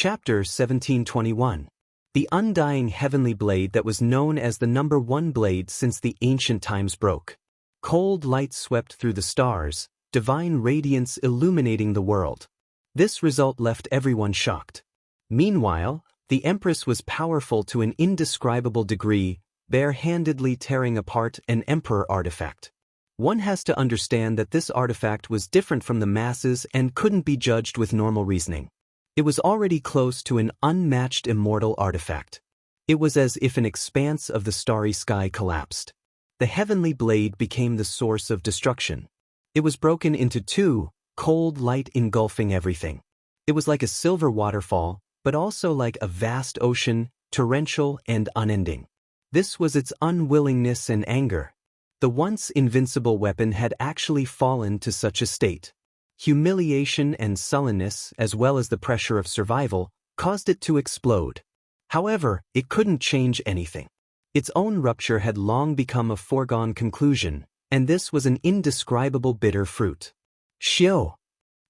Chapter 1721. The undying heavenly blade that was known as the number one blade since the ancient times broke. Cold light swept through the stars, divine radiance illuminating the world. This result left everyone shocked. Meanwhile, the Empress was powerful to an indescribable degree, bare-handedly tearing apart an Emperor artifact. One has to understand that this artifact was different from the masses and couldn't be judged with normal reasoning. It was already close to an unmatched immortal artifact. It was as if an expanse of the starry sky collapsed. The heavenly blade became the source of destruction. It was broken into two, cold light engulfing everything. It was like a silver waterfall, but also like a vast ocean, torrential and unending. This was its unwillingness and anger. The once invincible weapon had actually fallen to such a state. Humiliation and sullenness, as well as the pressure of survival, caused it to explode. However, it couldn't change anything. Its own rupture had long become a foregone conclusion, and this was an indescribable bitter fruit. Xiao!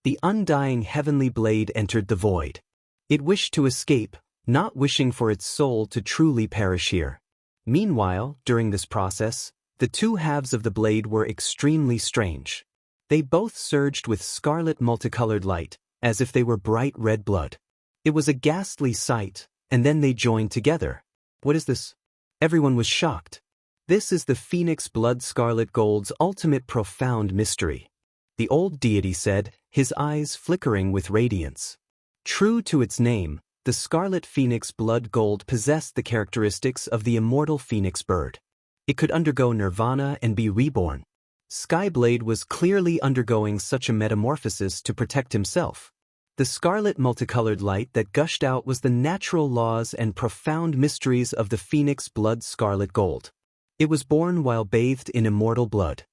The undying heavenly blade entered the void. It wished to escape, not wishing for its soul to truly perish here. Meanwhile, during this process, the two halves of the blade were extremely strange. They both surged with scarlet multicolored light, as if they were bright red blood. It was a ghastly sight, and then they joined together. What is this? Everyone was shocked. This is the Phoenix Blood Scarlet Gold's ultimate profound mystery. The old deity said, his eyes flickering with radiance. True to its name, the Scarlet Phoenix Blood Gold possessed the characteristics of the immortal phoenix bird. It could undergo nirvana and be reborn. Skyblade was clearly undergoing such a metamorphosis to protect himself. The scarlet multicolored light that gushed out was the natural laws and profound mysteries of the Phoenix Blood Scarlet Gold. It was born while bathed in immortal blood.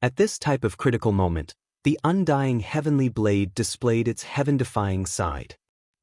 At this type of critical moment, the undying heavenly blade displayed its heaven-defying side.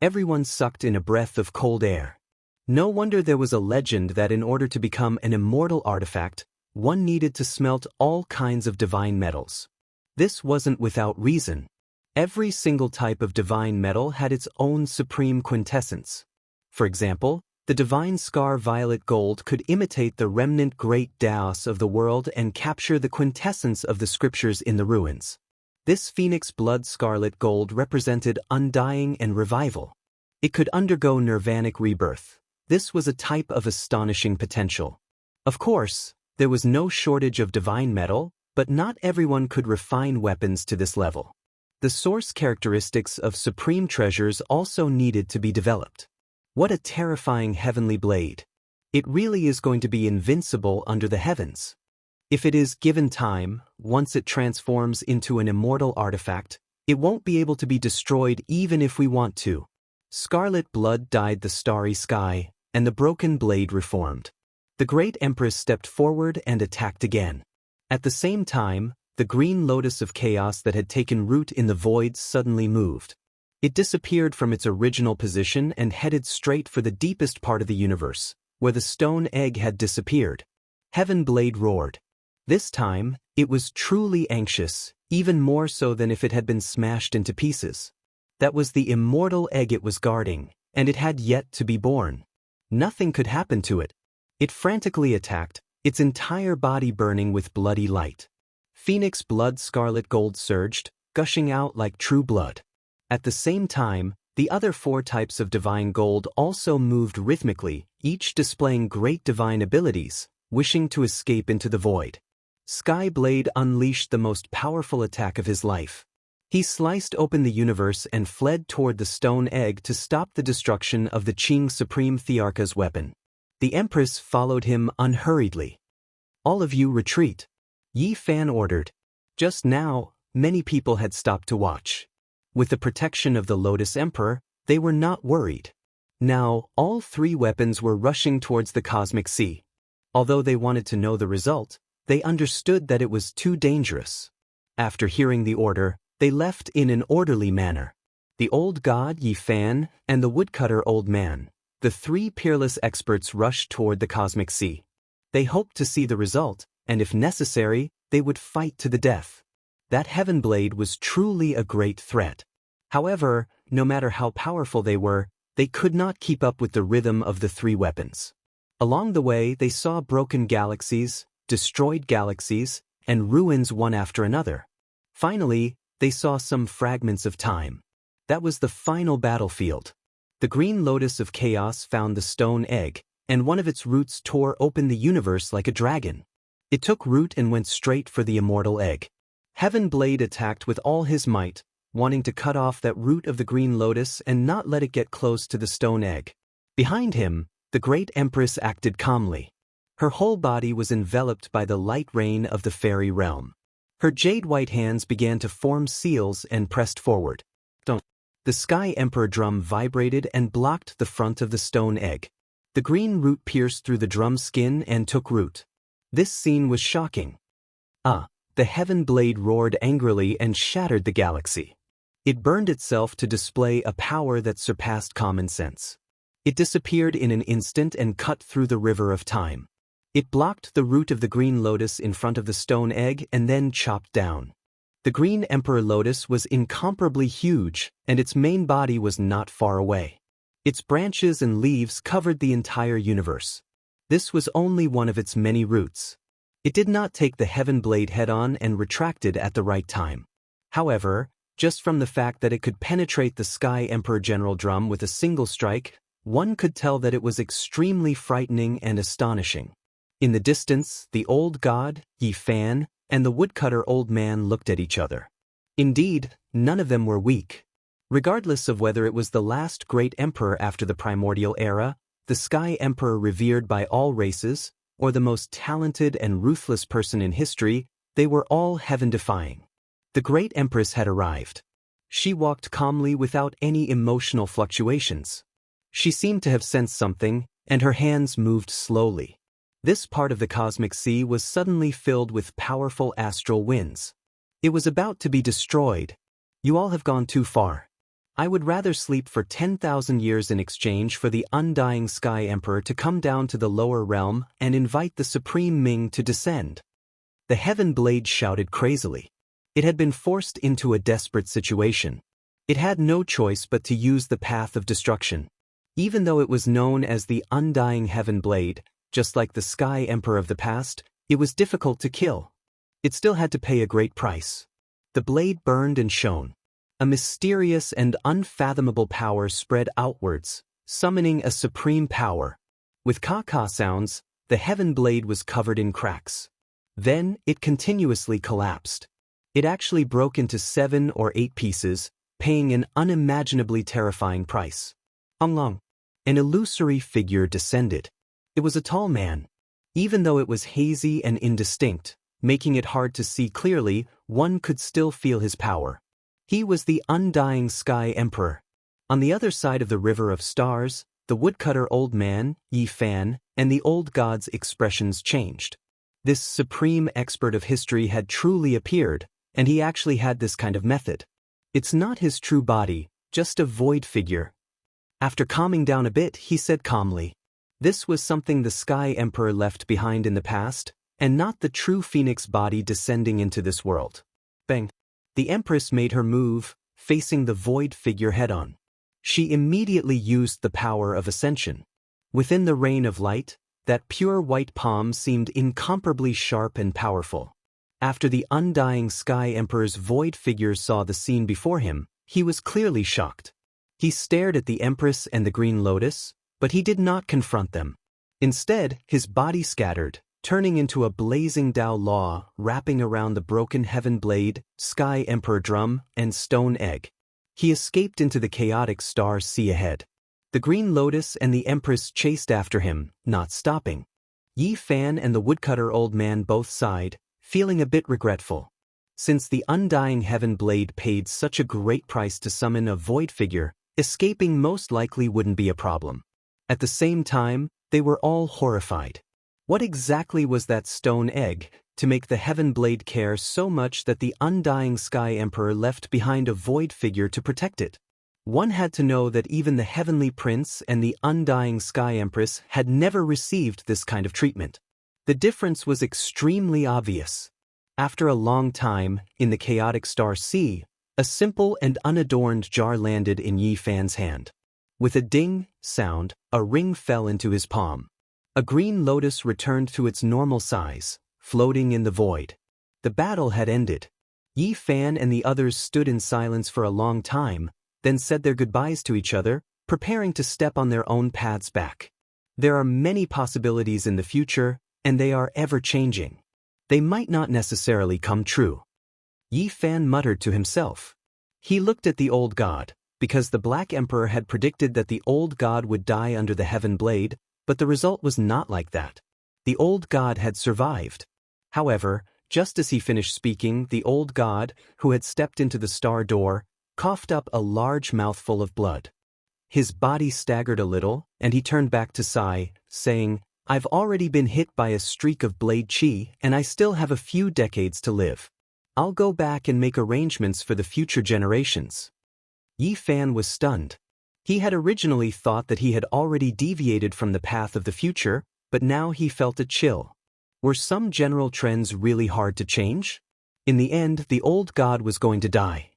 Everyone sucked in a breath of cold air. No wonder there was a legend that in order to become an immortal artifact, one needed to smelt all kinds of divine metals. This wasn't without reason. Every single type of divine metal had its own supreme quintessence. For example, the divine scar violet gold could imitate the remnant great Daos of the world and capture the quintessence of the scriptures in the ruins. This Phoenix Blood Scarlet Gold represented undying and revival. It could undergo nirvanic rebirth. This was a type of astonishing potential. Of course, there was no shortage of divine metal, but not everyone could refine weapons to this level. The source characteristics of supreme treasures also needed to be developed. What a terrifying heavenly blade! It really is going to be invincible under the heavens. If it is given time, once it transforms into an immortal artifact, it won't be able to be destroyed even if we want to. Scarlet blood dyed the starry sky, and the broken blade reformed. The great Empress stepped forward and attacked again. At the same time, the green lotus of chaos that had taken root in the voids suddenly moved. It disappeared from its original position and headed straight for the deepest part of the universe, where the stone egg had disappeared. Heaven Blade roared. This time, it was truly anxious, even more so than if it had been smashed into pieces. That was the immortal egg it was guarding, and it had yet to be born. Nothing could happen to it. It frantically attacked, its entire body burning with bloody light. Phoenix Blood Scarlet Gold surged, gushing out like true blood. At the same time, the other four types of divine gold also moved rhythmically, each displaying great divine abilities, wishing to escape into the void. Skyblade unleashed the most powerful attack of his life. He sliced open the universe and fled toward the stone egg to stop the destruction of the Qing Supreme Thearcha's weapon. The Empress followed him unhurriedly. All of you retreat, Yi Fan ordered. Just now, many people had stopped to watch. With the protection of the Lotus Emperor, they were not worried. Now, all three weapons were rushing towards the cosmic sea. Although they wanted to know the result, they understood that it was too dangerous. After hearing the order, they left in an orderly manner. The old god Yi Fan and the woodcutter old man, the three peerless experts rushed toward the cosmic sea. They hoped to see the result, and if necessary, they would fight to the death. That heaven blade was truly a great threat. However, no matter how powerful they were, they could not keep up with the rhythm of the three weapons. Along the way, they saw broken galaxies, destroyed galaxies, and ruins one after another. Finally, they saw some fragments of time. That was the final battlefield. The Green Lotus of Chaos found the stone egg, and one of its roots tore open the universe like a dragon. It took root and went straight for the immortal egg. Heaven Blade attacked with all his might, wanting to cut off that root of the Green Lotus and not let it get close to the stone egg. Behind him, the great Empress acted calmly. Her whole body was enveloped by the light rain of the fairy realm. Her jade-white hands began to form seals and pressed forward. The Sky Emperor drum vibrated and blocked the front of the stone egg. The green root pierced through the drum's skin and took root. This scene was shocking. The Heaven Blade roared angrily and shattered the galaxy. It burned itself to display a power that surpassed common sense. It disappeared in an instant and cut through the river of time. It blocked the root of the Green Lotus in front of the stone egg and then chopped down. The Green Emperor Lotus was incomparably huge, and its main body was not far away. Its branches and leaves covered the entire universe. This was only one of its many roots. It did not take the Heaven Blade head-on and retracted at the right time. However, just from the fact that it could penetrate the Sky Emperor General Drum with a single strike, one could tell that it was extremely frightening and astonishing. In the distance, the old god, Yi Fan, and the woodcutter old man looked at each other. Indeed, none of them were weak. Regardless of whether it was the last great emperor after the primordial era, the Sky Emperor revered by all races, or the most talented and ruthless person in history, they were all heaven-defying. The great empress had arrived. She walked calmly without any emotional fluctuations. She seemed to have sensed something, and her hands moved slowly. This part of the cosmic sea was suddenly filled with powerful astral winds. It was about to be destroyed. You all have gone too far. I would rather sleep for 10,000 years in exchange for the undying Sky Emperor to come down to the lower realm and invite the Supreme Ming to descend. The Heaven Blade shouted crazily. It had been forced into a desperate situation. It had no choice but to use the path of destruction. Even though it was known as the Undying Heaven Blade, just like the Sky Emperor of the past, it was difficult to kill. It still had to pay a great price. The blade burned and shone. A mysterious and unfathomable power spread outwards, summoning a supreme power. With ka-ka sounds, the Heaven Blade was covered in cracks. Then, it continuously collapsed. It actually broke into 7 or 8 pieces, paying an unimaginably terrifying price. An illusory figure descended. It was a tall man. Even though it was hazy and indistinct, making it hard to see clearly, one could still feel his power. He was the undying Sky Emperor. On the other side of the River of Stars, the woodcutter old man, Yi Fan, and the old god's expressions changed. This supreme expert of history had truly appeared, and he actually had this kind of method. It's not his true body, just a void figure. After calming down a bit, he said calmly, "This was something the Sky Emperor left behind in the past, and not the true phoenix body descending into this world." Bang! The Empress made her move, facing the void figure head-on. She immediately used the power of ascension. Within the rain of light, that pure white palm seemed incomparably sharp and powerful. After the undying Sky Emperor's void figure saw the scene before him, he was clearly shocked. He stared at the Empress and the Green Lotus, but he did not confront them. Instead, his body scattered, turning into a blazing Tao Law wrapping around the broken Heaven Blade, Sky Emperor Drum, and Stone Egg. He escaped into the chaotic star sea ahead. The Green Lotus and the Empress chased after him, not stopping. Yi Fan and the woodcutter old man both sighed, feeling a bit regretful. Since the undying Heaven Blade paid such a great price to summon a void figure, escaping most likely wouldn't be a problem. At the same time, they were all horrified. What exactly was that stone egg to make the Heaven Blade care so much that the undying Sky Emperor left behind a void figure to protect it? One had to know that even the Heavenly Prince and the undying Sky Empress had never received this kind of treatment. The difference was extremely obvious. After a long time, in the chaotic star sea, a simple and unadorned jar landed in Yi Fan's hand. With a ding sound, a ring fell into his palm. A green lotus returned to its normal size, floating in the void. The battle had ended. Yi Fan and the others stood in silence for a long time, then said their goodbyes to each other, preparing to step on their own paths back. There are many possibilities in the future, and they are ever-changing. They might not necessarily come true. Yi Fan muttered to himself. He looked at the old god, because the Black Emperor had predicted that the old god would die under the Heaven Blade, but the result was not like that. The old god had survived. However, just as he finished speaking, the old god, who had stepped into the star door, coughed up a large mouthful of blood. His body staggered a little, and he turned back to Sai, saying, "I've already been hit by a streak of blade chi, and I still have a few decades to live. I'll go back and make arrangements for the future generations." Yi Fan was stunned. He had originally thought that he had already deviated from the path of the future, but now he felt a chill. Were some general trends really hard to change? In the end, the old god was going to die.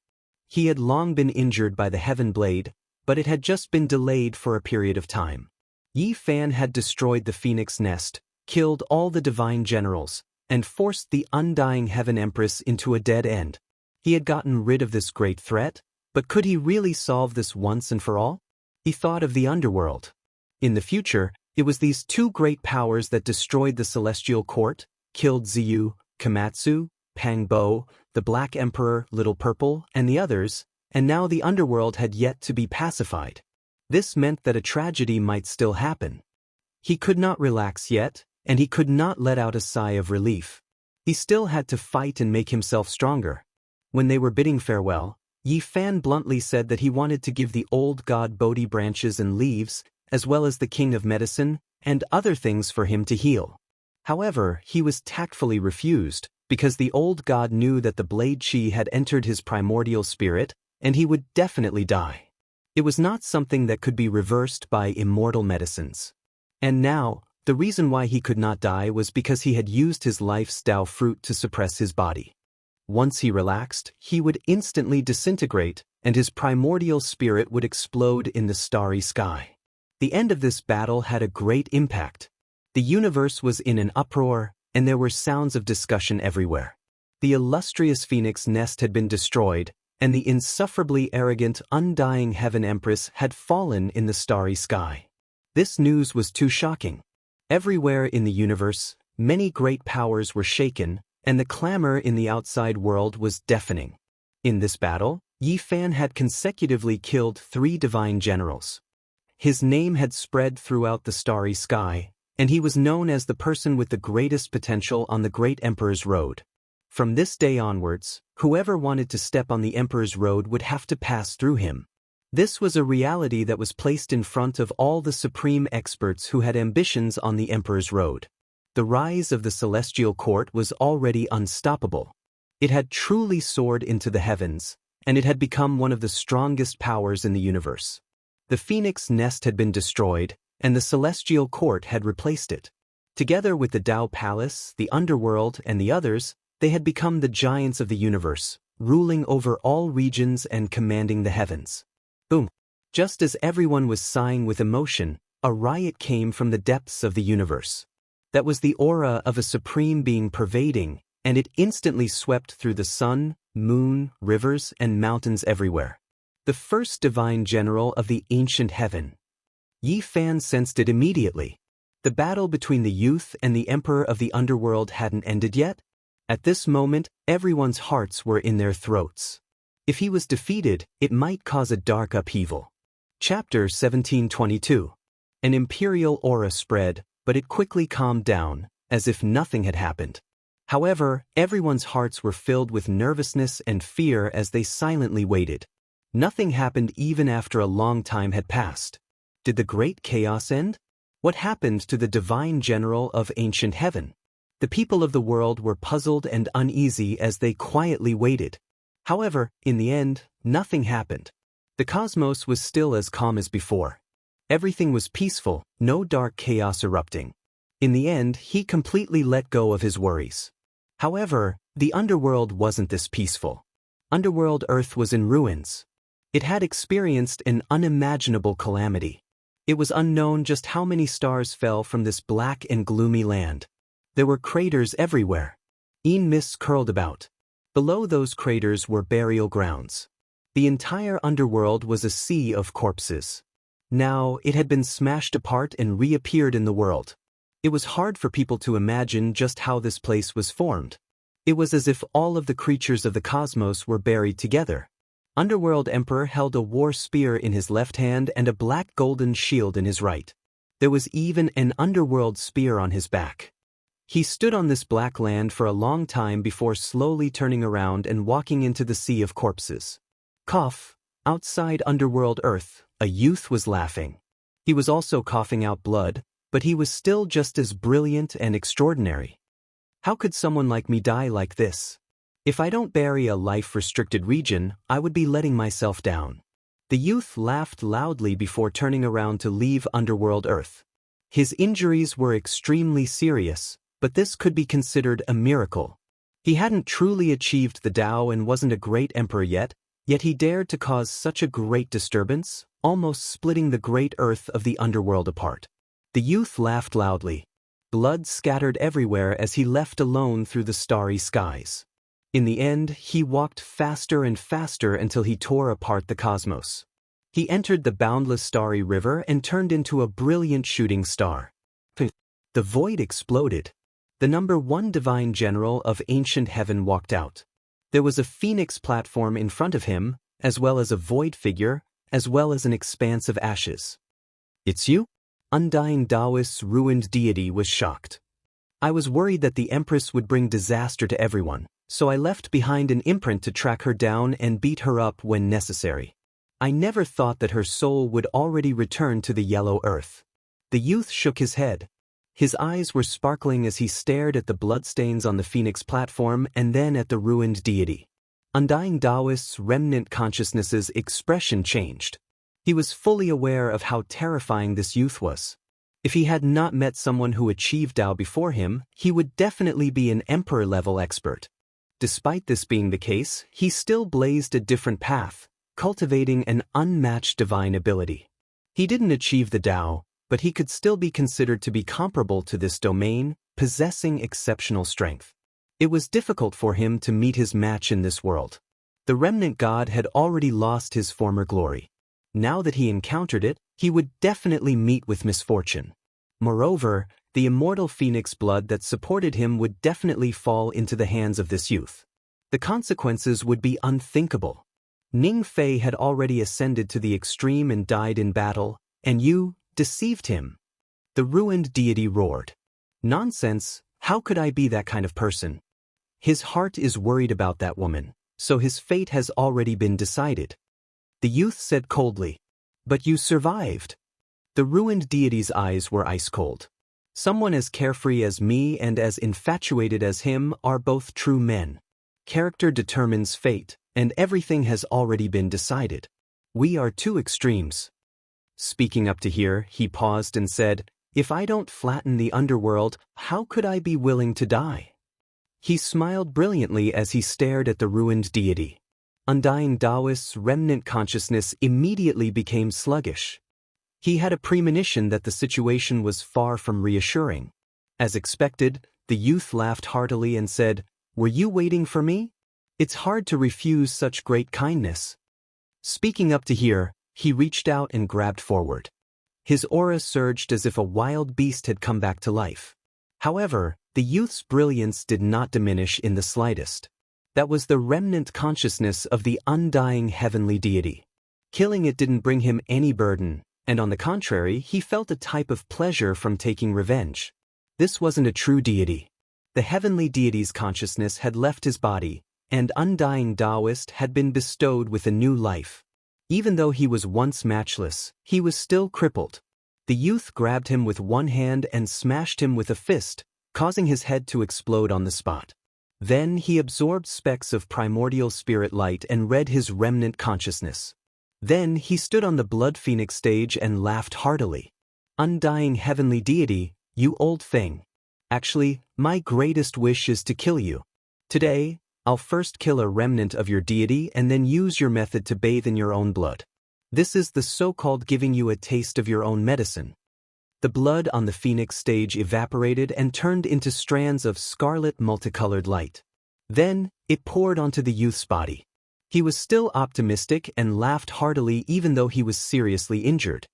He had long been injured by the Heaven Blade, but it had just been delayed for a period of time. Yi Fan had destroyed the Phoenix Nest, killed all the divine generals, and forced the undying Heaven Empress into a dead end. He had gotten rid of this great threat, but could he really solve this once and for all? He thought of the underworld. In the future, it was these two great powers that destroyed the Celestial Court, killed Ziyu, Komatsu, Pang Bo, the Black Emperor, Little Purple, and the others, and now the underworld had yet to be pacified. This meant that a tragedy might still happen. He could not relax yet, and he could not let out a sigh of relief. He still had to fight and make himself stronger. When they were bidding farewell, Yi Fan bluntly said that he wanted to give the old god Bodhi branches and leaves, as well as the King of Medicine, and other things for him to heal. However, he was tactfully refused, because the old god knew that the blade chi had entered his primordial spirit, and he would definitely die. It was not something that could be reversed by immortal medicines. And now, the reason why he could not die was because he had used his life's Tao fruit to suppress his body. Once he relaxed, he would instantly disintegrate, and his primordial spirit would explode in the starry sky. The end of this battle had a great impact. The universe was in an uproar, and there were sounds of discussion everywhere. The illustrious Phoenix Nest had been destroyed, and the insufferably arrogant, undying Heaven Empress had fallen in the starry sky. This news was too shocking. Everywhere in the universe, many great powers were shaken, and the clamor in the outside world was deafening. In this battle, Yi Fan had consecutively killed 3 divine generals. His name had spread throughout the starry sky, and he was known as the person with the greatest potential on the Great Emperor's Road. From this day onwards, whoever wanted to step on the Emperor's Road would have to pass through him. This was a reality that was placed in front of all the supreme experts who had ambitions on the Emperor's Road. The rise of the Celestial Court was already unstoppable. It had truly soared into the heavens, and it had become one of the strongest powers in the universe. The Phoenix Nest had been destroyed, and the Celestial Court had replaced it. Together with the Tao Palace, the Underworld, and the others, they had become the giants of the universe, ruling over all regions and commanding the heavens. Boom! Just as everyone was sighing with emotion, a riot came from the depths of the universe. That was the aura of a supreme being pervading, and it instantly swept through the sun, moon, rivers, and mountains everywhere. The first divine general of the ancient heaven. Yi Fan sensed it immediately. The battle between the youth and the emperor of the underworld hadn't ended yet. At this moment, everyone's hearts were in their throats. If he was defeated, it might cause a dark upheaval. Chapter 1722. An imperial aura spread, but it quickly calmed down, as if nothing had happened. However, everyone's hearts were filled with nervousness and fear as they silently waited. Nothing happened even after a long time had passed. Did the great chaos end? What happened to the divine general of ancient heaven? The people of the world were puzzled and uneasy as they quietly waited. However, in the end, nothing happened. The cosmos was still as calm as before. Everything was peaceful, no dark chaos erupting. In the end, he completely let go of his worries. However, the underworld wasn't this peaceful. Underworld Earth was in ruins. It had experienced an unimaginable calamity. It was unknown just how many stars fell from this black and gloomy land. There were craters everywhere. Mists curled about. Below those craters were burial grounds. The entire underworld was a sea of corpses. Now, it had been smashed apart and reappeared in the world. It was hard for people to imagine just how this place was formed. It was as if all of the creatures of the cosmos were buried together. Underworld Emperor held a war spear in his left hand and a black golden shield in his right. There was even an underworld spear on his back. He stood on this black land for a long time before slowly turning around and walking into the sea of corpses. Cough. Outside underworld Earth, a youth was laughing. He was also coughing out blood, but he was still just as brilliant and extraordinary. How could someone like me die like this? If I don't bury a life-restricted region, I would be letting myself down. The youth laughed loudly before turning around to leave underworld Earth. His injuries were extremely serious, but this could be considered a miracle. He hadn't truly achieved the Tao and wasn't a great emperor yet he dared to cause such a great disturbance, almost splitting the great earth of the underworld apart. The youth laughed loudly. Blood scattered everywhere as he left alone through the starry skies. In the end, he walked faster and faster until he tore apart the cosmos. He entered the boundless starry river and turned into a brilliant shooting star. The void exploded. The number 1 divine general of ancient heaven walked out. There was a phoenix platform in front of him, as well as a void figure, as well as an expanse of ashes. It's you? Undying Taoist's ruined deity was shocked. I was worried that the Empress would bring disaster to everyone, so I left behind an imprint to track her down and beat her up when necessary. I never thought that her soul would already return to the yellow earth. The youth shook his head. His eyes were sparkling as he stared at the bloodstains on the phoenix platform and then at the ruined deity. Undying Taoist's remnant consciousness's expression changed. He was fully aware of how terrifying this youth was. If he had not met someone who achieved Tao before him, he would definitely be an emperor-level expert. Despite this being the case, he still blazed a different path, cultivating an unmatched divine ability. He didn't achieve the Tao, but he could still be considered to be comparable to this domain, possessing exceptional strength. It was difficult for him to meet his match in this world. The remnant god had already lost his former glory. Now that he encountered it, he would definitely meet with misfortune. Moreover, the immortal phoenix blood that supported him would definitely fall into the hands of this youth. The consequences would be unthinkable. Ning Fei had already ascended to the extreme and died in battle, and you deceived him. The ruined deity roared. Nonsense, how could I be that kind of person? His heart is worried about that woman, so his fate has already been decided. The youth said coldly, but you survived. The ruined deity's eyes were ice cold. Someone as carefree as me and as infatuated as him are both true men. Character determines fate, and everything has already been decided. We are two extremes. Speaking up to here, he paused and said, if I don't flatten the underworld, how could I be willing to die? He smiled brilliantly as he stared at the ruined deity. Undying Taoist's remnant consciousness immediately became sluggish. He had a premonition that the situation was far from reassuring. As expected, the youth laughed heartily and said, were you waiting for me? It's hard to refuse such great kindness. Speaking up to here, he reached out and grabbed forward. His aura surged as if a wild beast had come back to life. However, the youth's brilliance did not diminish in the slightest. That was the remnant consciousness of the undying heavenly deity. Killing it didn't bring him any burden, and on the contrary, he felt a type of pleasure from taking revenge. This wasn't a true deity. The heavenly deity's consciousness had left his body, and undying Taoist had been bestowed with a new life. Even though he was once matchless, he was still crippled. The youth grabbed him with one hand and smashed him with a fist, causing his head to explode on the spot. Then he absorbed specks of primordial spirit light and read his remnant consciousness. Then he stood on the Blood Phoenix stage and laughed heartily. Undying heavenly deity, you old thing. Actually, my greatest wish is to kill you. Today, I'll first kill a remnant of your deity and then use your method to bathe in your own blood. This is the so-called giving you a taste of your own medicine. The blood on the phoenix stage evaporated and turned into strands of scarlet multicolored light. Then, it poured onto the youth's body. He was still optimistic and laughed heartily even though he was seriously injured.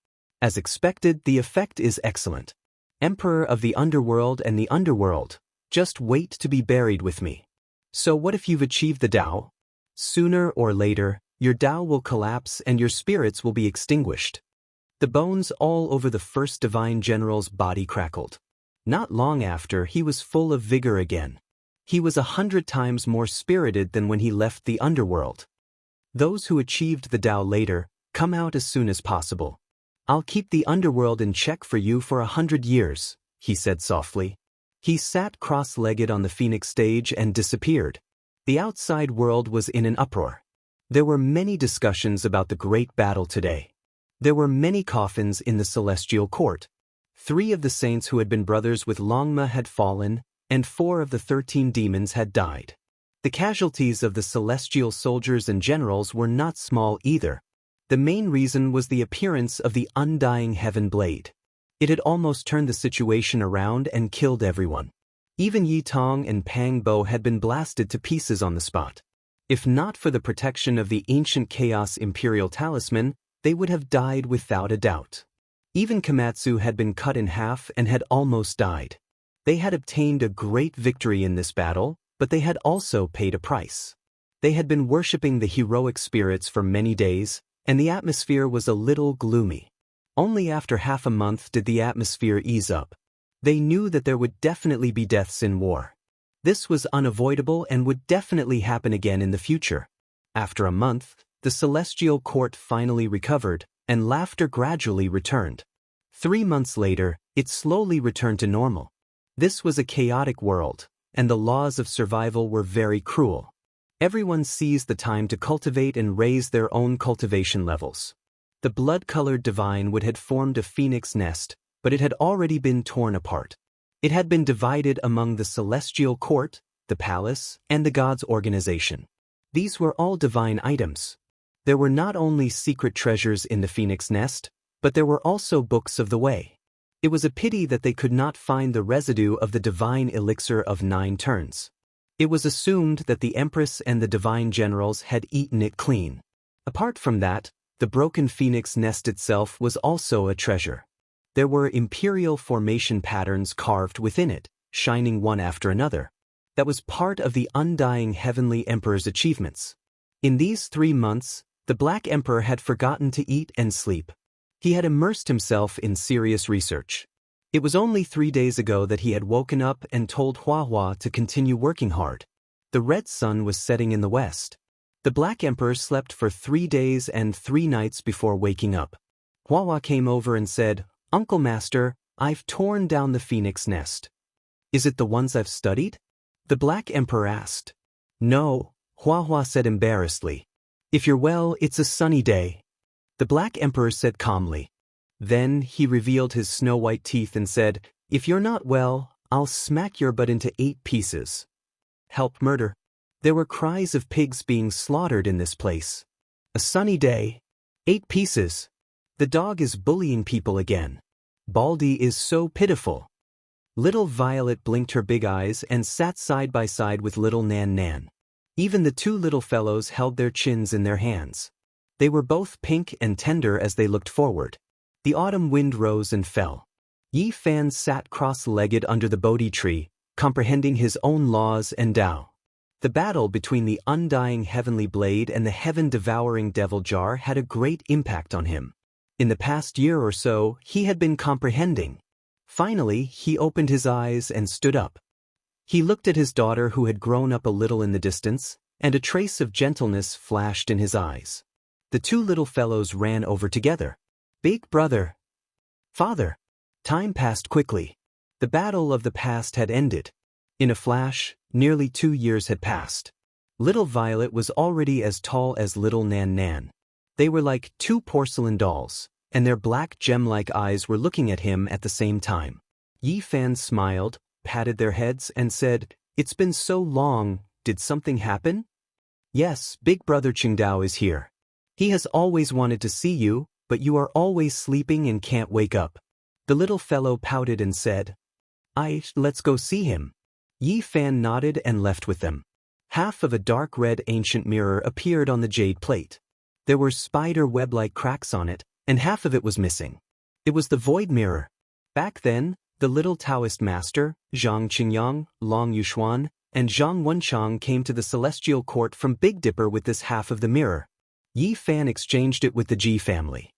As expected, the effect is excellent. Emperor of the underworld and the underworld, just wait to be buried with me. So what if you've achieved the Tao? Sooner or later, your Tao will collapse and your spirits will be extinguished. The bones all over the first divine general's body crackled. Not long after, he was full of vigor again. He was 100 times more spirited than when he left the underworld. Those who achieved the Tao later, come out as soon as possible. I'll keep the underworld in check for you for 100 years, he said softly. He sat cross-legged on the phoenix stage and disappeared. The outside world was in an uproar. There were many discussions about the great battle today. There were many coffins in the celestial court. 3 of the saints who had been brothers with Longma had fallen, and 4 of the 13 demons had died. The casualties of the celestial soldiers and generals were not small either. The main reason was the appearance of the undying heaven blade. It had almost turned the situation around and killed everyone. Even Yi Tong and Pang Bo had been blasted to pieces on the spot. If not for the protection of the ancient Chaos Imperial Talisman, they would have died without a doubt. Even Komatsu had been cut in half and had almost died. They had obtained a great victory in this battle, but they had also paid a price. They had been worshipping the heroic spirits for many days, and the atmosphere was a little gloomy. Only after half a month did the atmosphere ease up. They knew that there would definitely be deaths in war. This was unavoidable and would definitely happen again in the future. After a month, the celestial court finally recovered, and laughter gradually returned. 3 months later, it slowly returned to normal. This was a chaotic world, and the laws of survival were very cruel. Everyone seized the time to cultivate and raise their own cultivation levels. The blood-colored divine wood had formed a phoenix nest, but it had already been torn apart. It had been divided among the celestial court, the palace, and the gods' organization. These were all divine items. There were not only secret treasures in the phoenix nest, but there were also books of the way. It was a pity that they could not find the residue of the divine elixir of 9 turns. It was assumed that the Empress and the divine generals had eaten it clean. Apart from that, the broken phoenix nest itself was also a treasure. There were imperial formation patterns carved within it, shining one after another. That was part of the undying heavenly emperor's achievements. In these 3 months, the Black Emperor had forgotten to eat and sleep. He had immersed himself in serious research. It was only 3 days ago that he had woken up and told Hua Hua to continue working hard. The red sun was setting in the west. The Black Emperor slept for 3 days and 3 nights before waking up. Hua Hua came over and said, "Uncle Master, I've torn down the phoenix nest." "Is it the ones I've studied?" the Black Emperor asked. "No," Hua Hua said embarrassedly. "If you're well, it's a sunny day," the Black Emperor said calmly. Then he revealed his snow-white teeth and said, "If you're not well, I'll smack your butt into 8 pieces. Help murder." There were cries of pigs being slaughtered in this place. A sunny day. 8 pieces. The dog is bullying people again. Baldy is so pitiful. Little Violet blinked her big eyes and sat side by side with little Nan Nan. Even the 2 little fellows held their chins in their hands. They were both pink and tender as they looked forward. The autumn wind rose and fell. Yi Fan sat cross-legged under the Bodhi tree, comprehending his own laws and Tao. The battle between the undying heavenly blade and the heaven-devouring devil jar had a great impact on him. In the past year or so, he had been comprehending. Finally, he opened his eyes and stood up. He looked at his daughter who had grown up a little in the distance, and a trace of gentleness flashed in his eyes. The 2 little fellows ran over together. "Big brother." "Father." Time passed quickly. The battle of the past had ended. In a flash, nearly 2 years had passed. Little Violet was already as tall as little Nan Nan. They were like 2 porcelain dolls, and their black gem-like eyes were looking at him at the same time. Yi Fan smiled, patted their heads, and said, "It's been so long, did something happen? Yes, big brother Qingdao is here. He has always wanted to see you, but you are always sleeping and can't wake up. The little fellow pouted and said, let's go see him. Yi Fan nodded and left with them. Half of a dark red ancient mirror appeared on the jade plate. There were spider web-like cracks on it, and half of it was missing. It was the void mirror. Back then, the little Taoist master, Zhang Qingyang, Long Yuxuan, and Zhang Wenchang came to the celestial court from Big Dipper with this half of the mirror. Yi Fan exchanged it with the Ji family.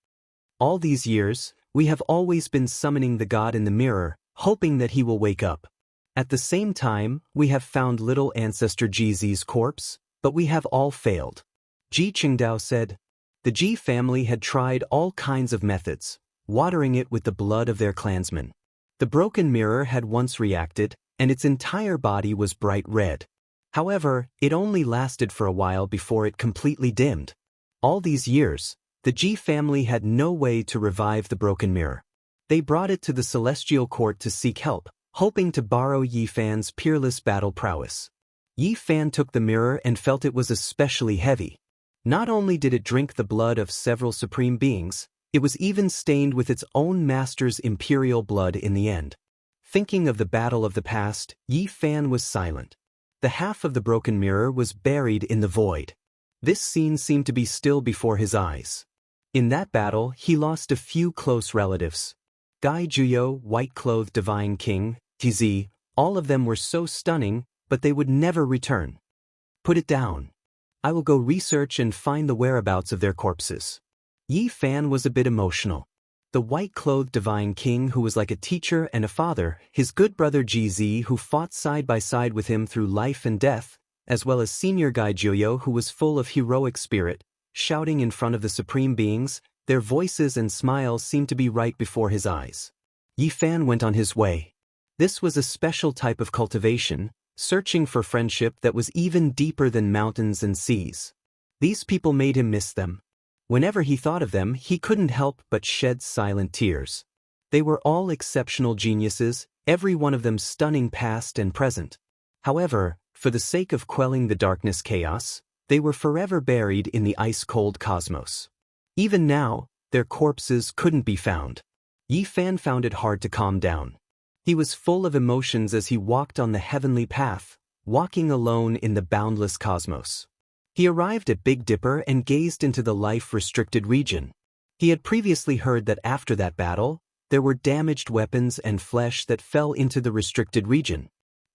All these years, we have always been summoning the god in the mirror, hoping that he will wake up. At the same time, we have found little ancestor Ji's corpse, but we have all failed. Ji Qingdao said. The Ji family had tried all kinds of methods, watering it with the blood of their clansmen. The broken mirror had once reacted, and its entire body was bright red. However, it only lasted for a while before it completely dimmed. All these years, the Ji family had no way to revive the broken mirror. They brought it to the celestial court to seek help, hoping to borrow Yi Fan's peerless battle prowess. Yi Fan took the mirror and felt it was especially heavy. Not only did it drink the blood of several supreme beings, it was even stained with its own master's imperial blood in the end. Thinking of the battle of the past, Yi Fan was silent. The half of the broken mirror was buried in the void. This scene seemed to be still before his eyes. In that battle, he lost a few close relatives. Gai Juyo, white-clothed divine king, Tizi, all of them were so stunning, but they would never return. Put it down. I will go research and find the whereabouts of their corpses. Yi Fan was a bit emotional. The white-clothed divine king who was like a teacher and a father, his good brother Ji who fought side by side with him through life and death, as well as senior Gai Juyo who was full of heroic spirit, shouting in front of the supreme beings, their voices and smiles seemed to be right before his eyes. Yi Fan went on his way. This was a special type of cultivation, searching for friendship that was even deeper than mountains and seas. These people made him miss them. Whenever he thought of them, he couldn't help but shed silent tears. They were all exceptional geniuses, every one of them stunning past and present. However, for the sake of quelling the darkness chaos, they were forever buried in the ice-cold cosmos. Even now, their corpses couldn't be found. Yi Fan found it hard to calm down. He was full of emotions as he walked on the heavenly path, walking alone in the boundless cosmos. He arrived at Big Dipper and gazed into the life-restricted region. He had previously heard that after that battle, there were damaged weapons and flesh that fell into the restricted region.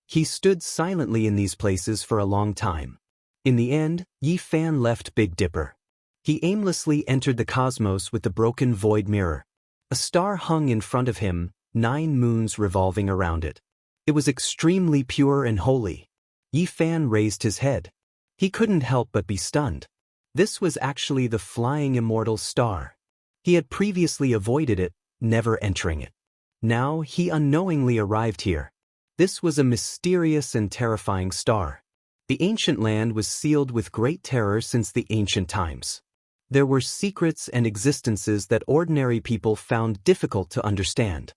He stood silently in these places for a long time. In the end, Yi Fan left Big Dipper. He aimlessly entered the cosmos with the broken void mirror. A star hung in front of him, 9 moons revolving around it. It was extremely pure and holy. Yi Fan raised his head. He couldn't help but be stunned. This was actually the flying immortal star. He had previously avoided it, never entering it. Now he unknowingly arrived here. This was a mysterious and terrifying star. The ancient land was sealed with great terror since the ancient times. There were secrets and existences that ordinary people found difficult to understand.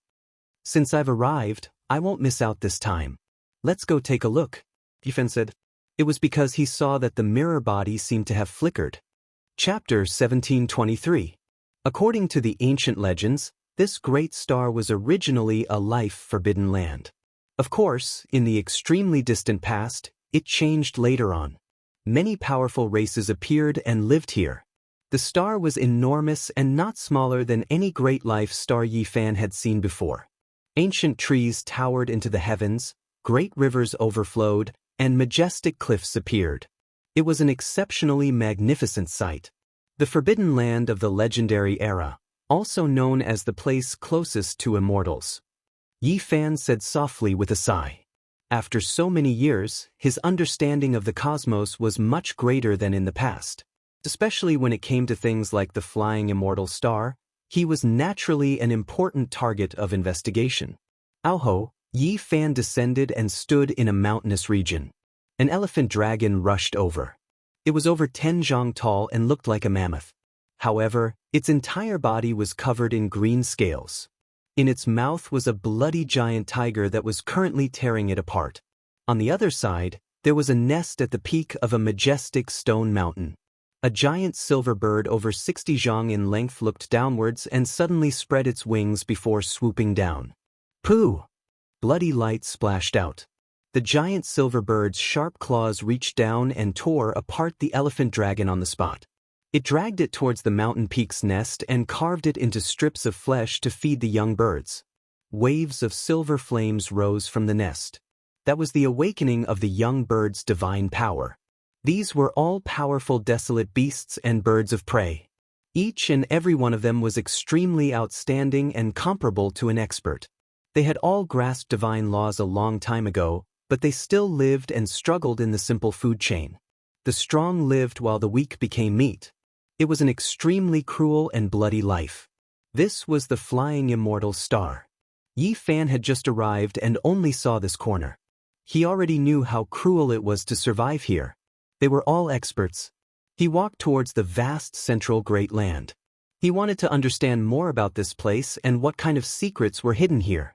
Since I've arrived, I won't miss out this time. Let's go take a look, Yi Fan said. It was because he saw that the mirror body seemed to have flickered. Chapter 1723. According to the ancient legends, this great star was originally a life-forbidden land. Of course, in the extremely distant past, it changed later on. Many powerful races appeared and lived here. The star was enormous and not smaller than any great life star Yi Fan had seen before. Ancient trees towered into the heavens, great rivers overflowed, and majestic cliffs appeared. It was an exceptionally magnificent sight. The forbidden land of the legendary era, also known as the place closest to immortals. Yi Fan said softly with a sigh. After so many years, his understanding of the cosmos was much greater than in the past. Especially when it came to things like the flying immortal star, he was naturally an important target of investigation. Aoho, Yi Fan descended and stood in a mountainous region. An elephant dragon rushed over. It was over 10 zhang tall and looked like a mammoth. However, its entire body was covered in green scales. In its mouth was a bloody giant tiger that was currently tearing it apart. On the other side, There was a nest at the peak of a majestic stone mountain. A giant silver bird over 60 zhang in length looked downwards and suddenly spread its wings before swooping down. Pooh! Bloody light splashed out. The giant silver bird's sharp claws reached down and tore apart the elephant dragon on the spot. It dragged it towards the mountain peak's nest and carved it into strips of flesh to feed the young birds. Waves of silver flames rose from the nest. That was the awakening of the young birds' divine power. These were all-powerful desolate beasts and birds of prey. Each and every one of them was extremely outstanding and comparable to an expert. They had all grasped divine laws a long time ago, but they still lived and struggled in the simple food chain. The strong lived while the weak became meat. It was an extremely cruel and bloody life. This was the flying immortal star. Yi Fan had just arrived and only saw this corner. He already knew how cruel it was to survive here. They were all experts. He walked towards the vast central great land. He wanted to understand more about this place and what kind of secrets were hidden here.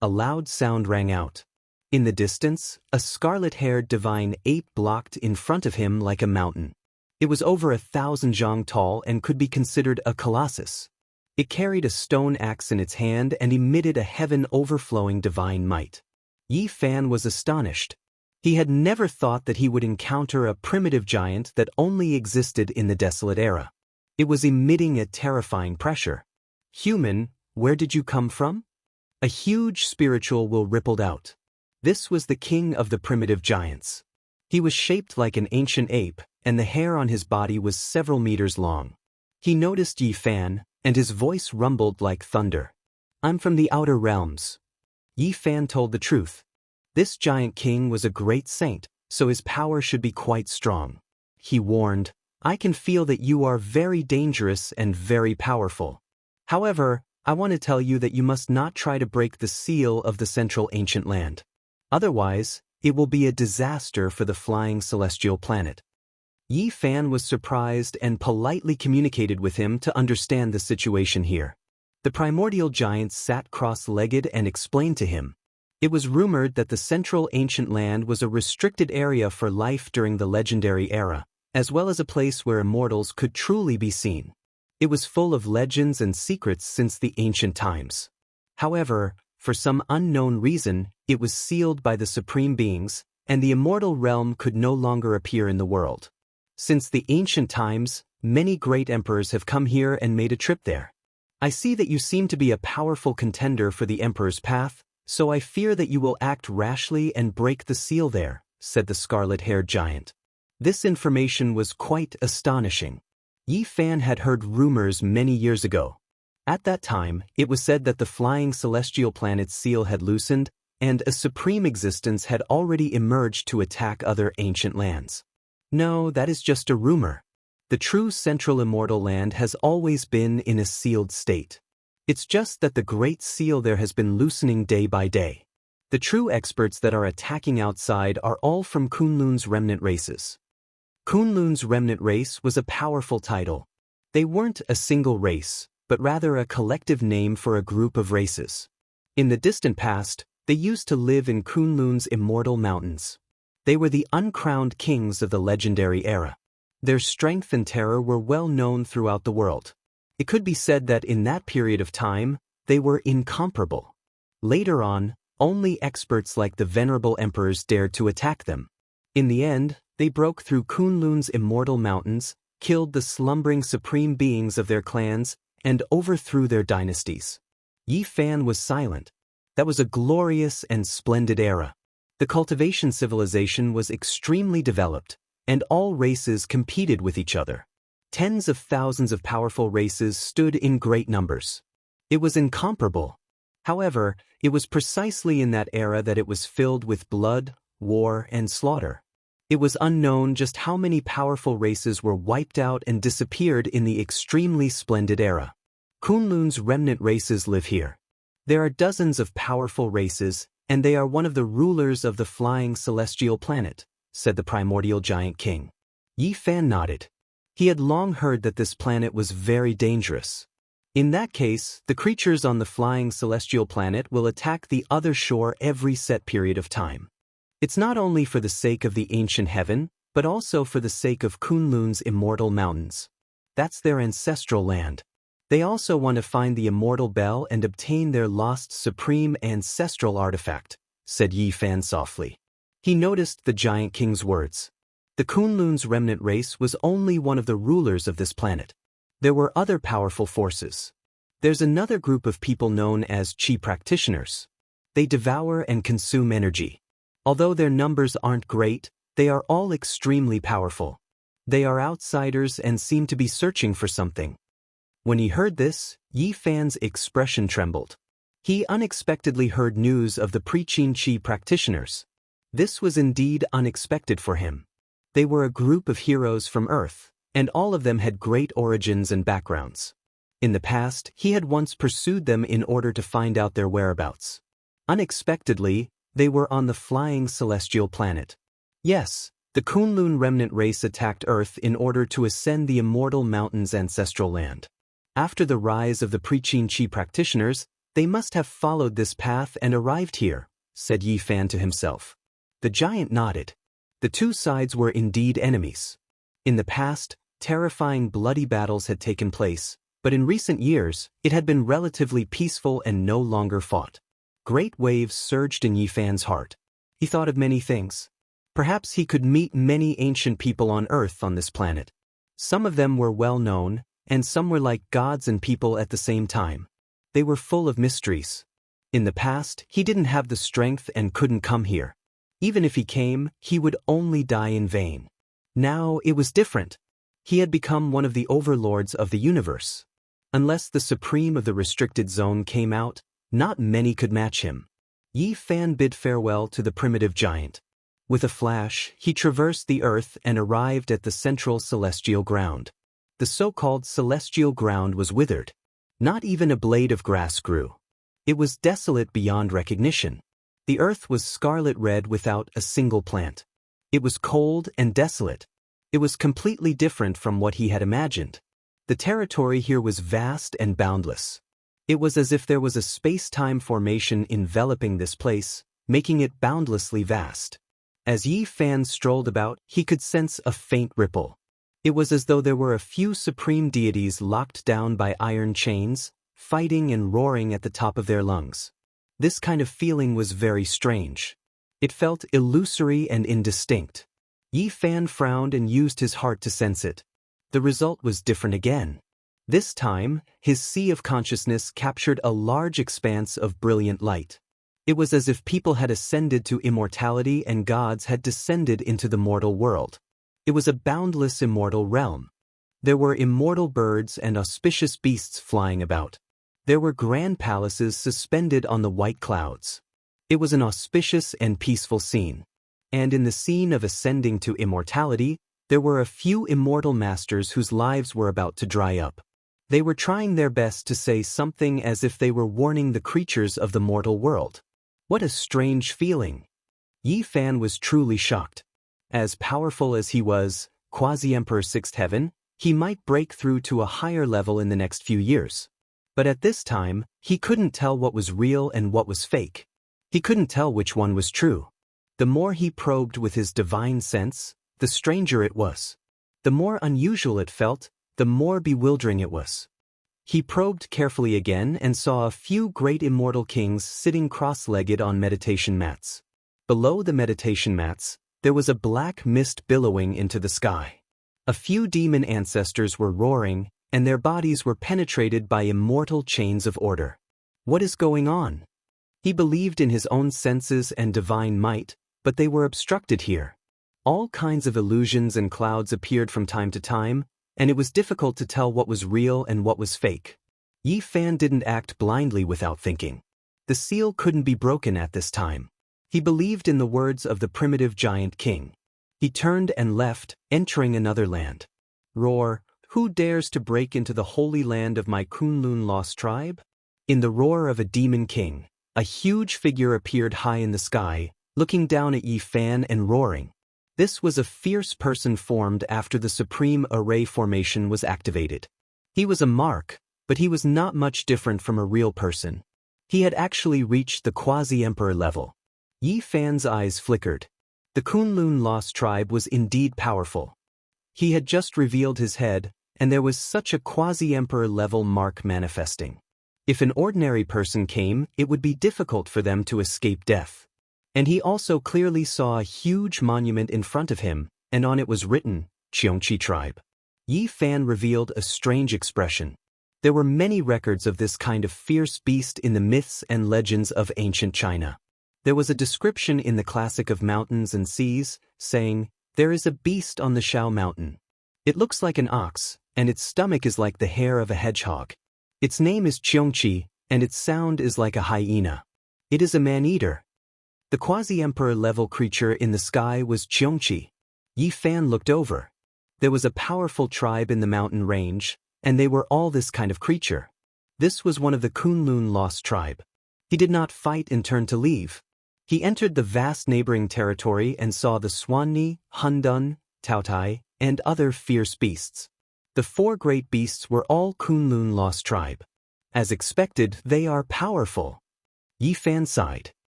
A loud sound rang out. In the distance, a scarlet-haired divine ape blocked in front of him like a mountain. It was over 1,000 zhang tall and could be considered a colossus. It carried a stone axe in its hand and emitted a heaven-overflowing divine might. Yi Fan was astonished. He had never thought that he would encounter a primitive giant that only existed in the desolate era. It was emitting a terrifying pressure. Human, where did you come from? A huge spiritual will rippled out. This was the king of the primitive giants. He was shaped like an ancient ape, and the hair on his body was several meters long. He noticed Yi Fan, and his voice rumbled like thunder. I'm from the outer realms. Yi Fan told the truth. This giant king was a great saint, so his power should be quite strong. He warned, I can feel that you are very dangerous and very powerful. However, I want to tell you that you must not try to break the seal of the central ancient land. Otherwise, it will be a disaster for the flying celestial planet. Yi Fan was surprised and politely communicated with him to understand the situation here. The primordial giant sat cross-legged and explained to him. It was rumored that the central ancient land was a restricted area for life during the legendary era, as well as a place where immortals could truly be seen. It was full of legends and secrets since the ancient times. However, for some unknown reason, it was sealed by the supreme beings, and the immortal realm could no longer appear in the world. Since the ancient times, many great emperors have come here and made a trip there. I see that you seem to be a powerful contender for the emperor's path, so I fear that you will act rashly and break the seal there, said the scarlet-haired giant. This information was quite astonishing. Yi Fan had heard rumors many years ago. At that time, it was said that the flying celestial planet's seal had loosened, and a supreme existence had already emerged to attack other ancient lands. No, that is just a rumor. The true central immortal land has always been in a sealed state. It's just that the great seal there has been loosening day by day. The true experts that are attacking outside are all from Kunlun's remnant races. Kunlun's remnant race was a powerful title. They weren't a single race, but rather a collective name for a group of races. In the distant past, they used to live in Kunlun's immortal mountains. They were the uncrowned kings of the legendary era. Their strength and terror were well known throughout the world. It could be said that in that period of time, they were incomparable. Later on, only experts like the venerable emperors dared to attack them. In the end, they broke through Kunlun's immortal mountains, killed the slumbering supreme beings of their clans, and overthrew their dynasties. Yi Fan was silent. That was a glorious and splendid era. The cultivation civilization was extremely developed, and all races competed with each other. Tens of thousands of powerful races stood in great numbers. It was incomparable. However, it was precisely in that era that it was filled with blood, war, and slaughter. It was unknown just how many powerful races were wiped out and disappeared in the extremely splendid era. Kunlun's remnant races live here. There are dozens of powerful races, and they are one of the rulers of the flying celestial planet, said the primordial giant king. Yi Fan nodded. He had long heard that this planet was very dangerous. In that case, the creatures on the flying celestial planet will attack the other shore every set period of time. It's not only for the sake of the ancient heaven, but also for the sake of Kunlun's immortal mountains. That's their ancestral land. They also want to find the immortal bell and obtain their lost supreme ancestral artifact, said Yi Fan softly. He noticed the giant king's words. The Kunlun's remnant race was only one of the rulers of this planet. There were other powerful forces. There's another group of people known as Qi practitioners. They devour and consume energy. Although their numbers aren't great, they are all extremely powerful. They are outsiders and seem to be searching for something. When he heard this, Yi Fan's expression trembled. He unexpectedly heard news of the pre-Qin Qi practitioners. This was indeed unexpected for him. They were a group of heroes from Earth, and all of them had great origins and backgrounds. In the past, he had once pursued them in order to find out their whereabouts. Unexpectedly, they were on the flying celestial planet. Yes, the Kunlun remnant race attacked Earth in order to ascend the immortal mountain's ancestral land. After the rise of the pre-Qin Qi practitioners, they must have followed this path and arrived here, said Yi Fan to himself. The giant nodded. The two sides were indeed enemies. In the past, terrifying bloody battles had taken place, but in recent years, it had been relatively peaceful and no longer fought. Great waves surged in Yi Fan's heart. He thought of many things. Perhaps he could meet many ancient people on Earth on this planet. Some of them were well known, and some were like gods and people at the same time. They were full of mysteries. In the past, he didn't have the strength and couldn't come here. Even if he came, he would only die in vain. Now it was different. He had become one of the overlords of the universe. Unless the supreme of the restricted zone came out, not many could match him. Yi Fan bid farewell to the primitive giant. With a flash, he traversed the earth and arrived at the central celestial ground. The so-called celestial ground was withered. Not even a blade of grass grew. It was desolate beyond recognition. The earth was scarlet red without a single plant. It was cold and desolate. It was completely different from what he had imagined. The territory here was vast and boundless. It was as if there was a space-time formation enveloping this place, making it boundlessly vast. As Yi Fan strolled about, he could sense a faint ripple. It was as though there were a few supreme deities locked down by iron chains, fighting and roaring at the top of their lungs. This kind of feeling was very strange. It felt illusory and indistinct. Yi Fan frowned and used his heart to sense it. The result was different again. This time, his sea of consciousness captured a large expanse of brilliant light. It was as if people had ascended to immortality and gods had descended into the mortal world. It was a boundless immortal realm. There were immortal birds and auspicious beasts flying about. There were grand palaces suspended on the white clouds. It was an auspicious and peaceful scene. And in the scene of ascending to immortality, there were a few immortal masters whose lives were about to dry up. They were trying their best to say something as if they were warning the creatures of the mortal world. What a strange feeling! Yi Fan was truly shocked. As powerful as he was, Quasi-Emperor Sixth Heaven, he might break through to a higher level in the next few years. But at this time, he couldn't tell what was real and what was fake. He couldn't tell which one was true. The more he probed with his divine sense, the stranger it was. The more unusual it felt, the more bewildering it was. He probed carefully again and saw a few great immortal kings sitting cross-legged on meditation mats. Below the meditation mats, there was a black mist billowing into the sky. A few demon ancestors were roaring, and their bodies were penetrated by immortal chains of order. What is going on? He believed in his own senses and divine might, but they were obstructed here. All kinds of illusions and clouds appeared from time to time, and it was difficult to tell what was real and what was fake. Yi Fan didn't act blindly without thinking. The seal couldn't be broken at this time. He believed in the words of the primitive giant king. He turned and left, entering another land. Roar, who dares to break into the holy land of my Kunlun lost tribe? In the roar of a demon king, a huge figure appeared high in the sky, looking down at Yi Fan and roaring. This was a fierce person formed after the Supreme Array formation was activated. He was a mark, but he was not much different from a real person. He had actually reached the quasi-emperor level. Yi Fan's eyes flickered. The Kunlun lost tribe was indeed powerful. He had just revealed his head, and there was such a quasi-emperor level mark manifesting. If an ordinary person came, it would be difficult for them to escape death. And he also clearly saw a huge monument in front of him, and on it was written, Jianghu tribe. Yi Fan revealed a strange expression. There were many records of this kind of fierce beast in the myths and legends of ancient China. There was a description in the classic of mountains and seas, saying, "There is a beast on the Shao mountain. It looks like an ox, and its stomach is like the hair of a hedgehog. Its name is Jianghu, and its sound is like a hyena. It is a man-eater." The quasi-emperor level creature in the sky was Jianghu. Yi Fan looked over. There was a powerful tribe in the mountain range, and they were all this kind of creature. This was one of the Kunlun lost tribe. He did not fight and turn to leave. He entered the vast neighboring territory and saw the Swanni, Hundun, Taotai, and other fierce beasts. The 4 great beasts were all Kunlun lost tribe. As expected, they are powerful. Yi Fan sighed.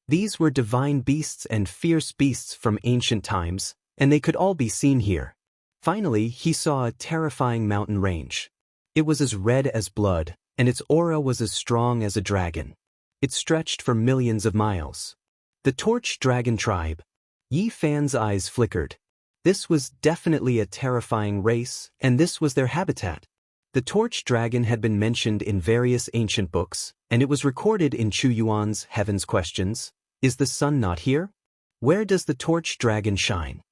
These were divine beasts and fierce beasts from ancient times, and they could all be seen here. Finally, he saw a terrifying mountain range. It was as red as blood, and its aura was as strong as a dragon. It stretched for millions of miles. The Torch Dragon Tribe. Yi Fan's eyes flickered. This was definitely a terrifying race, and this was their habitat. The Torch Dragon had been mentioned in various ancient books, and it was recorded in Chu Yuan's Heaven's Questions. Is the sun not here? Where does the Torch Dragon shine?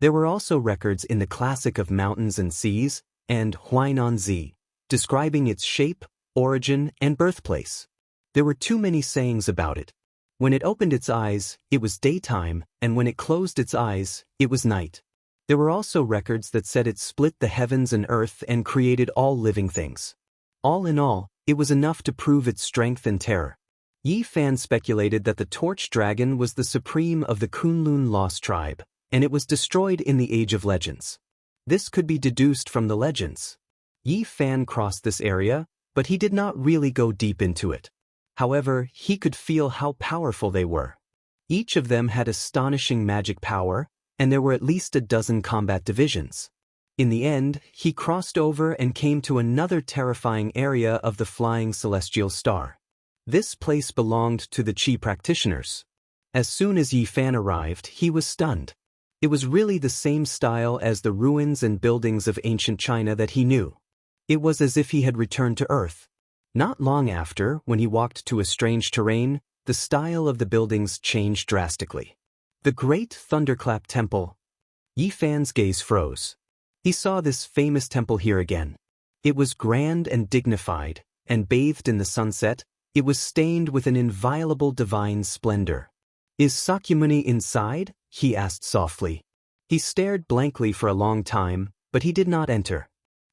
There were also records in the Classic of Mountains and Seas, and Huainanzi, describing its shape, origin, and birthplace. There were too many sayings about it. When it opened its eyes, it was daytime, and when it closed its eyes, it was night. There were also records that said it split the heavens and earth and created all living things. All in all, it was enough to prove its strength and terror. Yi Fan speculated that the Torch Dragon was the supreme of the Kunlun lost tribe, and it was destroyed in the Age of Legends. This could be deduced from the legends. Yi Fan crossed this area, but he did not really go deep into it. However, he could feel how powerful they were. Each of them had astonishing magic power, and there were at least a dozen combat divisions. In the end, he crossed over and came to another terrifying area of the flying celestial star. This place belonged to the Qi practitioners. As soon as Yi Fan arrived, he was stunned. It was really the same style as the ruins and buildings of ancient China that he knew. It was as if he had returned to Earth. Not long after, when he walked to a strange terrain, the style of the buildings changed drastically. The Great Thunderclap Temple. Yi Fan's gaze froze. He saw this famous temple here again. It was grand and dignified, and bathed in the sunset, it was stained with an inviolable divine splendor. "Is Sakyamuni inside?" he asked softly. He stared blankly for a long time, but he did not enter.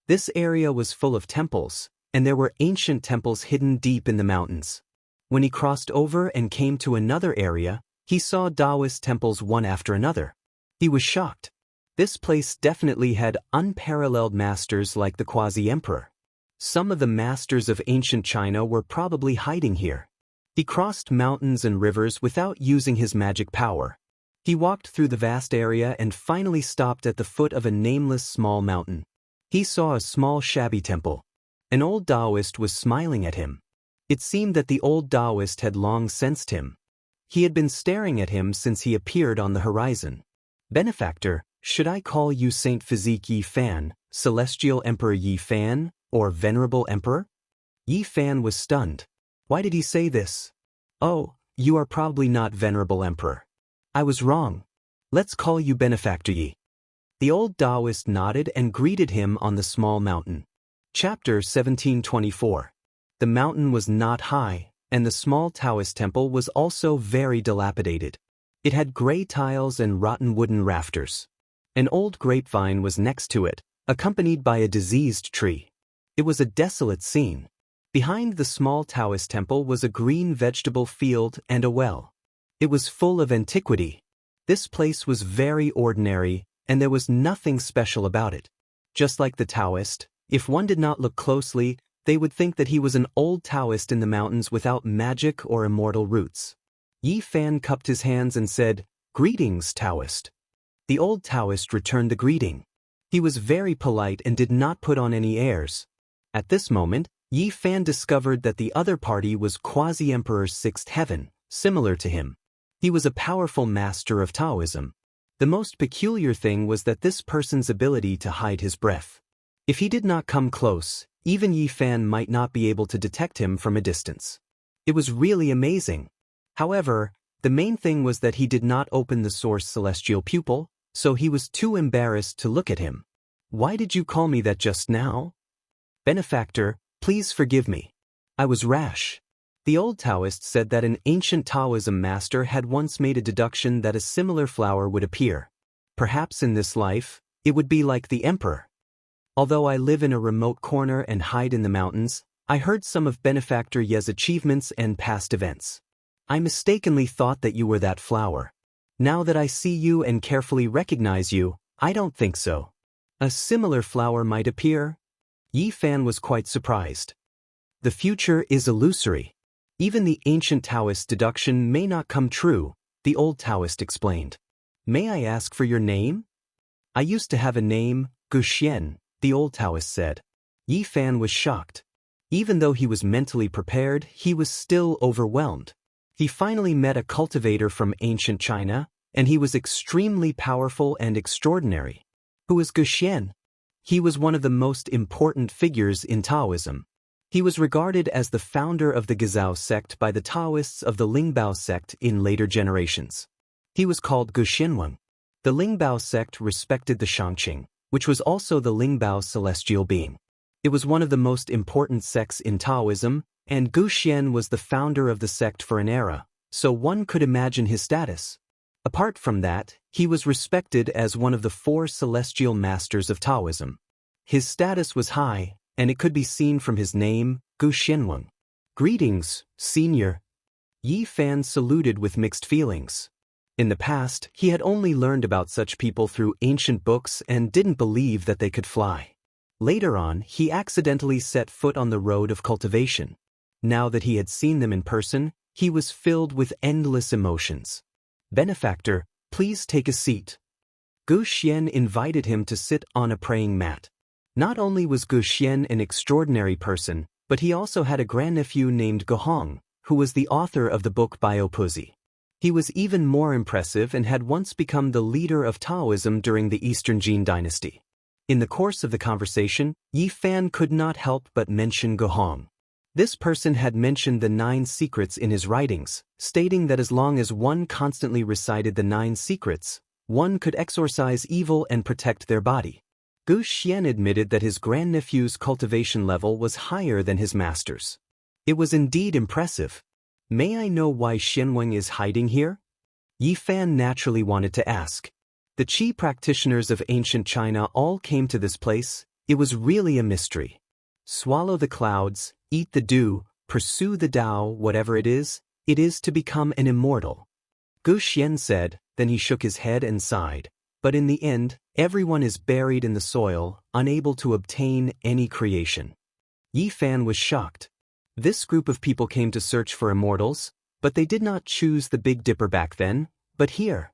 This area was full of temples, and there were ancient temples hidden deep in the mountains. When he crossed over and came to another area, he saw Taoist temples one after another. He was shocked. This place definitely had unparalleled masters like the quasi-emperor. Some of the masters of ancient China were probably hiding here. He crossed mountains and rivers without using his magic power. He walked through the vast area and finally stopped at the foot of a nameless small mountain. He saw a small shabby temple. An old Taoist was smiling at him. It seemed that the old Taoist had long sensed him. He had been staring at him since he appeared on the horizon. "Benefactor, should I call you Saint Physique Yi Fan, Celestial Emperor Yi Fan, or Venerable Emperor?" Yi Fan was stunned. Why did he say this? "Oh, you are probably not Venerable Emperor. I was wrong. Let's call you Benefactor Yi." The old Taoist nodded and greeted him on the small mountain. Chapter 1724. The mountain was not high, and the small Taoist temple was also very dilapidated. It had gray tiles and rotten wooden rafters. An old grapevine was next to it, accompanied by a diseased tree. It was a desolate scene. Behind the small Taoist temple was a green vegetable field and a well. It was full of antiquity. This place was very ordinary, and there was nothing special about it. Just like the Taoist, if one did not look closely, they would think that he was an old Taoist in the mountains without magic or immortal roots. Yi Fan cupped his hands and said, "Greetings, Taoist." The old Taoist returned the greeting. He was very polite and did not put on any airs. At this moment, Yi Fan discovered that the other party was Quasi-Emperor's sixth heaven, similar to him. He was a powerful master of Taoism. The most peculiar thing was that this person's ability to hide his breath. If he did not come close, even Yi Fan might not be able to detect him from a distance. It was really amazing. However, the main thing was that he did not open the source celestial pupil, so he was too embarrassed to look at him. "Why did you call me that just now?" "Benefactor, please forgive me. I was rash." The old Taoist said that an ancient Taoism master had once made a deduction that a similar flower would appear. Perhaps in this life, it would be like the emperor. "Although I live in a remote corner and hide in the mountains, I heard some of Benefactor Ye's achievements and past events. I mistakenly thought that you were that flower. Now that I see you and carefully recognize you, I don't think so. A similar flower might appear." Yi Fan was quite surprised. The future is illusory. Even the ancient Taoist deduction may not come true, the old Taoist explained. "May I ask for your name?" "I used to have a name, Guxian," the old Taoist said. Yi Fan was shocked. Even though he was mentally prepared, he was still overwhelmed. He finally met a cultivator from ancient China, and he was extremely powerful and extraordinary. Who is Guxian? He was one of the most important figures in Taoism. He was regarded as the founder of the Gezhou sect by the Taoists of the Lingbao sect in later generations. He was called Guxianwang. The Lingbao sect respected the Shangqing, which was also the Lingbao celestial being. It was one of the most important sects in Taoism, and Guxian was the founder of the sect for an era, so one could imagine his status. Apart from that, he was respected as one of the four celestial masters of Taoism. His status was high, and it could be seen from his name, Guxianwang. "Greetings, senior." Yi Fan saluted with mixed feelings. In the past, he had only learned about such people through ancient books and didn't believe that they could fly. Later on, he accidentally set foot on the road of cultivation. Now that he had seen them in person, he was filled with endless emotions. "Benefactor, please take a seat." Guxian invited him to sit on a praying mat. Not only was Guxian an extraordinary person, but he also had a grandnephew named Guhong, who was the author of the book Biopuzi. He was even more impressive and had once become the leader of Taoism during the Eastern Jin dynasty. In the course of the conversation, Yi Fan could not help but mention Guhong. This person had mentioned the 9 secrets in his writings, stating that as long as one constantly recited the 9 secrets, one could exorcise evil and protect their body. Guxian admitted that his grandnephew's cultivation level was higher than his master's. It was indeed impressive. "May I know why Xianwang is hiding here?" Yi Fan naturally wanted to ask. The Qi practitioners of ancient China all came to this place. It was really a mystery. Swallow the clouds, eat the dew, pursue the Tao, whatever it is to become an immortal. Guxian said, then he shook his head and sighed. But in the end, everyone is buried in the soil, unable to obtain any creation. Yi Fan was shocked. This group of people came to search for immortals, but they did not choose the Big Dipper back then, but here.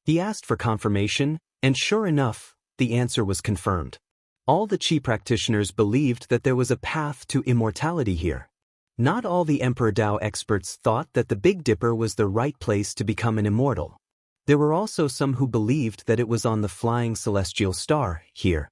He asked for confirmation, and sure enough, the answer was confirmed. All the Qi practitioners believed that there was a path to immortality here. Not all the Emperor Tao experts thought that the Big Dipper was the right place to become an immortal. There were also some who believed that it was on the flying celestial star here.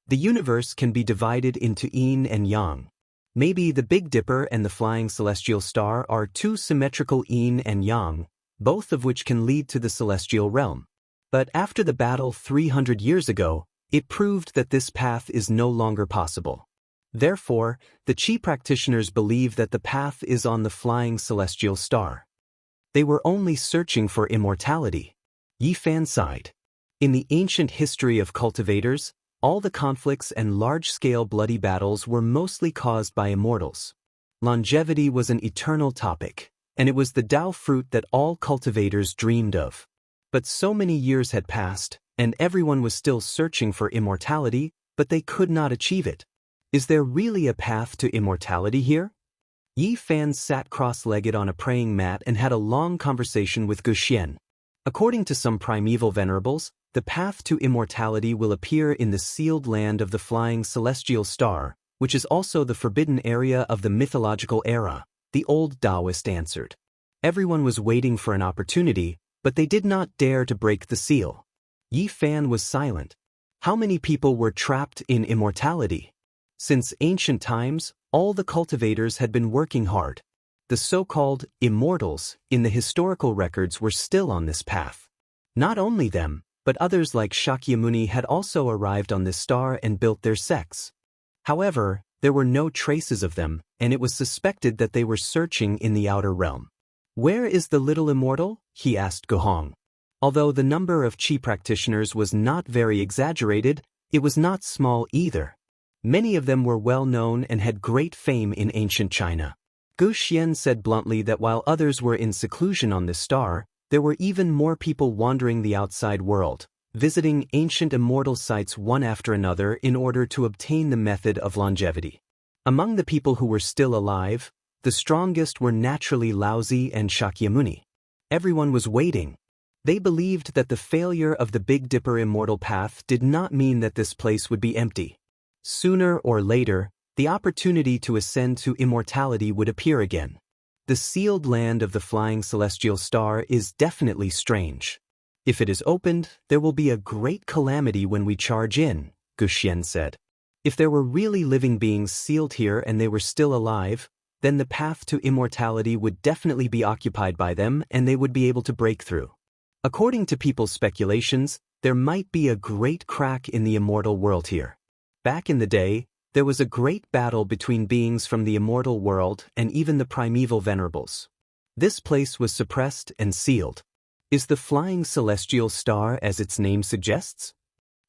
The universe can be divided into yin and yang. Maybe the Big Dipper and the flying celestial star are two symmetrical yin and yang, both of which can lead to the celestial realm. But after the battle 300 years ago, it proved that this path is no longer possible. Therefore, the Qi practitioners believe that the path is on the flying celestial star. They were only searching for immortality. Yi Fan sighed. In the ancient history of cultivators, all the conflicts and large-scale bloody battles were mostly caused by immortals. Longevity was an eternal topic, and it was the Tao fruit that all cultivators dreamed of. But so many years had passed, and everyone was still searching for immortality, but they could not achieve it. Is there really a path to immortality here? Yi Fan sat cross-legged on a praying mat and had a long conversation with Guxian. According to some primeval venerables, the path to immortality will appear in the sealed land of the flying celestial star, which is also the forbidden area of the mythological era, the old Taoist answered. Everyone was waiting for an opportunity, but they did not dare to break the seal. Yi Fan was silent. How many people were trapped in immortality? Since ancient times, all the cultivators had been working hard. The so-called immortals in the historical records were still on this path. Not only them, but others like Shakyamuni had also arrived on this star and built their sects. However, there were no traces of them, and it was suspected that they were searching in the outer realm. Where is the little immortal? He asked Guhong. Although the number of Qi practitioners was not very exaggerated, it was not small either. Many of them were well known and had great fame in ancient China. Gu Xian said bluntly that while others were in seclusion on this star, there were even more people wandering the outside world, visiting ancient immortal sites one after another in order to obtain the method of longevity. Among the people who were still alive, the strongest were naturally Laozi and Shakyamuni. Everyone was waiting. They believed that the failure of the Big Dipper immortal path did not mean that this place would be empty. Sooner or later, the opportunity to ascend to immortality would appear again. The sealed land of the flying celestial star is definitely strange. If it is opened, there will be a great calamity when we charge in, Gu Xian said. If there were really living beings sealed here and they were still alive, then the path to immortality would definitely be occupied by them and they would be able to break through. According to people's speculations, there might be a great crack in the immortal world here. Back in the day, there was a great battle between beings from the immortal world and even the primeval venerables. This place was suppressed and sealed. Is the flying celestial star as its name suggests?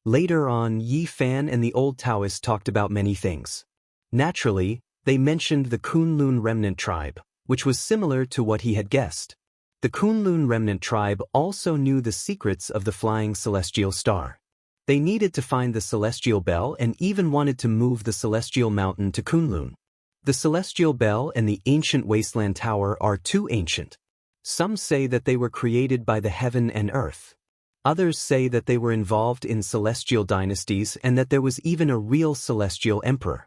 Later on, Yi Fan and the old Taoists talked about many things. Naturally, they mentioned the Kunlun remnant tribe, which was similar to what he had guessed. The Kunlun remnant tribe also knew the secrets of the flying celestial star. They needed to find the celestial bell and even wanted to move the celestial mountain to Kunlun. The celestial bell and the ancient wasteland tower are too ancient. Some say that they were created by the heaven and earth. Others say that they were involved in celestial dynasties and that there was even a real celestial emperor.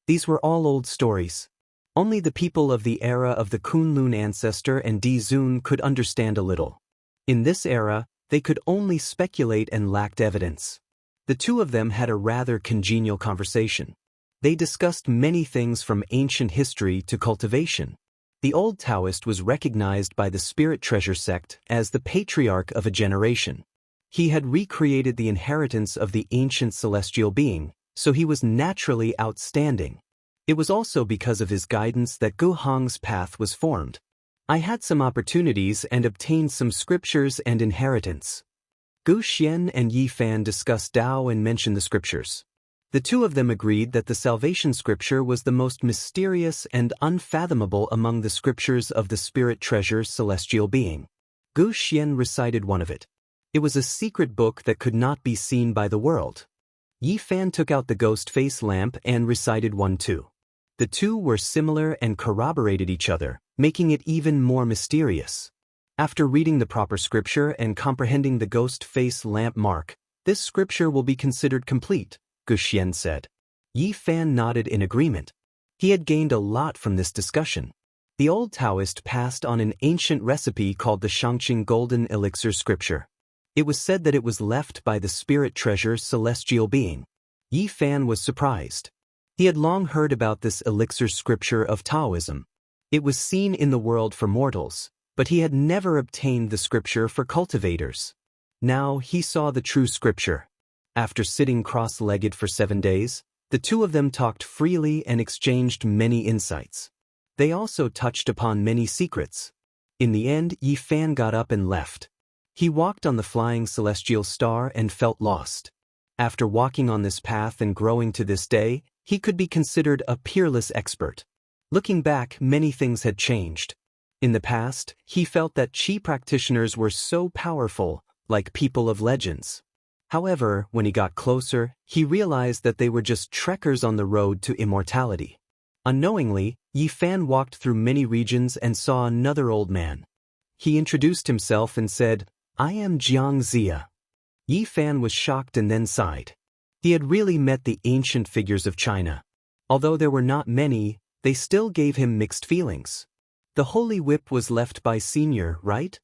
These were all old stories. Only the people of the era of the Kunlun ancestor and Di Zun could understand a little. In this era, they could only speculate and lacked evidence. The two of them had a rather congenial conversation. They discussed many things from ancient history to cultivation. The old Taoist was recognized by the Spirit Treasure sect as the patriarch of a generation. He had recreated the inheritance of the ancient celestial being, so he was naturally outstanding. It was also because of his guidance that Gu Hong's path was formed. I had some opportunities and obtained some scriptures and inheritance. Gu Xian and Yi Fan discussed Tao and mentioned the scriptures. The two of them agreed that the salvation scripture was the most mysterious and unfathomable among the scriptures of the Spirit Treasure's celestial being. Gu Xian recited one of it. It was a secret book that could not be seen by the world. Yi Fan took out the ghost face lamp and recited one too. The two were similar and corroborated each other, making it even more mysterious. After reading the proper scripture and comprehending the ghost face lamp mark, this scripture will be considered complete, Gu Xian said. Yi Fan nodded in agreement. He had gained a lot from this discussion. The old Taoist passed on an ancient recipe called the Shangqing Golden Elixir scripture. It was said that it was left by the Spirit Treasure's celestial being. Yi Fan was surprised. He had long heard about this elixir scripture of Taoism. It was seen in the world for mortals, but he had never obtained the scripture for cultivators. Now he saw the true scripture. After sitting cross-legged for 7 days, the two of them talked freely and exchanged many insights. They also touched upon many secrets. In the end, Yi Fan got up and left. He walked on the flying celestial star and felt lost. After walking on this path and growing to this day, he could be considered a peerless expert. Looking back, many things had changed. In the past, he felt that Qi practitioners were so powerful, like people of legends. However, when he got closer, he realized that they were just trekkers on the road to immortality. Unknowingly, Yi Fan walked through many regions and saw another old man. He introduced himself and said, I am Jianghu. Yi Fan was shocked and then sighed. He had really met the ancient figures of China. Although there were not many, they still gave him mixed feelings. The holy whip was left by Senior, right?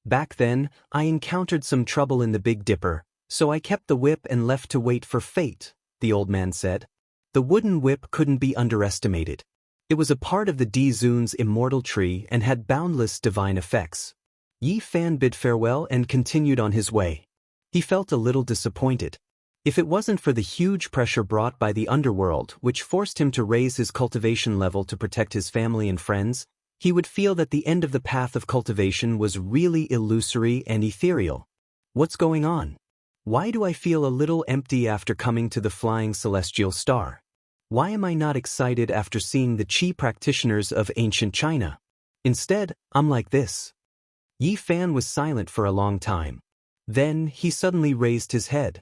Back then, I encountered some trouble in the Big Dipper, so I kept the whip and left to wait for fate, the old man said. The wooden whip couldn't be underestimated. It was a part of the Dizun's immortal tree and had boundless divine effects. Yi Fan bid farewell and continued on his way. He felt a little disappointed. If it wasn't for the huge pressure brought by the underworld, which forced him to raise his cultivation level to protect his family and friends, he would feel that the end of the path of cultivation was really illusory and ethereal. What's going on? Why do I feel a little empty after coming to the flying celestial star? Why am I not excited after seeing the Qi practitioners of ancient China? Instead, I'm like this. Yi Fan was silent for a long time. Then, he suddenly raised his head.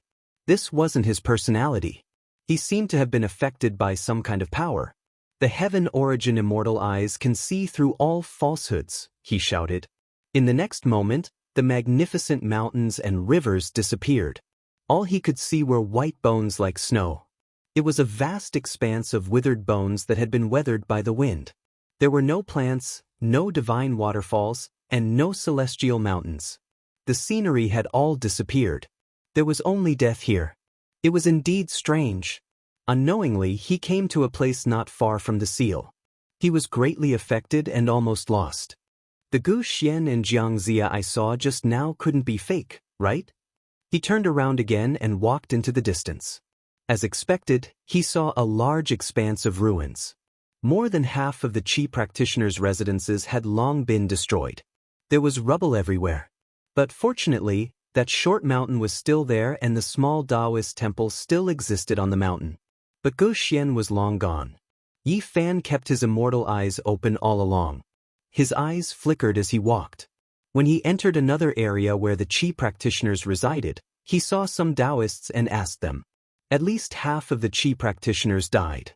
This wasn't his personality. He seemed to have been affected by some kind of power. The heaven origin immortal eyes can see through all falsehoods, he shouted. In the next moment, the magnificent mountains and rivers disappeared. All he could see were white bones like snow. It was a vast expanse of withered bones that had been weathered by the wind. There were no plants, no divine waterfalls, and no celestial mountains. The scenery had all disappeared. There was only death here. It was indeed strange. Unknowingly, he came to a place not far from the seal. He was greatly affected and almost lost. The Gu Xian and Jianghu I saw just now couldn't be fake, right? He turned around again and walked into the distance. As expected, he saw a large expanse of ruins. More than half of the Qi practitioners' residences had long been destroyed. There was rubble everywhere. But fortunately, that short mountain was still there and the small Taoist temple still existed on the mountain. But Gu Xian was long gone. Yi Fan kept his immortal eyes open all along. His eyes flickered as he walked. When he entered another area where the Qi practitioners resided, he saw some Taoists and asked them. At least half of the Qi practitioners died.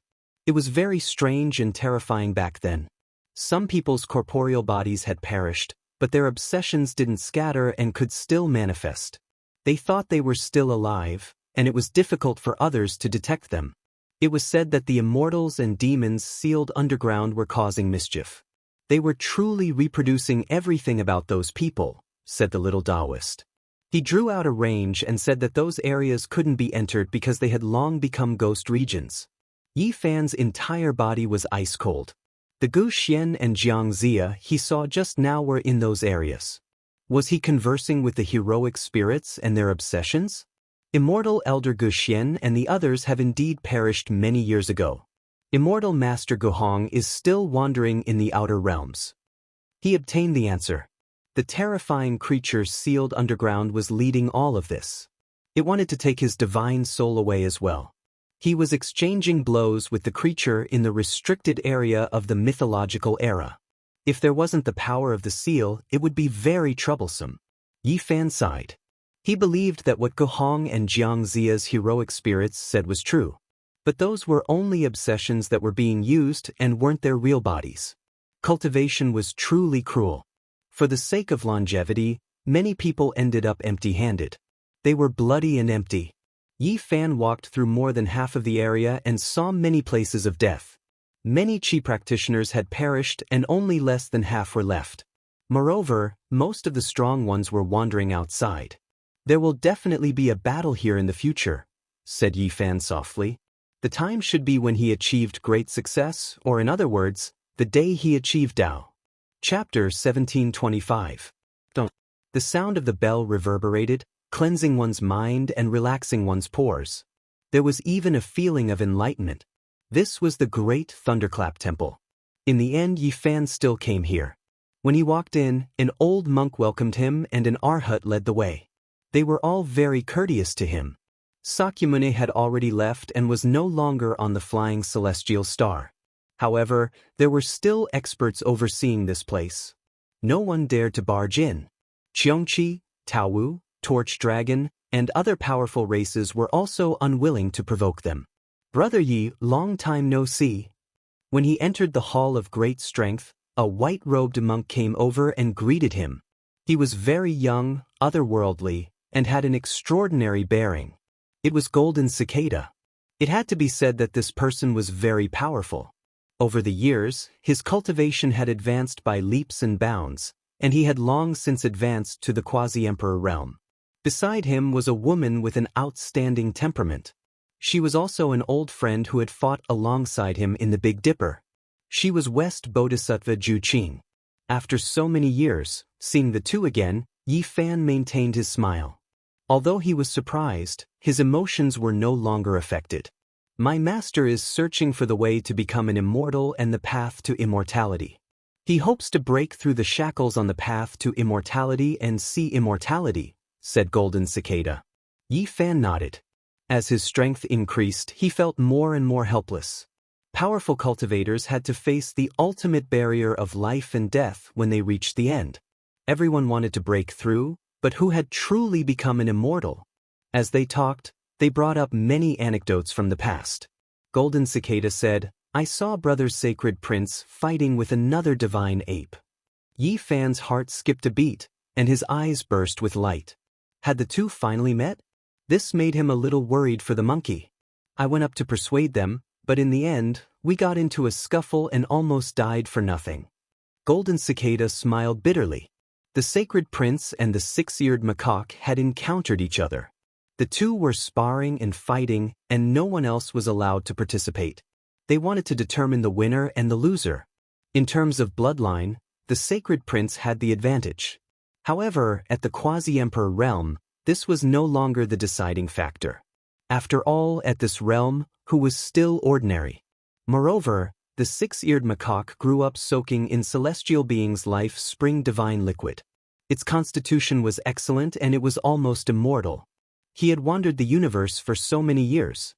It was very strange and terrifying back then. Some people's corporeal bodies had perished, but their obsessions didn't scatter and could still manifest. They thought they were still alive, and it was difficult for others to detect them. It was said that the immortals and demons sealed underground were causing mischief. They were truly reproducing everything about those people, said the little Taoist. He drew out a range and said that those areas couldn't be entered because they had long become ghost regions. Yi Fan's entire body was ice cold. The Gu Xian and Jianghu he saw just now were in those areas. Was he conversing with the heroic spirits and their obsessions? Immortal Elder Gu Xian and the others have indeed perished many years ago. Immortal Master Guhong is still wandering in the outer realms. He obtained the answer. The terrifying creature sealed underground was leading all of this. It wanted to take his divine soul away as well. He was exchanging blows with the creature in the restricted area of the mythological era. If there wasn't the power of the seal, it would be very troublesome. Yi Fan sighed. He believed that what Guhong and Jianghu's heroic spirits said was true. But those were only obsessions that were being used and weren't their real bodies. Cultivation was truly cruel. For the sake of longevity, many people ended up empty-handed. They were bloody and empty. Yi Fan walked through more than half of the area and saw many places of death. Many Qi practitioners had perished and only less than half were left. Moreover, most of the strong ones were wandering outside. There will definitely be a battle here in the future, said Yi Fan softly. The time should be when he achieved great success, or in other words, the day he achieved Tao. Chapter 1725. The sound of the bell reverberated, cleansing one's mind and relaxing one's pores. There was even a feeling of enlightenment. This was the great Thunderclap Temple. In the end, Yi Fan still came here. When he walked in, an old monk welcomed him and an Arhat led the way. They were all very courteous to him. Sakyamuni had already left and was no longer on the flying celestial star. However, there were still experts overseeing this place. No one dared to barge in. Qiongqi, Taowu, Torch Dragon, and other powerful races were also unwilling to provoke them. Brother Yi, long time no see. When he entered the Hall of Great Strength, a white-robed monk came over and greeted him. He was very young, otherworldly, and had an extraordinary bearing. It was Golden Cicada. It had to be said that this person was very powerful. Over the years, his cultivation had advanced by leaps and bounds, and he had long since advanced to the quasi-emperor realm. Beside him was a woman with an outstanding temperament. She was also an old friend who had fought alongside him in the Big Dipper. She was West Bodhisattva Ju Qing. After so many years, seeing the two again, Yi Fan maintained his smile. Although he was surprised, his emotions were no longer affected. My master is searching for the way to become an immortal and the path to immortality. He hopes to break through the shackles on the path to immortality and see immortality, said Golden Cicada. Yi Fan nodded. As his strength increased, he felt more and more helpless. Powerful cultivators had to face the ultimate barrier of life and death when they reached the end. Everyone wanted to break through, but who had truly become an immortal? As they talked, they brought up many anecdotes from the past. Golden Cicada said, I saw Brother Sacred Prince fighting with another divine ape. Yi Fan's heart skipped a beat, and his eyes burst with light. Had the two finally met? This made him a little worried for the monkey. I went up to persuade them, but in the end, we got into a scuffle and almost died for nothing. Golden Cicada smiled bitterly. The Sacred Prince and the six-eared macaque had encountered each other. The two were sparring and fighting, and no one else was allowed to participate. They wanted to determine the winner and the loser. In terms of bloodline, the Sacred Prince had the advantage. However, at the quasi-emperor realm, this was no longer the deciding factor. After all, at this realm, who was still ordinary. Moreover, the six-eared macaque grew up soaking in celestial beings' life-spring divine liquid. Its constitution was excellent and it was almost immortal. He had wandered the universe for so many years.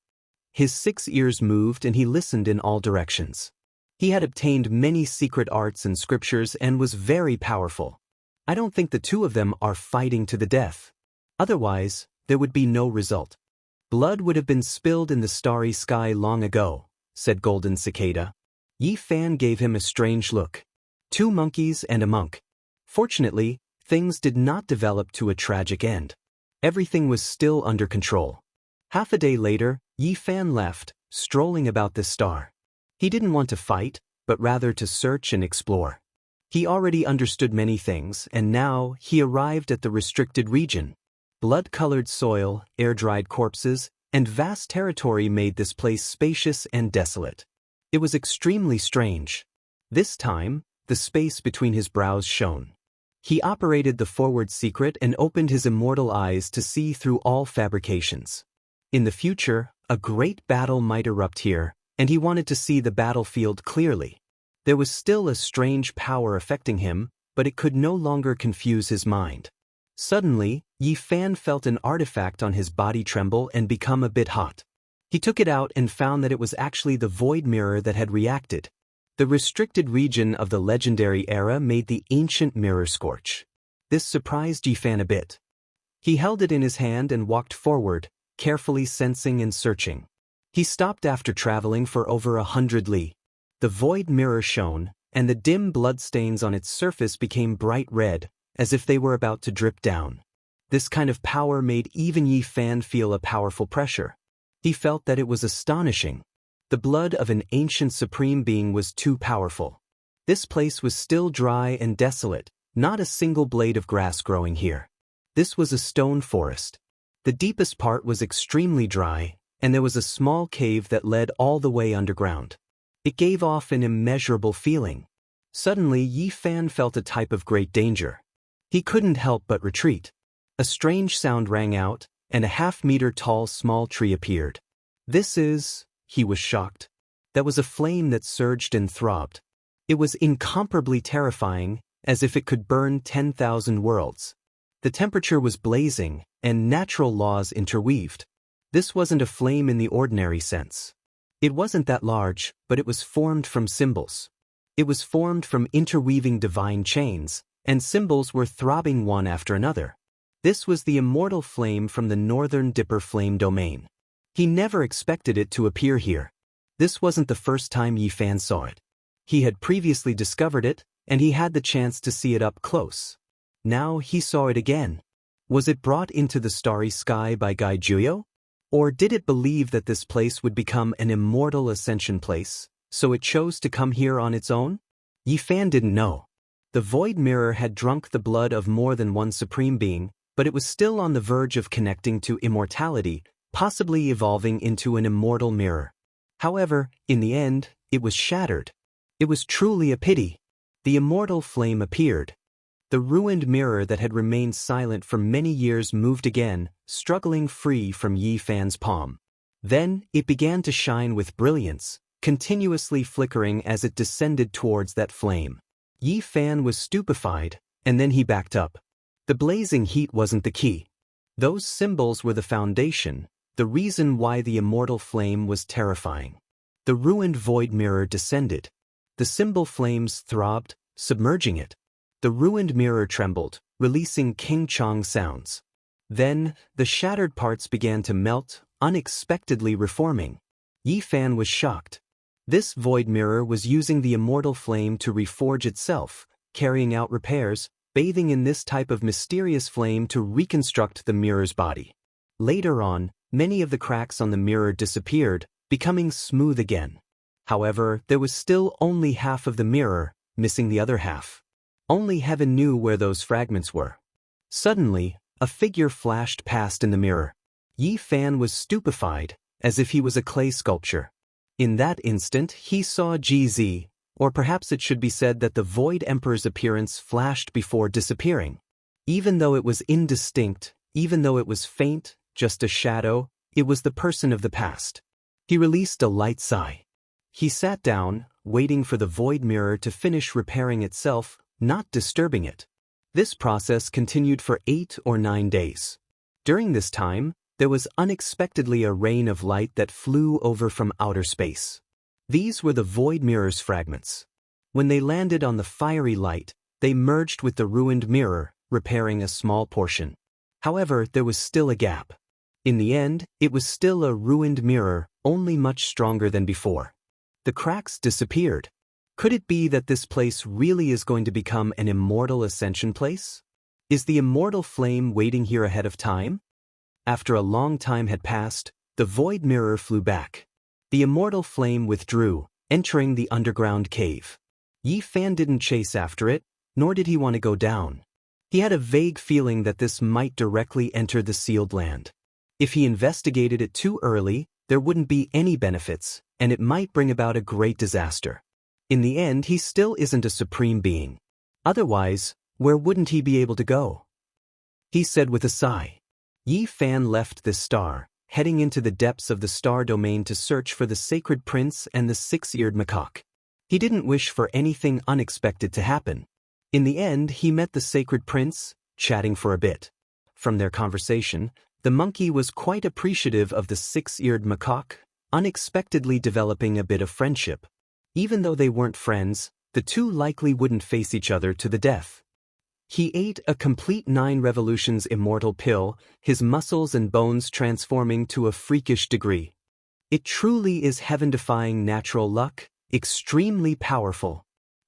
His 6 ears moved and he listened in all directions. He had obtained many secret arts and scriptures and was very powerful. I don't think the two of them are fighting to the death. Otherwise, there would be no result. Blood would have been spilled in the starry sky long ago, said Golden Cicada. Yi Fan gave him a strange look. 2 monkeys and a monk. Fortunately, things did not develop to a tragic end. Everything was still under control. Half a day later, Yi Fan left, strolling about the star. He didn't want to fight, but rather to search and explore. He already understood many things, and now he arrived at the restricted region. Blood-colored soil, air-dried corpses, and vast territory made this place spacious and desolate. It was extremely strange. This time, the space between his brows shone. He operated the forward secret and opened his immortal eyes to see through all fabrications. In the future, a great battle might erupt here, and he wanted to see the battlefield clearly. There was still a strange power affecting him, but it could no longer confuse his mind. Suddenly, Yi Fan felt an artifact on his body tremble and become a bit hot. He took it out and found that it was actually the void mirror that had reacted. The restricted region of the legendary era made the ancient mirror scorch. This surprised Yi Fan a bit. He held it in his hand and walked forward, carefully sensing and searching. He stopped after traveling for over 100 li. The void mirror shone, and the dim bloodstains on its surface became bright red, as if they were about to drip down. This kind of power made even Yi Fan feel a powerful pressure. He felt that it was astonishing. The blood of an ancient supreme being was too powerful. This place was still dry and desolate, not a single blade of grass growing here. This was a stone forest. The deepest part was extremely dry, and there was a small cave that led all the way underground. It gave off an immeasurable feeling. Suddenly, Yi Fan felt a type of great danger. He couldn't help but retreat. A strange sound rang out, and a half-meter tall small tree appeared. He was shocked. That was a flame that surged and throbbed. It was incomparably terrifying, as if it could burn 10,000 worlds. The temperature was blazing, and natural laws interweaved. This wasn't a flame in the ordinary sense. It wasn't that large, but it was formed from symbols. It was formed from interweaving divine chains, and symbols were throbbing one after another. This was the immortal flame from the Northern Dipper flame domain. He never expected it to appear here. This wasn't the first time Yi Fan saw it. He had previously discovered it, and he had the chance to see it up close. Now he saw it again. Was it brought into the starry sky by Gai Juyo? Or did it believe that this place would become an immortal ascension place, so it chose to come here on its own? Yi Fan didn't know. The void mirror had drunk the blood of more than one supreme being, but it was still on the verge of connecting to immortality, possibly evolving into an immortal mirror. However, in the end, it was shattered. It was truly a pity. The immortal flame appeared. The ruined mirror that had remained silent for many years moved again, struggling free from Yi Fan's palm. Then, it began to shine with brilliance, continuously flickering as it descended towards that flame. Yi Fan was stupefied, and then he backed up. The blazing heat wasn't the key. Those symbols were the foundation, the reason why the immortal flame was terrifying. The ruined void mirror descended. The symbol flames throbbed, submerging it. The ruined mirror trembled, releasing King Chong sounds. Then, the shattered parts began to melt, unexpectedly reforming. Yi Fan was shocked. This void mirror was using the immortal flame to reforge itself, carrying out repairs, bathing in this type of mysterious flame to reconstruct the mirror's body. Later on, many of the cracks on the mirror disappeared, becoming smooth again. However, there was still only half of the mirror, missing the other half. Only heaven knew where those fragments were. Suddenly, a figure flashed past in the mirror. Yi Fan was stupefied, as if he was a clay sculpture. In that instant, he saw GZ, or perhaps it should be said that the Void Emperor's appearance flashed before disappearing. Even though it was indistinct, even though it was faint, just a shadow, it was the person of the past. He released a light sigh. He sat down, waiting for the void mirror to finish repairing itself, not disturbing it. This process continued for 8 or 9 days. During this time, there was unexpectedly a rain of light that flew over from outer space. These were the void mirror's fragments. When they landed on the fiery light, they merged with the ruined mirror, repairing a small portion. However, there was still a gap. In the end, it was still a ruined mirror, only much stronger than before. The cracks disappeared. Could it be that this place really is going to become an immortal ascension place? Is the immortal flame waiting here ahead of time? After a long time had passed, the void mirror flew back. The immortal flame withdrew, entering the underground cave. Yi Fan didn't chase after it, nor did he want to go down. He had a vague feeling that this might directly enter the sealed land. If he investigated it too early, there wouldn't be any benefits, and it might bring about a great disaster. In the end, he still isn't a supreme being. Otherwise, where wouldn't he be able to go? He said with a sigh. Yi Fan left this star, heading into the depths of the star domain to search for the sacred prince and the six-eared macaque. He didn't wish for anything unexpected to happen. In the end, he met the sacred prince, chatting for a bit. From their conversation, the monkey was quite appreciative of the six-eared macaque, unexpectedly developing a bit of friendship. Even though they weren't friends, the two likely wouldn't face each other to the death. He ate a complete 9 revolutions immortal pill, his muscles and bones transforming to a freakish degree. It truly is heaven-defying natural luck, extremely powerful.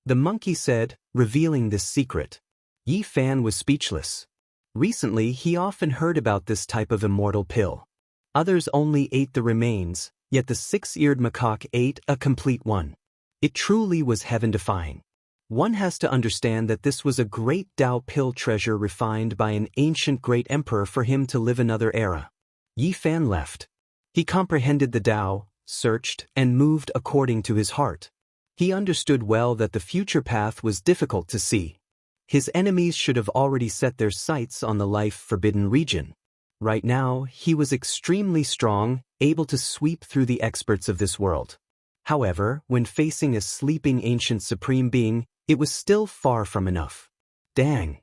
The monkey said, revealing this secret. Yi Fan was speechless. Recently, he often heard about this type of immortal pill. Others only ate the remains, yet the six-eared macaque ate a complete one. It truly was heaven-defying. One has to understand that this was a great Tao pill treasure refined by an ancient great emperor for him to live another era. Yi Fan left. He comprehended the Tao, searched, and moved according to his heart. He understood well that the future path was difficult to see. His enemies should have already set their sights on the life-forbidden region. Right now, he was extremely strong, able to sweep through the experts of this world. However, when facing a sleeping ancient supreme being, it was still far from enough. Dang!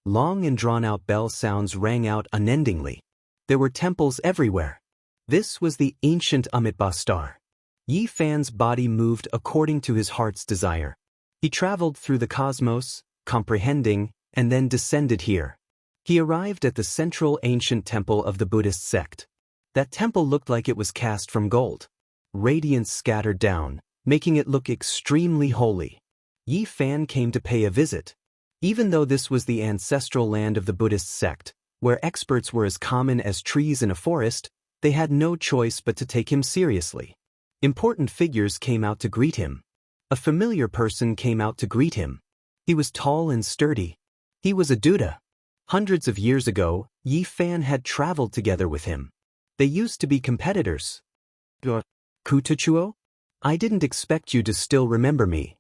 Long and drawn-out bell sounds rang out unendingly. There were temples everywhere. This was the ancient Amitabha star. Yi Fan's body moved according to his heart's desire. He traveled through the cosmos, comprehending, and then descended here. He arrived at the central ancient temple of the Buddhist sect. That temple looked like it was cast from gold. Radiance scattered down, making it look extremely holy. Yi Fan came to pay a visit. Even though this was the ancestral land of the Buddhist sect, where experts were as common as trees in a forest, they had no choice but to take him seriously. Important figures came out to greet him. A familiar person came out to greet him. He was tall and sturdy. He was a Buddha. Hundreds of years ago, Yi Fan had traveled together with him. They used to be competitors. Kutuchuo? I didn't expect you to still remember me.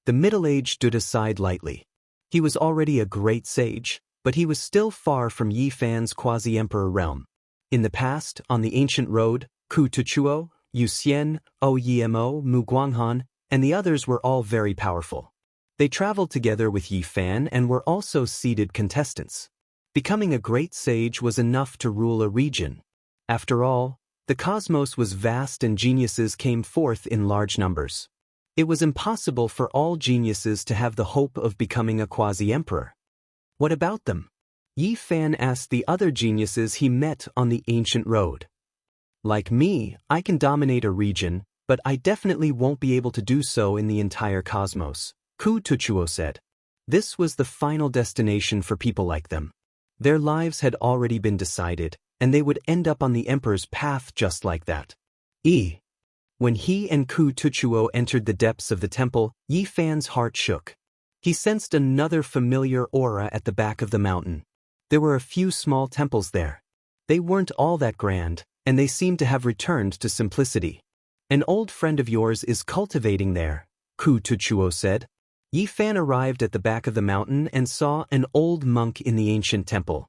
The middle-aged Buddha sighed lightly. He was already a great sage, but he was still far from Yi Fan's quasi-emperor realm. In the past, on the ancient road, Kutuchuo, Yu Xian, Oyemo, Mu Guanghan, and the others were all very powerful. They traveled together with Yi Fan and were also seeded contestants. Becoming a great sage was enough to rule a region. After all, the cosmos was vast and geniuses came forth in large numbers. It was impossible for all geniuses to have the hope of becoming a quasi-emperor. What about them? Yi Fan asked the other geniuses he met on the ancient road. Like me, I can dominate a region, but I definitely won't be able to do so in the entire cosmos, Kutuchuo said. This was the final destination for people like them. Their lives had already been decided, and they would end up on the emperor's path just like that. When he and Kutuchuo entered the depths of the temple, Yi Fan's heart shook. He sensed another familiar aura at the back of the mountain. There were a few small temples there. They weren't all that grand, and they seemed to have returned to simplicity. An old friend of yours is cultivating there, Kutuchuo said. Yi Fan arrived at the back of the mountain and saw an old monk in the ancient temple.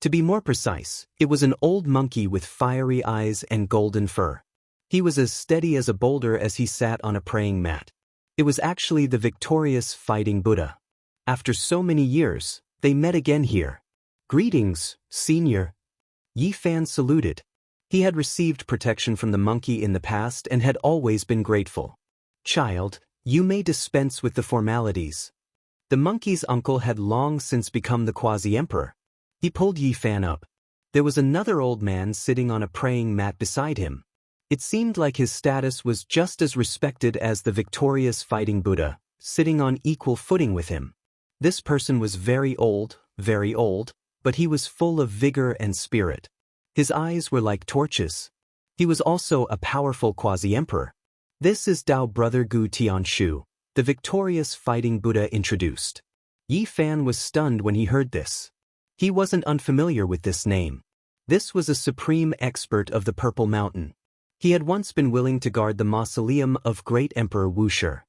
To be more precise, it was an old monkey with fiery eyes and golden fur. He was as steady as a boulder as he sat on a praying mat. It was actually the victorious fighting Buddha. After so many years, they met again here. Greetings, senior. Yi Fan saluted. He had received protection from the monkey in the past and had always been grateful. Child, you may dispense with the formalities. The monkey's uncle had long since become the quasi-emperor. He pulled Yi Fan up. There was another old man sitting on a praying mat beside him. It seemed like his status was just as respected as the victorious fighting Buddha, sitting on equal footing with him. This person was very old, but he was full of vigor and spirit. His eyes were like torches. He was also a powerful quasi-emperor. This is Dao Brother Gu Tianshu, the victorious fighting Buddha introduced. Yi Fan was stunned when he heard this. He wasn't unfamiliar with this name. This was a supreme expert of the Purple Mountain. He had once been willing to guard the mausoleum of great Emperor Wuxia.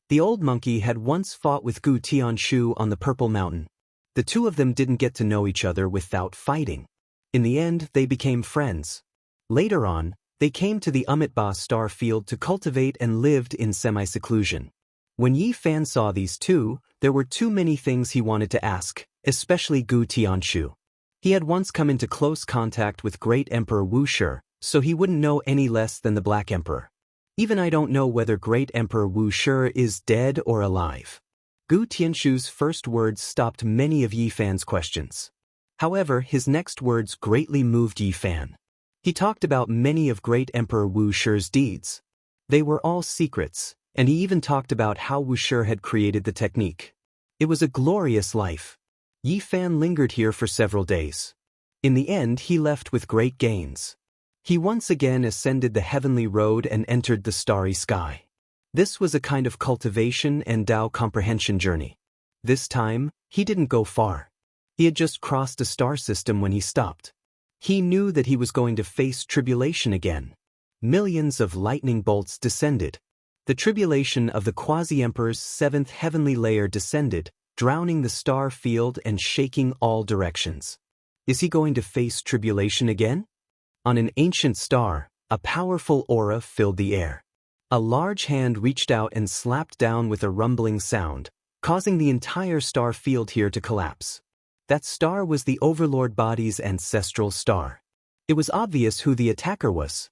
The old monkey had once fought with Gu Tianshu on the Purple Mountain. The two of them didn't get to know each other without fighting. In the end, they became friends. Later on, they came to the Amitabha star field to cultivate and lived in semi-seclusion. When Yi Fan saw these two, there were too many things he wanted to ask, especially Gu Tianshu. He had once come into close contact with great Emperor Wuxia, so he wouldn't know any less than the Black Emperor. Even I don't know whether great Emperor Wuxia is dead or alive. Gu Tianshu's first words stopped many of Yi Fan's questions. However, his next words greatly moved Yi Fan. He talked about many of great Emperor Wuxia's deeds. They were all secrets, and he even talked about how Wuxia had created the technique. It was a glorious life. Yi Fan lingered here for several days. In the end, he left with great gains. He once again ascended the heavenly road and entered the starry sky. This was a kind of cultivation and Tao comprehension journey. This time, he didn't go far. He had just crossed a star system when he stopped. He knew that he was going to face tribulation again. Millions of lightning bolts descended. The tribulation of the quasi-emperor's seventh heavenly layer descended, drowning the star field and shaking all directions. Is he going to face tribulation again? On an ancient star, a powerful aura filled the air. A large hand reached out and slapped down with a rumbling sound, causing the entire star field here to collapse. That star was the Overlord body's ancestral star. It was obvious who the attacker was.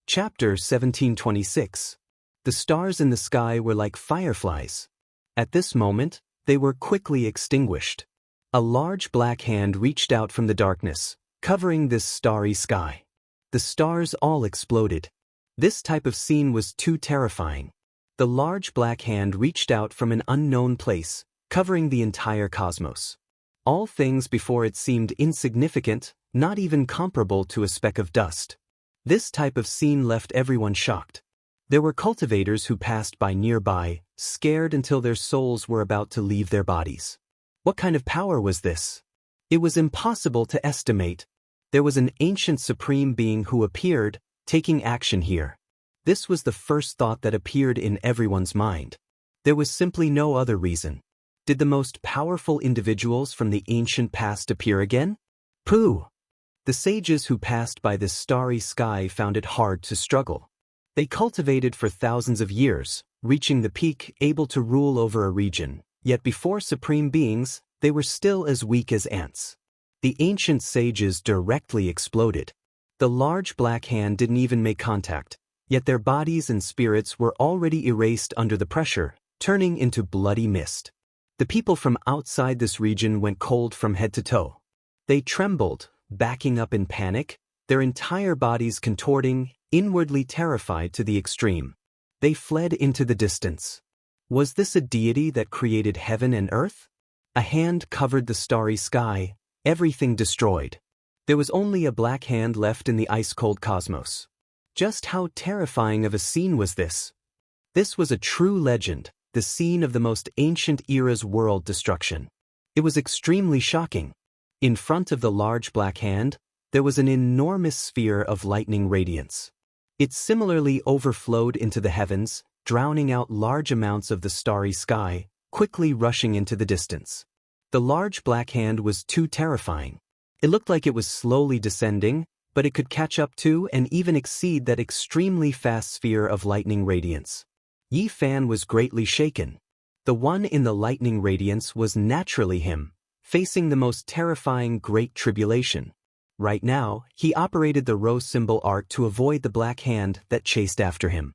Chapter 1726. The stars in the sky were like fireflies. At this moment, they were quickly extinguished. A large black hand reached out from the darkness, covering this starry sky. The stars all exploded. This type of scene was too terrifying. The large black hand reached out from an unknown place, covering the entire cosmos. All things before it seemed insignificant, not even comparable to a speck of dust. This type of scene left everyone shocked. There were cultivators who passed by nearby, scared until their souls were about to leave their bodies. What kind of power was this? It was impossible to estimate. There was an ancient supreme being who appeared, taking action here. This was the first thought that appeared in everyone's mind. There was simply no other reason. Did the most powerful individuals from the ancient past appear again? Pooh! The sages who passed by this starry sky found it hard to struggle. They cultivated for thousands of years, reaching the peak, able to rule over a region, yet before supreme beings, they were still as weak as ants. The ancient sages directly exploded. The large black hand didn't even make contact, yet their bodies and spirits were already erased under the pressure, turning into bloody mist. The people from outside this region went cold from head to toe. They trembled, backing up in panic, their entire bodies contorting, inwardly terrified to the extreme. They fled into the distance. Was this a deity that created heaven and earth? A hand covered the starry sky, everything destroyed. There was only a black hand left in the ice-cold cosmos. Just how terrifying of a scene was this? This was a true legend, the scene of the most ancient era's world destruction. It was extremely shocking. In front of the large black hand, there was an enormous sphere of lightning radiance. It similarly overflowed into the heavens, drowning out large amounts of the starry sky, quickly rushing into the distance. The large black hand was too terrifying. It looked like it was slowly descending, but it could catch up to and even exceed that extremely fast sphere of lightning radiance. Yi Fan was greatly shaken. The one in the lightning radiance was naturally him, facing the most terrifying Great Tribulation. Right now, he operated the rho symbol art to avoid the black hand that chased after him.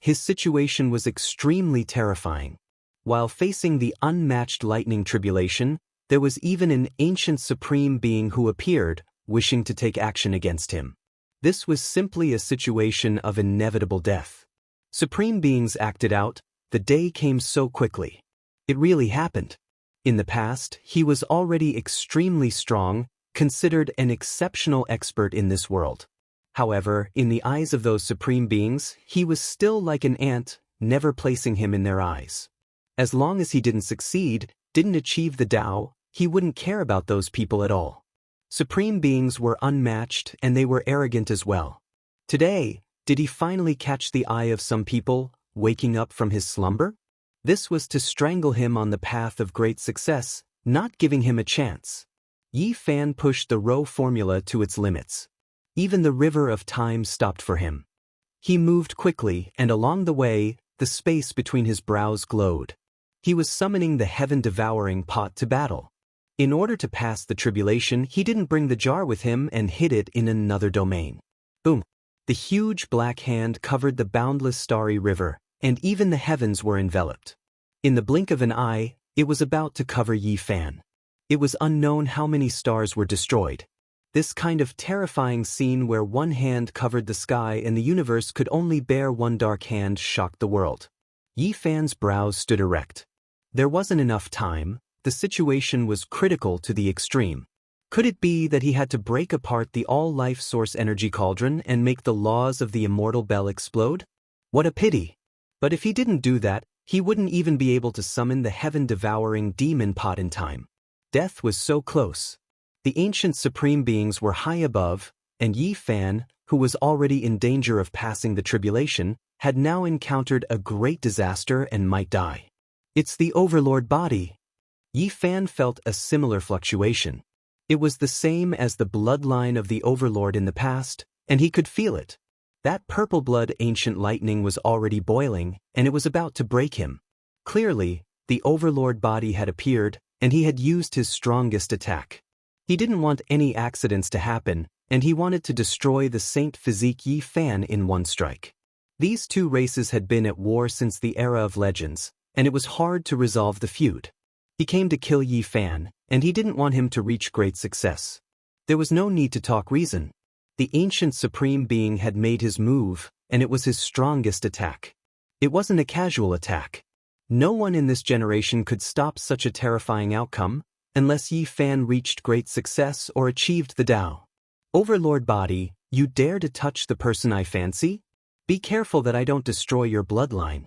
His situation was extremely terrifying. While facing the unmatched lightning tribulation, there was even an ancient supreme being who appeared, wishing to take action against him. This was simply a situation of inevitable death. Supreme beings acted out, the day came so quickly. It really happened. In the past, he was already extremely strong, considered an exceptional expert in this world. However, in the eyes of those supreme beings, he was still like an ant, never placing him in their eyes. As long as he didn't succeed, didn't achieve the Tao, he wouldn't care about those people at all. Supreme beings were unmatched and they were arrogant as well. Today, did he finally catch the eye of some people, waking up from his slumber? This was to strangle him on the path of great success, not giving him a chance. Yi Fan pushed the rho formula to its limits. Even the river of time stopped for him. He moved quickly, and along the way, the space between his brows glowed. He was summoning the heaven-devouring pot to battle. In order to pass the tribulation, he didn't bring the jar with him and hid it in another domain. Boom! The huge black hand covered the boundless starry river, and even the heavens were enveloped. In the blink of an eye, it was about to cover Yi Fan. It was unknown how many stars were destroyed. This kind of terrifying scene where one hand covered the sky and the universe could only bear one dark hand shocked the world. Yi Fan's brows stood erect. There wasn't enough time, the situation was critical to the extreme. Could it be that he had to break apart the all-life source energy cauldron and make the laws of the immortal bell explode? What a pity! But if he didn't do that, he wouldn't even be able to summon the heaven-devouring demon pot in time. Death was so close. The ancient supreme beings were high above, and Yi Fan, who was already in danger of passing the tribulation, had now encountered a great disaster and might die. It's the overlord body. Yi Fan felt a similar fluctuation. It was the same as the bloodline of the overlord in the past, and he could feel it. That purple blood ancient lightning was already boiling, and it was about to break him. Clearly, the overlord body had appeared, and he had used his strongest attack. He didn't want any accidents to happen, and he wanted to destroy the Saint Physique Yi Fan in one strike. These two races had been at war since the era of legends, and it was hard to resolve the feud. He came to kill Yi Fan, and he didn't want him to reach great success. There was no need to talk reason. The ancient supreme being had made his move, and it was his strongest attack. It wasn't a casual attack. No one in this generation could stop such a terrifying outcome, unless Yi Fan reached great success or achieved the Tao. Overlord body, you dare to touch the person I fancy? Be careful that I don't destroy your bloodline.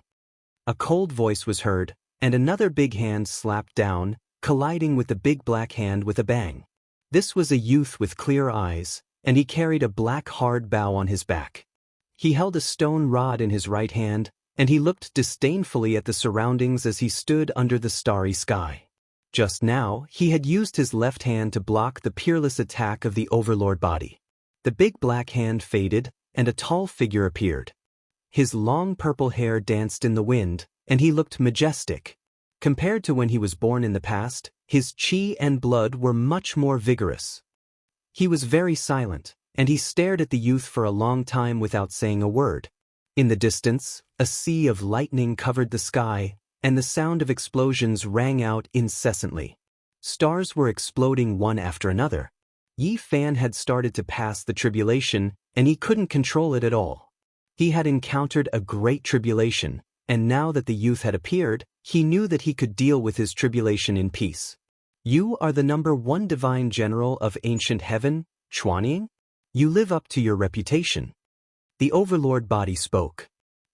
A cold voice was heard, and another big hand slapped down, colliding with the big black hand with a bang. This was a youth with clear eyes, and he carried a black hard bow on his back. He held a stone rod in his right hand, and he looked disdainfully at the surroundings as he stood under the starry sky. Just now, he had used his left hand to block the peerless attack of the Overlord body. The big black hand faded, and a tall figure appeared. His long purple hair danced in the wind, and he looked majestic. Compared to when he was born in the past, his chi and blood were much more vigorous. He was very silent, and he stared at the youth for a long time without saying a word. In the distance, a sea of lightning covered the sky, and the sound of explosions rang out incessantly. Stars were exploding one after another. Yi Fan had started to pass the tribulation, and he couldn't control it at all. He had encountered a great tribulation, and now that the youth had appeared, he knew that he could deal with his tribulation in peace. You are the #1 divine general of ancient heaven, Chuanying? You live up to your reputation. The Overlord body spoke.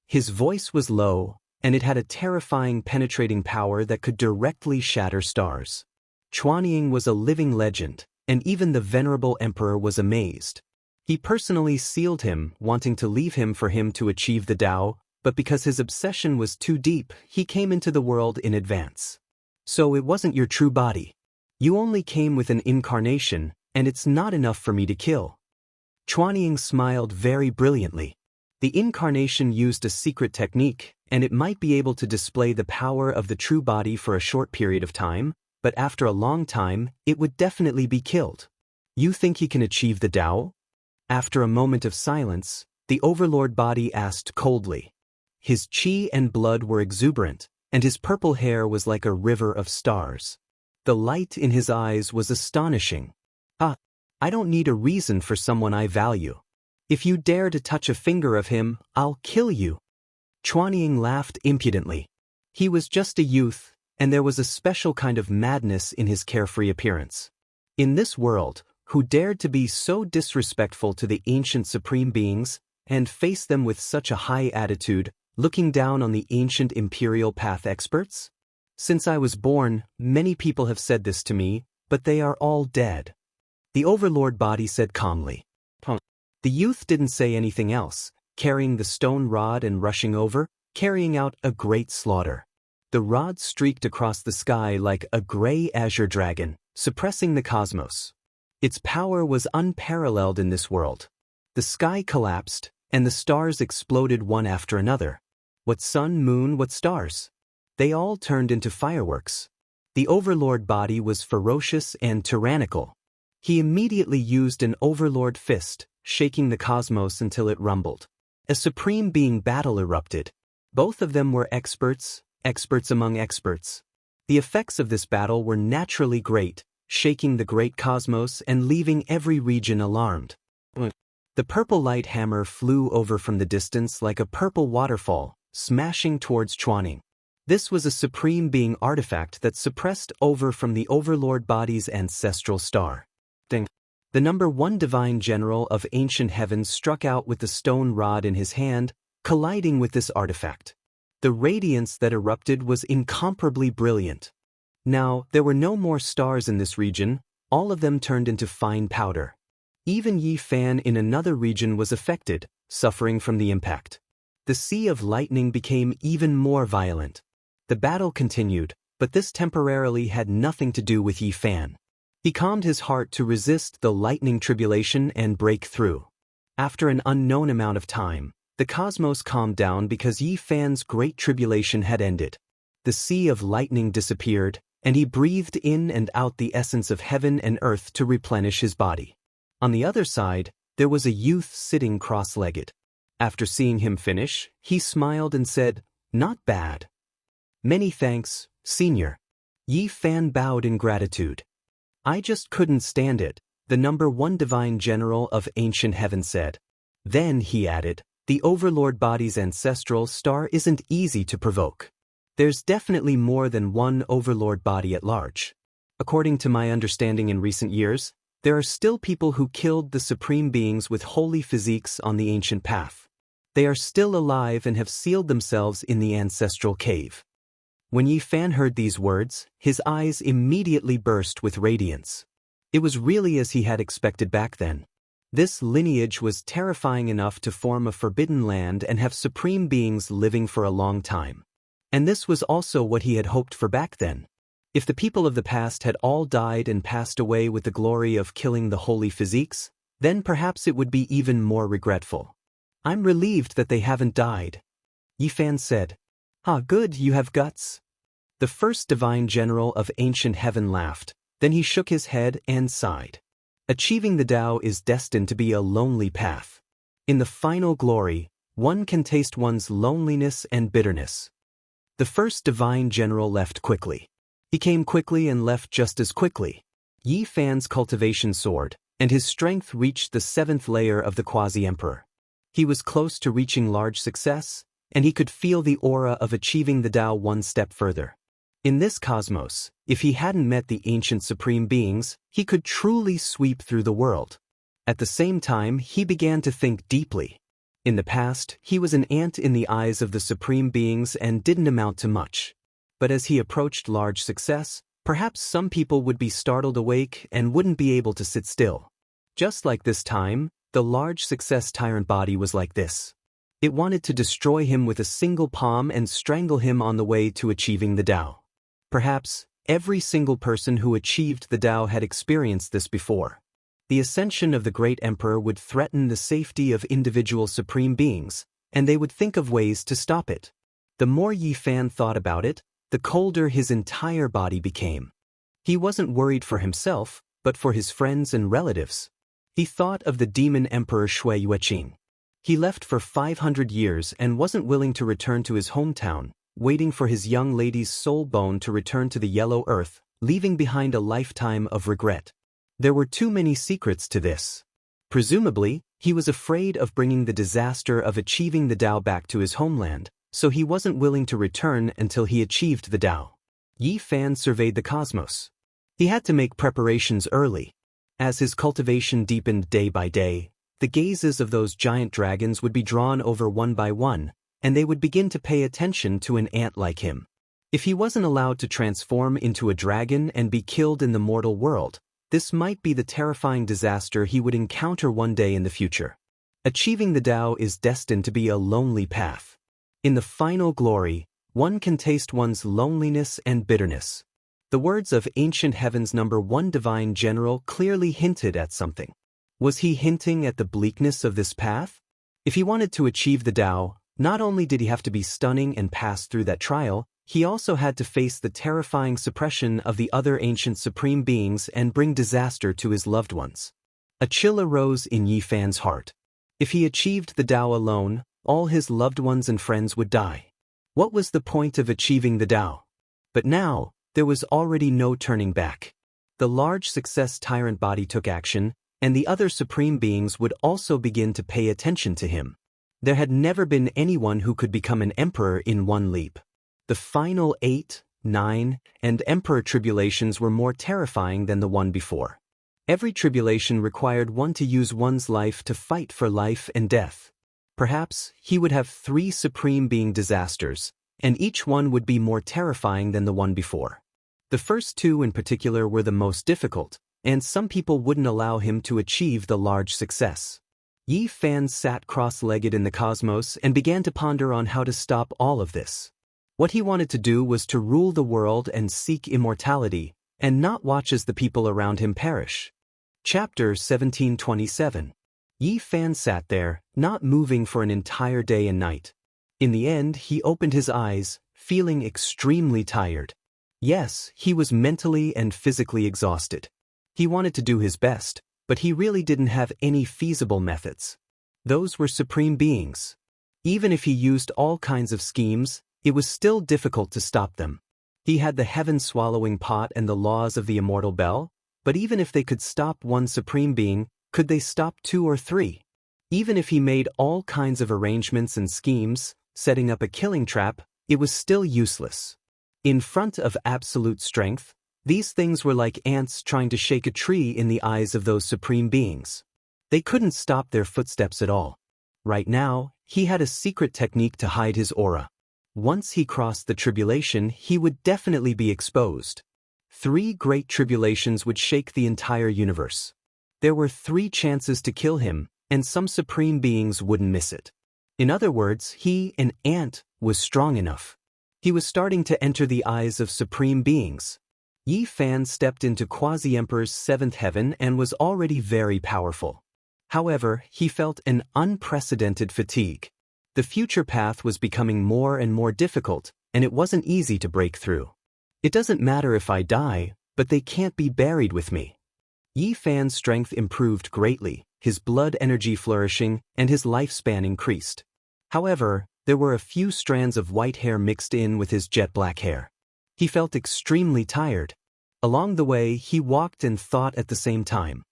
His voice was low, and it had a terrifying penetrating power that could directly shatter stars. Chuanying was a living legend, and even the venerable emperor was amazed. He personally sealed him, wanting to leave him for him to achieve the Tao, but because his obsession was too deep, he came into the world in advance. So it wasn't your true body. You only came with an incarnation, and it's not enough for me to kill. Chuanying smiled very brilliantly. The incarnation used a secret technique, and it might be able to display the power of the true body for a short period of time, but after a long time, it would definitely be killed. You think he can achieve the Tao? After a moment of silence, the Overlord body asked coldly. His chi and blood were exuberant, and his purple hair was like a river of stars. The light in his eyes was astonishing. I don't need a reason for someone I value. If you dare to touch a finger of him, I'll kill you. Chuanying laughed impudently. He was just a youth, and there was a special kind of madness in his carefree appearance. In this world, who dared to be so disrespectful to the ancient supreme beings, and face them with such a high attitude, looking down on the ancient imperial path experts? Since I was born, many people have said this to me, but they are all dead. The Overlord body said calmly. The youth didn't say anything else, carrying the stone rod and rushing over, carrying out a great slaughter. The rod streaked across the sky like a gray azure dragon, suppressing the cosmos. Its power was unparalleled in this world. The sky collapsed, and the stars exploded one after another. What sun, moon, what stars? They all turned into fireworks. The Overlord body was ferocious and tyrannical. He immediately used an Overlord fist, shaking the cosmos until it rumbled. A supreme being battle erupted. Both of them were experts among experts. The effects of this battle were naturally great, shaking the great cosmos and leaving every region alarmed. The purple light hammer flew over from the distance like a purple waterfall, smashing towards Chuanying. This was a supreme being artifact that suppressed over from the Overlord body's ancestral star. The #1 divine general of ancient heaven struck out with the stone rod in his hand, colliding with this artifact. The radiance that erupted was incomparably brilliant. Now, there were no more stars in this region, all of them turned into fine powder. Even Yi Fan in another region was affected, suffering from the impact. The sea of lightning became even more violent. The battle continued, but this temporarily had nothing to do with Yi Fan. He calmed his heart to resist the lightning tribulation and break through. After an unknown amount of time, the cosmos calmed down because Yi Fan's great tribulation had ended. The sea of lightning disappeared, and he breathed in and out the essence of heaven and earth to replenish his body. On the other side, there was a youth sitting cross-legged. After seeing him finish, he smiled and said, "Not bad." "Many thanks, Senior." Yi Fan bowed in gratitude. "I just couldn't stand it," the #1 divine general of ancient heaven said. Then, he added, "The Overlord body's ancestral star isn't easy to provoke. There's definitely more than one overlord body at large. According to my understanding in recent years, there are still people who killed the supreme beings with holy physiques on the ancient path. They are still alive and have sealed themselves in the ancestral cave. When Yi Fan heard these words, his eyes immediately burst with radiance. It was really as he had expected back then. This lineage was terrifying enough to form a forbidden land and have supreme beings living for a long time. And this was also what he had hoped for back then. If the people of the past had all died and passed away with the glory of killing the holy physiques, then perhaps it would be even more regretful. I'm relieved that they haven't died. Yi Fan said. Ah, good, you have guts. The first divine general of ancient heaven laughed, then he shook his head and sighed. Achieving the Tao is destined to be a lonely path. In the final glory, one can taste one's loneliness and bitterness. The first divine general left quickly. He came quickly and left just as quickly. Yi Fan's cultivation soared, and his strength reached the 7th layer of the quasi-emperor. He was close to reaching large success, and he could feel the aura of achieving the Tao one step further. In this cosmos, if he hadn't met the ancient supreme beings, he could truly sweep through the world. At the same time, he began to think deeply. In the past, he was an ant in the eyes of the supreme beings and didn't amount to much. But as he approached large success, perhaps some people would be startled awake and wouldn't be able to sit still. Just like this time, the large success tyrant body was like this. It wanted to destroy him with a single palm and strangle him on the way to achieving the Tao. Perhaps every single person who achieved the Tao had experienced this before. The ascension of the great emperor would threaten the safety of individual supreme beings, and they would think of ways to stop it. The more Yi Fan thought about it, the colder his entire body became. He wasn't worried for himself, but for his friends and relatives. He thought of the demon emperor Shui Yueqing. He left for 500 years and wasn't willing to return to his hometown, waiting for his young lady's soul bone to return to the yellow earth, leaving behind a lifetime of regret. There were too many secrets to this. Presumably, he was afraid of bringing the disaster of achieving the Tao back to his homeland, so he wasn't willing to return until he achieved the Tao. Yi Fan surveyed the cosmos. He had to make preparations early. As his cultivation deepened day by day, the gazes of those giant dragons would be drawn over one by one, and they would begin to pay attention to an ant like him. If he wasn't allowed to transform into a dragon and be killed in the mortal world, this might be the terrifying disaster he would encounter one day in the future. Achieving the Tao is destined to be a lonely path. In the final glory, one can taste one's loneliness and bitterness. The words of ancient heaven's #1 divine general clearly hinted at something. Was he hinting at the bleakness of this path? If he wanted to achieve the Tao, not only did he have to be stunning and pass through that trial, he also had to face the terrifying suppression of the other ancient supreme beings and bring disaster to his loved ones. A chill arose in Yi Fan's heart. If he achieved the Tao alone, all his loved ones and friends would die. What was the point of achieving the Tao? But now, there was already no turning back. The large success tyrant body took action, and the other supreme beings would also begin to pay attention to him. There had never been anyone who could become an emperor in one leap. The final 8, 9, and emperor tribulations were more terrifying than the one before. Every tribulation required one to use one's life to fight for life and death. Perhaps he would have 3 supreme being disasters, and each one would be more terrifying than the one before. The first 2 in particular were the most difficult, and some people wouldn't allow him to achieve the large success. Yi Fan sat cross-legged in the cosmos and began to ponder on how to stop all of this. What he wanted to do was to rule the world and seek immortality, and not watch as the people around him perish. Chapter 1727. Yi Fan sat there, not moving for an entire day and night. In the end, he opened his eyes, feeling extremely tired. Yes, he was mentally and physically exhausted. He wanted to do his best, but he really didn't have any feasible methods. Those were supreme beings. Even if he used all kinds of schemes, it was still difficult to stop them. He had the heaven-swallowing pot and the laws of the immortal bell, but even if they could stop one supreme being, could they stop 2 or 3? Even if he made all kinds of arrangements and schemes, setting up a killing trap, It was still useless. In front of absolute strength, these things were like ants trying to shake a tree in the eyes of those supreme beings. They couldn't stop their footsteps at all. Right now, he had a secret technique to hide his aura. Once he crossed the tribulation, he would definitely be exposed. 3 great tribulations would shake the entire universe. There were 3 chances to kill him, and some supreme beings wouldn't miss it. In other words, he, an ant, was strong enough. He was starting to enter the eyes of supreme beings. Yi Fan stepped into Quasi-Emperor's 7th heaven and was already very powerful. However, he felt an unprecedented fatigue. The future path was becoming more and more difficult, and it wasn't easy to break through. It doesn't matter if I die, but they can't be buried with me. Yi Fan's strength improved greatly, his blood energy flourishing, and his lifespan increased. However, there were a few strands of white hair mixed in with his jet black hair. He felt extremely tired. Along the way, he walked and thought at the same time.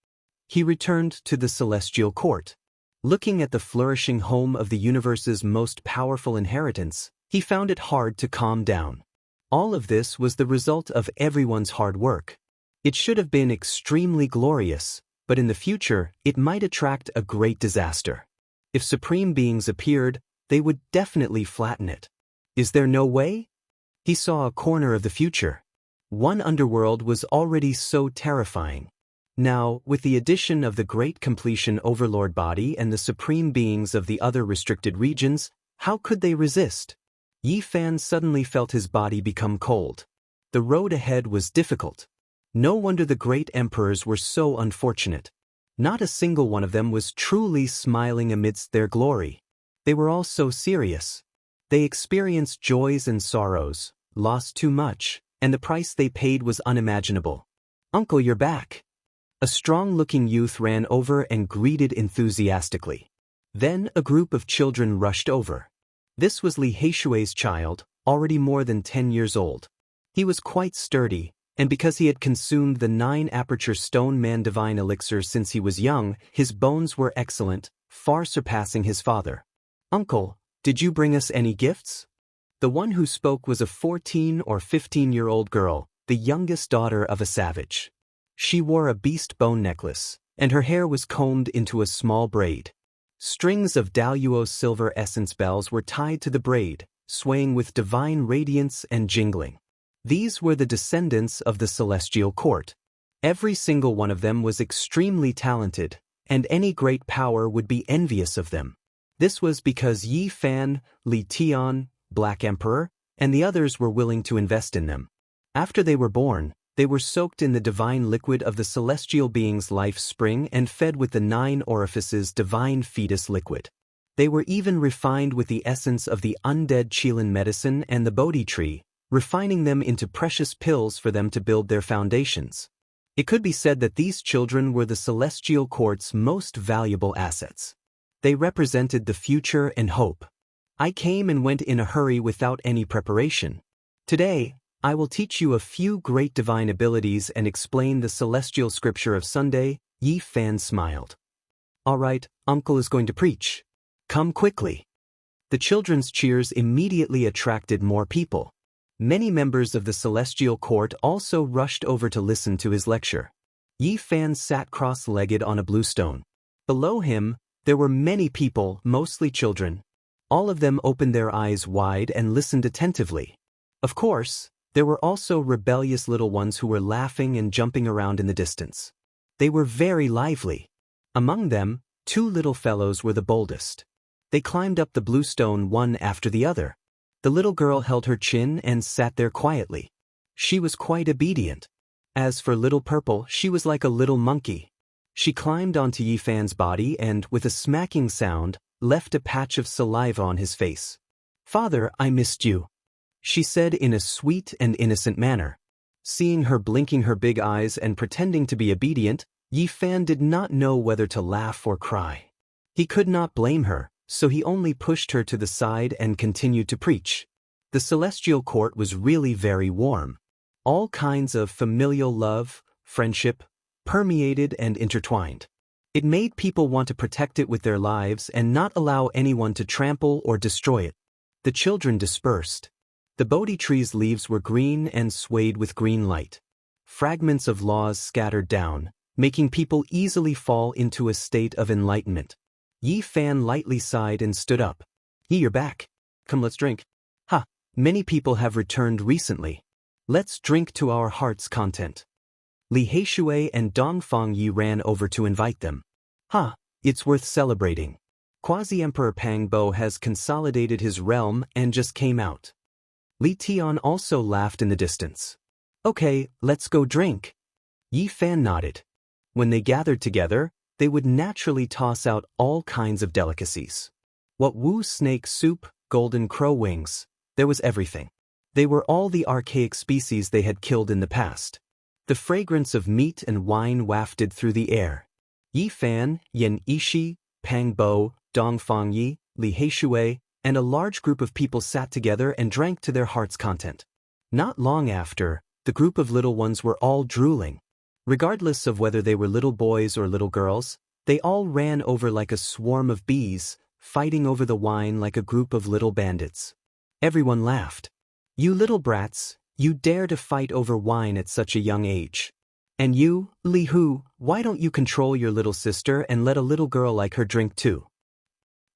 He returned to the celestial court. Looking at the flourishing home of the universe's most powerful inheritance, he found it hard to calm down. All of this was the result of everyone's hard work. It should have been extremely glorious, but in the future, it might attract a great disaster. If supreme beings appeared, they would definitely flatten it. Is there no way? He saw a corner of the future. One underworld was already so terrifying. Now, with the addition of the Great Completion Overlord body and the supreme beings of the other restricted regions, how could they resist? Yi Fan suddenly felt his body become cold. The road ahead was difficult. No wonder the great emperors were so unfortunate. Not a single one of them was truly smiling amidst their glory. They were all so serious. They experienced joys and sorrows, lost too much, and the price they paid was unimaginable. "Uncle, you're back." A strong-looking youth ran over and greeted enthusiastically. Then a group of children rushed over. This was Li Heishui's child, already more than 10 years old. He was quite sturdy, and because he had consumed the 9-aperture stone man divine elixir since he was young, his bones were excellent, far surpassing his father. "Uncle, did you bring us any gifts?" The one who spoke was a 14 or 15-year-old girl, the youngest daughter of a savage. She wore a beast bone necklace, and her hair was combed into a small braid. Strings of Daluo silver essence bells were tied to the braid, swaying with divine radiance and jingling. These were the descendants of the celestial court. Every single one of them was extremely talented, and any great power would be envious of them. This was because Yi Fan, Li Tian, Black Emperor, and the others were willing to invest in them. After they were born, they were soaked in the divine liquid of the celestial being's life spring and fed with the 9 orifices divine fetus liquid. They were even refined with the essence of the undead Qilin medicine and the Bodhi tree, refining them into precious pills for them to build their foundations. It could be said that these children were the celestial court's most valuable assets. They represented the future and hope. I came and went in a hurry without any preparation. Today, I will teach you a few great divine abilities and explain the celestial scripture of Sunday. Yi Fan smiled. "All right, Uncle is going to preach. Come quickly." The children's cheers immediately attracted more people. Many members of the celestial court also rushed over to listen to his lecture. Yi Fan sat cross-legged on a blue stone. Below him, there were many people, mostly children. All of them opened their eyes wide and listened attentively. Of course, there were also rebellious little ones who were laughing and jumping around in the distance. They were very lively. Among them, 2 little fellows were the boldest. They climbed up the blue stone one after the other. The little girl held her chin and sat there quietly. She was quite obedient. As for little purple, she was like a little monkey. She climbed onto Yi Fan's body and, with a smacking sound, left a patch of saliva on his face. "Father, I missed you," she said in a sweet and innocent manner. Seeing her blinking her big eyes and pretending to be obedient, Yi Fan did not know whether to laugh or cry. He could not blame her, so he only pushed her to the side and continued to preach. The celestial court was really very warm. All kinds of familial love, friendship, permeated and intertwined. It made people want to protect it with their lives and not allow anyone to trample or destroy it. The children dispersed. The Bodhi tree's leaves were green and swayed with green light. Fragments of laws scattered down, making people easily fall into a state of enlightenment. Yi Fan lightly sighed and stood up. Yi, you're back. Come, let's drink. Ha, many people have returned recently. Let's drink to our heart's content. Li Heishui and Dongfang Yi ran over to invite them. Ha, it's worth celebrating. Quasi-Emperor Pang Bo has consolidated his realm and just came out. Li Tian also laughed in the distance. Okay, let's go drink. Yi Fan nodded. When they gathered together, they would naturally toss out all kinds of delicacies. What Wu snake soup, golden crow wings, there was everything. They were all the archaic species they had killed in the past. The fragrance of meat and wine wafted through the air. Yi Fan, Yen Ishi, Pang Bo, Dongfang Yi, Li Heishui, and a large group of people sat together and drank to their heart's content. Not long after, the group of little ones were all drooling. Regardless of whether they were little boys or little girls, they all ran over like a swarm of bees, fighting over the wine like a group of little bandits. Everyone laughed. You little brats, you dare to fight over wine at such a young age. And you, Li Hu, why don't you control your little sister and let a little girl like her drink too?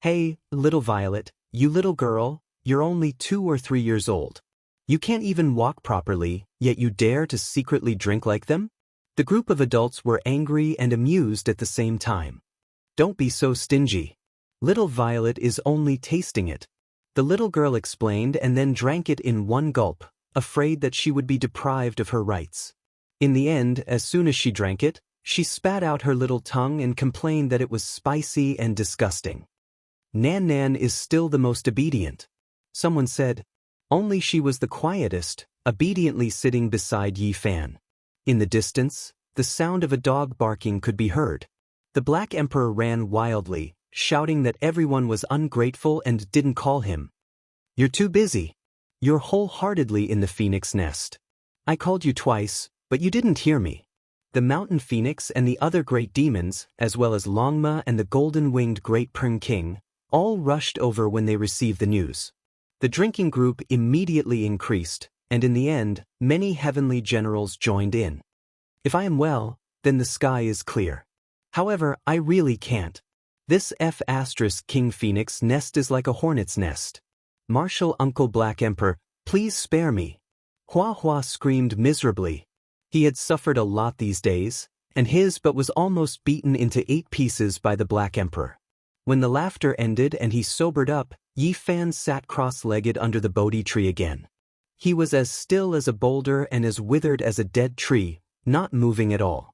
Hey, little Violet, you little girl, you're only 2 or 3 years old. You can't even walk properly, yet you dare to secretly drink like them? The group of adults were angry and amused at the same time. Don't be so stingy. Little Violet is only tasting it. The little girl explained and then drank it in one gulp, afraid that she would be deprived of her rights. In the end, as soon as she drank it, she spat out her little tongue and complained that it was spicy and disgusting. Nan Nan is still the most obedient. Someone said. Only she was the quietest, obediently sitting beside Yi Fan. In the distance, the sound of a dog barking could be heard. The Black Emperor ran wildly, shouting that everyone was ungrateful and didn't call him. You're too busy. You're wholeheartedly in the phoenix nest. I called you twice, but you didn't hear me. The mountain phoenix and the other great demons, as well as Longma and the golden-winged great Pern King, all rushed over when they received the news. The drinking group immediately increased, and in the end, many heavenly generals joined in. If I am well, then the sky is clear. However, I really can't. This F** King Phoenix nest is like a hornet's nest. Martial Uncle Black Emperor, please spare me. Hua Hua screamed miserably. He had suffered a lot these days, and his but was almost beaten into 8 pieces by the Black Emperor. When the laughter ended and he sobered up, Yi Fan sat cross-legged under the Bodhi tree again. He was as still as a boulder and as withered as a dead tree, not moving at all.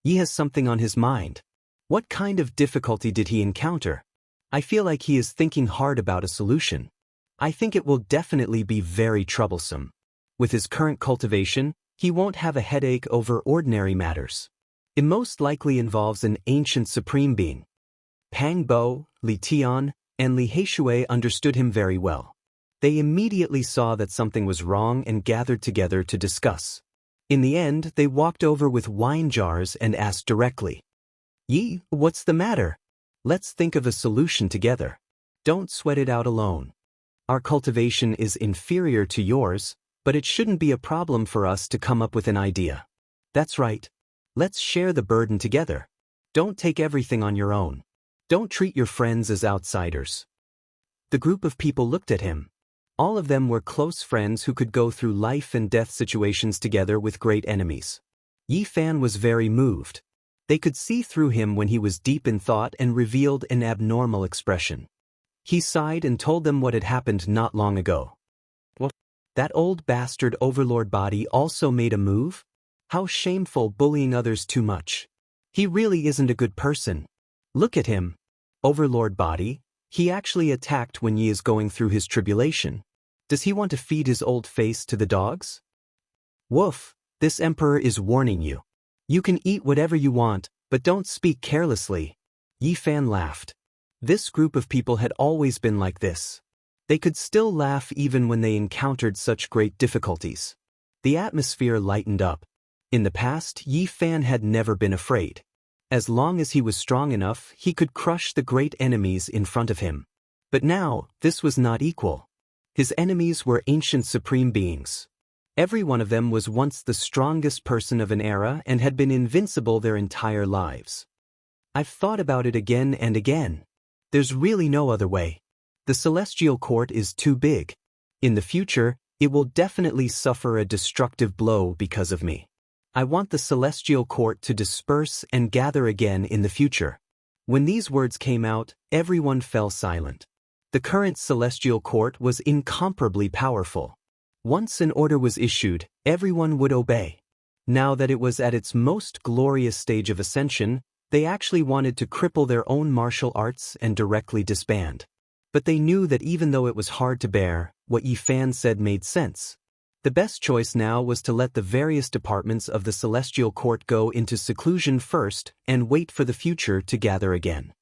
Yi has something on his mind. What kind of difficulty did he encounter? I feel like he is thinking hard about a solution. I think it will definitely be very troublesome. With his current cultivation, he won't have a headache over ordinary matters. It most likely involves an ancient supreme being. Pang Bo, Li Tian, and Li Heishui understood him very well. They immediately saw that something was wrong and gathered together to discuss. In the end, they walked over with wine jars and asked directly, Yi, what's the matter? Let's think of a solution together. Don't sweat it out alone. Our cultivation is inferior to yours, but it shouldn't be a problem for us to come up with an idea. That's right. Let's share the burden together. Don't take everything on your own. Don't treat your friends as outsiders. The group of people looked at him. All of them were close friends who could go through life and death situations together with great enemies. Yi Fan was very moved. They could see through him when he was deep in thought and revealed an abnormal expression. He sighed and told them what had happened not long ago. What? That old bastard overlord body also made a move? How shameful, bullying others too much. He really isn't a good person. Look at him. Overlord body, he actually attacked when Yi is going through his tribulation. Does he want to feed his old face to the dogs? Woof, this emperor is warning you. You can eat whatever you want, but don't speak carelessly. Yi Fan laughed. This group of people had always been like this. They could still laugh even when they encountered such great difficulties. The atmosphere lightened up. In the past, Yi Fan had never been afraid. As long as he was strong enough, he could crush the great enemies in front of him. But now, this was not equal. His enemies were ancient supreme beings. Every one of them was once the strongest person of an era and had been invincible their entire lives. I've thought about it again and again. There's really no other way. The Celestial Court is too big. In the future, it will definitely suffer a destructive blow because of me. I want the Celestial Court to disperse and gather again in the future. When these words came out, everyone fell silent. The current Celestial Court was incomparably powerful. Once an order was issued, everyone would obey. Now that it was at its most glorious stage of ascension, they actually wanted to cripple their own martial arts and directly disband. But they knew that even though it was hard to bear, what Yi Fan said made sense. The best choice now was to let the various departments of the Celestial Court go into seclusion first and wait for the future to gather again.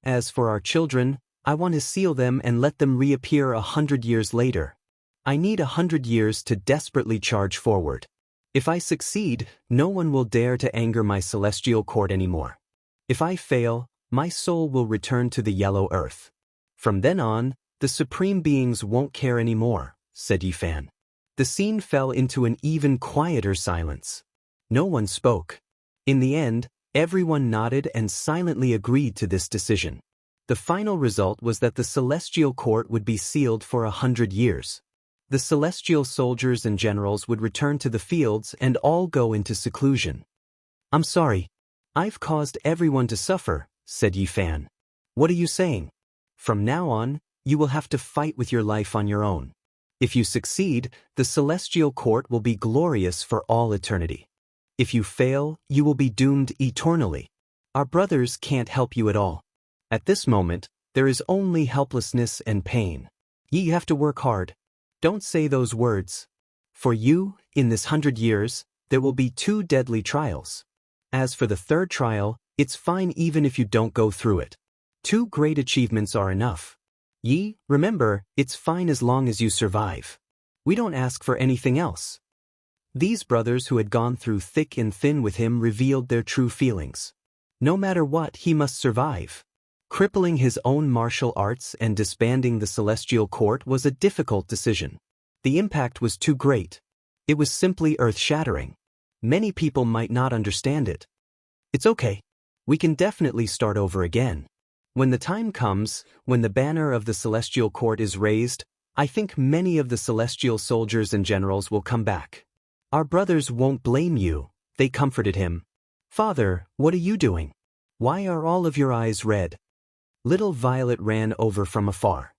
As for our children, I want to seal them and let them reappear 100 years later. I need 100 years to desperately charge forward. If I succeed, no one will dare to anger my Celestial Court anymore. If I fail, my soul will return to the yellow earth. From then on, the supreme beings won't care anymore, said Yi Fan. The scene fell into an even quieter silence. No one spoke. In the end, everyone nodded and silently agreed to this decision. The final result was that the Celestial Court would be sealed for 100 years. The celestial soldiers and generals would return to the fields and all go into seclusion. I'm sorry. I've caused everyone to suffer, said Yi Fan. What are you saying? From now on, you will have to fight with your life on your own. If you succeed, the Celestial Court will be glorious for all eternity. If you fail, you will be doomed eternally. Our brothers can't help you at all. At this moment, there is only helplessness and pain. You have to work hard. Don't say those words. For you, in this 100 years, there will be 2 deadly trials. As for the 3rd trial, it's fine even if you don't go through it. 2 great achievements are enough. Yi, remember, it's fine as long as you survive. We don't ask for anything else. These brothers who had gone through thick and thin with him revealed their true feelings. No matter what, he must survive. Crippling his own martial arts and disbanding the Celestial Court was a difficult decision. The impact was too great. It was simply earth-shattering. Many people might not understand it. It's okay. We can definitely start over again. When the time comes, when the banner of the Celestial Court is raised, I think many of the celestial soldiers and generals will come back. Our brothers won't blame you, they comforted him. Father, what are you doing? Why are all of your eyes red? Little Violet ran over from afar.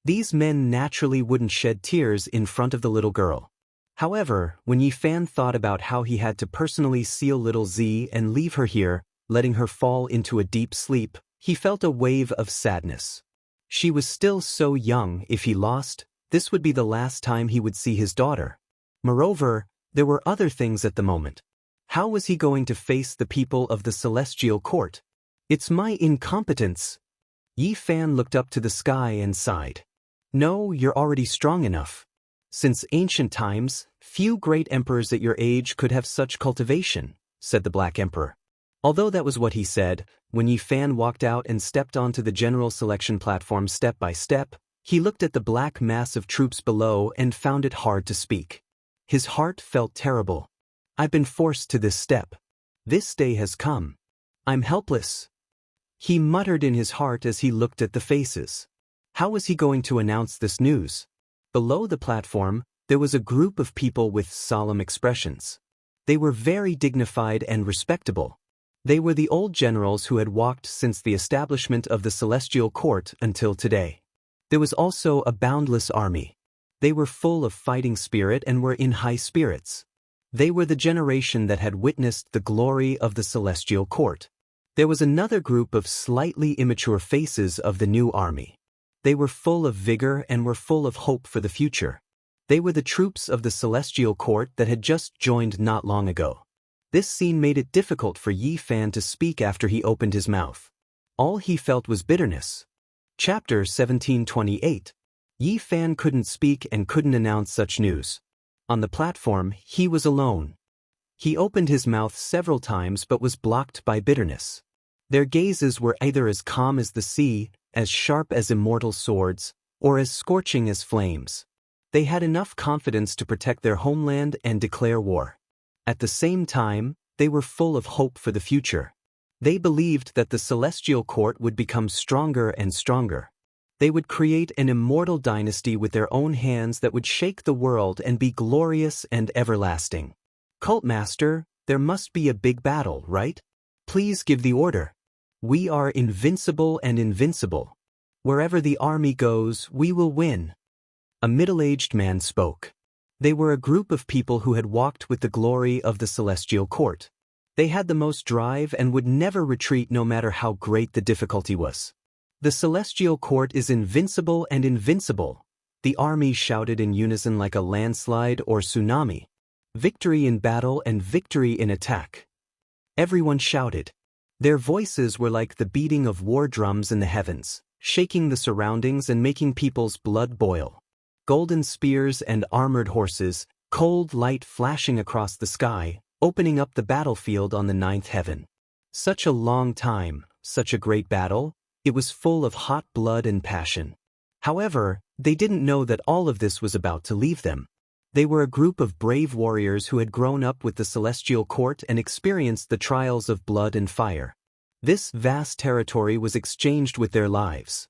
These men naturally wouldn't shed tears in front of the little girl. However, when Yi Fan thought about how he had to personally seal little Z and leave her here, letting her fall into a deep sleep, he felt a wave of sadness. She was still so young. If he lost, this would be the last time he would see his daughter. Moreover, there were other things at the moment. How was he going to face the people of the Celestial Court? It's my incompetence. Yi Fan looked up to the sky and sighed. No, you're already strong enough. Since ancient times, few great emperors at your age could have such cultivation, said the Black Emperor. Although that was what he said, when Yi Fan walked out and stepped onto the general selection platform step by step, he looked at the black mass of troops below and found it hard to speak. His heart felt terrible. I've been forced to this step. This day has come. I'm helpless. He muttered in his heart as he looked at the faces. How was he going to announce this news? Below the platform, there was a group of people with solemn expressions. They were very dignified and respectable. They were the old generals who had walked since the establishment of the Celestial Court until today. There was also a boundless army. They were full of fighting spirit and were in high spirits. They were the generation that had witnessed the glory of the Celestial Court. There was another group of slightly immature faces of the new army. They were full of vigor and were full of hope for the future. They were the troops of the Celestial Court that had just joined not long ago. This scene made it difficult for Yi Fan to speak after he opened his mouth. All he felt was bitterness. Chapter 1728. Yi Fan couldn't speak and couldn't announce such news. On the platform, he was alone. He opened his mouth several times but was blocked by bitterness. Their gazes were either as calm as the sea, as sharp as immortal swords, or as scorching as flames. They had enough confidence to protect their homeland and declare war. At the same time, they were full of hope for the future. They believed that the celestial court would become stronger and stronger. They would create an immortal dynasty with their own hands that would shake the world and be glorious and everlasting. Cult Master, there must be a big battle, right? Please give the order. We are invincible and invincible. Wherever the army goes, we will win. A middle-aged man spoke. They were a group of people who had walked with the glory of the celestial court. They had the most drive and would never retreat no matter how great the difficulty was. The celestial court is invincible and invincible, the army shouted in unison like a landslide or tsunami. Victory in battle and victory in attack. Everyone shouted. Their voices were like the beating of war drums in the heavens, shaking the surroundings and making people's blood boil. Golden spears and armored horses, cold light flashing across the sky, opening up the battlefield on the ninth heaven. Such a long time, such a great battle. It was full of hot blood and passion. However, they didn't know that all of this was about to leave them. They were a group of brave warriors who had grown up with the celestial court and experienced the trials of blood and fire. This vast territory was exchanged with their lives.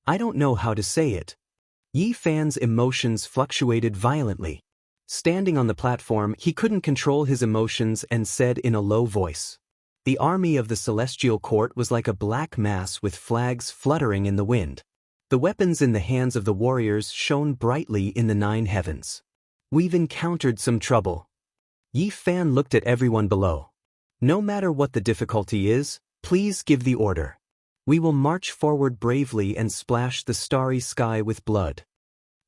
I don't know how to say it. Yi Fan's emotions fluctuated violently. Standing on the platform, he couldn't control his emotions and said in a low voice. The army of the celestial court was like a black mass with flags fluttering in the wind. The weapons in the hands of the warriors shone brightly in the nine heavens. We've encountered some trouble. Yi Fan looked at everyone below. No matter what the difficulty is, please give the order. We will march forward bravely and splash the starry sky with blood.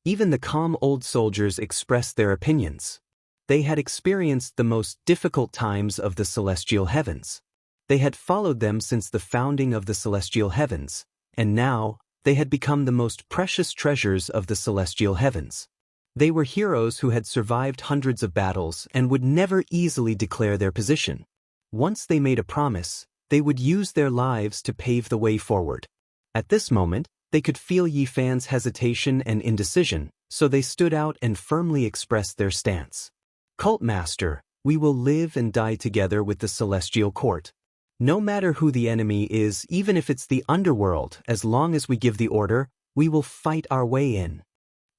Even the calm old soldiers expressed their opinions. They had experienced the most difficult times of the celestial heavens. They had followed them since the founding of the celestial heavens, and now, they had become the most precious treasures of the celestial heavens. They were heroes who had survived hundreds of battles and would never easily declare their position. Once they made a promise, they would use their lives to pave the way forward. At this moment, they could feel Yi Fan's hesitation and indecision, so they stood out and firmly expressed their stance. Cult Master, we will live and die together with the celestial court. No matter who the enemy is, even if it's the underworld, as long as we give the order, we will fight our way in.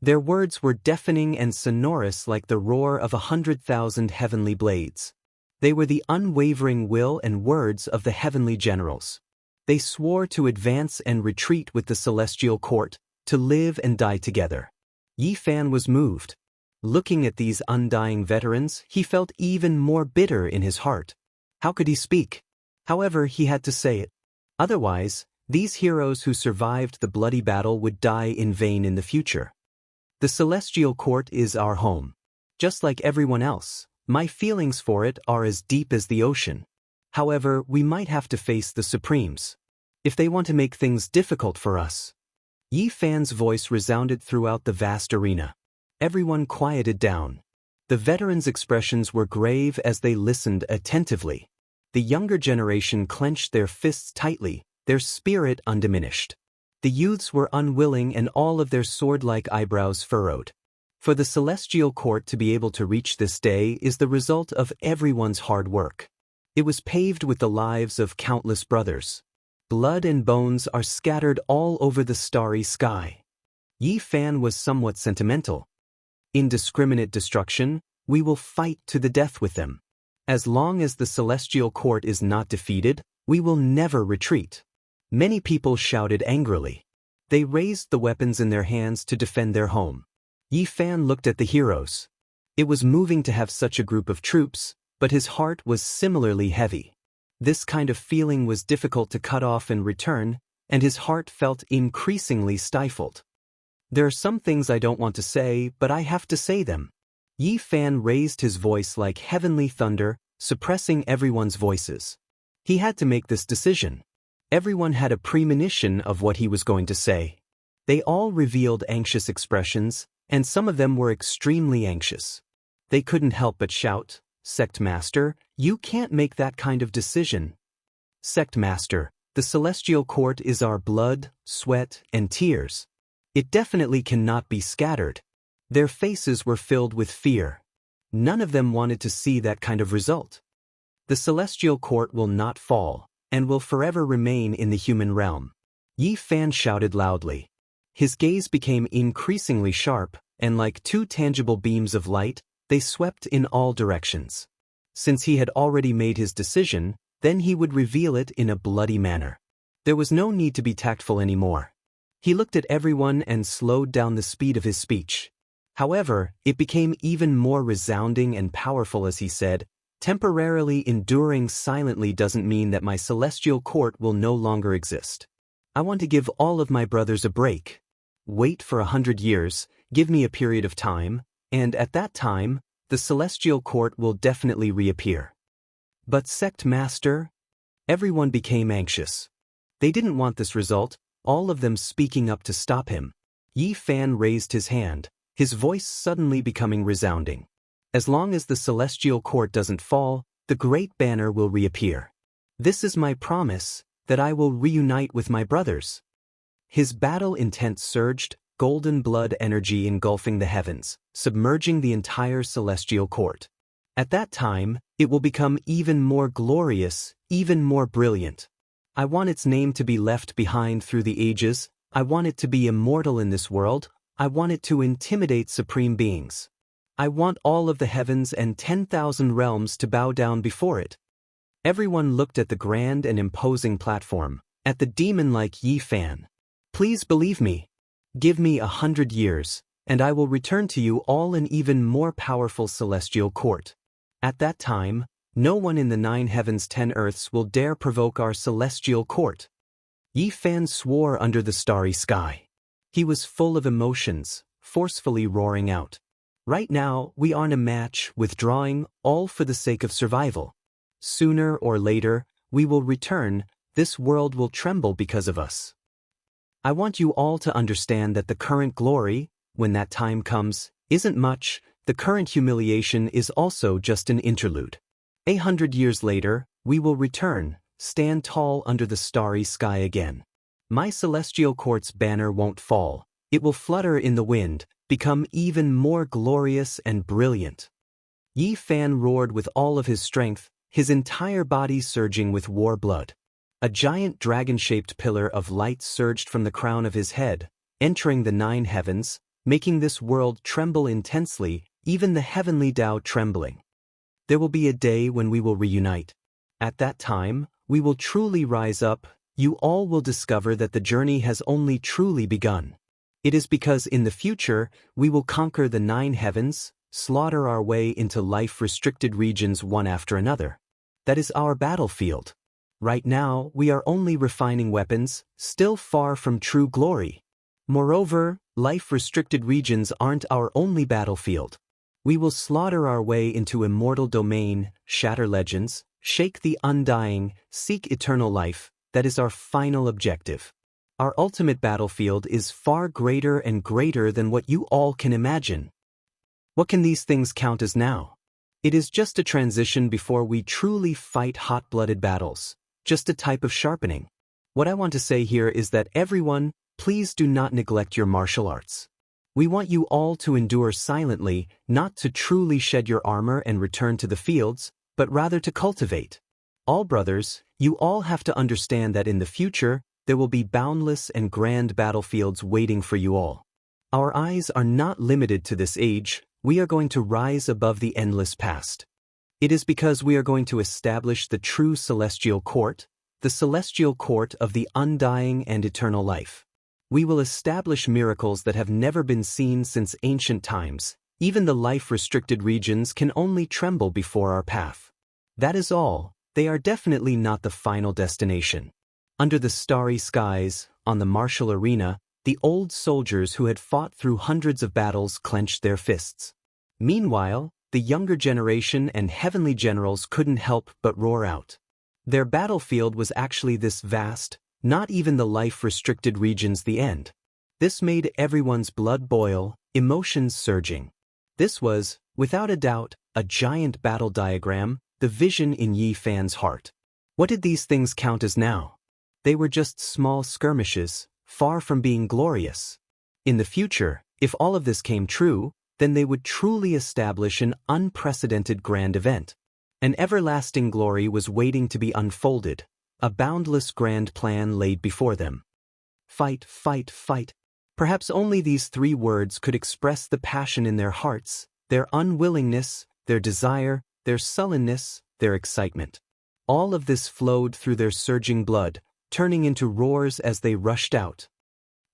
Their words were deafening and sonorous like the roar of 100,000 heavenly blades. They were the unwavering will and words of the heavenly generals. They swore to advance and retreat with the celestial court, to live and die together. Yi Fan was moved. Looking at these undying veterans, he felt even more bitter in his heart. How could he speak? However, he had to say it. Otherwise, these heroes who survived the bloody battle would die in vain in the future. The celestial court is our home. Just like everyone else, my feelings for it are as deep as the ocean. However, we might have to face the Supremes. If they want to make things difficult for us. Yi Fan's voice resounded throughout the vast arena. Everyone quieted down. The veterans' expressions were grave as they listened attentively. The younger generation clenched their fists tightly, their spirit undiminished. The youths were unwilling and all of their sword-like eyebrows furrowed. For the celestial court to be able to reach this day is the result of everyone's hard work. It was paved with the lives of countless brothers. Blood and bones are scattered all over the starry sky. Yi Fan was somewhat sentimental. Indiscriminate destruction, we will fight to the death with them. As long as the celestial court is not defeated, we will never retreat. Many people shouted angrily. They raised the weapons in their hands to defend their home. Yi Fan looked at the heroes. It was moving to have such a group of troops, but his heart was similarly heavy. This kind of feeling was difficult to cut off and return, and his heart felt increasingly stifled. There are some things I don't want to say, but I have to say them. Yi Fan raised his voice like heavenly thunder, suppressing everyone's voices. He had to make this decision. Everyone had a premonition of what he was going to say. They all revealed anxious expressions, and some of them were extremely anxious. They couldn't help but shout, "Sect Master, you can't make that kind of decision." Sect Master, the celestial court is our blood, sweat, and tears. It definitely cannot be scattered. Their faces were filled with fear. None of them wanted to see that kind of result. The celestial court will not fall, and will forever remain in the human realm. Yi Fan shouted loudly. His gaze became increasingly sharp, and like two tangible beams of light, they swept in all directions. Since he had already made his decision, then he would reveal it in a bloody manner. There was no need to be tactful anymore. He looked at everyone and slowed down the speed of his speech. However, it became even more resounding and powerful as he said, "Temporarily enduring silently doesn't mean that my celestial court will no longer exist. I want to give all of my brothers a break. Wait for 100 years, give me a period of time, and at that time, the celestial court will definitely reappear." But Sect Master? Everyone became anxious. They didn't want this result, all of them speaking up to stop him. Yi Fan raised his hand, his voice suddenly becoming resounding. "As long as the celestial court doesn't fall, the great banner will reappear. This is my promise, that I will reunite with my brothers." His battle intent surged, golden blood energy engulfing the heavens, submerging the entire celestial court. At that time, it will become even more glorious, even more brilliant. I want its name to be left behind through the ages, I want it to be immortal in this world, I want it to intimidate supreme beings. I want all of the heavens and 10,000 realms to bow down before it. Everyone looked at the grand and imposing platform, at the demon-like Yi Fan. "Please believe me. Give me 100 years, and I will return to you all an even more powerful celestial court. At that time, no one in the 9 heavens 10 earths will dare provoke our celestial court." Yi Fan swore under the starry sky. He was full of emotions, forcefully roaring out. "Right now, we aren't a match, withdrawing, all for the sake of survival. Sooner or later, we will return, this world will tremble because of us. I want you all to understand that the current glory, when that time comes, isn't much, the current humiliation is also just an interlude. 100 years later, we will return, stand tall under the starry sky again. My celestial court's banner won't fall, it will flutter in the wind, become even more glorious and brilliant." Yi Fan roared with all of his strength, his entire body surging with war blood. A giant dragon-shaped pillar of light surged from the crown of his head, entering the 9 heavens, making this world tremble intensely, even the heavenly Tao trembling. "There will be a day when we will reunite. At that time, we will truly rise up, you all will discover that the journey has only truly begun. It is because in the future, we will conquer the 9 heavens, slaughter our way into life-restricted regions one after another. That is our battlefield. Right now, we are only refining weapons, still far from true glory. Moreover, life-restricted regions aren't our only battlefield. We will slaughter our way into immortal domain, shatter legends, shake the undying, seek eternal life, that is our final objective. Our ultimate battlefield is far greater and greater than what you all can imagine. What can these things count as now? It is just a transition before we truly fight hot-blooded battles, just a type of sharpening. What I want to say here is that everyone, please do not neglect your martial arts. We want you all to endure silently, not to truly shed your armor and return to the fields, but rather to cultivate. All brothers, you all have to understand that in the future, there will be boundless and grand battlefields waiting for you all. Our eyes are not limited to this age, we are going to rise above the endless past. It is because we are going to establish the true celestial court, the celestial court of the undying and eternal life. We will establish miracles that have never been seen since ancient times. Even the life-restricted regions can only tremble before our path. That is all, they are definitely not the final destination. Under the starry skies, on the martial arena, the old soldiers who had fought through hundreds of battles clenched their fists. Meanwhile, the younger generation and heavenly generals couldn't help but roar out. Their battlefield was actually this vast, not even the life-restricted regions the end. This made everyone's blood boil, emotions surging. This was, without a doubt, a giant battle diagram, the vision in Yi Fan's heart. What did these things count as now? They were just small skirmishes, far from being glorious. In the future, If all of this came true, then they would truly establish an unprecedented grand event. An everlasting glory was waiting to be unfolded, a boundless grand plan laid before them. Fight, fight, fight. Perhaps only these 3 words could express the passion in their hearts, their unwillingness, their desire, their sullenness, their excitement. All of this flowed through their surging blood, turning into roars as they rushed out.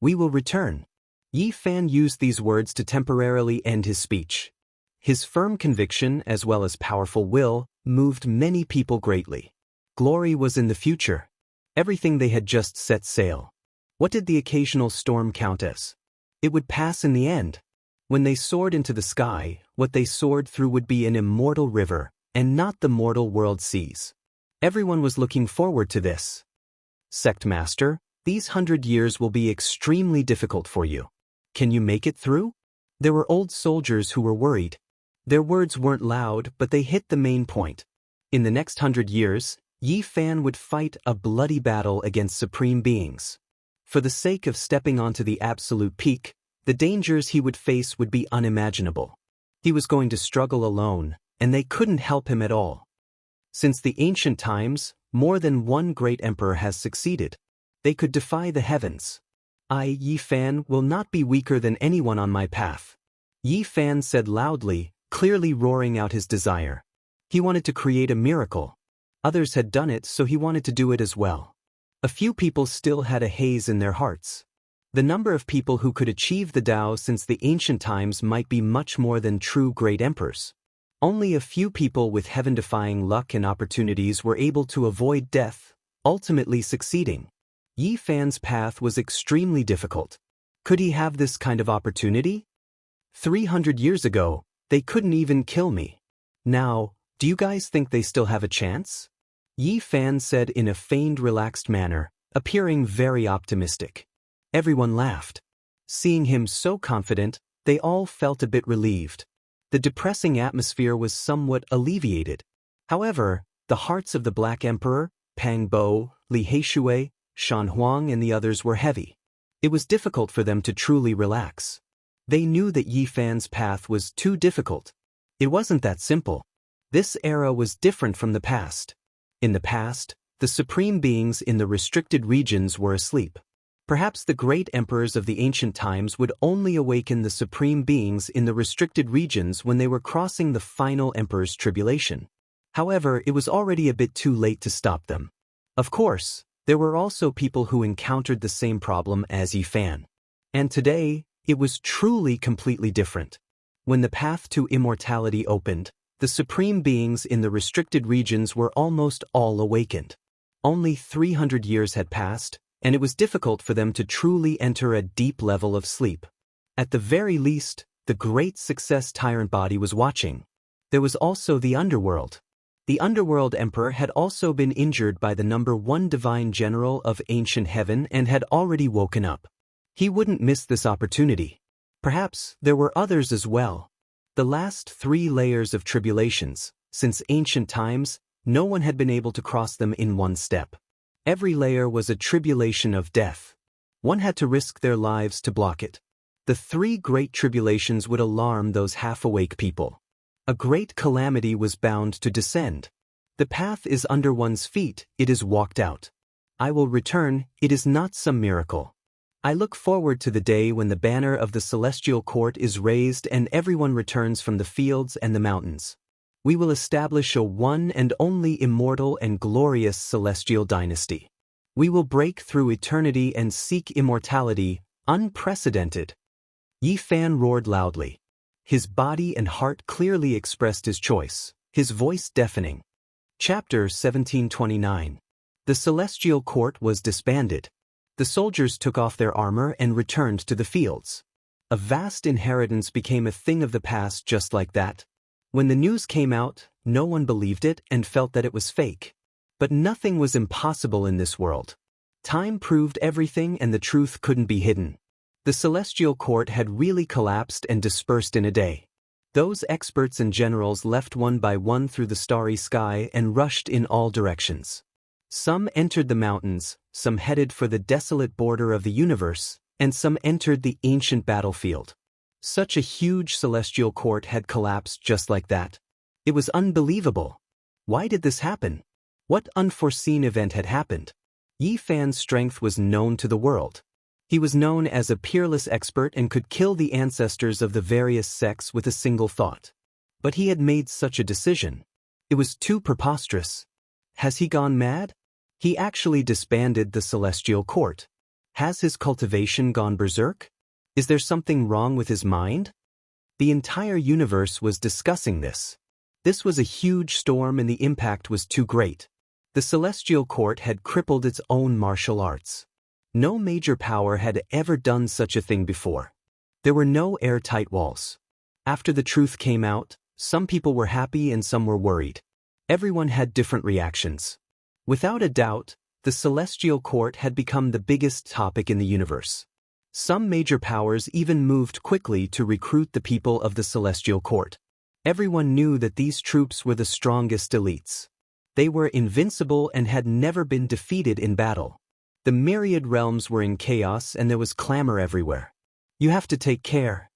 We will return. Yi Fan used these words to temporarily end his speech. His firm conviction, as well as powerful will, moved many people greatly. Glory was in the future. Everything they had just set sail. What did the occasional storm count as? It would pass in the end. When they soared into the sky, what they soared through would be an immortal river, and not the mortal world seas. Everyone was looking forward to this. Sect Master, these 100 years will be extremely difficult for you. Can you make it through? There were old soldiers who were worried. Their words weren't loud, but they hit the main point. In the next 100 years, Yi Fan would fight a bloody battle against supreme beings. For the sake of stepping onto the absolute peak, the dangers he would face would be unimaginable. He was going to struggle alone, and they couldn't help him at all. Since the ancient times, more than one great emperor has succeeded. They could defy the heavens. I, Yi Fan, will not be weaker than anyone on my path. Yi Fan said loudly, clearly roaring out his desire. He wanted to create a miracle. Others had done it, so he wanted to do it as well. A few people still had a haze in their hearts. The number of people who could achieve the Tao since the ancient times might be much more than true great emperors. Only a few people with heaven-defying luck and opportunities were able to avoid death, ultimately succeeding. Yi Fan's path was extremely difficult. Could he have this kind of opportunity? 300 years ago, they couldn't even kill me. Now, do you guys think they still have a chance? Yi Fan said in a feigned relaxed manner, appearing very optimistic. Everyone laughed. Seeing him so confident, they all felt a bit relieved. The depressing atmosphere was somewhat alleviated. However, the hearts of the Black Emperor, Pang Bo, Li Heishui, Shan Huang and the others were heavy. It was difficult for them to truly relax. They knew that Yi Fan's path was too difficult. It wasn't that simple. This era was different from the past. In the past, the supreme beings in the restricted regions were asleep. Perhaps the great emperors of the ancient times would only awaken the supreme beings in the restricted regions when they were crossing the final emperor's tribulation. However, it was already a bit too late to stop them. Of course, there were also people who encountered the same problem as Yi Fan. And today, it was truly completely different. When the path to immortality opened, the supreme beings in the restricted regions were almost all awakened. Only 300 years had passed, and it was difficult for them to truly enter a deep level of sleep. At the very least, the great success tyrant body was watching. There was also the underworld. The underworld emperor had also been injured by the number 1 divine general of ancient heaven and had already woken up. He wouldn't miss this opportunity. Perhaps there were others as well. The last 3 layers of tribulations, since ancient times, no one had been able to cross them in one step. Every layer was a tribulation of death. One had to risk their lives to block it. The 3 great tribulations would alarm those half-awake people. A great calamity was bound to descend. The path is under one's feet, it is walked out. I will return, it is not some miracle. I look forward to the day when the banner of the celestial court is raised and everyone returns from the fields and the mountains. We will establish a one and only immortal and glorious celestial dynasty. We will break through eternity and seek immortality, unprecedented. Yi Fan roared loudly. His body and heart clearly expressed his choice, his voice deafening. Chapter 1729. The celestial court was disbanded. The soldiers took off their armor and returned to the fields. A vast inheritance became a thing of the past just like that. When the news came out, no one believed it and felt that it was fake. But nothing was impossible in this world. Time proved everything and the truth couldn't be hidden. The celestial court had really collapsed and dispersed in a day. Those experts and generals left one by one through the starry sky and rushed in all directions. Some entered the mountains, some headed for the desolate border of the universe, and some entered the ancient battlefield. Such a huge celestial court had collapsed just like that. It was unbelievable. Why did this happen? What unforeseen event had happened? Yi Fan's strength was known to the world. He was known as a peerless expert and could kill the ancestors of the various sects with a single thought. But he had made such a decision. It was too preposterous. Has he gone mad? He actually disbanded the celestial court. Has his cultivation gone berserk? Is there something wrong with his mind? The entire universe was discussing this. This was a huge storm and the impact was too great. The celestial court had crippled its own martial arts. No major power had ever done such a thing before. There were no airtight walls. After the truth came out, some people were happy and some were worried. Everyone had different reactions. Without a doubt, the celestial court had become the biggest topic in the universe. Some major powers even moved quickly to recruit the people of the celestial court. Everyone knew that these troops were the strongest elites. They were invincible and had never been defeated in battle. The myriad realms were in chaos and there was clamor everywhere. You have to take care.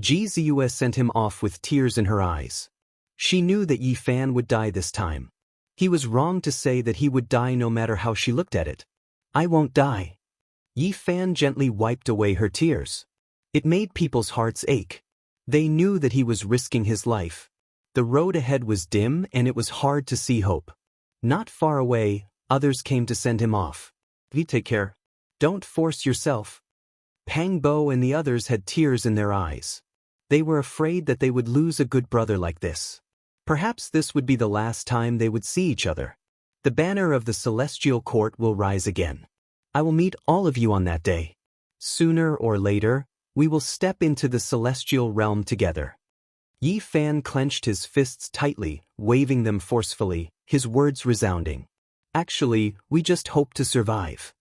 Jianghu sent him off with tears in her eyes. She knew that Yi Fan would die this time. He was wrong to say that he would die no matter how she looked at it. I won't die. Yi Fan gently wiped away her tears. It made people's hearts ache. They knew that he was risking his life. The road ahead was dim and it was hard to see hope. Not far away, others came to send him off. Take care. Don't force yourself. Pang Bo and the others had tears in their eyes. They were afraid that they would lose a good brother like this. Perhaps this would be the last time they would see each other. The banner of the celestial court will rise again. I will meet all of you on that day. Sooner or later, we will step into the celestial realm together. Yi Fan clenched his fists tightly, waving them forcefully, his words resounding. Actually, we just hope to survive.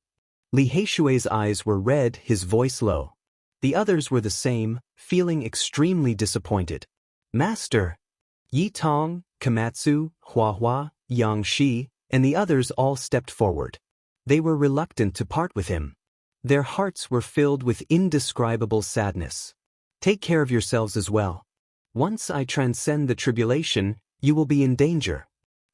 Li Heishui's eyes were red, his voice low. The others were the same, feeling extremely disappointed. Master! Yi Tong, Komatsu, Hua, Yang Shi, and the others all stepped forward. They were reluctant to part with him. Their hearts were filled with indescribable sadness. Take care of yourselves as well. Once I transcend the tribulation, you will be in danger.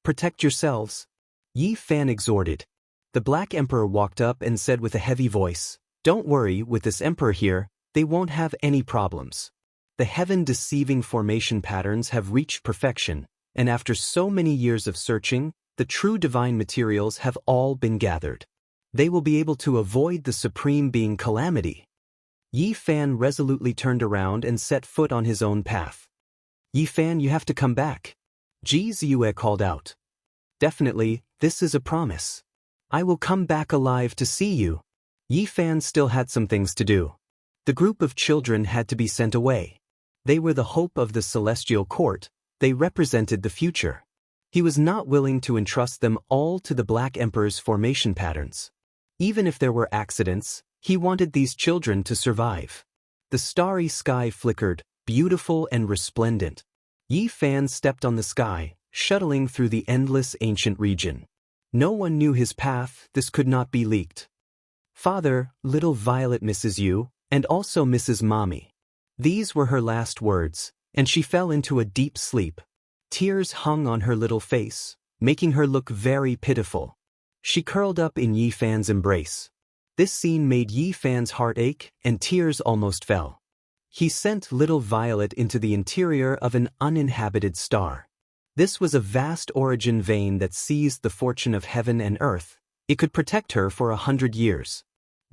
Protect yourselves. Yi Fan exhorted. The Black Emperor walked up and said with a heavy voice, Don't worry, with this emperor here, they won't have any problems. The heaven-deceiving formation patterns have reached perfection, and after so many years of searching, the true divine materials have all been gathered. They will be able to avoid the Supreme Being calamity. Yi Fan resolutely turned around and set foot on his own path. Yi Fan, you have to come back. Jianghu called out. Definitely, this is a promise. I will come back alive to see you. Yi Fan still had some things to do. The group of children had to be sent away. They were the hope of the celestial court. They represented the future. He was not willing to entrust them all to the Black Emperor's formation patterns. Even if there were accidents, he wanted these children to survive. The starry sky flickered, beautiful and resplendent. Yi Fan stepped on the sky, shuttling through the endless ancient region. No one knew his path, this could not be leaked. Father, little Violet misses you, and also misses Mommy. These were her last words, and she fell into a deep sleep. Tears hung on her little face, making her look very pitiful. She curled up in Yi Fan's embrace. This scene made Yi Fan's heart ache, and tears almost fell. He sent little Violet into the interior of an uninhabited star. This was a vast origin vein that seized the fortune of heaven and earth. It could protect her for 100 years.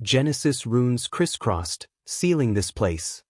Genesis runes crisscrossed, sealing this place.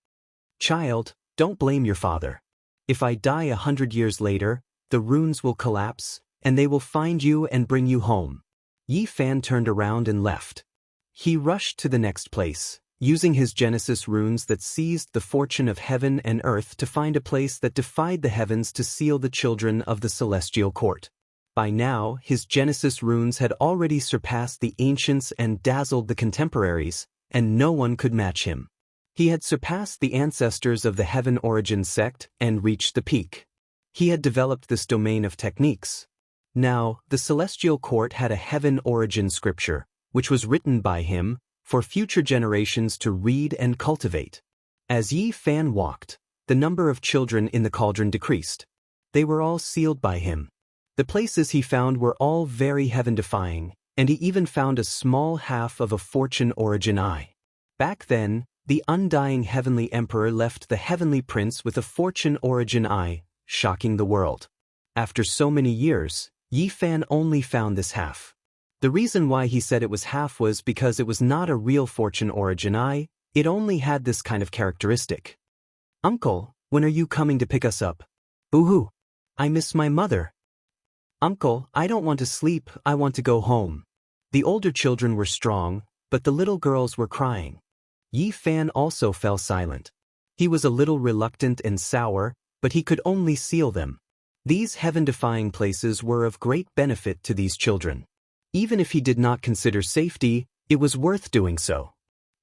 Child, don't blame your father. If I die 100 years later, the runes will collapse, and they will find you and bring you home. Yi Fan turned around and left. He rushed to the next place, using his Genesis runes that seized the fortune of heaven and earth to find a place that defied the heavens to seal the children of the celestial court. By now, his Genesis runes had already surpassed the ancients and dazzled the contemporaries, and no one could match him. He had surpassed the ancestors of the Heaven Origin sect and reached the peak. He had developed this domain of techniques. Now, the celestial court had a Heaven Origin scripture, which was written by him, for future generations to read and cultivate. As Yi Fan walked, the number of children in the cauldron decreased. They were all sealed by him. The places he found were all very heaven-defying, and he even found a small half of a fortune origin eye. Back then, the undying heavenly emperor left the heavenly prince with a fortune origin eye, shocking the world. After so many years, Yi Fan only found this half. The reason why he said it was half was because it was not a real fortune origin eye, it only had this kind of characteristic. "Uncle, when are you coming to pick us up?" "Boo-hoo. I miss my mother." "Uncle, I don't want to sleep, I want to go home." The older children were strong, but the little girls were crying. Yi Fan also fell silent. He was a little reluctant and sour, but he could only seal them. These heaven-defying places were of great benefit to these children. Even if he did not consider safety, it was worth doing so.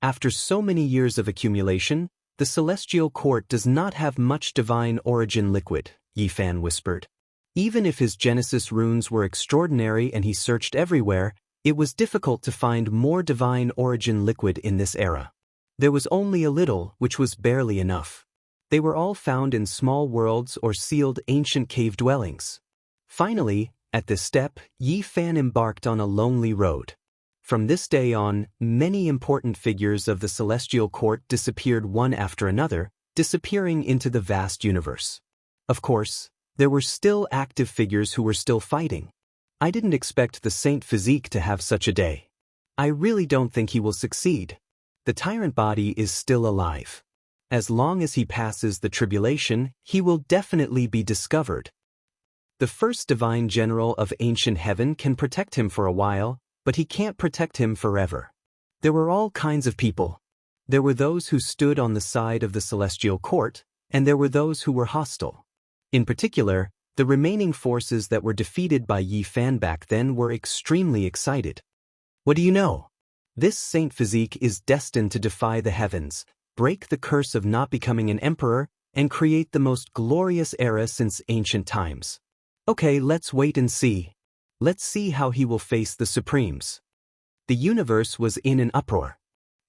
After so many years of accumulation, the celestial court does not have much divine origin liquid, Yi Fan whispered. Even if his Genesis runes were extraordinary and he searched everywhere, it was difficult to find more divine origin liquid in this era. There was only a little, which was barely enough. They were all found in small worlds or sealed ancient cave dwellings. Finally, at this step, Yi Fan embarked on a lonely road. From this day on, many important figures of the celestial court disappeared one after another, disappearing into the vast universe. Of course, there were still active figures who were still fighting. I didn't expect the Saint Physique to have such a day. I really don't think he will succeed. The tyrant body is still alive. As long as he passes the tribulation, he will definitely be discovered. The first divine general of ancient heaven can protect him for a while, but he can't protect him forever. There were all kinds of people. There were those who stood on the side of the celestial court, and there were those who were hostile. In particular, the remaining forces that were defeated by Yi Fan back then were extremely excited. What do you know? This Saint Physique is destined to defy the heavens, break the curse of not becoming an emperor, and create the most glorious era since ancient times. Okay, let's wait and see. Let's see how he will face the Supremes. The universe was in an uproar.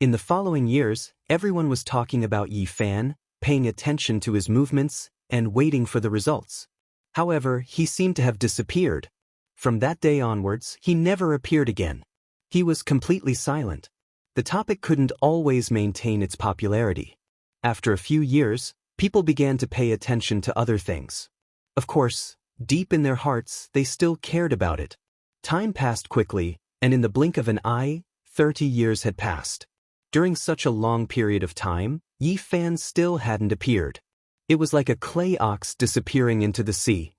In the following years, everyone was talking about Yi Fan, paying attention to his movements, and waiting for the results. However, he seemed to have disappeared. From that day onwards, he never appeared again. He was completely silent. The topic couldn't always maintain its popularity. After a few years, people began to pay attention to other things. Of course, deep in their hearts, they still cared about it. Time passed quickly, and in the blink of an eye, 30 years had passed. During such a long period of time, Yi Fan still hadn't appeared. It was like a clay ox disappearing into the sea.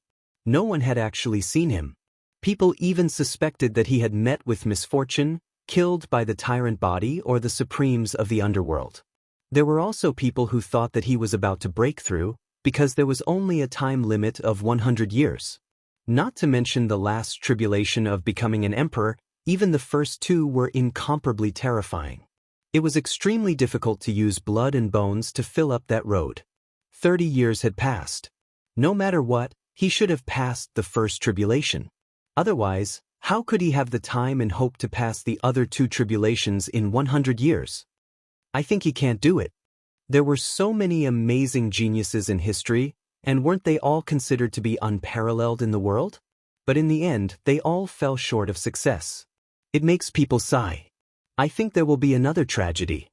No one had actually seen him. People even suspected that he had met with misfortune, killed by the tyrant body or the supremes of the underworld. There were also people who thought that he was about to break through, because there was only a time limit of 100 years. Not to mention the last tribulation of becoming an emperor, even the first two were incomparably terrifying. It was extremely difficult to use blood and bones to fill up that road. 30 years had passed. No matter what, he should have passed the first tribulation. Otherwise, how could he have the time and hope to pass the other two tribulations in 100 years? I think he can't do it. There were so many amazing geniuses in history, and weren't they all considered to be unparalleled in the world? But in the end, they all fell short of success. It makes people sigh. I think there will be another tragedy.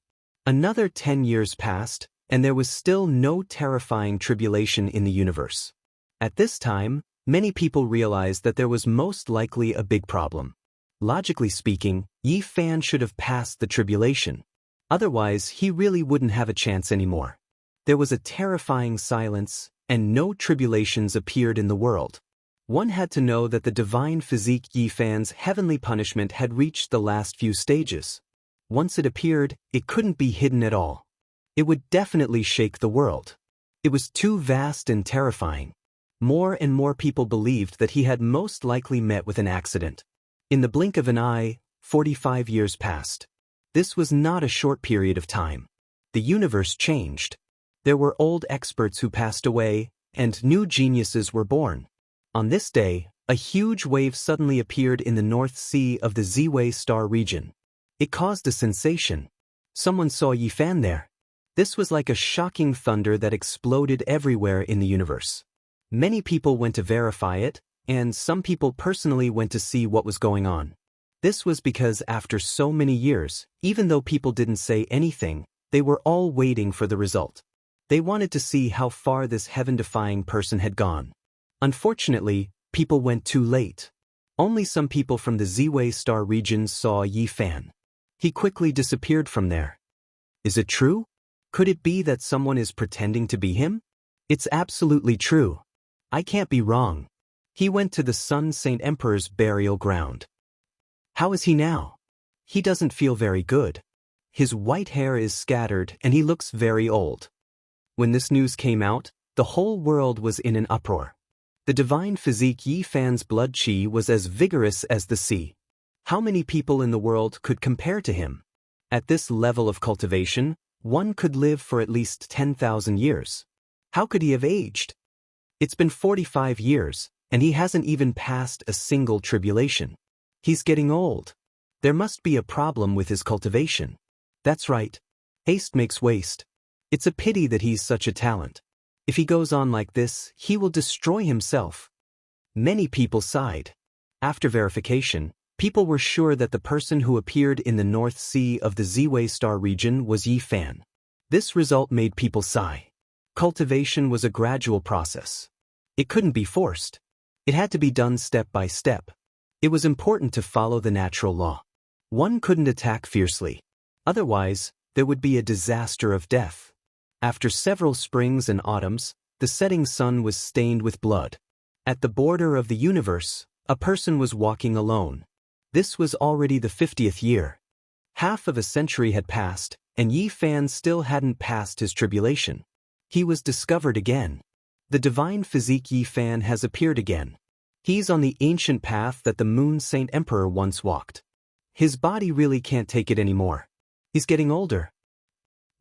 Another 10 years passed, and there was still no terrifying tribulation in the universe. At this time, many people realized that there was most likely a big problem. Logically speaking, Yi Fan should have passed the tribulation. Otherwise, he really wouldn't have a chance anymore. There was a terrifying silence, and no tribulations appeared in the world. One had to know that the divine physique Yi Fan's heavenly punishment had reached the last few stages. Once it appeared, it couldn't be hidden at all. It would definitely shake the world. It was too vast and terrifying. More and more people believed that he had most likely met with an accident. In the blink of an eye, 45 years passed. This was not a short period of time. The universe changed. There were old experts who passed away, and new geniuses were born. On this day, a huge wave suddenly appeared in the North Sea of the Ziwei star region. It caused a sensation. Someone saw Yi Fan there. This was like a shocking thunder that exploded everywhere in the universe. Many people went to verify it, and some people personally went to see what was going on. This was because after so many years, even though people didn't say anything, they were all waiting for the result. They wanted to see how far this heaven-defying person had gone. Unfortunately, people went too late. Only some people from the Ziwei star region saw Yi Fan. He quickly disappeared from there. Is it true? Could it be that someone is pretending to be him? It's absolutely true. I can't be wrong. He went to the Sun Saint Emperor's burial ground. How is he now? He doesn't feel very good. His white hair is scattered and he looks very old. When this news came out, the whole world was in an uproar. The divine physique Yi Fan's blood qi was as vigorous as the sea. How many people in the world could compare to him? At this level of cultivation, one could live for at least 10,000 years. How could he have aged? It's been 45 years, and he hasn't even passed a single tribulation. He's getting old. There must be a problem with his cultivation. That's right. Haste makes waste. It's a pity that he's such a talent. If he goes on like this, he will destroy himself. Many people sighed. After verification, people were sure that the person who appeared in the North Sea of the Ziwei star region was Yi Fan. This result made people sigh. Cultivation was a gradual process. It couldn't be forced. It had to be done step by step. It was important to follow the natural law. One couldn't attack fiercely. Otherwise, there would be a disaster of death. After several springs and autumns, the setting sun was stained with blood. At the border of the universe, a person was walking alone. This was already the 50th year. Half of a century had passed, and Yi Fan still hadn't passed his tribulation. He was discovered again. The divine physique Yi Fan has appeared again. He's on the ancient path that the Moon Saint Emperor once walked. His body really can't take it anymore. He's getting older.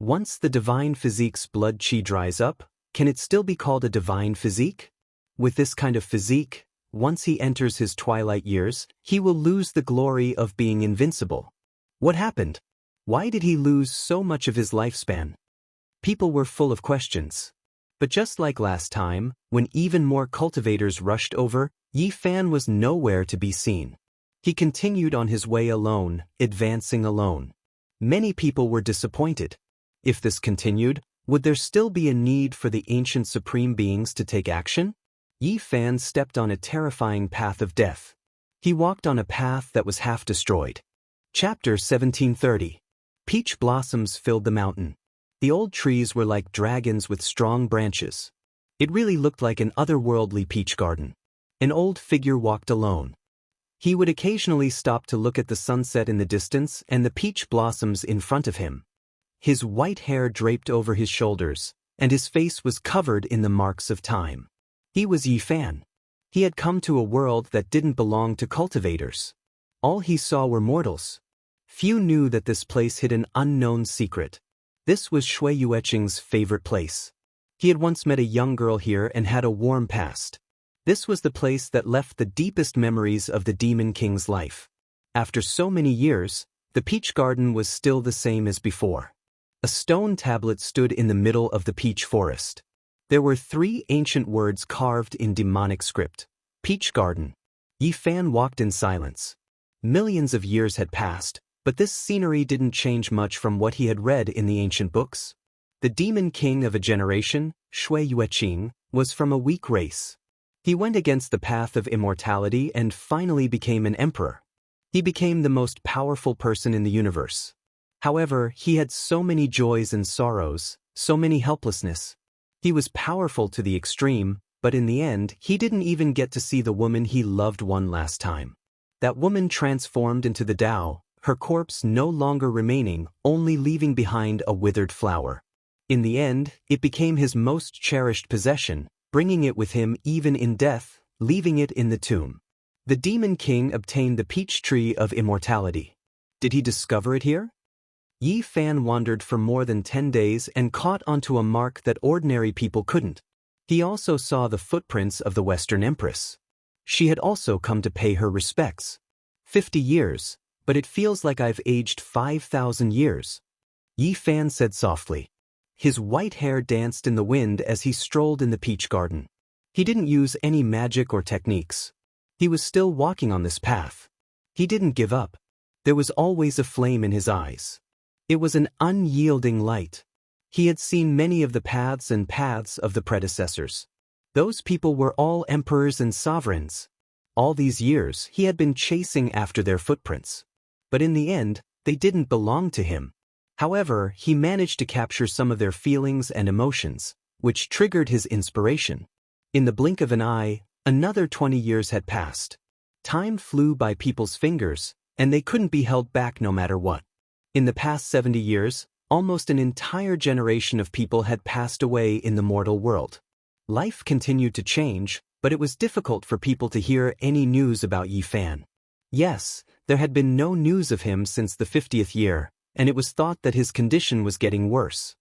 Once the divine physique's blood qi dries up, can it still be called a divine physique? With this kind of physique, once he enters his twilight years, he will lose the glory of being invincible. What happened? Why did he lose so much of his lifespan? People were full of questions. But just like last time, when even more cultivators rushed over, Yi Fan was nowhere to be seen. He continued on his way alone, advancing alone. Many people were disappointed. If this continued, would there still be a need for the ancient supreme beings to take action? Yi Fan stepped on a terrifying path of death. He walked on a path that was half destroyed. Chapter 1730. Peach blossoms filled the mountain. The old trees were like dragons with strong branches. It really looked like an otherworldly peach garden. An old figure walked alone. He would occasionally stop to look at the sunset in the distance and the peach blossoms in front of him. His white hair draped over his shoulders, and his face was covered in the marks of time. He was Yi Fan. He had come to a world that didn't belong to cultivators. All he saw were mortals. Few knew that this place hid an unknown secret. This was Shui Yueqing's favorite place. He had once met a young girl here and had a warm past. This was the place that left the deepest memories of the Demon King's life. After so many years, the peach garden was still the same as before. A stone tablet stood in the middle of the peach forest. There were 3 ancient words carved in demonic script. Peach Garden. Yi Fan walked in silence. Millions of years had passed, but this scenery didn't change much from what he had read in the ancient books. The demon king of a generation, Shui Yueqing, was from a weak race. He went against the path of immortality and finally became an emperor. He became the most powerful person in the universe. However, he had so many joys and sorrows, so many helplessness. He was powerful to the extreme, but in the end, he didn't even get to see the woman he loved one last time. That woman transformed into the Tao, her corpse no longer remaining, only leaving behind a withered flower. In the end, it became his most cherished possession, bringing it with him even in death, leaving it in the tomb. The Demon King obtained the peach tree of immortality. Did he discover it here? Yi Fan wandered for more than 10 days and caught onto a mark that ordinary people couldn't. He also saw the footprints of the Western Empress. She had also come to pay her respects. 50 years, but it feels like I've aged 5,000 years. Yi Fan said softly. His white hair danced in the wind as he strolled in the peach garden. He didn't use any magic or techniques. He was still walking on this path. He didn't give up. There was always a flame in his eyes. It was an unyielding light. He had seen many of the paths of the predecessors. Those people were all emperors and sovereigns. All these years he had been chasing after their footprints. But in the end, they didn't belong to him. However, he managed to capture some of their feelings and emotions, which triggered his inspiration. In the blink of an eye, another 20 years had passed. Time flew by people's fingers, and they couldn't be held back no matter what. In the past 70 years, almost an entire generation of people had passed away in the mortal world. Life continued to change, but it was difficult for people to hear any news about Yi Fan. Yes, there had been no news of him since the 50th year, and it was thought that his condition was getting worse.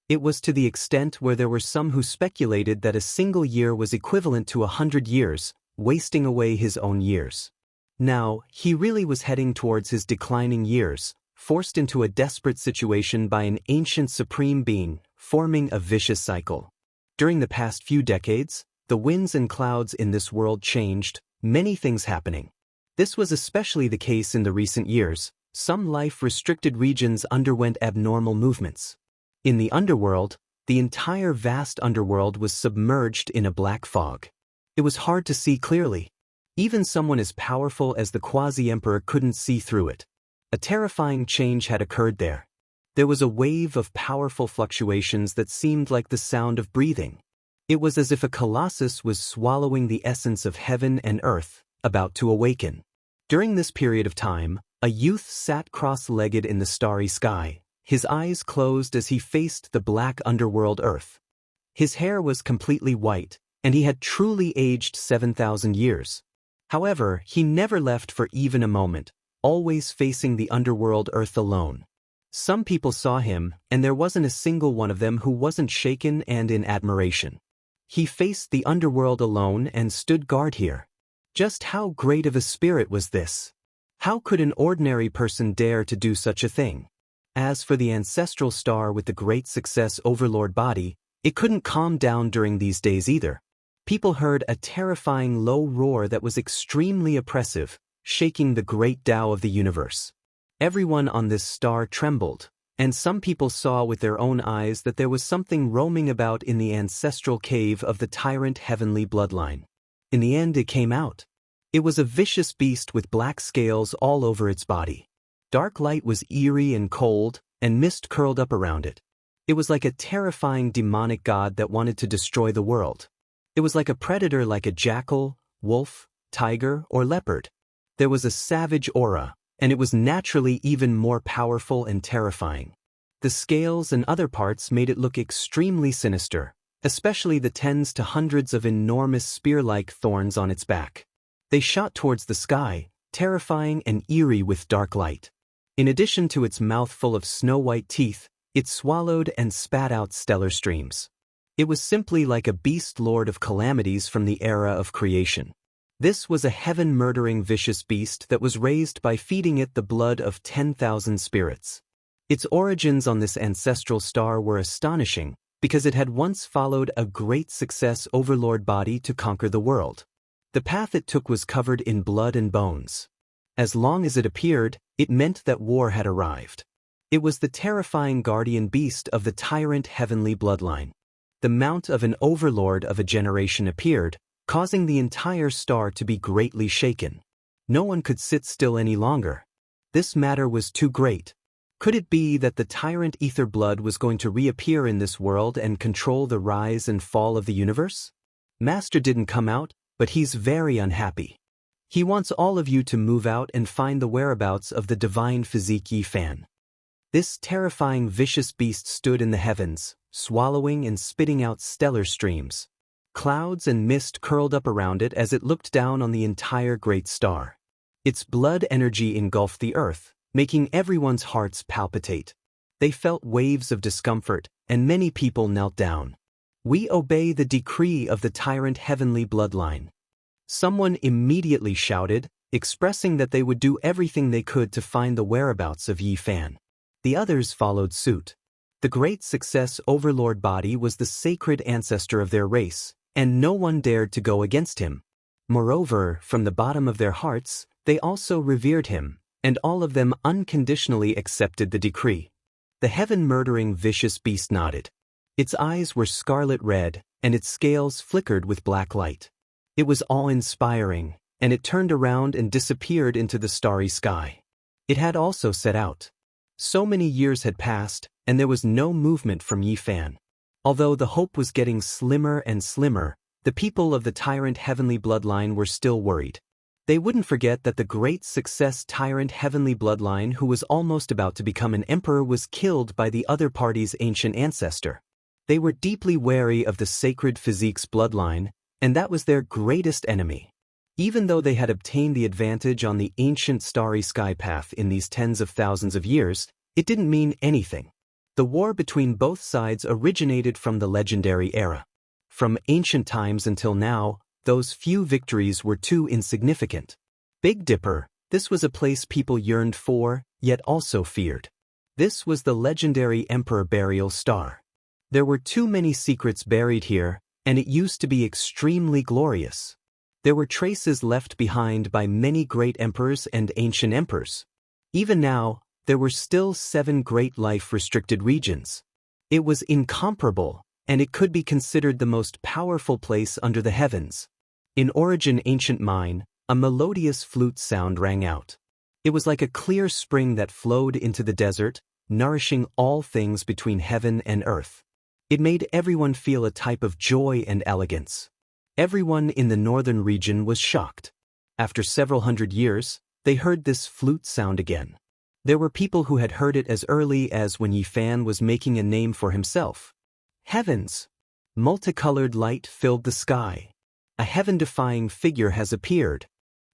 It was to the extent where there were some who speculated that a single year was equivalent to 100 years, wasting away his own years. Now, he really was heading towards his declining years, forced into a desperate situation by an ancient supreme being, forming a vicious cycle. During the past few decades, the winds and clouds in this world changed, many things happening. This was especially the case in the recent years. Some life-restricted regions underwent abnormal movements. In the underworld, the entire vast underworld was submerged in a black fog. It was hard to see clearly. Even someone as powerful as the Quasi-Emperor couldn't see through it. A terrifying change had occurred there. There was a wave of powerful fluctuations that seemed like the sound of breathing. It was as if a colossus was swallowing the essence of heaven and earth, about to awaken. During this period of time, a youth sat cross-legged in the starry sky, his eyes closed as he faced the black underworld earth. His hair was completely white, and he had truly aged 7,000 years. However, he never left for even a moment, always facing the underworld earth alone. Some people saw him, and there wasn't a single one of them who wasn't shaken and in admiration. He faced the underworld alone and stood guard here. Just how great of a spirit was this? How could an ordinary person dare to do such a thing? As for the ancestral star with the great success overlord body, it couldn't calm down during these days either. People heard a terrifying low roar that was extremely oppressive, shaking the great Tao of the universe. Everyone on this star trembled, and some people saw with their own eyes that there was something roaming about in the ancestral cave of the tyrant heavenly bloodline. In the end, it came out. It was a vicious beast with black scales all over its body. Dark light was eerie and cold, and mist curled up around it. It was like a terrifying demonic god that wanted to destroy the world. It was like a predator, like a jackal, wolf, tiger, or leopard. There was a savage aura, and it was naturally even more powerful and terrifying. The scales and other parts made it look extremely sinister, especially the tens to hundreds of enormous spear-like thorns on its back. They shot towards the sky, terrifying and eerie with dark light. In addition to its mouth full of snow-white teeth, it swallowed and spat out stellar streams. It was simply like a beast lord of calamities from the era of creation. This was a heaven-murdering vicious beast that was raised by feeding it the blood of 10,000 spirits. Its origins on this ancestral star were astonishing, because it had once followed a great success overlord body to conquer the world. The path it took was covered in blood and bones. As long as it appeared, it meant that war had arrived. It was the terrifying guardian beast of the tyrant heavenly bloodline. The mount of an overlord of a generation appeared, causing the entire star to be greatly shaken. No one could sit still any longer. This matter was too great. Could it be that the tyrant ether blood was going to reappear in this world and control the rise and fall of the universe? Master didn't come out, but he's very unhappy. He wants all of you to move out and find the whereabouts of the divine physique Yi Fan. This terrifying vicious beast stood in the heavens, swallowing and spitting out stellar streams. Clouds and mist curled up around it as it looked down on the entire great star. Its blood energy engulfed the earth, making everyone's hearts palpitate. They felt waves of discomfort, and many people knelt down. We obey the decree of the tyrant heavenly bloodline. Someone immediately shouted, expressing that they would do everything they could to find the whereabouts of Yi Fan. The others followed suit. The great success overlord body was the sacred ancestor of their race, and no one dared to go against him. Moreover, from the bottom of their hearts, they also revered him, and all of them unconditionally accepted the decree. The heaven-murdering vicious beast nodded. Its eyes were scarlet red, and its scales flickered with black light. It was awe-inspiring, and it turned around and disappeared into the starry sky. It had also set out. So many years had passed, and there was no movement from Yi Fan. Although the hope was getting slimmer and slimmer, the people of the tyrant heavenly bloodline were still worried. They wouldn't forget that the great success tyrant heavenly bloodline who was almost about to become an emperor was killed by the other party's ancient ancestor. They were deeply wary of the sacred physique's bloodline, and that was their greatest enemy. Even though they had obtained the advantage on the ancient starry sky path in these tens of thousands of years, it didn't mean anything. The war between both sides originated from the legendary era. From ancient times until now, those few victories were too insignificant. Big Dipper, this was a place people yearned for, yet also feared. This was the legendary Emperor Burial Star. There were too many secrets buried here, and it used to be extremely glorious. There were traces left behind by many great emperors and ancient emperors. Even now, there were still 7 great life-restricted regions. It was incomparable, and it could be considered the most powerful place under the heavens. In Origin Ancient Mine, a melodious flute sound rang out. It was like a clear spring that flowed into the desert, nourishing all things between heaven and earth. It made everyone feel a type of joy and elegance. Everyone in the northern region was shocked. After several hundred years, they heard this flute sound again. There were people who had heard it as early as when Yi Fan was making a name for himself. Heavens! Multicolored light filled the sky. A heaven-defying figure has appeared.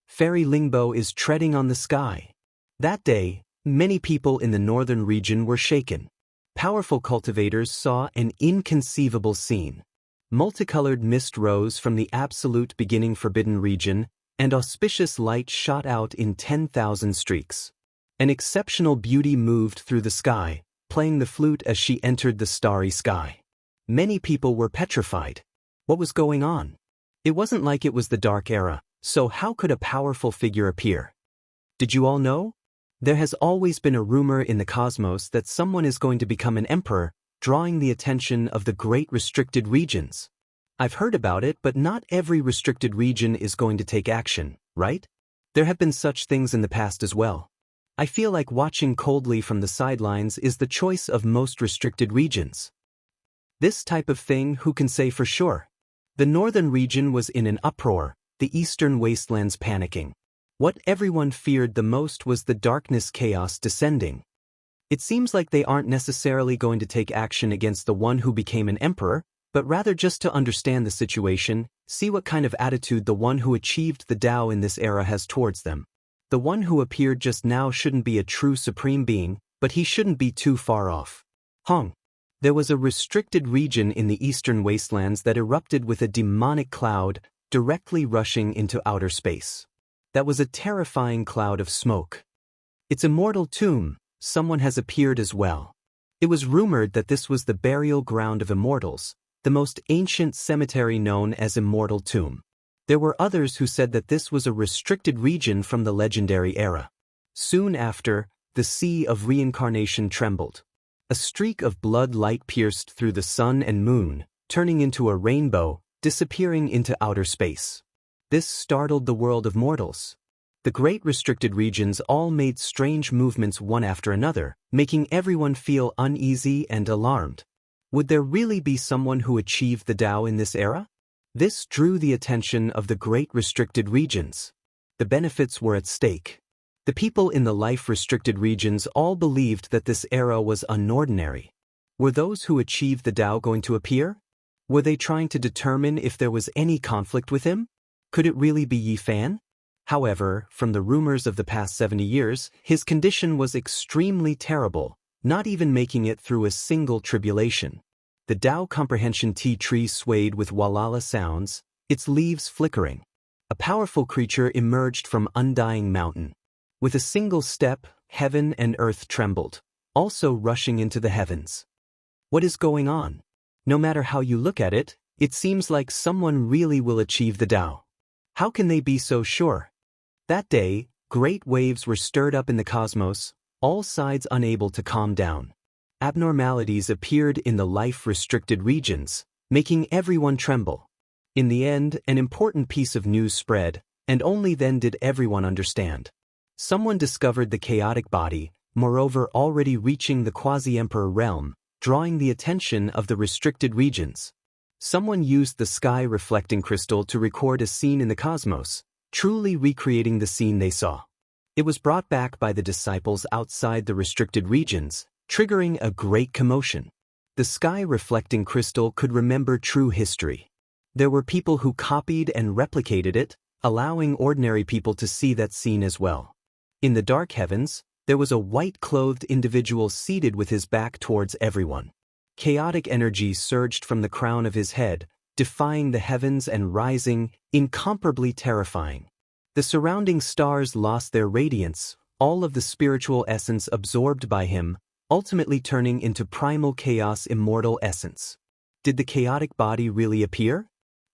Fairy Lingbo is treading on the sky. That day, many people in the northern region were shaken. Powerful cultivators saw an inconceivable scene. Multicolored mist rose from the absolute beginning forbidden region, and auspicious light shot out in 10,000 streaks. An exceptional beauty moved through the sky, playing the flute as she entered the starry sky. Many people were petrified. What was going on? It wasn't like it was the Dark Era, so how could a powerful figure appear? Did you all know? There has always been a rumor in the cosmos that someone is going to become an emperor, drawing the attention of the great restricted regions. I've heard about it, but not every restricted region is going to take action, right? There have been such things in the past as well. I feel like watching coldly from the sidelines is the choice of most restricted regions. This type of thing, who can say for sure? The northern region was in an uproar, the eastern wastelands panicking. What everyone feared the most was the darkness chaos descending. It seems like they aren't necessarily going to take action against the one who became an emperor, but rather just to understand the situation, see what kind of attitude the one who achieved the Tao in this era has towards them. The one who appeared just now shouldn't be a true supreme being, but he shouldn't be too far off. Hong. There was a restricted region in the eastern wastelands that erupted with a demonic cloud, directly rushing into outer space. That was a terrifying cloud of smoke. Its immortal tomb, someone has appeared as well. It was rumored that this was the burial ground of immortals, the most ancient cemetery known as Immortal Tomb. There were others who said that this was a restricted region from the legendary era. Soon after, the sea of reincarnation trembled. A streak of blood light pierced through the sun and moon, turning into a rainbow, disappearing into outer space. This startled the world of mortals. The great restricted regions all made strange movements one after another, making everyone feel uneasy and alarmed. Would there really be someone who achieved the Tao in this era? This drew the attention of the great restricted regions. The benefits were at stake. The people in the life-restricted regions all believed that this era was unordinary. Were those who achieved the Tao going to appear? Were they trying to determine if there was any conflict with him? Could it really be Yi Fan? However, from the rumors of the past 70 years, his condition was extremely terrible, not even making it through a single tribulation. The Tao Comprehension Tea tree swayed with walala sounds, its leaves flickering. A powerful creature emerged from Undying Mountain. With a single step, heaven and earth trembled, also rushing into the heavens. What is going on? No matter how you look at it, it seems like someone really will achieve the Tao. How can they be so sure? That day, great waves were stirred up in the cosmos, all sides unable to calm down. Abnormalities appeared in the life-restricted regions, making everyone tremble. In the end, an important piece of news spread, and only then did everyone understand. Someone discovered the chaotic body, moreover already reaching the quasi-emperor realm, drawing the attention of the restricted regions. Someone used the sky-reflecting crystal to record a scene in the cosmos, truly recreating the scene they saw. It was brought back by the disciples outside the restricted regions, triggering a great commotion. The sky-reflecting crystal could remember true history. There were people who copied and replicated it, allowing ordinary people to see that scene as well. In the dark heavens, there was a white-clothed individual seated with his back towards everyone. Chaotic energy surged from the crown of his head, defying the heavens and rising, incomparably terrifying. The surrounding stars lost their radiance, all of the spiritual essence absorbed by him, ultimately turning into primal chaos immortal essence. Did the chaotic body really appear?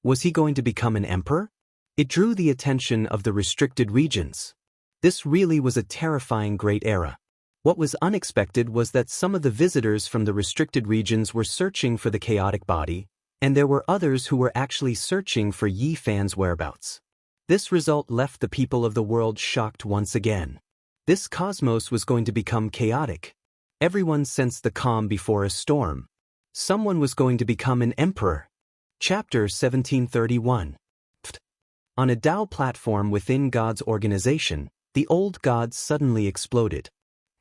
Was he going to become an emperor? It drew the attention of the restricted regions. This really was a terrifying great era. What was unexpected was that some of the visitors from the restricted regions were searching for the chaotic body, and there were others who were actually searching for Yi Fan's whereabouts. This result left the people of the world shocked once again. This cosmos was going to become chaotic. Everyone sensed the calm before a storm. Someone was going to become an emperor. Chapter 1731. On a Tao platform within God's organization, the old God suddenly exploded.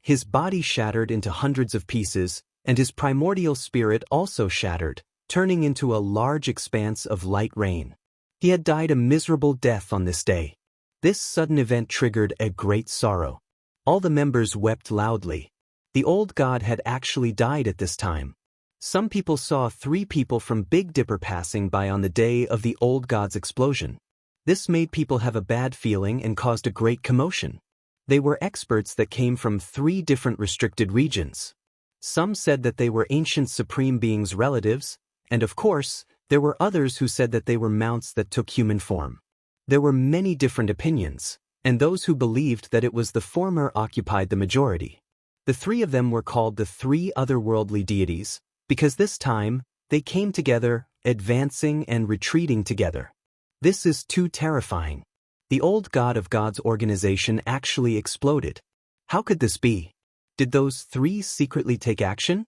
His body shattered into hundreds of pieces, and his primordial spirit also shattered, turning into a large expanse of light rain. He had died a miserable death on this day. This sudden event triggered a great sorrow. All the members wept loudly. The old God had actually died at this time. Some people saw 3 people from Big Dipper passing by on the day of the old God's explosion. This made people have a bad feeling and caused a great commotion. They were experts that came from 3 different restricted regions. Some said that they were ancient supreme beings' relatives, and of course, there were others who said that they were mounts that took human form. There were many different opinions, and those who believed that it was the former occupied the majority. The 3 of them were called the 3 otherworldly deities, because this time, they came together, advancing and retreating together. This is too terrifying. The old God of God's organization actually exploded. How could this be? Did those 3 secretly take action?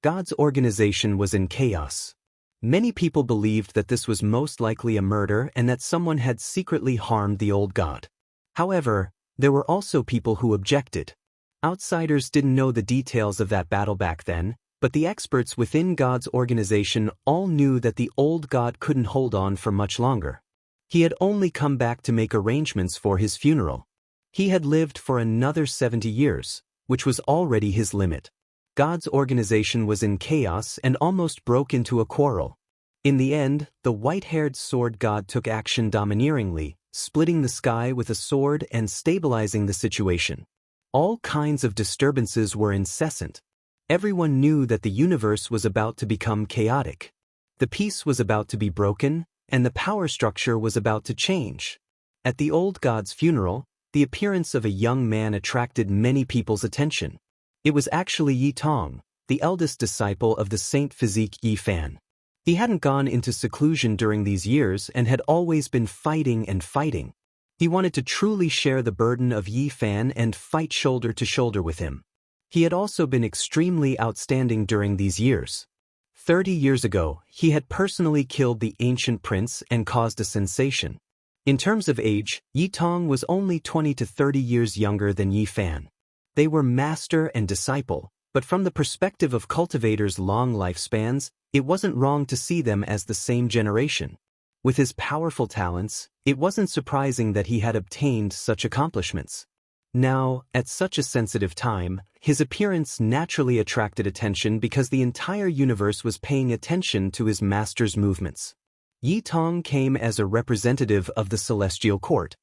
God's organization was in chaos. Many people believed that this was most likely a murder and that someone had secretly harmed the old God. However, there were also people who objected. Outsiders didn't know the details of that battle back then, but the experts within God's organization all knew that the old God couldn't hold on for much longer. He had only come back to make arrangements for his funeral. He had lived for another 70 years, which was already his limit. God's organization was in chaos and almost broke into a quarrel. In the end, the white-haired sword god took action domineeringly, splitting the sky with a sword and stabilizing the situation. All kinds of disturbances were incessant. Everyone knew that the universe was about to become chaotic. The peace was about to be broken, and the power structure was about to change. At the old god's funeral, the appearance of a young man attracted many people's attention. It was actually Yi Tong, the eldest disciple of the Saint Physique Yi Fan. He hadn't gone into seclusion during these years and had always been fighting and fighting. He wanted to truly share the burden of Yi Fan and fight shoulder to shoulder with him. He had also been extremely outstanding during these years. 30 years ago, he had personally killed the ancient prince and caused a sensation. In terms of age, Yi Tong was only 20 to 30 years younger than Yi Fan. They were master and disciple, but from the perspective of cultivators' long lifespans, it wasn't wrong to see them as the same generation. With his powerful talents, it wasn't surprising that he had obtained such accomplishments. Now, at such a sensitive time, his appearance naturally attracted attention because the entire universe was paying attention to his master's movements. Yi Tong came as a representative of the celestial court.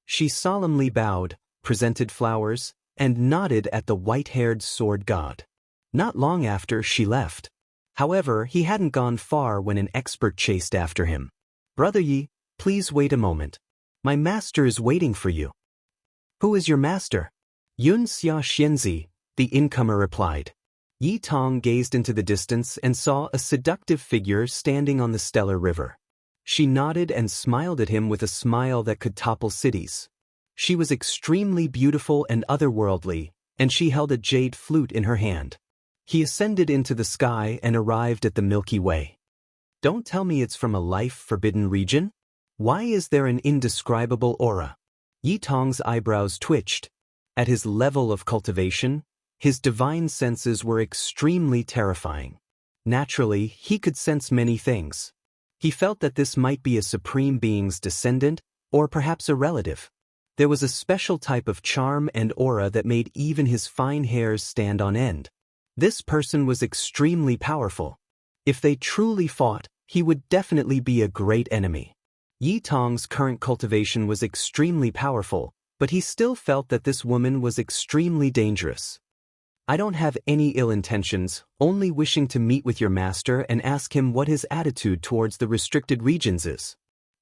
She solemnly bowed, presented flowers, and nodded at the white-haired sword god. Not long after, she left. However, he hadn't gone far when an expert chased after him. "Brother Yi, please wait a moment. My master is waiting for you." "Who is your master?" "Yun Xia Xianzi," the incomer replied. Yi Tong gazed into the distance and saw a seductive figure standing on the stellar river. She nodded and smiled at him with a smile that could topple cities. She was extremely beautiful and otherworldly, and she held a jade flute in her hand. He ascended into the sky and arrived at the Milky Way. "Don't tell me it's from a life-forbidden region? Why is there an indescribable aura?" Yi Tong's eyebrows twitched. At his level of cultivation, his divine senses were extremely terrifying. Naturally, he could sense many things. He felt that this might be a supreme being's descendant, or perhaps a relative. There was a special type of charm and aura that made even his fine hairs stand on end. This person was extremely powerful. If they truly fought, he would definitely be a great enemy. Yi Tong's current cultivation was extremely powerful, but he still felt that this woman was extremely dangerous. "I don't have any ill intentions, only wishing to meet with your master and ask him what his attitude towards the restricted regions is."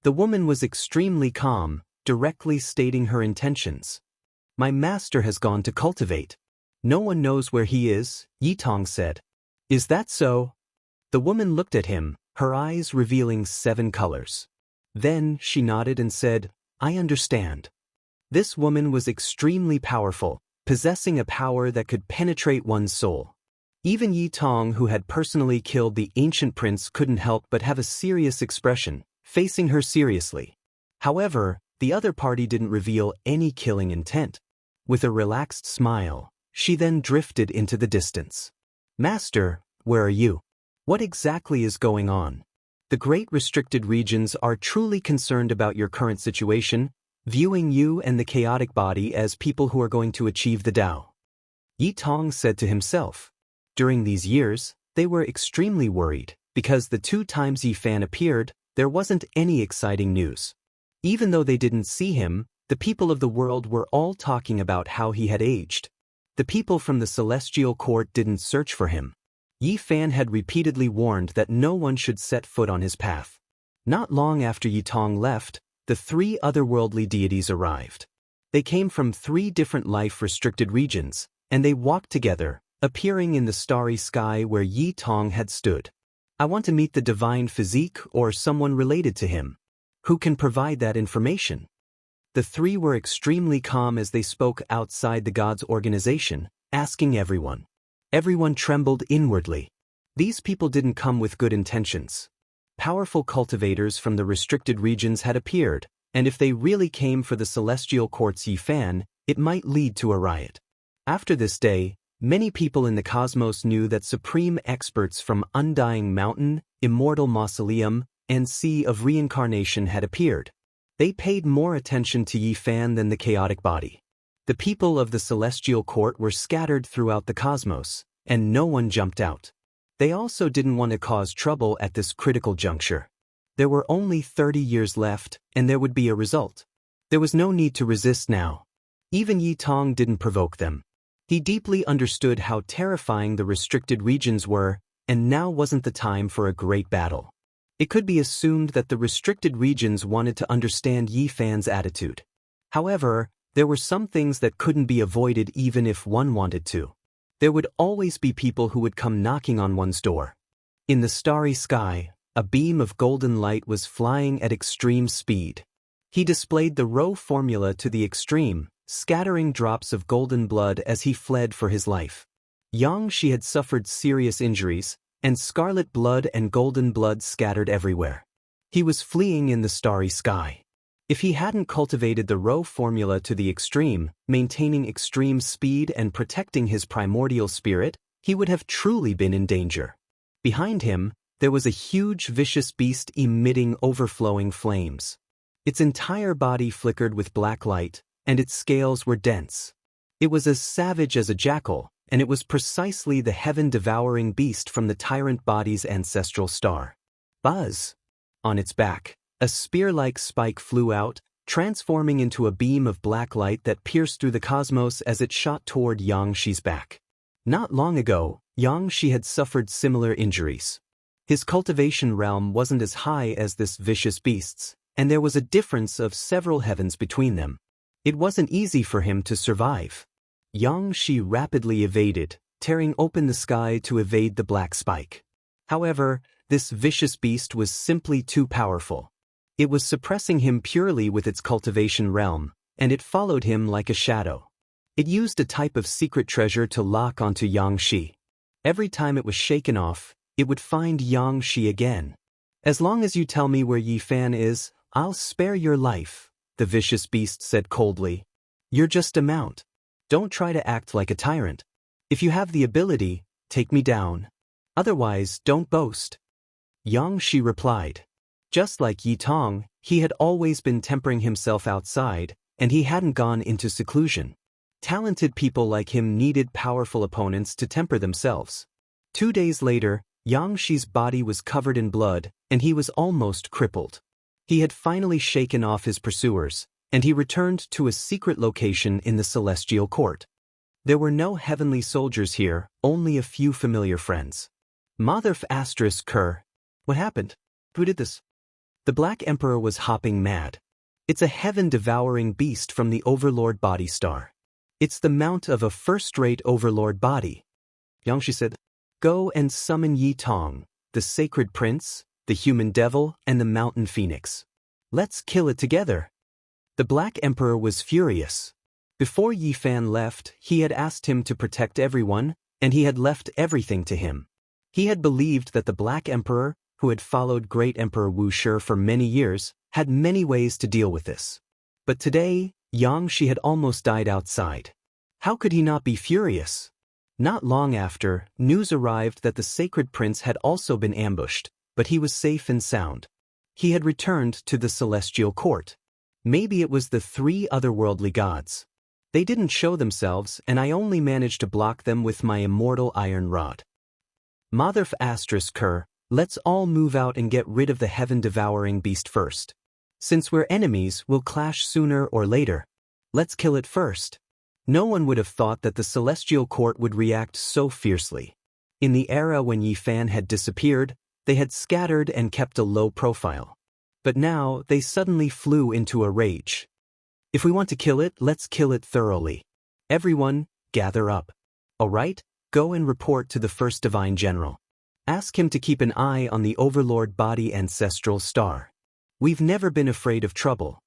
The woman was extremely calm, directly stating her intentions. "My master has gone to cultivate. No one knows where he is," Yi Tong said. "Is that so?" The woman looked at him, her eyes revealing 7 colors. Then she nodded and said, "I understand." This woman was extremely powerful, possessing a power that could penetrate one's soul. Even Yi Tong, who had personally killed the ancient prince, couldn't help but have a serious expression, facing her seriously. However, the other party didn't reveal any killing intent. With a relaxed smile, she then drifted into the distance. "Master, where are you? What exactly is going on? The great restricted regions are truly concerned about your current situation, viewing you and the chaotic body as people who are going to achieve the Tao." Yi Tong said to himself. During these years, they were extremely worried, because the 2 times Yi Fan appeared, there wasn't any exciting news. Even though they didn't see him, the people of the world were all talking about how he had aged. The people from the celestial court didn't search for him. Yi Fan had repeatedly warned that no one should set foot on his path. Not long after Yi Tong left, the 3 otherworldly deities arrived. They came from 3 different life-restricted regions, and they walked together, appearing in the starry sky where Yi Tong had stood. "I want to meet the divine physique or someone related to him. Who can provide that information?" The 3 were extremely calm as they spoke outside the gods' organization, asking everyone. Everyone trembled inwardly. These people didn't come with good intentions. Powerful cultivators from the restricted regions had appeared, and if they really came for the celestial court's Yi Fan, it might lead to a riot. After this day, many people in the cosmos knew that supreme experts from Undying Mountain, Immortal Mausoleum, and Sea of Reincarnation had appeared. They paid more attention to Yi Fan than the chaotic body. The people of the celestial court were scattered throughout the cosmos, and no one jumped out. They also didn't want to cause trouble at this critical juncture. There were only 30 years left, and there would be a result. There was no need to resist now. Even Yi Tong didn't provoke them. He deeply understood how terrifying the restricted regions were, and now wasn't the time for a great battle. It could be assumed that the restricted regions wanted to understand Yi Fan's attitude. However, there were some things that couldn't be avoided even if one wanted to. There would always be people who would come knocking on one's door. In the starry sky, a beam of golden light was flying at extreme speed. He displayed the Rho formula to the extreme, scattering drops of golden blood as he fled for his life. Jianghu had suffered serious injuries, and scarlet blood and golden blood scattered everywhere. He was fleeing in the starry sky. If he hadn't cultivated the Rho formula to the extreme, maintaining extreme speed and protecting his primordial spirit, he would have truly been in danger. Behind him, there was a huge vicious beast emitting overflowing flames. Its entire body flickered with black light, and its scales were dense. It was as savage as a jackal, and it was precisely the heaven-devouring beast from the tyrant body's ancestral star. Buzz! On its back, a spear-like spike flew out, transforming into a beam of black light that pierced through the cosmos as it shot toward Jianghu's back. Not long ago, Jianghu had suffered similar injuries. His cultivation realm wasn't as high as this vicious beast's, and there was a difference of several heavens between them. It wasn't easy for him to survive. Jianghu rapidly evaded, tearing open the sky to evade the black spike. However, this vicious beast was simply too powerful. It was suppressing him purely with its cultivation realm, and it followed him like a shadow. It used a type of secret treasure to lock onto Jianghu. Every time it was shaken off, it would find Jianghu again. As long as you tell me where Yi Fan is, I'll spare your life, the vicious beast said coldly. You're just a mount. Don't try to act like a tyrant. If you have the ability, take me down. Otherwise, don't boast. Jianghu replied. Just like Yi Tong, he had always been tempering himself outside, and he hadn't gone into seclusion. Talented people like him needed powerful opponents to temper themselves. 2 days later, Jianghu's body was covered in blood, and he was almost crippled. He had finally shaken off his pursuers, and he returned to a secret location in the celestial court. There were no heavenly soldiers here, only a few familiar friends. Mother ****. What happened? Who did this? The Black Emperor was hopping mad. It's a heaven-devouring beast from the Overlord body star. It's the mount of a first-rate Overlord body. Jianghu said, Go and summon Yi Tong, the sacred prince, the human devil, and the mountain phoenix. Let's kill it together. The Black Emperor was furious. Before Yi Fan left, he had asked him to protect everyone, and he had left everything to him. He had believed that the Black Emperor, who had followed Great Emperor Wuxia for many years, had many ways to deal with this. But today, Jianghu had almost died outside. How could he not be furious? Not long after, news arrived that the sacred prince had also been ambushed, but he was safe and sound. He had returned to the celestial court. Maybe it was the 3 otherworldly gods. They didn't show themselves, and I only managed to block them with my immortal iron rod. Mother ****, let's all move out and get rid of the heaven-devouring beast first. Since we're enemies, we'll clash sooner or later. Let's kill it first. No one would have thought that the celestial court would react so fiercely. In the era when Yi Fan had disappeared, they had scattered and kept a low profile. But now, they suddenly flew into a rage. If we want to kill it, let's kill it thoroughly. Everyone, gather up. Alright, go and report to the first divine general. Ask him to keep an eye on the Overlord body ancestral star. We've never been afraid of trouble.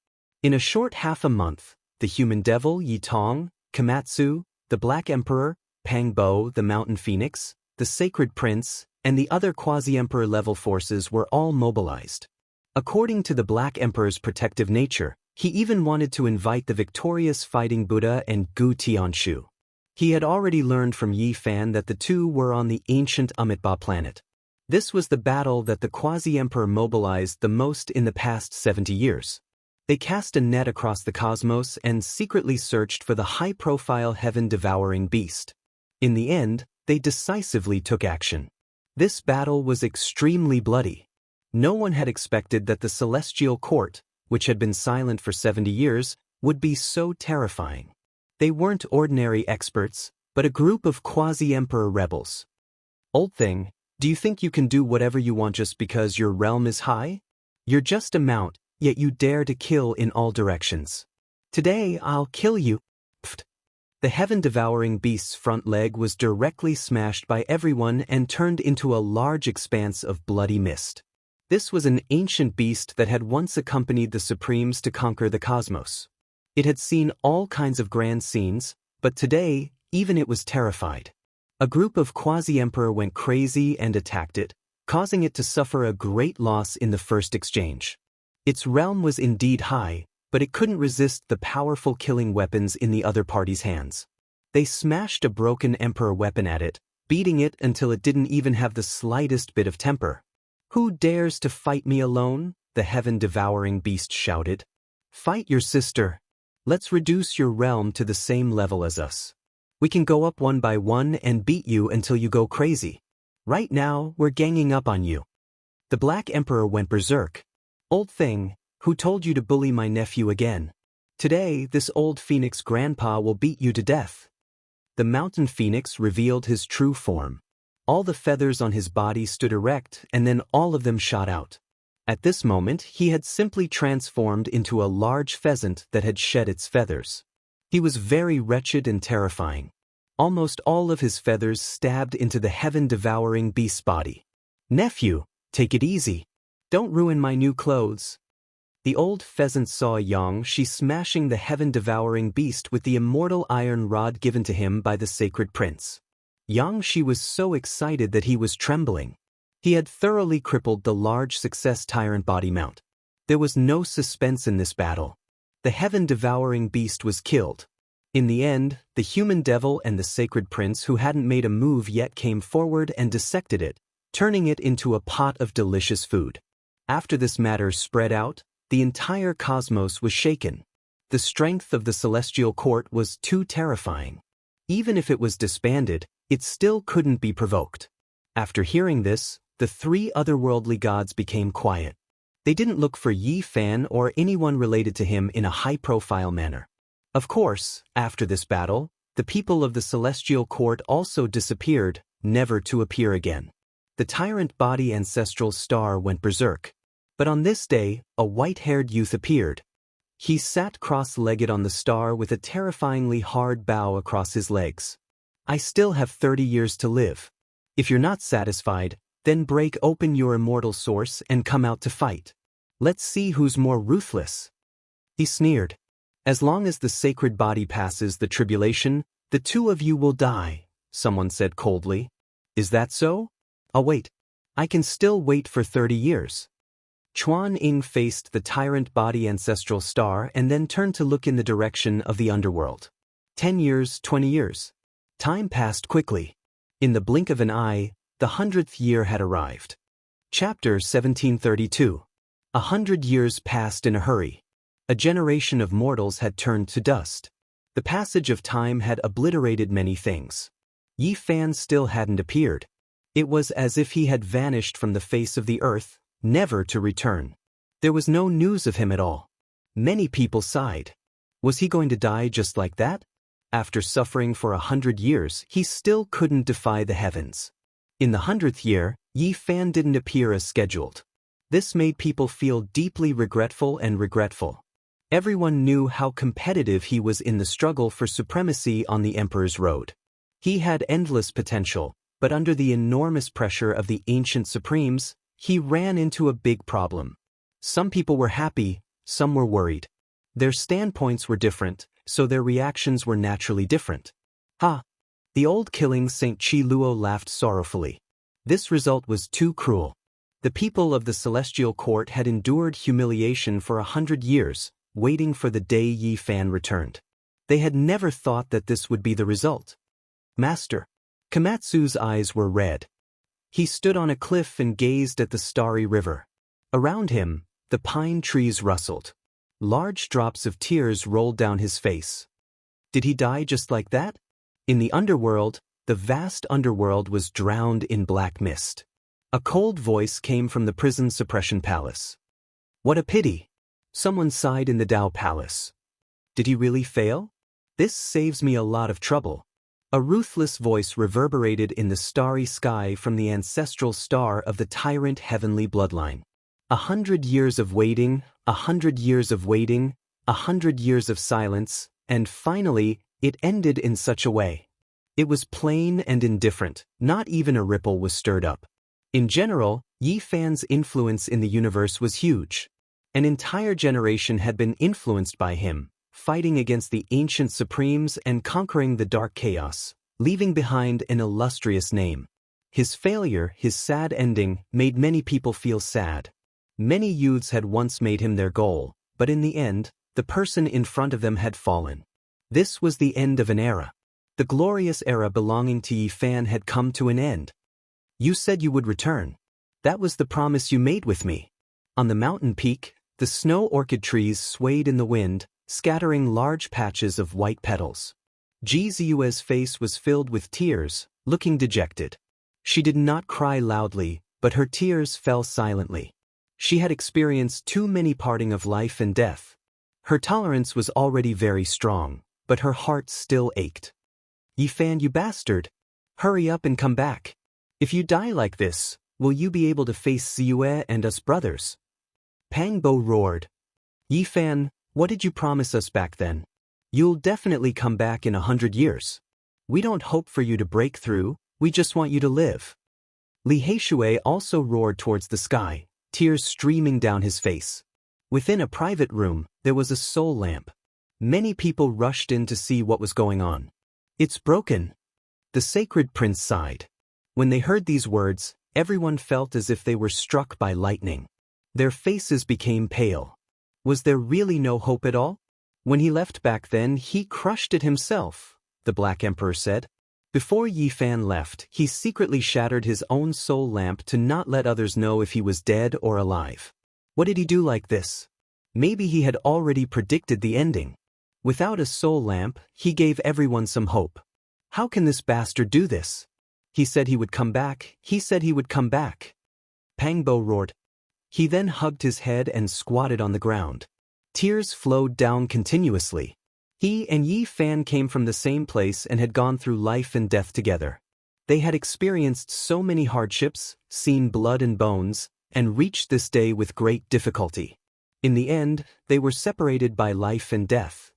In a short half a month, the human devil Yi Tong, Komatsu, the Black Emperor, Pang Bo, the Mountain Phoenix, the Sacred Prince, and the other quasi-emperor level forces were all mobilized. According to the Black Emperor's protective nature, he even wanted to invite the victorious Fighting Buddha and Gu Tianshu. He had already learned from Yi Fan that the two were on the ancient Amitabha planet. This was the battle that the quasi-emperor mobilized the most in the past 70 years. They cast a net across the cosmos and secretly searched for the high-profile heaven-devouring beast. In the end, they decisively took action. This battle was extremely bloody. No one had expected that the celestial court, which had been silent for 70 years, would be so terrifying. They weren't ordinary experts, but a group of quasi-emperor rebels. Old thing, do you think you can do whatever you want just because your realm is high? You're just a mount, yet you dare to kill in all directions. Today, I'll kill you. Pfft. The heaven-devouring beast's front leg was directly smashed by everyone and turned into a large expanse of bloody mist. This was an ancient beast that had once accompanied the Supremes to conquer the cosmos. It had seen all kinds of grand scenes, but today, even it was terrified. A group of quasi-emperor went crazy and attacked it, causing it to suffer a great loss in the first exchange. Its realm was indeed high, but it couldn't resist the powerful killing weapons in the other party's hands. They smashed a broken emperor weapon at it, beating it until it didn't even have the slightest bit of temper. Who dares to fight me alone? The heaven-devouring beast shouted. Fight your sister. Let's reduce your realm to the same level as us. We can go up one by one and beat you until you go crazy. Right now, we're ganging up on you. The Black Emperor went berserk. Old thing, who told you to bully my nephew again? Today, this old phoenix grandpa will beat you to death. The mountain phoenix revealed his true form. All the feathers on his body stood erect and then all of them shot out. At this moment he had simply transformed into a large pheasant that had shed its feathers. He was very wretched and terrifying. Almost all of his feathers stabbed into the heaven-devouring beast's body. "Nephew, take it easy. Don't ruin my new clothes." The old pheasant saw Jianghu smashing the heaven-devouring beast with the immortal iron rod given to him by the sacred prince. Jianghu was so excited that he was trembling. He had thoroughly crippled the large success tyrant body mount. There was no suspense in this battle. The heaven-devouring beast was killed. In the end, the human devil and the sacred prince who hadn't made a move yet came forward and dissected it, turning it into a pot of delicious food. After this matter spread out, the entire cosmos was shaken. The strength of the celestial court was too terrifying. Even if it was disbanded, it still couldn't be provoked. After hearing this, the three otherworldly gods became quiet. They didn't look for Yi Fan or anyone related to him in a high-profile manner. Of course, after this battle, the people of the celestial court also disappeared, never to appear again. The tyrant body ancestral star went berserk. But on this day, a white-haired youth appeared. He sat cross-legged on the star with a terrifyingly hard bow across his legs. "I still have 30 years to live. If you're not satisfied, then break open your immortal source and come out to fight. Let's see who's more ruthless." He sneered. "As long as the sacred body passes the tribulation, the two of you will die," someone said coldly. "Is that so? I'll wait. I can still wait for 30 years. Chuan Ying faced the tyrant body ancestral star and then turned to look in the direction of the underworld. 10 years, 20 years. Time passed quickly. In the blink of an eye, the 100th year had arrived. Chapter 1732. 100 years passed in a hurry. A generation of mortals had turned to dust. The passage of time had obliterated many things. Yi Fan still hadn't appeared. It was as if he had vanished from the face of the earth, never to return. There was no news of him at all. Many people sighed. Was he going to die just like that? After suffering for 100 years, he still couldn't defy the heavens. In the 100th year, Yi Fan didn't appear as scheduled. This made people feel deeply regretful. Everyone knew how competitive he was in the struggle for supremacy on the Emperor's road. He had endless potential, but under the enormous pressure of the ancient supremes, he ran into a big problem. Some people were happy, some were worried. Their standpoints were different, so their reactions were naturally different. "Ha!" The old killing Saint Chi Luo laughed sorrowfully. This result was too cruel. The people of the celestial court had endured humiliation for 100 years, waiting for the day Yi Fan returned. They had never thought that this would be the result. "Master." Komatsu's eyes were red. He stood on a cliff and gazed at the starry river. Around him, the pine trees rustled. Large drops of tears rolled down his face. Did he die just like that? In the underworld, the vast underworld was drowned in black mist. A cold voice came from the prison suppression palace. "What a pity." Someone sighed in the Tao Palace. "Did he really fail? This saves me a lot of trouble." A ruthless voice reverberated in the starry sky from the ancestral star of the tyrant heavenly bloodline. 100 years of waiting, 100 years of waiting, 100 years of silence, and finally, it ended in such a way. It was plain and indifferent, not even a ripple was stirred up. In general, Yi Fan's influence in the universe was huge. An entire generation had been influenced by him, fighting against the ancient supremes and conquering the dark chaos, leaving behind an illustrious name. His failure, his sad ending, made many people feel sad. Many youths had once made him their goal, but in the end, the person in front of them had fallen. This was the end of an era. The glorious era belonging to Yi Fan had come to an end. "You said you would return. That was the promise you made with me." On the mountain peak, the snow orchid trees swayed in the wind, scattering large patches of white petals. Ji Ziyue's face was filled with tears, looking dejected. She did not cry loudly, but her tears fell silently. She had experienced too many parting of life and death. Her tolerance was already very strong, but her heart still ached. "Yi Fan, you bastard! Hurry up and come back. If you die like this, will you be able to face Ziyue and us brothers? Pang Bo roared. Yi Fan, what did you promise us back then? You'll definitely come back in 100 years. We don't hope for you to break through, we just want you to live. Li Heishui also roared towards the sky, tears streaming down his face. Within a private room, there was a soul lamp. Many people rushed in to see what was going on. It's broken. The sacred prince sighed. When they heard these words, everyone felt as if they were struck by lightning. Their faces became pale. Was there really no hope at all? When he left back then, he crushed it himself, the Black Emperor said. Before Yi Fan left, he secretly shattered his own soul lamp to not let others know if he was dead or alive. What did he do like this? Maybe he had already predicted the ending. Without a soul lamp, he gave everyone some hope. How can this bastard do this? He said he would come back, he said he would come back. Pang Bo roared. He then hugged his head and squatted on the ground. Tears flowed down continuously. He and Yi Fan came from the same place and had gone through life and death together. They had experienced so many hardships, seen blood and bones, and reached this day with great difficulty. In the end, they were separated by life and death.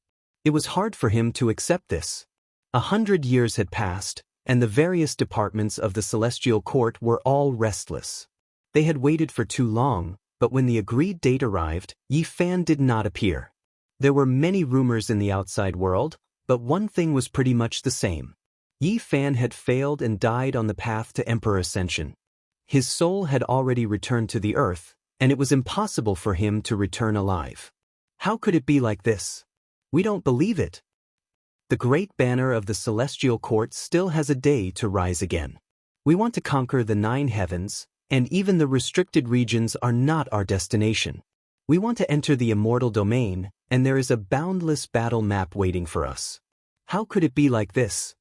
It was hard for him to accept this. 100 years had passed, and the various departments of the celestial court were all restless. They had waited for too long, but when the agreed date arrived, Yi Fan did not appear. There were many rumors in the outside world, but one thing was pretty much the same. Yi Fan had failed and died on the path to Emperor Ascension. His soul had already returned to the earth, and it was impossible for him to return alive. How could it be like this? We don't believe it. The great banner of the celestial court still has a day to rise again. We want to conquer the 9 heavens, and even the restricted regions are not our destination. We want to enter the immortal domain, and there is a boundless battle map waiting for us. How could it be like this?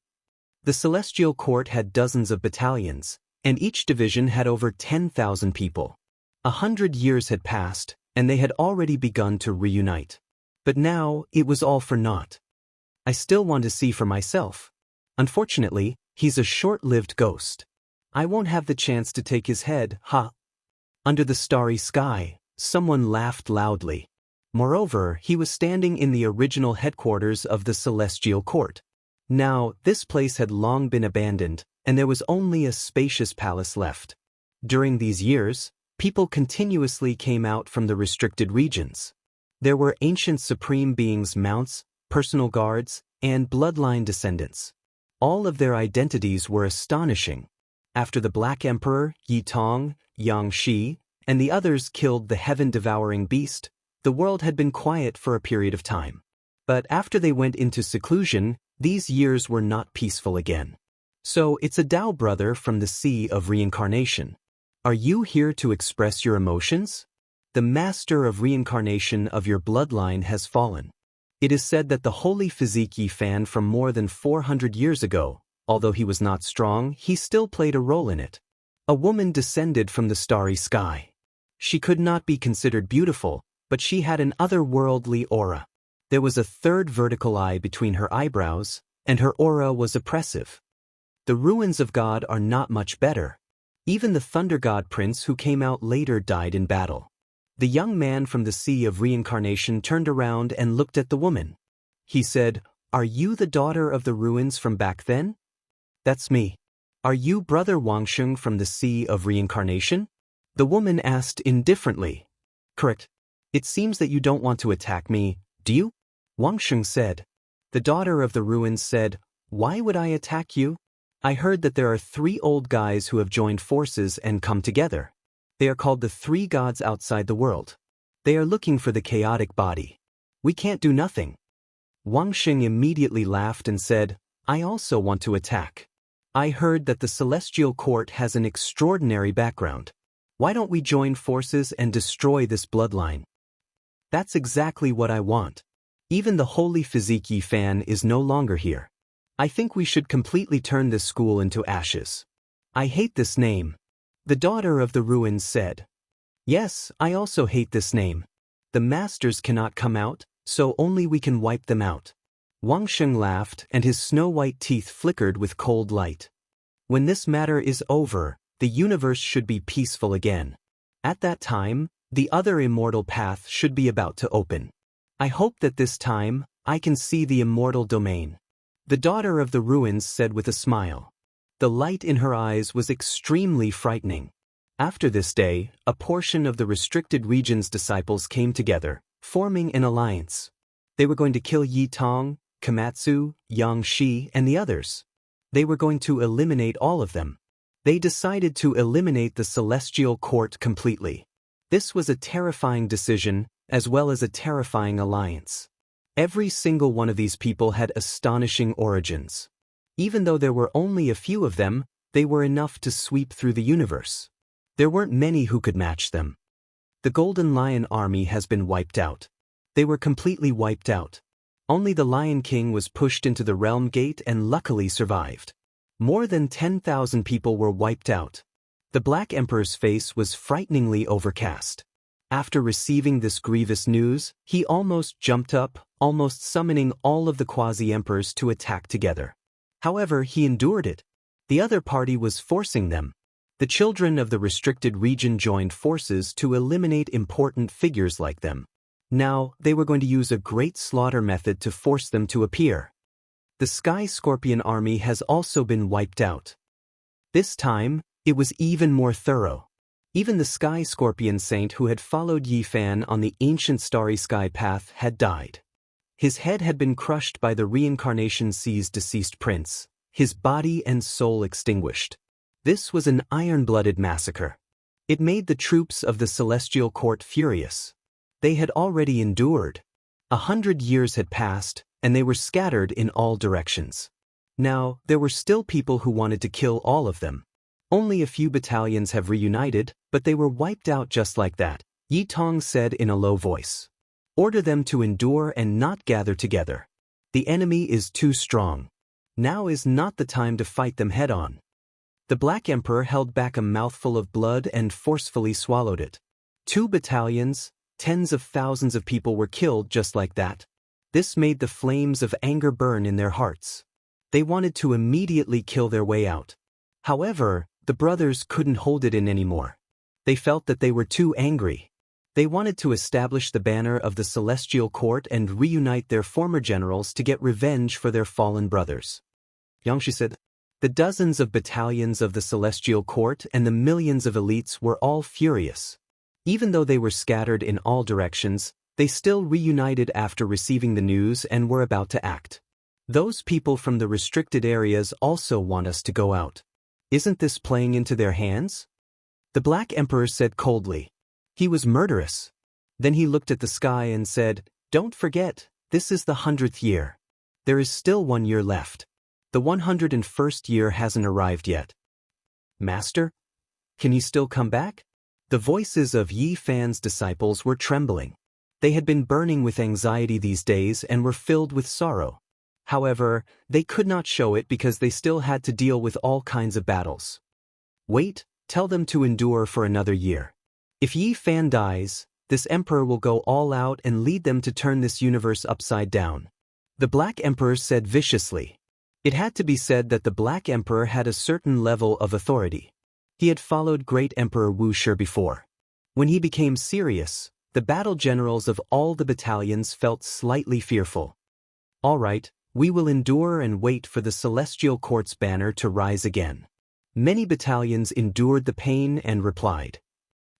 The celestial court had dozens of battalions, and each division had over 10,000 people. 100 years had passed, and they had already begun to reunite. But now, it was all for naught. I still want to see for myself. Unfortunately, he's a short-lived ghost. I won't have the chance to take his head, ha! Under the starry sky, someone laughed loudly. Moreover, he was standing in the original headquarters of the celestial court. Now, this place had long been abandoned, and there was only a spacious palace left. During these years, people continuously came out from the restricted regions. There were ancient supreme beings' mounts, personal guards, and bloodline descendants. All of their identities were astonishing. After the Black Emperor, Yi Tong, Yang Shi, and the others killed the heaven-devouring beast, the world had been quiet for a period of time. But after they went into seclusion, these years were not peaceful again. So it's a Tao brother from the Sea of Reincarnation. Are you here to express your emotions? The master of reincarnation of your bloodline has fallen. It is said that the holy physique Yi Fan from more than 400 years ago, although he was not strong, he still played a role in it. A woman descended from the starry sky. She could not be considered beautiful, but she had an otherworldly aura. There was a third vertical eye between her eyebrows, and her aura was oppressive. The ruins of God are not much better. Even the Thunder God Prince who came out later died in battle. The young man from the Sea of Reincarnation turned around and looked at the woman. He said, "Are you the daughter of the ruins from back then?" "That's me." "Are you Brother Wangsheng from the Sea of Reincarnation?" The woman asked indifferently. "Correct. It seems that you don't want to attack me, do you?" Wangsheng said. The daughter of the ruins said, "Why would I attack you? I heard that there are 3 old guys who have joined forces and come together. They are called the 3 gods outside the world. They are looking for the chaotic body. We can't do nothing." Wangsheng immediately laughed and said, "I also want to attack. I heard that the celestial court has an extraordinary background. Why don't we join forces and destroy this bloodline?" "That's exactly what I want. Even the holy physique Yi Fan is no longer here. I think we should completely turn this school into ashes. I hate this name." The daughter of the ruins said, "Yes, I also hate this name. The masters cannot come out, so only we can wipe them out." Wangsheng laughed and his snow-white teeth flickered with cold light. When this matter is over, the universe should be peaceful again. At that time, the other immortal path should be about to open. I hope that this time, I can see the immortal domain. The daughter of the ruins said with a smile. The light in her eyes was extremely frightening. After this day, a portion of the restricted region's disciples came together, forming an alliance. They were going to kill Yi Tong, Komatsu, Yang Shi, and the others. They were going to eliminate all of them. They decided to eliminate the Celestial Court completely. This was a terrifying decision, as well as a terrifying alliance. Every single one of these people had astonishing origins. Even though there were only a few of them, they were enough to sweep through the universe. There weren't many who could match them. The Golden Lion army has been wiped out. They were completely wiped out. Only the Lion King was pushed into the Realm Gate and luckily survived. More than 10,000 people were wiped out. The Black Emperor's face was frighteningly overcast. After receiving this grievous news, he almost jumped up, almost summoning all of the quasi-emperors to attack together. However, he endured it. The other party was forcing them. The children of the restricted region joined forces to eliminate important figures like them. Now, they were going to use a great slaughter method to force them to appear. The Sky Scorpion army has also been wiped out. This time, it was even more thorough. Even the Sky Scorpion Saint who had followed Yi Fan on the ancient Starry Sky path had died. His head had been crushed by the Reincarnation Sea's deceased prince, his body and soul extinguished. This was an iron-blooded massacre. It made the troops of the Celestial Court furious. They had already endured. 100 years had passed, and they were scattered in all directions. Now, there were still people who wanted to kill all of them. Only a few battalions have reunited, but they were wiped out just like that, Yi Tong said in a low voice. Order them to endure and not gather together. The enemy is too strong. Now is not the time to fight them head-on. The Black Emperor held back a mouthful of blood and forcefully swallowed it. 2 battalions, tens of thousands of people were killed just like that. This made the flames of anger burn in their hearts. They wanted to immediately kill their way out. However, the brothers couldn't hold it in anymore. They felt that they were too angry. They wanted to establish the banner of the Celestial Court and reunite their former generals to get revenge for their fallen brothers. Jianghu said, the dozens of battalions of the Celestial Court and the millions of elites were all furious. Even though they were scattered in all directions, they still reunited after receiving the news and were about to act. Those people from the restricted areas also want us to go out. Isn't this playing into their hands? The Black Emperor said coldly. He was murderous. Then he looked at the sky and said, don't forget, this is the 100th year. There is still 1 year left. The 101st year hasn't arrived yet. Master? Can you still come back? The voices of Yi Fan's disciples were trembling. They had been burning with anxiety these days and were filled with sorrow. However, they could not show it because they still had to deal with all kinds of battles. Wait, tell them to endure for another year. If Yi Fan dies, this emperor will go all out and lead them to turn this universe upside down. The Black Emperor said viciously. It had to be said that the Black Emperor had a certain level of authority. He had followed Great Emperor Wuxia before. When he became serious, the battle generals of all the battalions felt slightly fearful. All right, we will endure and wait for the Celestial Court's banner to rise again. Many battalions endured the pain and replied.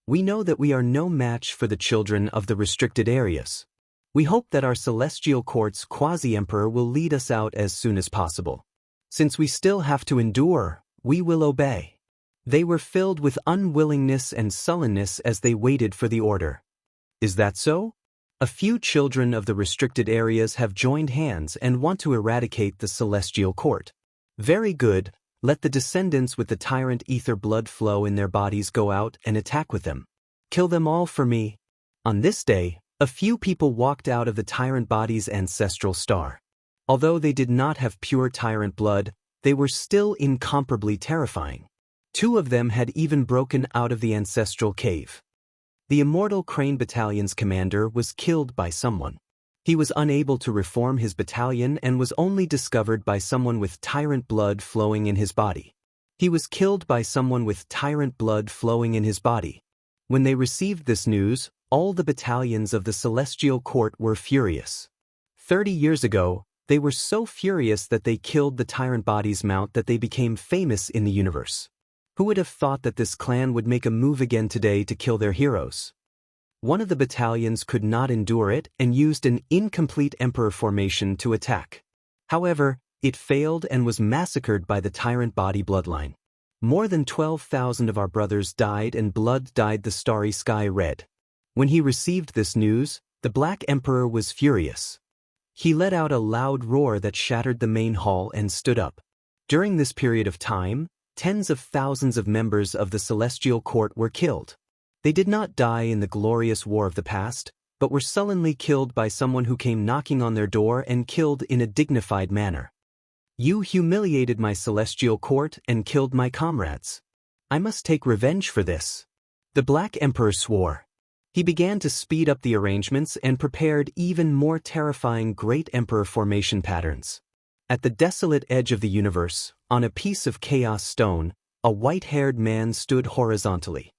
We know that we are no match for the children of the restricted areas. We hope that our Celestial Court's quasi-emperor will lead us out as soon as possible. Since we still have to endure, we will obey. They were filled with unwillingness and sullenness as they waited for the order. Is that so? A few children of the restricted areas have joined hands and want to eradicate the Celestial Court. Very good, let the descendants with the tyrant ether blood flow in their bodies go out and attack with them. Kill them all for me. On this day, a few people walked out of the tyrant body's ancestral star. Although they did not have pure tyrant blood, they were still incomparably terrifying. 2 of them had even broken out of the ancestral cave. The Immortal Crane Battalion's commander was killed by someone. He was unable to reform his battalion and was only discovered by someone with tyrant blood flowing in his body. He was killed by someone with tyrant blood flowing in his body. When they received this news, all the battalions of the Celestial Court were furious. 30 years ago, they were so furious that they killed the tyrant body's mount that they became famous in the universe. Who would have thought that this clan would make a move again today to kill their heroes? One of the battalions could not endure it and used an incomplete emperor formation to attack. However, it failed and was massacred by the tyrant body bloodline. More than 12,000 of our brothers died and blood dyed the starry sky red. When he received this news, the Black Emperor was furious. He let out a loud roar that shattered the main hall and stood up. During this period of time, tens of thousands of members of the Celestial Court were killed. They did not die in the glorious war of the past, but were sullenly killed by someone who came knocking on their door and killed in a dignified manner. You humiliated my Celestial Court and killed my comrades. I must take revenge for this. The Black Emperor swore. He began to speed up the arrangements and prepared even more terrifying Great Emperor formation patterns. At the desolate edge of the universe, on a piece of chaos stone, a white-haired man stood horizontally.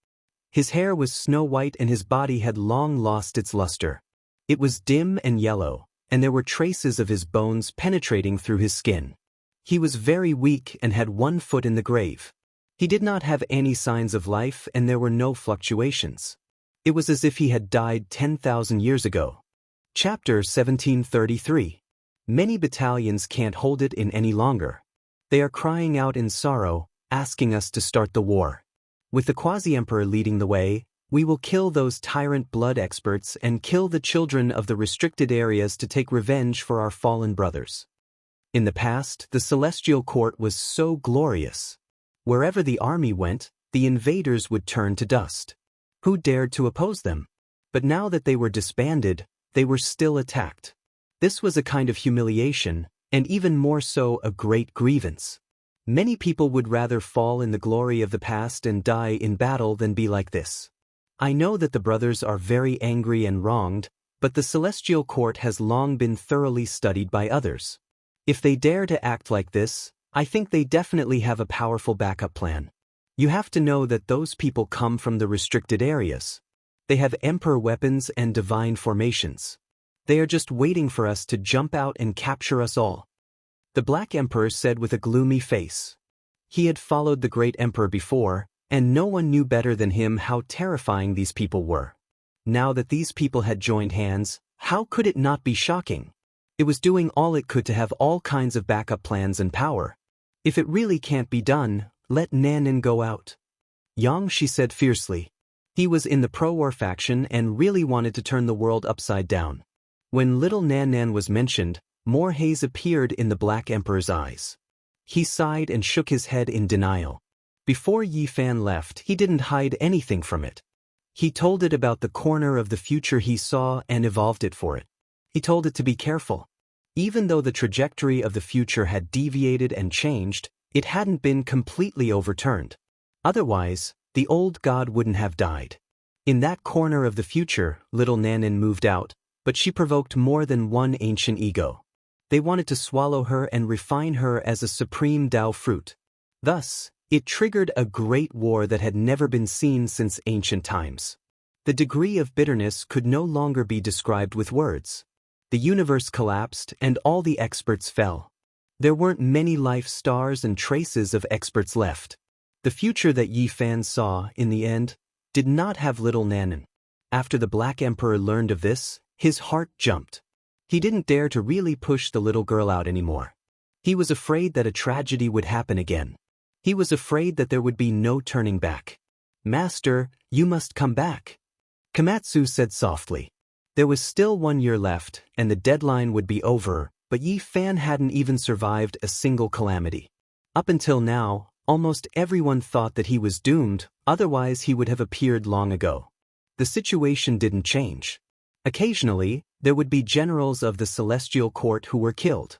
His hair was snow-white and his body had long lost its luster. It was dim and yellow, and there were traces of his bones penetrating through his skin. He was very weak and had one foot in the grave. He did not have any signs of life and there were no fluctuations. It was as if he had died 10,000 years ago. Chapter 1733. Many battalions can't hold it in any longer. They are crying out in sorrow, asking us to start the war. With the Quasi-Emperor leading the way, we will kill those tyrant blood experts and kill the children of the restricted areas to take revenge for our fallen brothers. In the past, the Celestial Court was so glorious. Wherever the army went, the invaders would turn to dust. Who dared to oppose them? But now that they were disbanded, they were still attacked. This was a kind of humiliation, and even more so a great grievance. Many people would rather fall in the glory of the past and die in battle than be like this. I know that the brothers are very angry and wronged, but the Celestial Court has long been thoroughly studied by others. If they dare to act like this, I think they definitely have a powerful backup plan. You have to know that those people come from the restricted areas. They have emperor weapons and divine formations. They are just waiting for us to jump out and capture us all. The Black Emperor said with a gloomy face. He had followed the Great Emperor before, and no one knew better than him how terrifying these people were. Now that these people had joined hands, how could it not be shocking? It was doing all it could to have all kinds of backup plans and power. If it really can't be done, let Nanan go out. Yang, she said fiercely. He was in the pro-war faction and really wanted to turn the world upside down. When little Nanan was mentioned, more haze appeared in the Black Emperor's eyes. He sighed and shook his head in denial. Before Yi Fan left, he didn't hide anything from it. He told it about the corner of the future he saw and evolved it for it. He told it to be careful. Even though the trajectory of the future had deviated and changed, it hadn't been completely overturned. Otherwise, the old god wouldn't have died. In that corner of the future, little Nanan moved out, but she provoked more than one ancient ego. They wanted to swallow her and refine her as a supreme Tao fruit. Thus, it triggered a great war that had never been seen since ancient times. The degree of bitterness could no longer be described with words. The universe collapsed and all the experts fell. There weren't many life stars and traces of experts left. The future that Yi Fan saw, in the end, did not have little Nanan. After the Black Emperor learned of this, his heart jumped. He didn't dare to really push the little girl out anymore. He was afraid that a tragedy would happen again. He was afraid that there would be no turning back. Master, you must come back. Komatsu said softly. There was still 1 year left, and the deadline would be over, but Yi Fan hadn't even survived a single calamity. Up until now, almost everyone thought that he was doomed, otherwise he would have appeared long ago. The situation didn't change. Occasionally, there would be generals of the Celestial Court who were killed.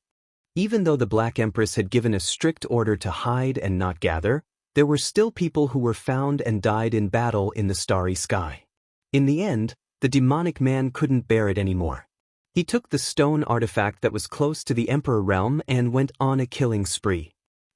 Even though the Black Empress had given a strict order to hide and not gather, there were still people who were found and died in battle in the starry sky. In the end, the demonic man couldn't bear it anymore. He took the stone artifact that was close to the Emperor realm and went on a killing spree.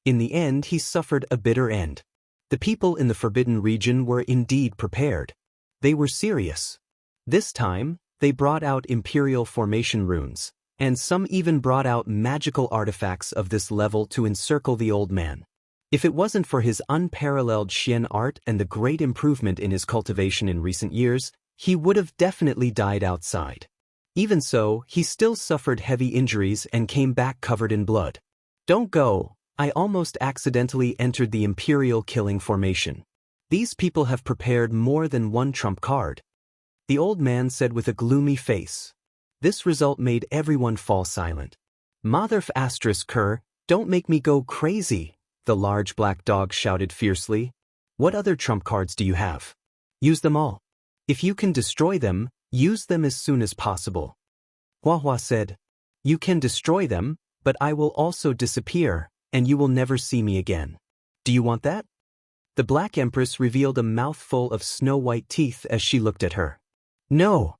In the end, he suffered a bitter end. The people in the forbidden region were indeed prepared. They were serious. This time, they brought out imperial formation runes, and some even brought out magical artifacts of this level to encircle the old man. If it wasn't for his unparalleled Xian art and the great improvement in his cultivation in recent years, he would have definitely died outside. Even so, he still suffered heavy injuries and came back covered in blood. Don't go. I almost accidentally entered the Imperial killing formation. These people have prepared more than one trump card. The old man said with a gloomy face. This result made everyone fall silent. Motherf asterisk cur, don't make me go crazy, the large black dog shouted fiercely. What other trump cards do you have? Use them all. If you can destroy them, use them as soon as possible. Hua said. You can destroy them, but I will also disappear, and you will never see me again. Do you want that? The Black Empress revealed a mouthful of snow-white teeth as she looked at her. No.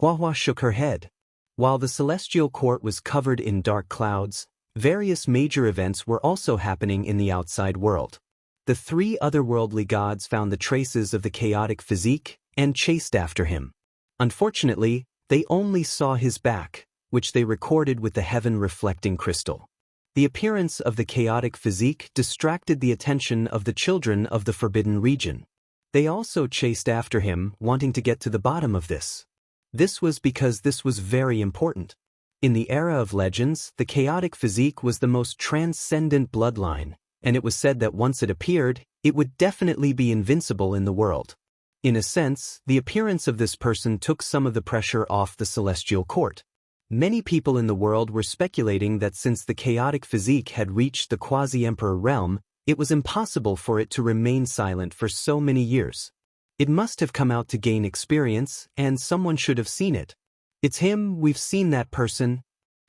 Hua shook her head. While the celestial court was covered in dark clouds, various major events were also happening in the outside world. The three otherworldly gods found the traces of the chaotic physique and chased after him. Unfortunately, they only saw his back, which they recorded with the heaven-reflecting crystal. The appearance of the chaotic physique distracted the attention of the children of the forbidden region. They also chased after him, wanting to get to the bottom of this. This was because this was very important. In the era of legends, the chaotic physique was the most transcendent bloodline, and it was said that once it appeared, it would definitely be invincible in the world. In a sense, the appearance of this person took some of the pressure off the celestial court. Many people in the world were speculating that since the chaotic physique had reached the quasi-emperor realm, it was impossible for it to remain silent for so many years. It must have come out to gain experience, and someone should have seen it. It's him, we've seen that person,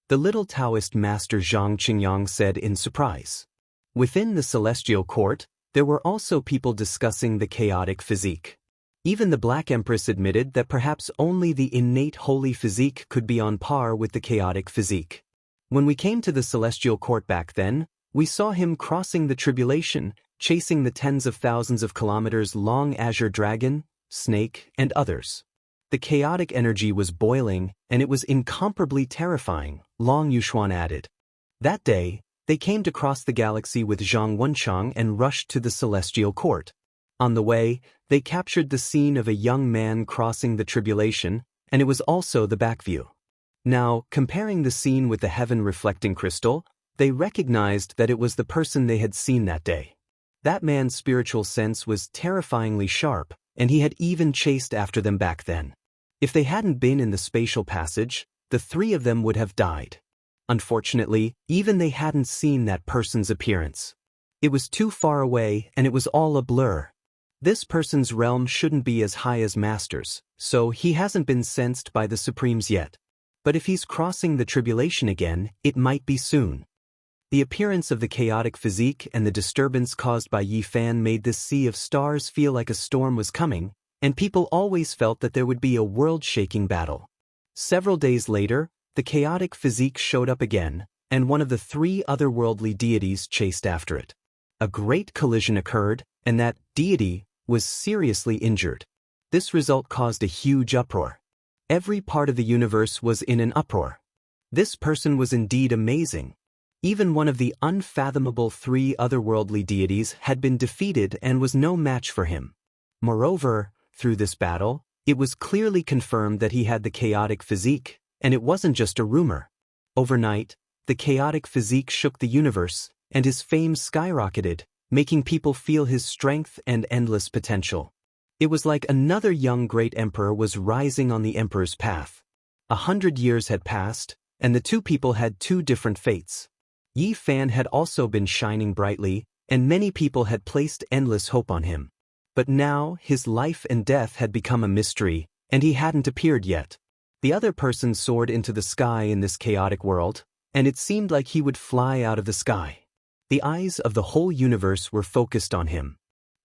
the little Taoist master Zhang Qingyang said in surprise. Within the celestial court, there were also people discussing the chaotic physique. Even the Black Empress admitted that perhaps only the innate holy physique could be on par with the chaotic physique. When we came to the celestial court back then, we saw him crossing the tribulation, chasing the tens of thousands of kilometers long azure dragon, snake, and others. The chaotic energy was boiling, and it was incomparably terrifying, Long Yuxuan added. That day, they came to cross the galaxy with Zhang Wenchang and rushed to the celestial court. On the way, they captured the scene of a young man crossing the tribulation, and it was also the back view. Now, comparing the scene with the heaven-reflecting crystal, they recognized that it was the person they had seen that day. That man's spiritual sense was terrifyingly sharp, and he had even chased after them back then. If they hadn't been in the spatial passage, the three of them would have died. Unfortunately, even they hadn't seen that person's appearance. It was too far away, and it was all a blur. This person's realm shouldn't be as high as Master's, so he hasn't been sensed by the Supremes yet. But if he's crossing the tribulation again, it might be soon. The appearance of the chaotic physique and the disturbance caused by Yi Fan made this sea of stars feel like a storm was coming, and people always felt that there would be a world-shaking battle. Several days later, the chaotic physique showed up again, and one of the three otherworldly deities chased after it. A great collision occurred, and that deity was seriously injured. This result caused a huge uproar. Every part of the universe was in an uproar. This person was indeed amazing. Even one of the unfathomable three otherworldly deities had been defeated and was no match for him. Moreover, through this battle, it was clearly confirmed that he had the chaotic physique, and it wasn't just a rumor. Overnight, the chaotic physique shook the universe, and his fame skyrocketed, making people feel his strength and endless potential. It was like another young great emperor was rising on the emperor's path. 100 years had passed, and the two people had two different fates. Yi Fan had also been shining brightly, and many people had placed endless hope on him. But now, his life and death had become a mystery, and he hadn't appeared yet. The other person soared into the sky in this chaotic world, and it seemed like he would fly out of the sky. The eyes of the whole universe were focused on him.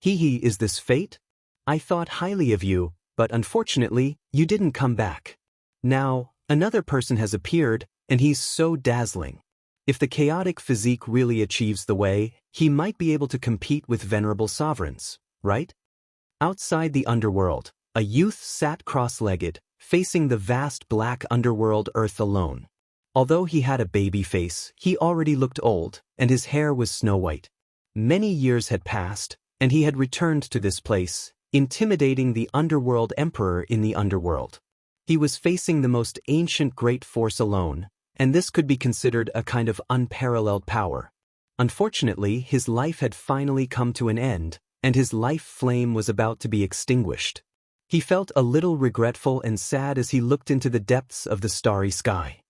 Is this fate? I thought highly of you, but unfortunately, you didn't come back. Now, another person has appeared, and he's so dazzling. If the chaotic physique really achieves the way, he might be able to compete with venerable sovereigns, right? Outside the underworld, a youth sat cross-legged, facing the vast black underworld earth alone. Although he had a baby face, he already looked old, and his hair was snow-white. Many years had passed, and he had returned to this place, intimidating the underworld emperor in the underworld. He was facing the most ancient great force alone, and this could be considered a kind of unparalleled power. Unfortunately, his life had finally come to an end, and his life flame was about to be extinguished. He felt a little regretful and sad as he looked into the depths of the starry sky.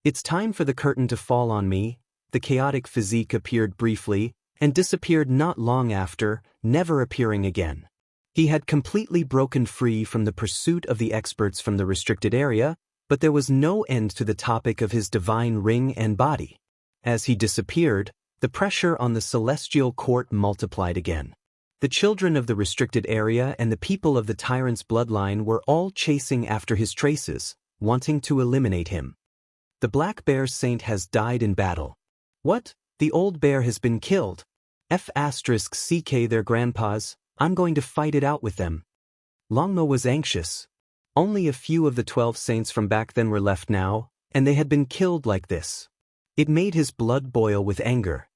"It's time for the curtain to fall on me." The chaotic physique appeared briefly, and disappeared not long after, never appearing again. He had completely broken free from the pursuit of the experts from the restricted area, but there was no end to the topic of his divine ring and body. As he disappeared, the pressure on the celestial court multiplied again. The children of the restricted area and the people of the tyrant's bloodline were all chasing after his traces, wanting to eliminate him. "The Black Bear Saint has died in battle." "What? The old bear has been killed?" F***ck their grandpas, "I'm going to fight it out with them." Longmo was anxious. Only a few of the 12 saints from back then were left now, and they had been killed like this. It made his blood boil with anger.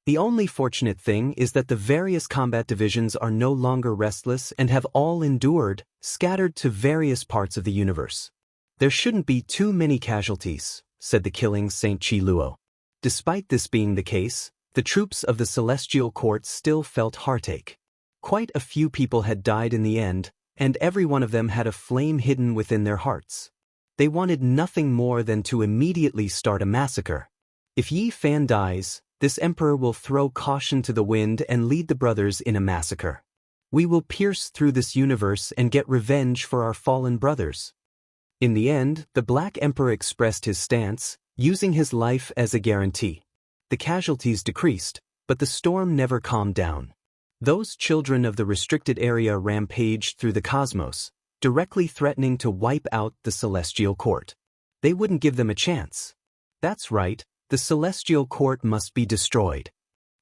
The only fortunate thing is that the various combat divisions are no longer restless and have all endured, scattered to various parts of the universe. "There shouldn't be too many casualties," said the killing Saint Chi Luo. Despite this being the case, the troops of the Celestial Court still felt heartache. Quite a few people had died in the end, and every one of them had a flame hidden within their hearts. They wanted nothing more than to immediately start a massacre. If Yi Fan dies, this emperor will throw caution to the wind and lead the brothers in a massacre. "We will pierce through this universe and get revenge for our fallen brothers." In the end, the Black Emperor expressed his stance, using his life as a guarantee. The casualties decreased, but the storm never calmed down. Those children of the restricted area rampaged through the cosmos, directly threatening to wipe out the Celestial Court. They wouldn't give them a chance. That's right, the Celestial Court must be destroyed.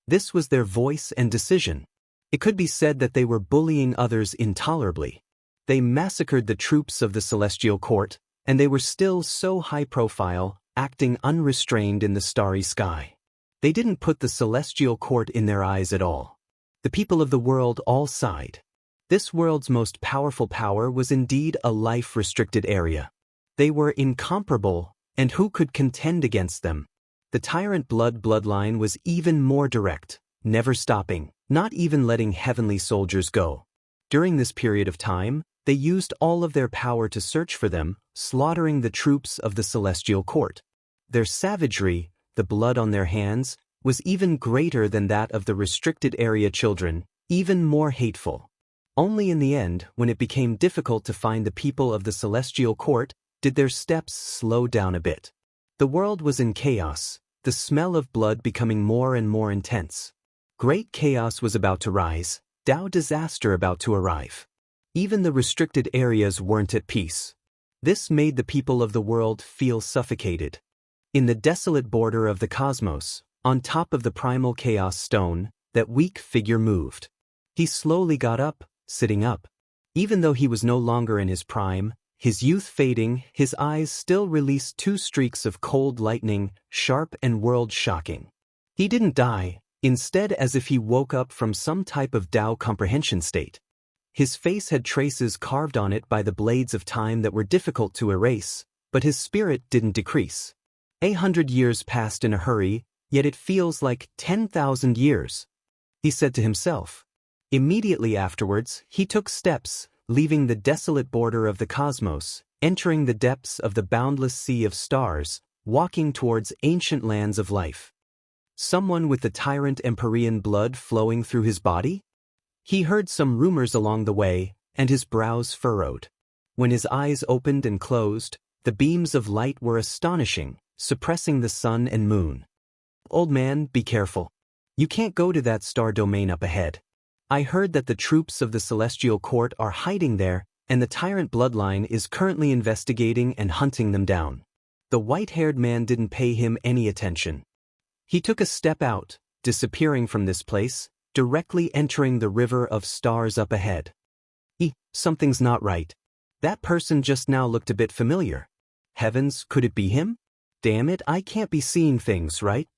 This was their voice and decision. It could be said that they were bullying others intolerably. They massacred the troops of the Celestial Court, and they were still so high profile, acting unrestrained in the starry sky. They didn't put the Celestial Court in their eyes at all. The people of the world all sighed. This world's most powerful power was indeed a life-restricted area. They were incomparable, and who could contend against them? The tyrant bloodline was even more direct, never stopping, not even letting heavenly soldiers go. During this period of time, they used all of their power to search for them, slaughtering the troops of the Celestial Court. Their savagery, the blood on their hands, was even greater than that of the restricted area children, even more hateful. Only in the end, when it became difficult to find the people of the Celestial Court, did their steps slow down a bit. The world was in chaos, the smell of blood becoming more and more intense. Great chaos was about to rise, Tao disaster about to arrive. Even the restricted areas weren't at peace. This made the people of the world feel suffocated. In the desolate border of the cosmos, on top of the primal chaos stone, that weak figure moved. He slowly got up, sitting up. Even though he was no longer in his prime, his youth fading, his eyes still released two streaks of cold lightning, sharp and world-shocking. He didn't die, instead as if he woke up from some type of Tao comprehension state. His face had traces carved on it by the blades of time that were difficult to erase, but his spirit didn't decrease. 100 years passed in a hurry, yet it feels like 10,000 years, he said to himself. Immediately afterwards, he took steps, leaving the desolate border of the cosmos, entering the depths of the boundless sea of stars, walking towards ancient lands of life. Someone with the tyrant Empyrean blood flowing through his body? He heard some rumors along the way, and his brows furrowed. When his eyes opened and closed, the beams of light were astonishing, suppressing the sun and moon. "Old man, be careful. You can't go to that star domain up ahead. I heard that the troops of the Celestial Court are hiding there, and the tyrant bloodline is currently investigating and hunting them down." The white-haired man didn't pay him any attention. He took a step out, disappearing from this place, directly entering the river of stars up ahead. Something's not right. That person just now looked a bit familiar. Heavens, could it be him? Damn it, I can't be seeing things, right?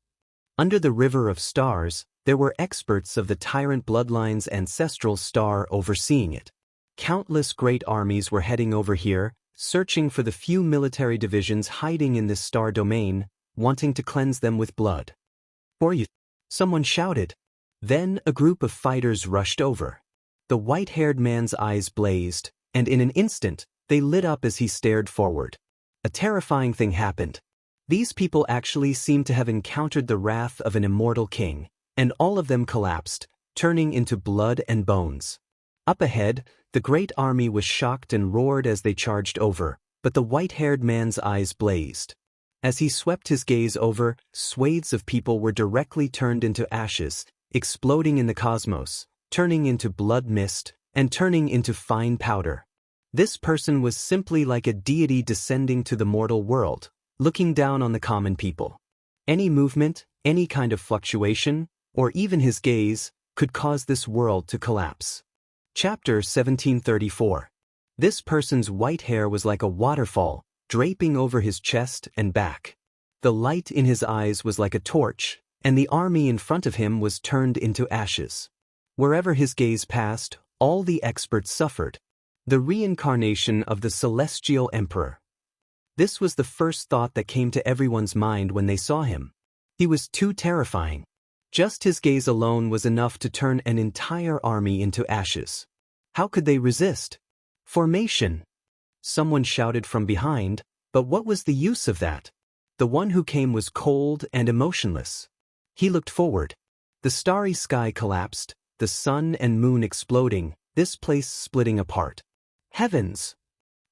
Under the river of stars, there were experts of the tyrant bloodline's ancestral star overseeing it. Countless great armies were heading over here, searching for the few military divisions hiding in this star domain, wanting to cleanse them with blood. "For you," someone shouted. Then a group of fighters rushed over. The white-haired man's eyes blazed, and in an instant, they lit up as he stared forward. A terrifying thing happened. These people actually seemed to have encountered the wrath of an immortal king, and all of them collapsed, turning into blood and bones. Up ahead, the great army was shocked and roared as they charged over, but the white-haired man's eyes blazed. As he swept his gaze over, swathes of people were directly turned into ashes, exploding in the cosmos, turning into blood mist, and turning into fine powder. This person was simply like a deity descending to the mortal world, looking down on the common people. Any movement, any kind of fluctuation, or even his gaze, could cause this world to collapse. Chapter 1734. This person's white hair was like a waterfall, draping over his chest and back. The light in his eyes was like a torch, and the army in front of him was turned into ashes. Wherever his gaze passed, all the experts suffered. The reincarnation of the celestial emperor. This was the first thought that came to everyone's mind when they saw him. He was too terrifying. Just his gaze alone was enough to turn an entire army into ashes. How could they resist? Formation! Someone shouted from behind, but what was the use of that? The one who came was cold and emotionless. He looked forward. The starry sky collapsed, the sun and moon exploding, this place splitting apart. Heavens!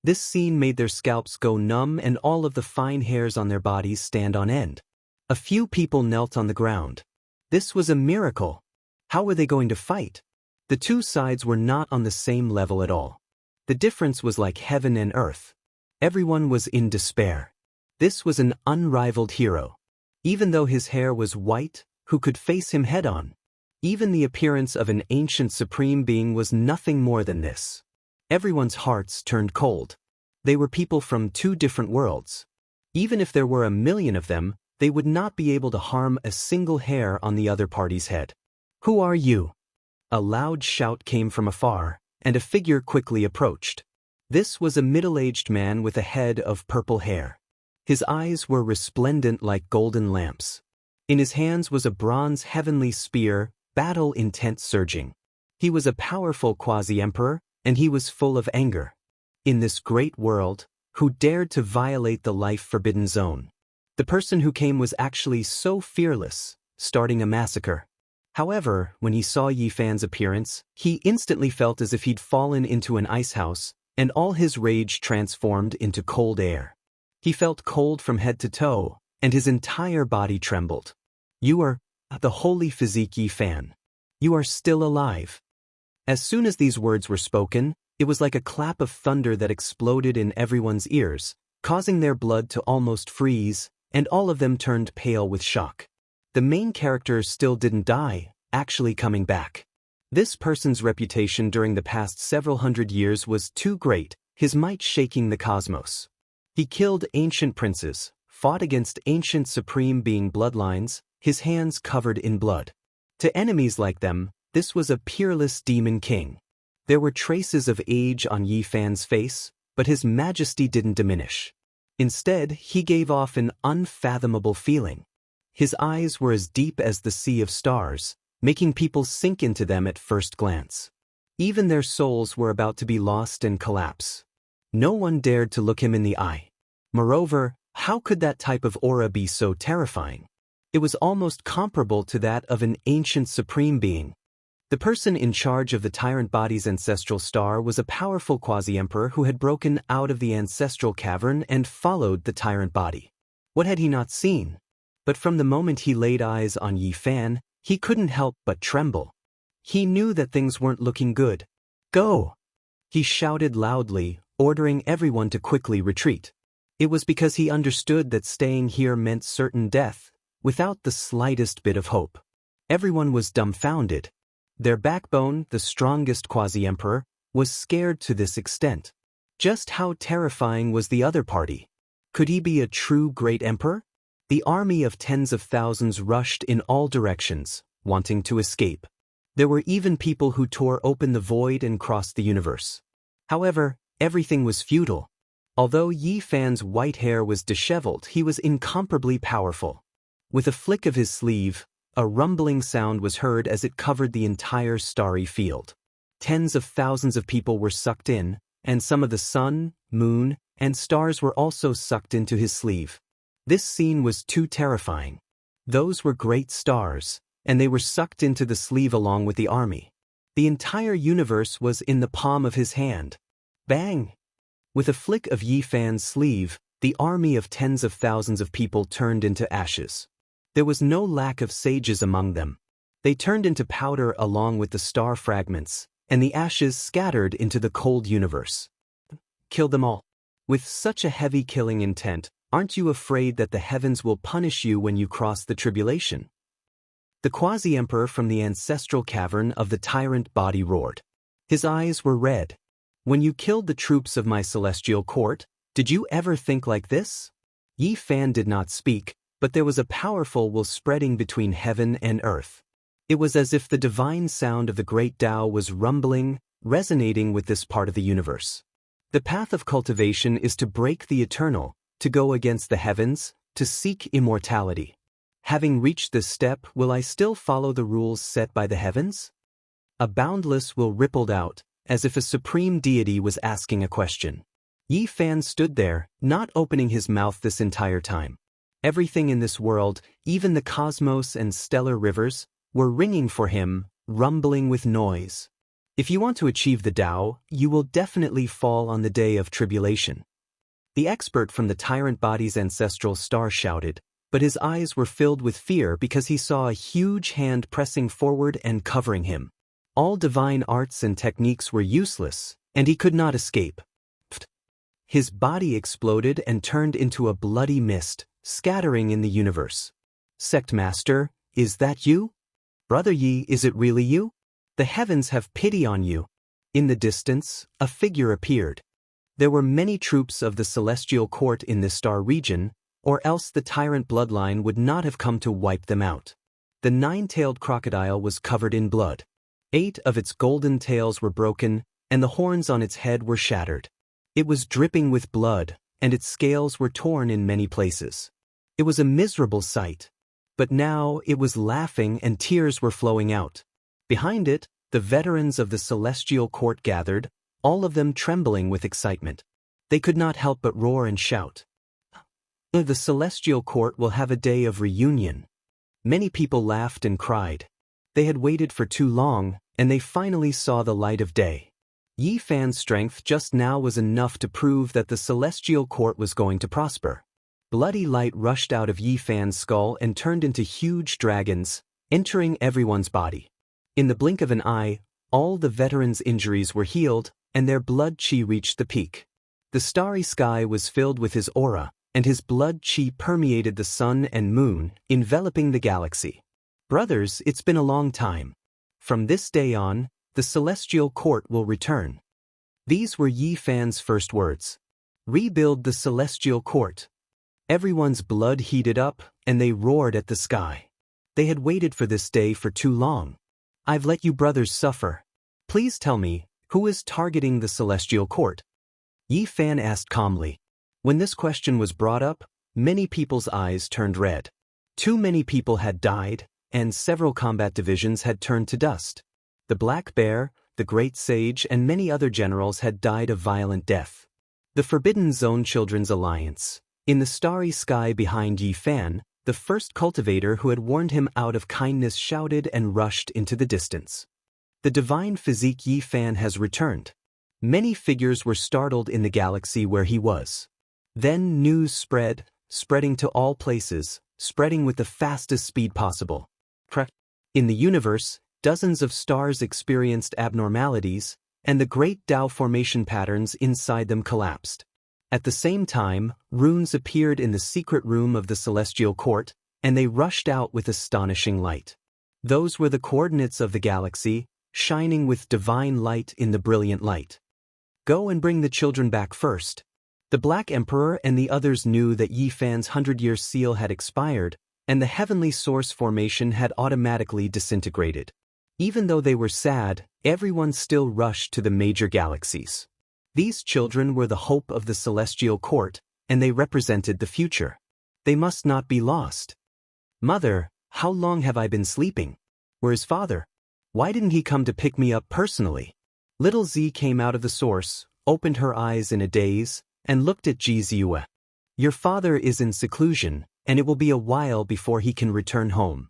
This scene made their scalps go numb and all of the fine hairs on their bodies stand on end. A few people knelt on the ground. This was a miracle. How were they going to fight? The two sides were not on the same level at all. The difference was like heaven and earth. Everyone was in despair. This was an unrivaled hero. Even though his hair was white, who could face him head-on? Even the appearance of an ancient supreme being was nothing more than this. Everyone's hearts turned cold. They were people from two different worlds. Even if there were 1,000,000 of them, they would not be able to harm a single hair on the other party's head. "Who are you?" A loud shout came from afar, and a figure quickly approached. This was a middle-aged man with a head of purple hair. His eyes were resplendent like golden lamps. In his hands was a bronze heavenly spear, battle intent surging. He was a powerful quasi-emperor, and he was full of anger. In this great world, who dared to violate the life-forbidden zone? The person who came was actually so fearless, starting a massacre. However, when he saw Yi Fan's appearance, he instantly felt as if he'd fallen into an icehouse, and all his rage transformed into cold air. He felt cold from head to toe, and his entire body trembled. "You are the holy physique Yi Fan. You are still alive." As soon as these words were spoken, it was like a clap of thunder that exploded in everyone's ears, causing their blood to almost freeze, and all of them turned pale with shock. The main character still didn't die, actually coming back. This person's reputation during the past several hundred years was too great, his might shaking the cosmos. He killed ancient princes, fought against ancient supreme being bloodlines, his hands covered in blood. To enemies like them, this was a peerless demon king. There were traces of age on Yi Fan's face, but his majesty didn't diminish. Instead, he gave off an unfathomable feeling. His eyes were as deep as the sea of stars, making people sink into them at first glance. Even their souls were about to be lost and collapse. No one dared to look him in the eye. Moreover, how could that type of aura be so terrifying? It was almost comparable to that of an ancient supreme being. The person in charge of the tyrant body's ancestral star was a powerful quasi-emperor who had broken out of the ancestral cavern and followed the tyrant body. What had he not seen? But from the moment he laid eyes on Yi Fan, he couldn't help but tremble. He knew that things weren't looking good. "Go!" He shouted loudly, ordering everyone to quickly retreat. It was because he understood that staying here meant certain death, without the slightest bit of hope. Everyone was dumbfounded. Their backbone, the strongest quasi-emperor, was scared to this extent. Just how terrifying was the other party? Could he be a true great emperor? The army of tens of thousands rushed in all directions, wanting to escape. There were even people who tore open the void and crossed the universe. However, everything was futile. Although Yi Fan's white hair was disheveled, he was incomparably powerful. With a flick of his sleeve, a rumbling sound was heard as it covered the entire starry field. Tens of thousands of people were sucked in, and some of the sun, moon, and stars were also sucked into his sleeve. This scene was too terrifying. Those were great stars, and they were sucked into the sleeve along with the army. The entire universe was in the palm of his hand. Bang! With a flick of Yi Fan's sleeve, the army of tens of thousands of people turned into ashes. There was no lack of sages among them. They turned into powder along with the star fragments, and the ashes scattered into the cold universe. Kill them all. With such a heavy killing intent, aren't you afraid that the heavens will punish you when you cross the tribulation? The quasi-emperor from the ancestral cavern of the tyrant body roared. His eyes were red. When you killed the troops of my celestial court, did you ever think like this? Yi Fan did not speak, but there was a powerful will spreading between heaven and earth. It was as if the divine sound of the great Tao was rumbling, resonating with this part of the universe. The path of cultivation is to break the eternal, to go against the heavens, to seek immortality. Having reached this step, will I still follow the rules set by the heavens? A boundless will rippled out, as if a supreme deity was asking a question. Yi Fan stood there, not opening his mouth this entire time. Everything in this world, even the cosmos and stellar rivers, were ringing for him, rumbling with noise. If you want to achieve the Tao, you will definitely fall on the day of tribulation. The expert from the tyrant body's ancestral star shouted, but his eyes were filled with fear because he saw a huge hand pressing forward and covering him. All divine arts and techniques were useless, and he could not escape. His body exploded and turned into a bloody mist, scattering in the universe. Sect Master, is that you? Brother Yi, is it really you? The heavens have pity on you. In the distance, a figure appeared. There were many troops of the celestial court in this star region, or else the tyrant bloodline would not have come to wipe them out. The nine-tailed crocodile was covered in blood. 8 of its golden tails were broken, and the horns on its head were shattered. It was dripping with blood, and its scales were torn in many places. It was a miserable sight. But now it was laughing and tears were flowing out. Behind it, the veterans of the celestial court gathered, all of them trembling with excitement. They could not help but roar and shout. The celestial court will have a day of reunion. Many people laughed and cried. They had waited for too long, and they finally saw the light of day. Yi Fan's strength just now was enough to prove that the celestial court was going to prosper. Bloody light rushed out of Yi Fan's skull and turned into huge dragons, entering everyone's body. In the blink of an eye, all the veterans' injuries were healed, and their blood chi reached the peak. The starry sky was filled with his aura, and his blood chi permeated the sun and moon, enveloping the galaxy. Brothers, it's been a long time. From this day on, the celestial court will return. These were Yi Fan's first words. Rebuild the celestial court. Everyone's blood heated up, and they roared at the sky. They had waited for this day for too long. I've let you brothers suffer. Please tell me, who is targeting the celestial court? Yi Fan asked calmly. When this question was brought up, many people's eyes turned red. Too many people had died, and several combat divisions had turned to dust. The Black Bear, the Great Sage, and many other generals had died a violent death. The Forbidden Zone Children's Alliance. In the starry sky behind Yi Fan, the first cultivator who had warned him out of kindness shouted and rushed into the distance. The divine physique Yi Fan has returned. Many figures were startled in the galaxy where he was. Then news spread, spreading to all places, spreading with the fastest speed possible. In the universe, dozens of stars experienced abnormalities, and the great Tao formation patterns inside them collapsed. At the same time, runes appeared in the secret room of the celestial court, and they rushed out with astonishing light. Those were the coordinates of the galaxy, shining with divine light in the brilliant light. Go and bring the children back first. The Black Emperor and the others knew that Yi Fan's 100-year seal had expired, and the heavenly source formation had automatically disintegrated. Even though they were sad, everyone still rushed to the major galaxies. These children were the hope of the celestial court, and they represented the future. They must not be lost. Mother, how long have I been sleeping? Where's father? Why didn't he come to pick me up personally? Little Z came out of the source, opened her eyes in a daze, and looked at Ji Ziyue. Your father is in seclusion, and it will be a while before he can return home.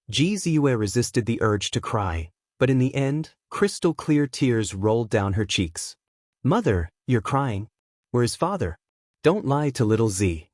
Ji Ziyue resisted the urge to cry, but in the end, crystal-clear tears rolled down her cheeks. Mother, you're crying. Where's father? Don't lie to little Z.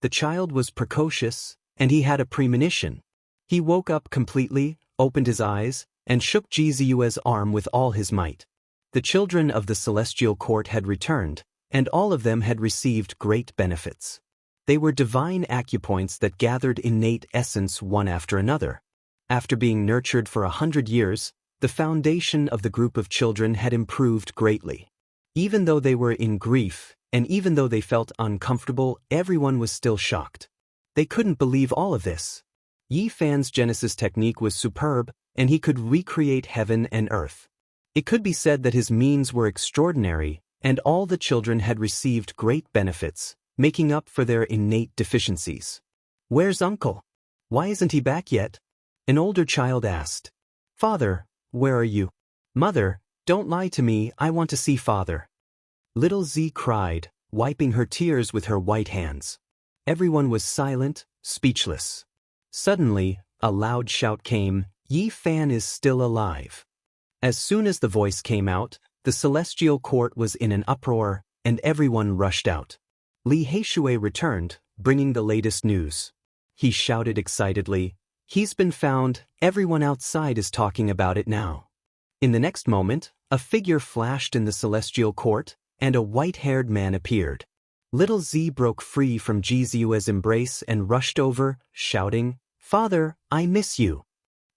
The child was precocious, and he had a premonition. He woke up completely, opened his eyes, and shook Ji Ziyue's arm with all his might. The children of the celestial court had returned, and all of them had received great benefits. They were divine acupoints that gathered innate essence one after another. After being nurtured for 100 years, the foundation of the group of children had improved greatly. Even though they were in grief, and even though they felt uncomfortable, everyone was still shocked. They couldn't believe all of this. Yi Fan's Genesis technique was superb, and he could recreate heaven and earth. It could be said that his means were extraordinary, and all the children had received great benefits, making up for their innate deficiencies. Where's Uncle? Why isn't he back yet? An older child asked. Father, where are you? Mother, don't lie to me, I want to see father. Little Z cried, wiping her tears with her white hands. Everyone was silent, speechless. Suddenly, a loud shout came, Yi Fan is still alive. As soon as the voice came out, the celestial court was in an uproar, and everyone rushed out. Li Heishui returned, bringing the latest news. He shouted excitedly, he's been found, everyone outside is talking about it now. In the next moment, a figure flashed in the celestial court, and a white-haired man appeared. Little Z broke free from Ji Ziyue's embrace and rushed over, shouting, Father, I miss you.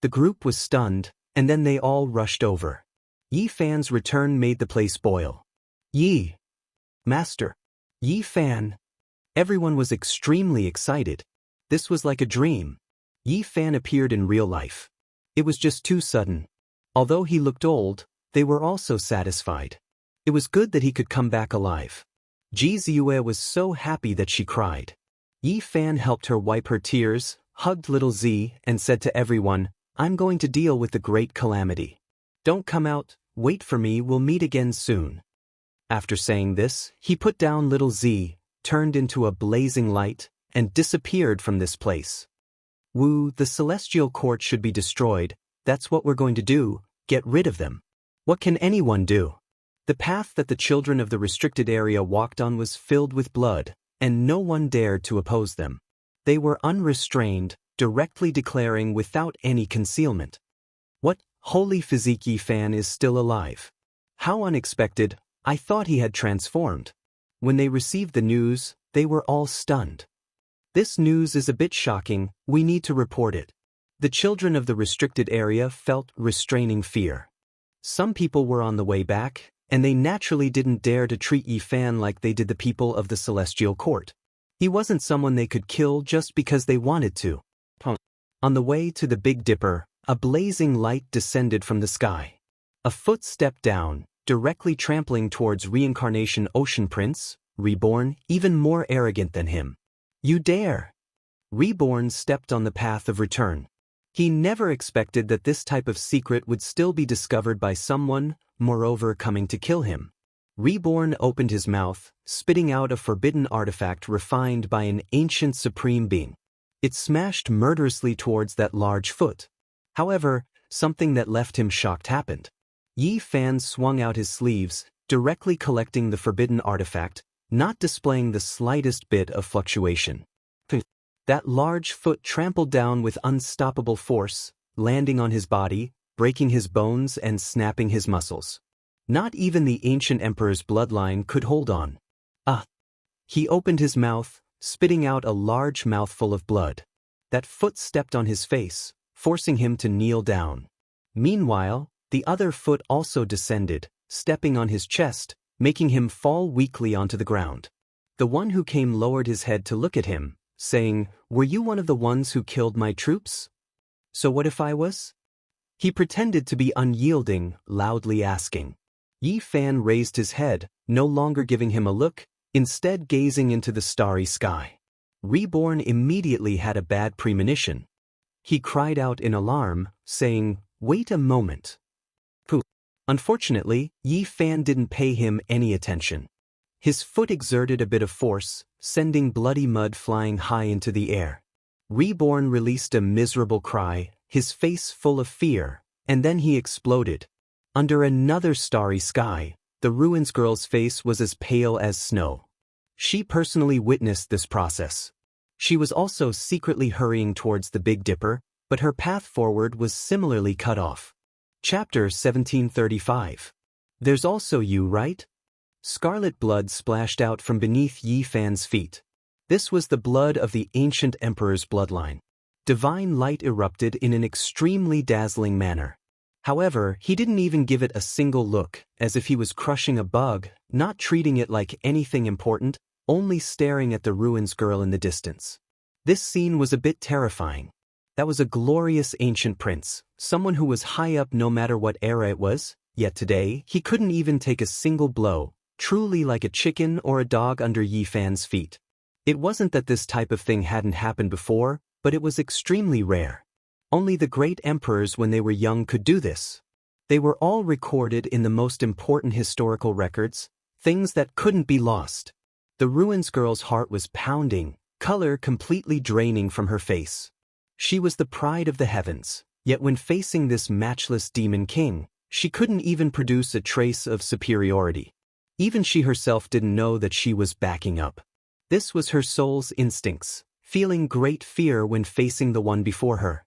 The group was stunned, and then they all rushed over. Yi Fan's return made the place boil. Yi! Master! Yi Fan! Everyone was extremely excited. This was like a dream. Yi Fan appeared in real life. It was just too sudden. Although he looked old, they were also satisfied. It was good that he could come back alive. Ji Ziyue was so happy that she cried. Yi Fan helped her wipe her tears, hugged little Z, and said to everyone, I'm going to deal with the great calamity. Don't come out, wait for me, we'll meet again soon. After saying this, he put down little Z, turned into a blazing light, and disappeared from this place. Wu, the celestial court should be destroyed, that's what we're going to do, get rid of them. What can anyone do? The path that the children of the restricted area walked on was filled with blood, and no one dared to oppose them. They were unrestrained, directly declaring without any concealment. What, holy physique Yi Fan is still alive. How unexpected, I thought he had transformed. When they received the news, they were all stunned. This news is a bit shocking, we need to report it. The children of the restricted area felt restraining fear. Some people were on the way back, and they naturally didn't dare to treat Yi Fan like they did the people of the celestial court. He wasn't someone they could kill just because they wanted to. On the way to the Big Dipper, a blazing light descended from the sky. A foot stepped down, directly trampling towards Reincarnation Ocean Prince, Reborn, even more arrogant than him. You dare! Reborn stepped on the path of return. He never expected that this type of secret would still be discovered by someone, moreover coming to kill him. Reborn opened his mouth, spitting out a forbidden artifact refined by an ancient supreme being. It smashed murderously towards that large foot. However, something that left him shocked happened. Yi Fan swung out his sleeves, directly collecting the forbidden artifact, not displaying the slightest bit of fluctuation. That large foot trampled down with unstoppable force, landing on his body, breaking his bones and snapping his muscles. Not even the ancient emperor's bloodline could hold on. He opened his mouth, spitting out a large mouthful of blood. That foot stepped on his face, forcing him to kneel down. Meanwhile, the other foot also descended, stepping on his chest, making him fall weakly onto the ground. The one who came lowered his head to look at him, saying, "Were you one of the ones who killed my troops? So what if I was?" He pretended to be unyielding, loudly asking. Yi Fan raised his head, no longer giving him a look, instead gazing into the starry sky. Reborn immediately had a bad premonition. He cried out in alarm, saying, "Wait a moment." Pooh. Unfortunately, Yi Fan didn't pay him any attention. His foot exerted a bit of force, sending bloody mud flying high into the air. Reborn released a miserable cry, his face full of fear, and then he exploded. Under another starry sky, the ruins girl's face was as pale as snow. She personally witnessed this process. She was also secretly hurrying towards the Big Dipper, but her path forward was similarly cut off. Chapter 1735. There's also you, right? Scarlet blood splashed out from beneath Yi Fan's feet. This was the blood of the ancient emperor's bloodline. Divine light erupted in an extremely dazzling manner. However, he didn't even give it a single look, as if he was crushing a bug, not treating it like anything important, only staring at the ruins girl in the distance. This scene was a bit terrifying. That was a glorious ancient prince, someone who was high up no matter what era it was, yet today, he couldn't even take a single blow, truly like a chicken or a dog under Yi Fan's feet. It wasn't that this type of thing hadn't happened before, but it was extremely rare. Only the great emperors when they were young could do this. They were all recorded in the most important historical records, things that couldn't be lost. The ruins girl's heart was pounding, color completely draining from her face. She was the pride of the heavens, yet when facing this matchless demon king, she couldn't even produce a trace of superiority. Even she herself didn't know that she was backing up. This was her soul's instincts, feeling great fear when facing the one before her.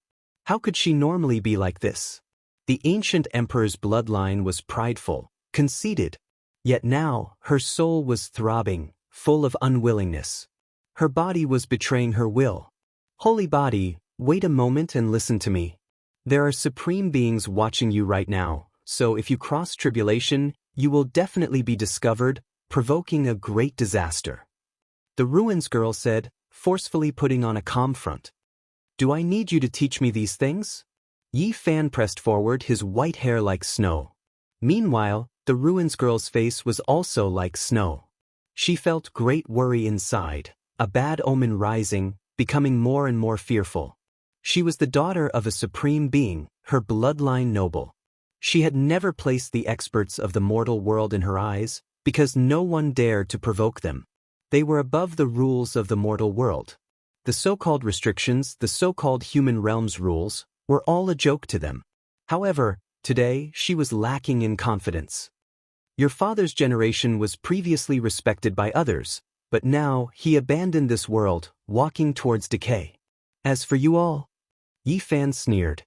How could she normally be like this? The ancient emperor's bloodline was prideful, conceited. Yet now, her soul was throbbing, full of unwillingness. Her body was betraying her will. Holy body, wait a moment and listen to me. There are supreme beings watching you right now, so if you cross tribulation, you will definitely be discovered, provoking a great disaster. The ruins girl said, forcefully putting on a calm front. Do I need you to teach me these things? Yi Fan pressed forward, his white hair like snow. Meanwhile, the ruins girl's face was also like snow. She felt great worry inside, a bad omen rising, becoming more and more fearful. She was the daughter of a supreme being, her bloodline noble. She had never placed the experts of the mortal world in her eyes, because no one dared to provoke them. They were above the rules of the mortal world. The so-called restrictions, the so-called human realms rules, were all a joke to them. However, today she was lacking in confidence. Your father's generation was previously respected by others, but now he abandoned this world, walking towards decay. As for you all, Yi Fan sneered.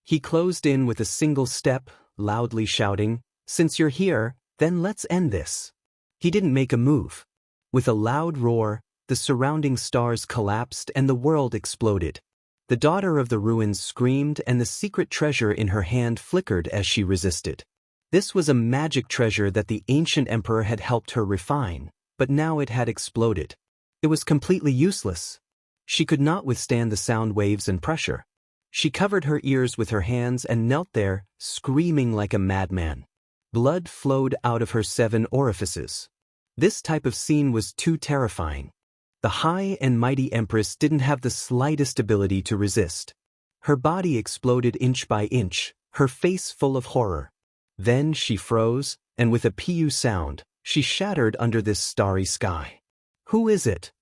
He closed in with a single step, loudly shouting, "Since you're here, then let's end this." He didn't make a move. With a loud roar, the surrounding stars collapsed and the world exploded. The daughter of the ruins screamed and the secret treasure in her hand flickered as she resisted. This was a magic treasure that the ancient emperor had helped her refine, but now it had exploded. It was completely useless. She could not withstand the sound waves and pressure. She covered her ears with her hands and knelt there, screaming like a madman. Blood flowed out of her 7 orifices. This type of scene was too terrifying. The high and mighty empress didn't have the slightest ability to resist. Her body exploded inch by inch, her face full of horror. Then she froze, and with a pu sound, she shattered under this starry sky. Who is it?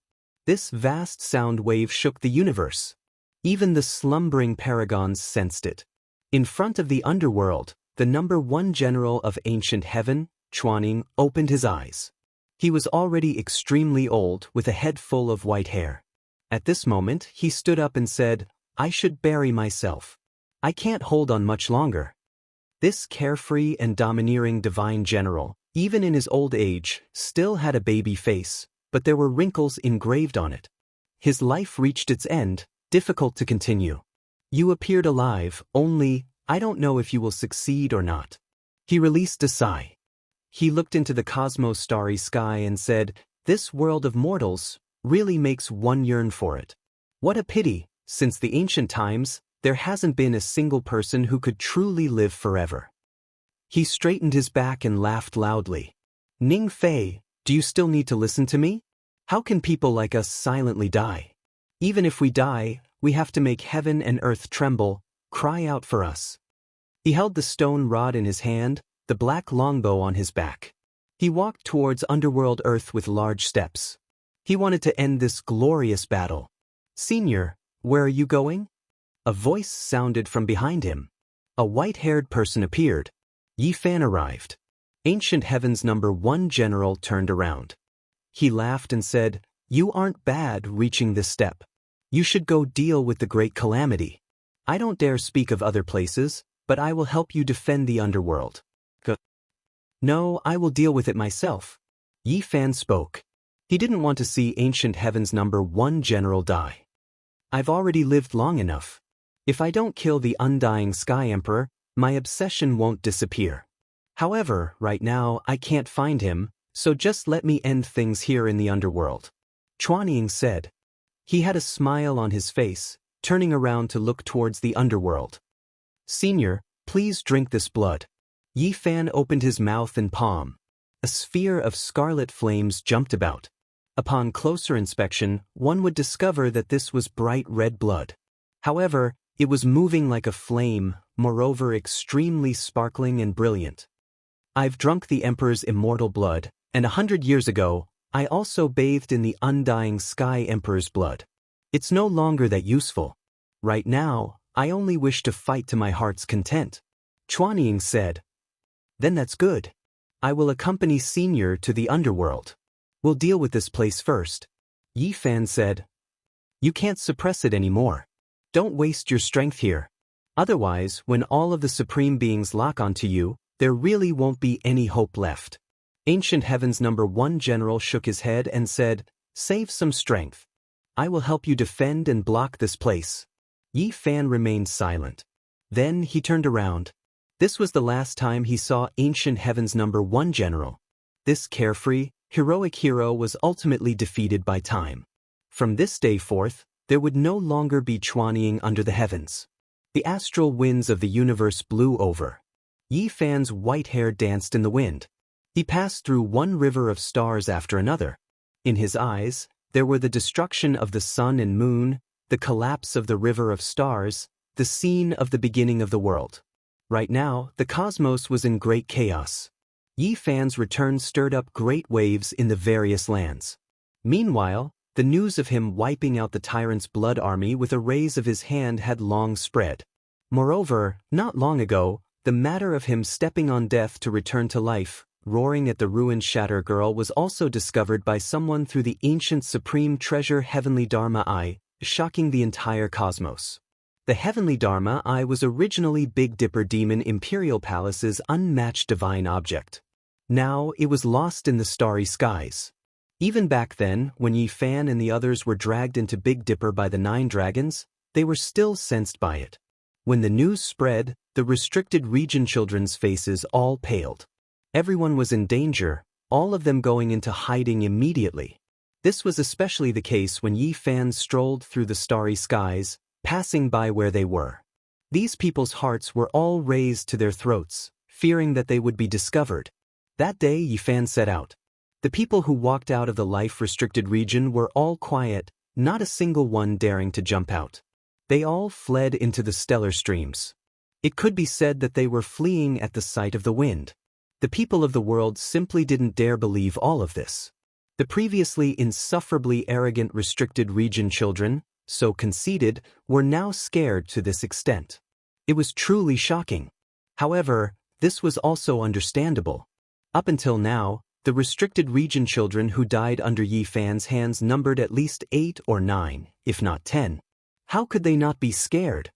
This vast sound wave shook the universe. Even the slumbering paragons sensed it. In front of the underworld, the #1 general of ancient heaven, Chuaning, opened his eyes. He was already extremely old, with a head full of white hair. At this moment, he stood up and said, "I should bury myself. I can't hold on much longer." This carefree and domineering divine general, even in his old age, still had a baby face, but there were wrinkles engraved on it. His life reached its end, difficult to continue. You appeared alive, only, I don't know if you will succeed or not. He released a sigh. He looked into the cosmos' starry sky and said, this world of mortals really makes one yearn for it. What a pity, since the ancient times, there hasn't been a single person who could truly live forever. He straightened his back and laughed loudly. Ning Fei, do you still need to listen to me? How can people like us silently die? Even if we die, we have to make heaven and earth tremble, cry out for us. He held the stone rod in his hand, the black longbow on his back. He walked towards underworld earth with large steps. He wanted to end this glorious battle. Senior, where are you going? A voice sounded from behind him. A white-haired person appeared. Yi Fan arrived. Ancient Heaven's #1 general turned around. He laughed and said, you aren't bad reaching this step. You should go deal with the great calamity. I don't dare speak of other places, but I will help you defend the underworld. No, I will deal with it myself. Yi Fan spoke. He didn't want to see Ancient Heaven's #1 general die. I've already lived long enough. If I don't kill the undying Sky Emperor, my obsession won't disappear. However, right now I can't find him, so just let me end things here in the underworld. Chuanying said. He had a smile on his face, turning around to look towards the underworld. Senior, please drink this blood. Yi Fan opened his mouth and palm. A sphere of scarlet flames jumped about. Upon closer inspection, one would discover that this was bright red blood. However, it was moving like a flame, moreover extremely sparkling and brilliant. I've drunk the Emperor's immortal blood, and 100 years ago, I also bathed in the undying Sky Emperor's blood. It's no longer that useful. Right now, I only wish to fight to my heart's content. Chuanying said. Then that's good. I will accompany Senior to the underworld. We'll deal with this place first. Yi Fan said. You can't suppress it anymore. Don't waste your strength here. Otherwise, when all of the supreme beings lock onto you, there really won't be any hope left. Ancient Heaven's #1 general shook his head and said, save some strength. I will help you defend and block this place. Yi Fan remained silent. Then he turned around. This was the last time he saw Ancient Heaven's #1 general. This carefree, heroic hero was ultimately defeated by time. From this day forth, there would no longer be Chuanying under the heavens. The astral winds of the universe blew over. Yi Fan's white hair danced in the wind. He passed through one river of stars after another. In his eyes, there were the destruction of the sun and moon, the collapse of the river of stars, the scene of the beginning of the world. Right now, the cosmos was in great chaos. Yi Fan's return stirred up great waves in the various lands. Meanwhile, the news of him wiping out the tyrant's blood army with a raise of his hand had long spread. Moreover, not long ago, the matter of him stepping on death to return to life, roaring at the ruined Shatter Girl, was also discovered by someone through the ancient supreme treasure Heavenly Dharma Eye, shocking the entire cosmos. The Heavenly Dharma Eye was originally Big Dipper Demon Imperial Palace's unmatched divine object. Now it was lost in the starry skies. Even back then, when Yi Fan and the others were dragged into Big Dipper by the 9 dragons, they were still sensed by it. When the news spread, the restricted region children's faces all paled. Everyone was in danger, all of them going into hiding immediately. This was especially the case when Yi Fan strolled through the starry skies, passing by where they were. These people's hearts were all raised to their throats, fearing that they would be discovered. That day Yi Fan set out. The people who walked out of the life-restricted region were all quiet, not a single one daring to jump out. They all fled into the stellar streams. It could be said that they were fleeing at the sight of the wind. The people of the world simply didn't dare believe all of this. The previously insufferably arrogant restricted region children, so conceited, were now scared to this extent. It was truly shocking. However, this was also understandable. Up until now, the restricted region children who died under Yi Fan's hands numbered at least 8 or 9, if not 10. How could they not be scared?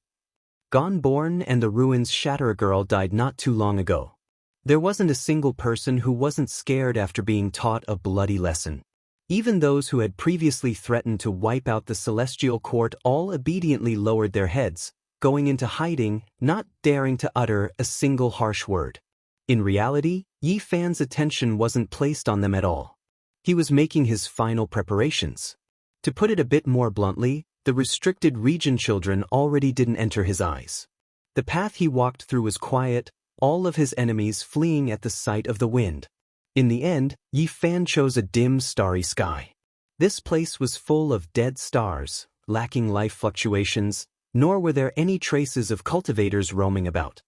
Gonborn and the ruins Shatter Girl died not too long ago. There wasn't a single person who wasn't scared after being taught a bloody lesson. Even those who had previously threatened to wipe out the celestial court all obediently lowered their heads, going into hiding, not daring to utter a single harsh word. In reality, Yi Fan's attention wasn't placed on them at all. He was making his final preparations. To put it a bit more bluntly, the restricted region children already didn't enter his eyes. The path he walked through was quiet, all of his enemies fleeing at the sight of the wind. In the end, Yi Fan chose a dim, starry sky. This place was full of dead stars, lacking life fluctuations, nor were there any traces of cultivators roaming about.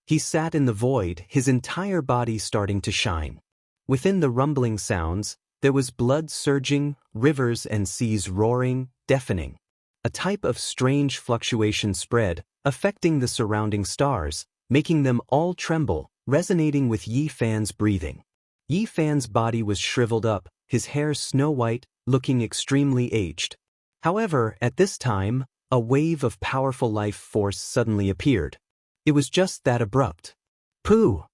He sat in the void, his entire body starting to shine. Within the rumbling sounds, there was blood surging, rivers and seas roaring, deafening. A type of strange fluctuation spread, affecting the surrounding stars, making them all tremble, resonating with Yi Fan's breathing. Yi Fan's body was shriveled up, his hair snow-white, looking extremely aged. However, at this time, a wave of powerful life force suddenly appeared. It was just that abrupt. Pooh!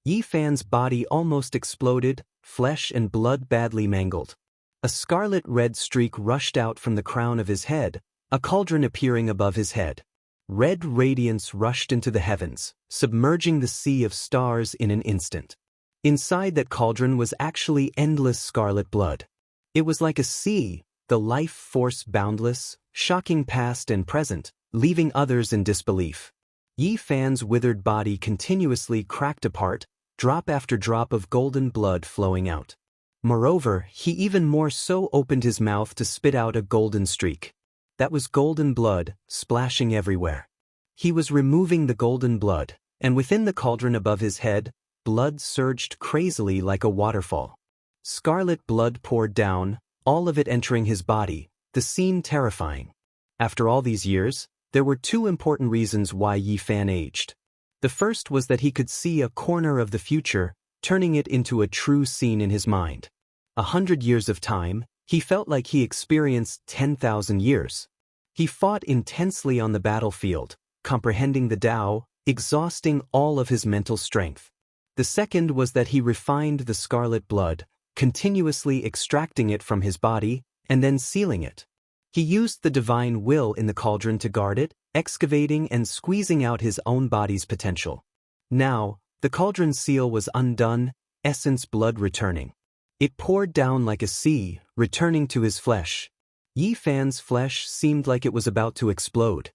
Yi Fan's body almost exploded, flesh and blood badly mangled. A scarlet-red streak rushed out from the crown of his head, a cauldron appearing above his head. Red radiance rushed into the heavens, submerging the sea of stars in an instant. Inside that cauldron was actually endless scarlet blood. It was like a sea, the life force boundless, shocking past and present, leaving others in disbelief. Yi Fan's withered body continuously cracked apart, drop after drop of golden blood flowing out. Moreover, he even more so opened his mouth to spit out a golden streak. That was golden blood, splashing everywhere. He was removing the golden blood, and within the cauldron above his head, blood surged crazily like a waterfall. Scarlet blood poured down, all of it entering his body, the scene terrifying. After all these years, there were two important reasons why Yi Fan aged. The first was that he could see a corner of the future, turning it into a true scene in his mind. 100 years of time, he felt like he experienced 10,000 years. He fought intensely on the battlefield, comprehending the Tao, exhausting all of his mental strength. The second was that he refined the scarlet blood, continuously extracting it from his body, and then sealing it. He used the divine will in the cauldron to guard it, excavating and squeezing out his own body's potential. Now, the cauldron's seal was undone, essence blood returning. It poured down like a sea, returning to his flesh. Yi Fan's flesh seemed like it was about to explode.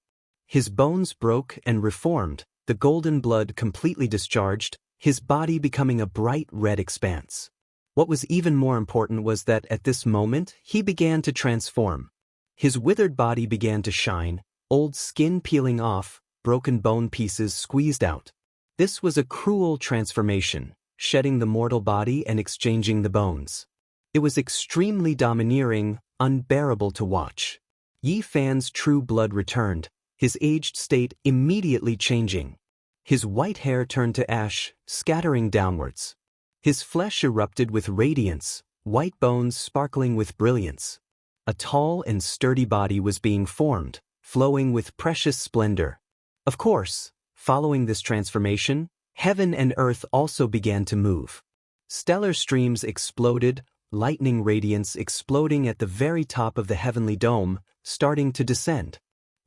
His bones broke and reformed, the golden blood completely discharged, his body becoming a bright red expanse. What was even more important was that at this moment, he began to transform. His withered body began to shine, old skin peeling off, broken bone pieces squeezed out. This was a cruel transformation, shedding the mortal body and exchanging the bones. It was extremely domineering, unbearable to watch. Yi Fan's true blood returned, his aged state immediately changing. His white hair turned to ash, scattering downwards. His flesh erupted with radiance, white bones sparkling with brilliance. A tall and sturdy body was being formed, flowing with precious splendor. Of course, following this transformation, heaven and earth also began to move. Stellar streams exploded, lightning radiance exploding at the very top of the heavenly dome, starting to descend.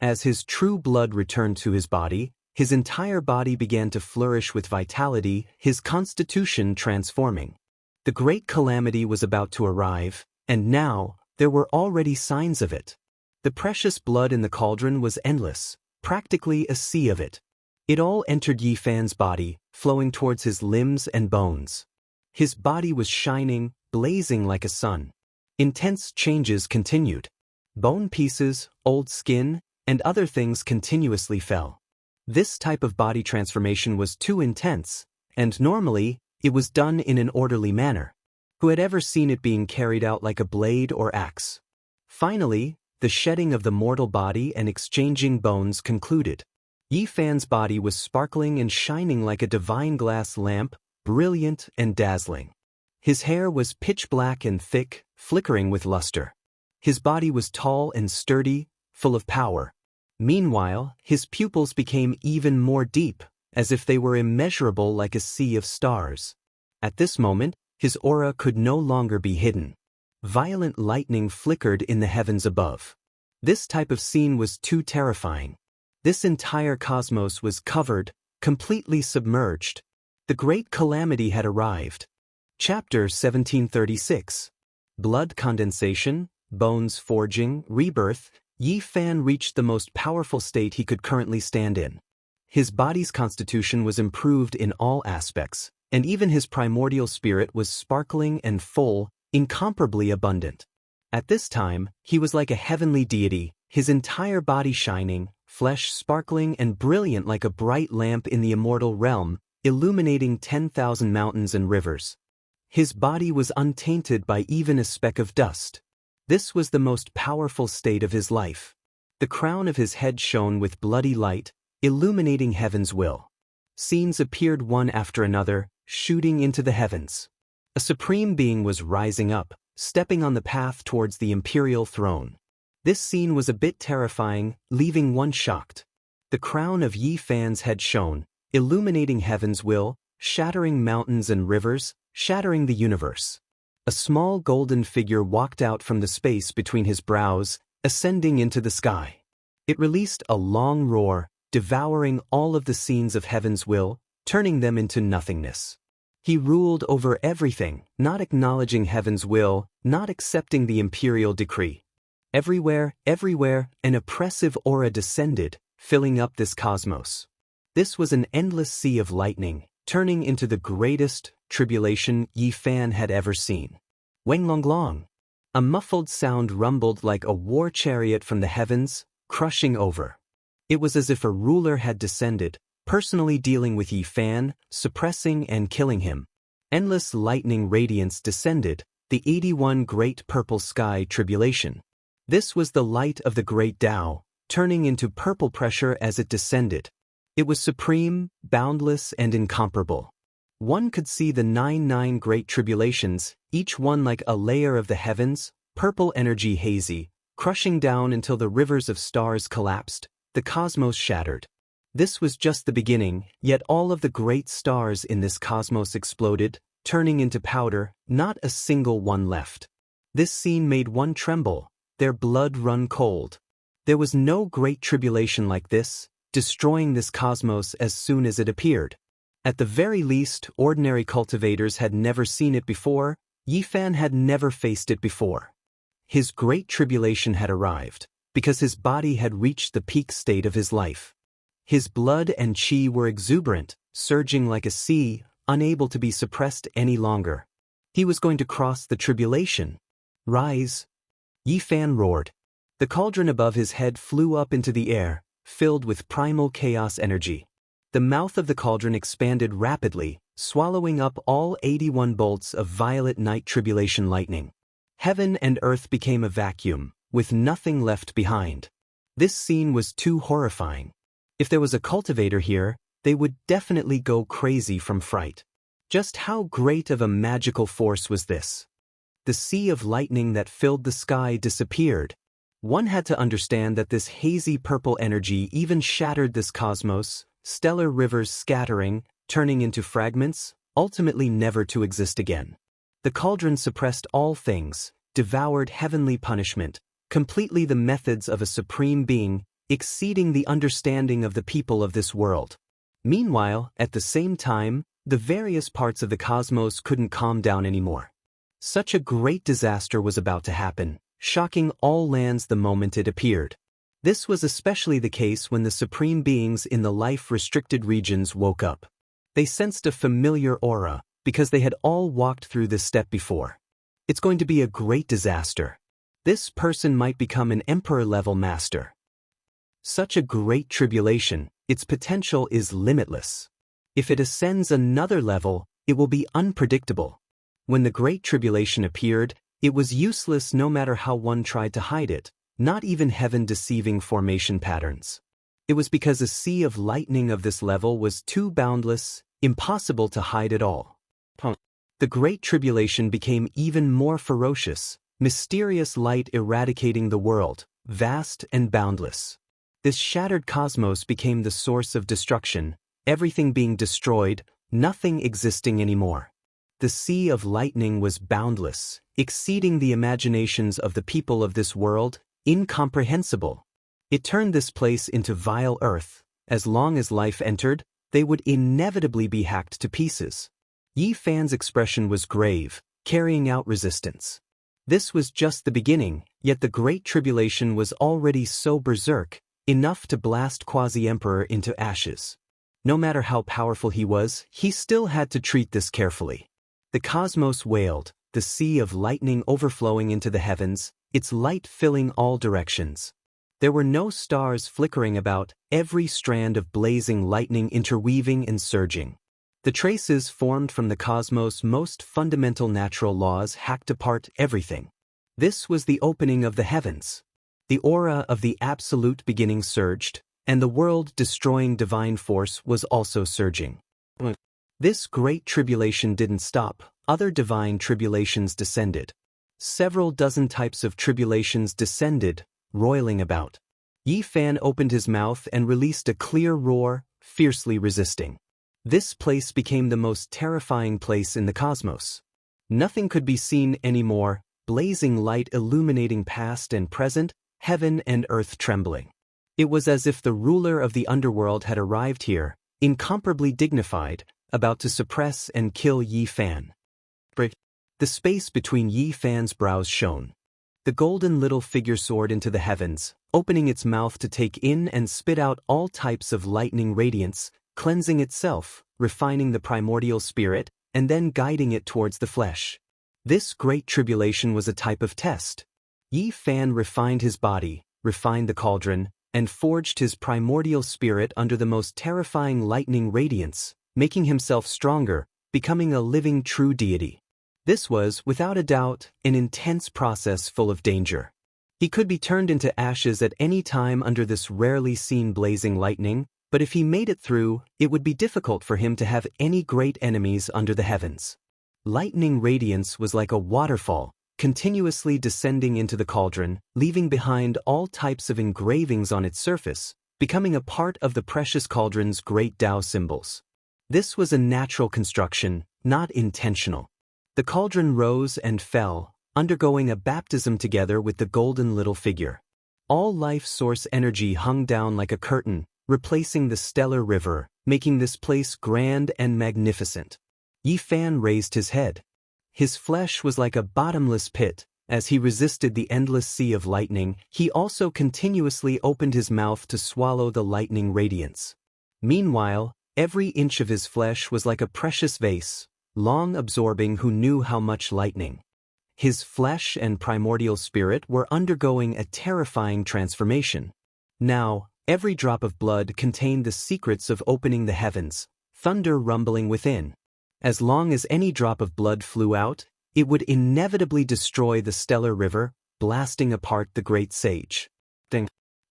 As his true blood returned to his body, his entire body began to flourish with vitality, his constitution transforming. The great calamity was about to arrive, and now, there were already signs of it. The precious blood in the cauldron was endless, practically a sea of it. It all entered Yi Fan's body, flowing towards his limbs and bones. His body was shining, blazing like a sun. Intense changes continued. Bone pieces, old skin, and other things continuously fell. This type of body transformation was too intense, and normally, it was done in an orderly manner. Who had ever seen it being carried out like a blade or axe? Finally, the shedding of the mortal body and exchanging bones concluded. Yi Fan's body was sparkling and shining like a divine glass lamp, brilliant and dazzling. His hair was pitch black and thick, flickering with luster. His body was tall and sturdy, full of power. Meanwhile, his pupils became even more deep, as if they were immeasurable like a sea of stars. At this moment, his aura could no longer be hidden. Violent lightning flickered in the heavens above. This type of scene was too terrifying. This entire cosmos was covered, completely submerged. The great calamity had arrived. Chapter 1736. Blood condensation, bones forging, rebirth. Yi Fan reached the most powerful state he could currently stand in. His body's constitution was improved in all aspects, and even his primordial spirit was sparkling and full, incomparably abundant. At this time, he was like a heavenly deity, his entire body shining, flesh sparkling and brilliant like a bright lamp in the immortal realm, illuminating 10,000 mountains and rivers. His body was untainted by even a speck of dust. This was the most powerful state of his life. The crown of his head shone with bloody light, illuminating heaven's will. Scenes appeared one after another, shooting into the heavens. A supreme being was rising up, stepping on the path towards the imperial throne. This scene was a bit terrifying, leaving one shocked. The crown of Yi Fan's head shone, illuminating heaven's will, shattering mountains and rivers, shattering the universe. A small golden figure walked out from the space between his brows, ascending into the sky. It released a long roar, devouring all of the scenes of heaven's will, turning them into nothingness. He ruled over everything, not acknowledging heaven's will, not accepting the imperial decree. Everywhere, an oppressive aura descended, filling up this cosmos. This was an endless sea of lightning, turning into the greatest tribulation Yi Fan had ever seen. Weng Long Long. A muffled sound rumbled like a war chariot from the heavens, crushing over. It was as if a ruler had descended, personally dealing with Yi Fan, suppressing and killing him. Endless lightning radiance descended, the 81 Great Purple Sky Tribulation. This was the light of the Great Tao, turning into purple pressure as it descended. It was supreme, boundless, and incomparable. One could see the 99 Great Tribulations, each one like a layer of the heavens, purple energy hazy, crushing down until the rivers of stars collapsed, the cosmos shattered. This was just the beginning, yet all of the great stars in this cosmos exploded, turning into powder, not a single one left. This scene made one tremble, their blood run cold. There was no great tribulation like this, destroying this cosmos as soon as it appeared. At the very least, ordinary cultivators had never seen it before, Yi Fan had never faced it before. His great tribulation had arrived, because his body had reached the peak state of his life. His blood and qi were exuberant, surging like a sea, unable to be suppressed any longer. He was going to cross the tribulation. Rise! Yi Fan roared. The cauldron above his head flew up into the air, filled with primal chaos energy. The mouth of the cauldron expanded rapidly, swallowing up all 81 bolts of violet night tribulation lightning. Heaven and earth became a vacuum, with nothing left behind. This scene was too horrifying. If there was a cultivator here, they would definitely go crazy from fright. Just how great of a magical force was this? The sea of lightning that filled the sky disappeared. One had to understand that this hazy purple energy even shattered this cosmos, stellar rivers scattering, turning into fragments, ultimately never to exist again. The cauldron suppressed all things, devoured heavenly punishment, completely the methods of a supreme being, exceeding the understanding of the people of this world. Meanwhile, at the same time, the various parts of the cosmos couldn't calm down anymore. Such a great disaster was about to happen, shocking all lands the moment it appeared. This was especially the case when the supreme beings in the life-restricted regions woke up. They sensed a familiar aura, because they had all walked through this step before. It's going to be a great disaster. This person might become an emperor-level master. Such a great tribulation, its potential is limitless. If it ascends another level, it will be unpredictable. When the Great Tribulation appeared, it was useless no matter how one tried to hide it, not even heaven-deceiving formation patterns. It was because a sea of lightning of this level was too boundless, impossible to hide at all. The Great Tribulation became even more ferocious, mysterious light eradicating the world, vast and boundless. This shattered cosmos became the source of destruction, everything being destroyed, nothing existing anymore. the sea of lightning was boundless, exceeding the imaginations of the people of this world, incomprehensible. It turned this place into vile earth. As long as life entered, they would inevitably be hacked to pieces. Yi Fan's expression was grave, carrying out resistance. This was just the beginning, yet the Great Tribulation was already so berserk, enough to blast Quasi-Emperor into ashes. No matter how powerful he was, he still had to treat this carefully. The cosmos wailed, the sea of lightning overflowing into the heavens, its light filling all directions. There were no stars flickering about, every strand of blazing lightning interweaving and surging. The traces formed from the cosmos' most fundamental natural laws hacked apart everything. This was the opening of the heavens. The aura of the absolute beginning surged, and the world-destroying divine force was also surging. This great tribulation didn't stop. Other divine tribulations descended. Several dozen types of tribulations descended, roiling about. Yi Fan opened his mouth and released a clear roar, fiercely resisting. This place became the most terrifying place in the cosmos. Nothing could be seen anymore, blazing light illuminating past and present, heaven and earth trembling. It was as if the ruler of the underworld had arrived here, incomparably dignified, about to suppress and kill Yi Fan. The space between Yi Fan's brows shone. The golden little figure soared into the heavens, opening its mouth to take in and spit out all types of lightning radiance, cleansing itself, refining the primordial spirit, and then guiding it towards the flesh. This great tribulation was a type of test. Yi Fan refined his body, refined the cauldron, and forged his primordial spirit under the most terrifying lightning radiance, making himself stronger, becoming a living true deity. This was, without a doubt, an intense process full of danger. He could be turned into ashes at any time under this rarely seen blazing lightning, but if he made it through, it would be difficult for him to have any great enemies under the heavens. Lightning radiance was like a waterfall, continuously descending into the cauldron, leaving behind all types of engravings on its surface, becoming a part of the precious cauldron's great Tao symbols. This was a natural construction, not intentional. The cauldron rose and fell, undergoing a baptism together with the golden little figure. All life source energy hung down like a curtain, replacing the stellar river, making this place grand and magnificent. Yi Fan raised his head. His flesh was like a bottomless pit. As he resisted the endless sea of lightning, he also continuously opened his mouth to swallow the lightning radiance. Meanwhile, every inch of his flesh was like a precious vase, long absorbing who knew how much lightning. His flesh and primordial spirit were undergoing a terrifying transformation. Now, every drop of blood contained the secrets of opening the heavens, thunder rumbling within. As long as any drop of blood flew out, it would inevitably destroy the stellar river, blasting apart the great sage.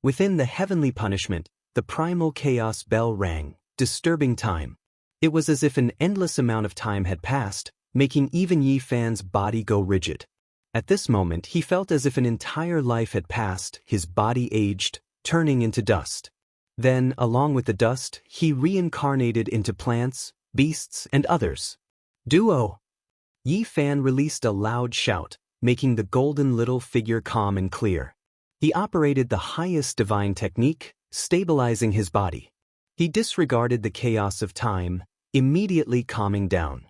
Within the heavenly punishment, the primal chaos bell rang, disturbing time. It was as if an endless amount of time had passed, making even Yi Fan's body go rigid. At this moment he felt as if an entire life had passed, his body aged, turning into dust. Then, along with the dust, he reincarnated into plants, beasts, and others. Duo! Yi Fan released a loud shout, making the golden little figure calm and clear. He operated the highest divine technique, stabilizing his body. He disregarded the chaos of time, immediately calming down.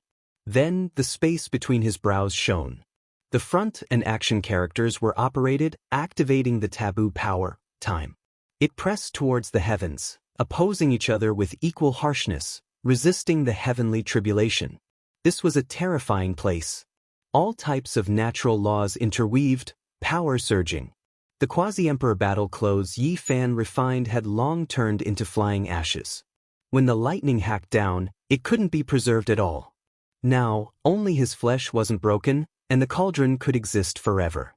Then, the space between his brows shone. The front and action characters were operated, activating the taboo power, time. It pressed towards the heavens, opposing each other with equal harshness, resisting the heavenly tribulation. This was a terrifying place. All types of natural laws interweaved, power surging. The Quasi-Emperor battle clothes Yi Fan refined had long turned into flying ashes. When the lightning hacked down, it couldn't be preserved at all. Now, only his flesh wasn't broken, and the cauldron could exist forever.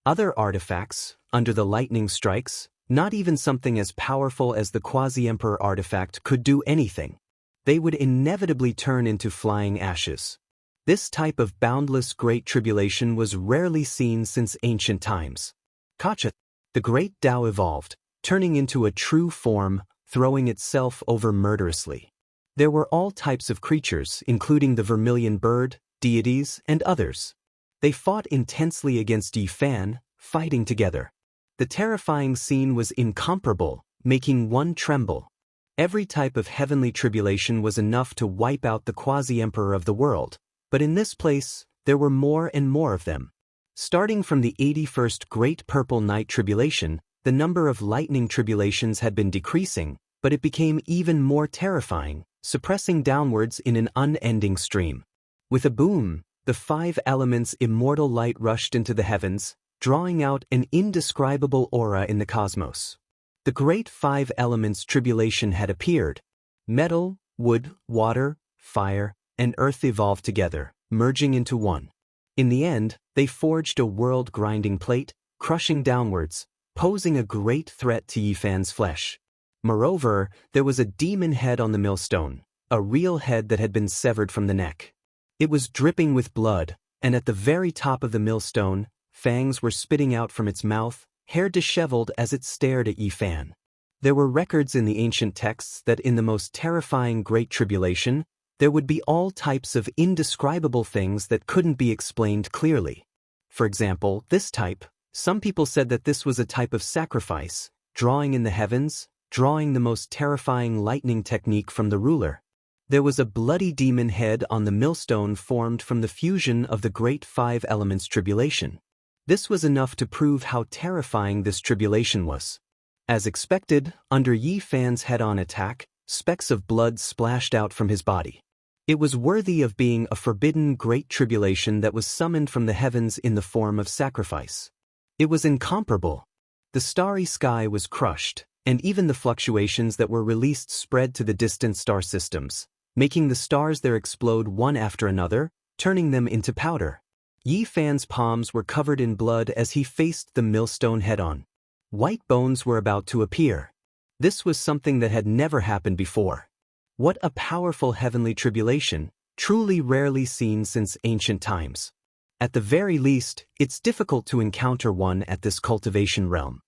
Other artifacts, under the lightning strikes, not even something as powerful as the Quasi-Emperor artifact could do anything. They would inevitably turn into flying ashes. This type of boundless great tribulation was rarely seen since ancient times. The great Tao evolved, turning into a true form, throwing itself over murderously. There were all types of creatures, including the vermilion bird, deities, and others. They fought intensely against Yi Fan, fighting together. The terrifying scene was incomparable, making one tremble. Every type of heavenly tribulation was enough to wipe out the quasi-emperor of the world, but in this place, there were more and more of them. Starting from the 81st Great Purple Night Tribulation, the number of lightning tribulations had been decreasing, but it became even more terrifying, suppressing downwards in an unending stream. With a boom, the 5 elements' immortal light rushed into the heavens, drawing out an indescribable aura in the cosmos. The great 5 elements tribulation had appeared. Metal, wood, water, fire, and earth evolved together, merging into one. In the end, they forged a world-grinding plate, crushing downwards, posing a great threat to Yi Fan's flesh. Moreover, there was a demon head on the millstone, a real head that had been severed from the neck. It was dripping with blood, and at the very top of the millstone, fangs were spitting out from its mouth, hair disheveled as it stared at Yi Fan. There were records in the ancient texts that in the most terrifying Great Tribulation, there would be all types of indescribable things that couldn't be explained clearly. For example, this type, some people said that this was a type of sacrifice, drawing in the heavens, drawing the most terrifying lightning technique from the ruler. There was a bloody demon head on the millstone formed from the fusion of the great 5 elements tribulation. This was enough to prove how terrifying this tribulation was. As expected, under Yi Fan's head-on attack, specks of blood splashed out from his body. It was worthy of being a forbidden great tribulation that was summoned from the heavens in the form of sacrifice. It was incomparable. The starry sky was crushed, and even the fluctuations that were released spread to the distant star systems, making the stars there explode one after another, turning them into powder. Yi Fan's palms were covered in blood as he faced the millstone head-on. White bones were about to appear. This was something that had never happened before. What a powerful heavenly tribulation, truly rarely seen since ancient times. At the very least, it's difficult to encounter one at this cultivation realm.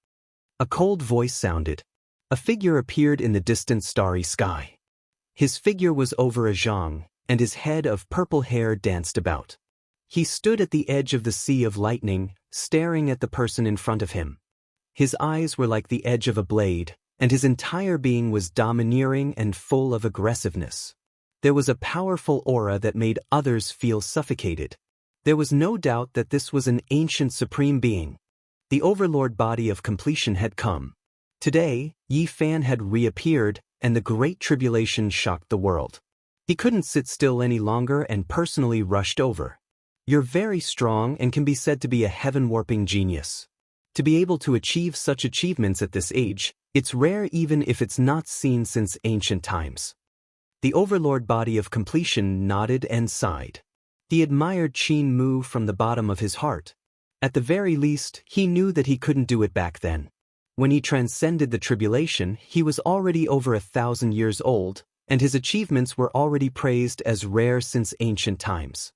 A cold voice sounded. A figure appeared in the distant starry sky. His figure was over a Jianghu, and his head of purple hair danced about. He stood at the edge of the sea of lightning, staring at the person in front of him. His eyes were like the edge of a blade, and his entire being was domineering and full of aggressiveness. There was a powerful aura that made others feel suffocated. There was no doubt that this was an ancient supreme being. The overlord body of completion had come. Today, Yi Fan had reappeared, and the Great Tribulation shocked the world. He couldn't sit still any longer and personally rushed over. You're very strong and can be said to be a heaven-warping genius. To be able to achieve such achievements at this age, it's rare even if it's not seen since ancient times. The overlord body of completion nodded and sighed. He admired Jianghu from the bottom of his heart. At the very least, he knew that he couldn't do it back then. When he transcended the tribulation, he was already over 1,000 years old, and his achievements were already praised as rare since ancient times.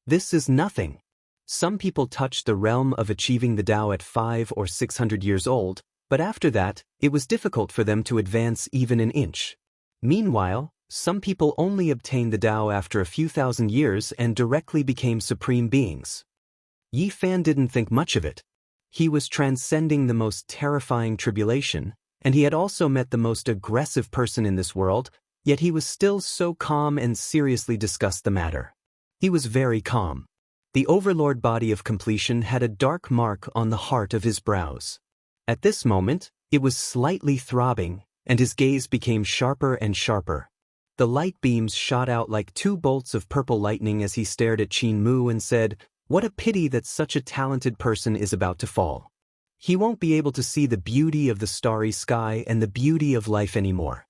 This is nothing. Some people touched the realm of achieving the Tao at 500 or 600 years old, but after that, it was difficult for them to advance even an inch. Meanwhile, some people only obtained the Tao after a few thousand years and directly became supreme beings. Yi Fan didn't think much of it. He was transcending the most terrifying tribulation, and he had also met the most aggressive person in this world, yet he was still so calm and seriously discussed the matter. He was very calm. The overlord body of completion had a dark mark on the heart of his brows. At this moment, it was slightly throbbing, and his gaze became sharper and sharper. The light beams shot out like 2 bolts of purple lightning as he stared at Jianghu and said, "What a pity that such a talented person is about to fall. He won't be able to see the beauty of the starry sky and the beauty of life anymore.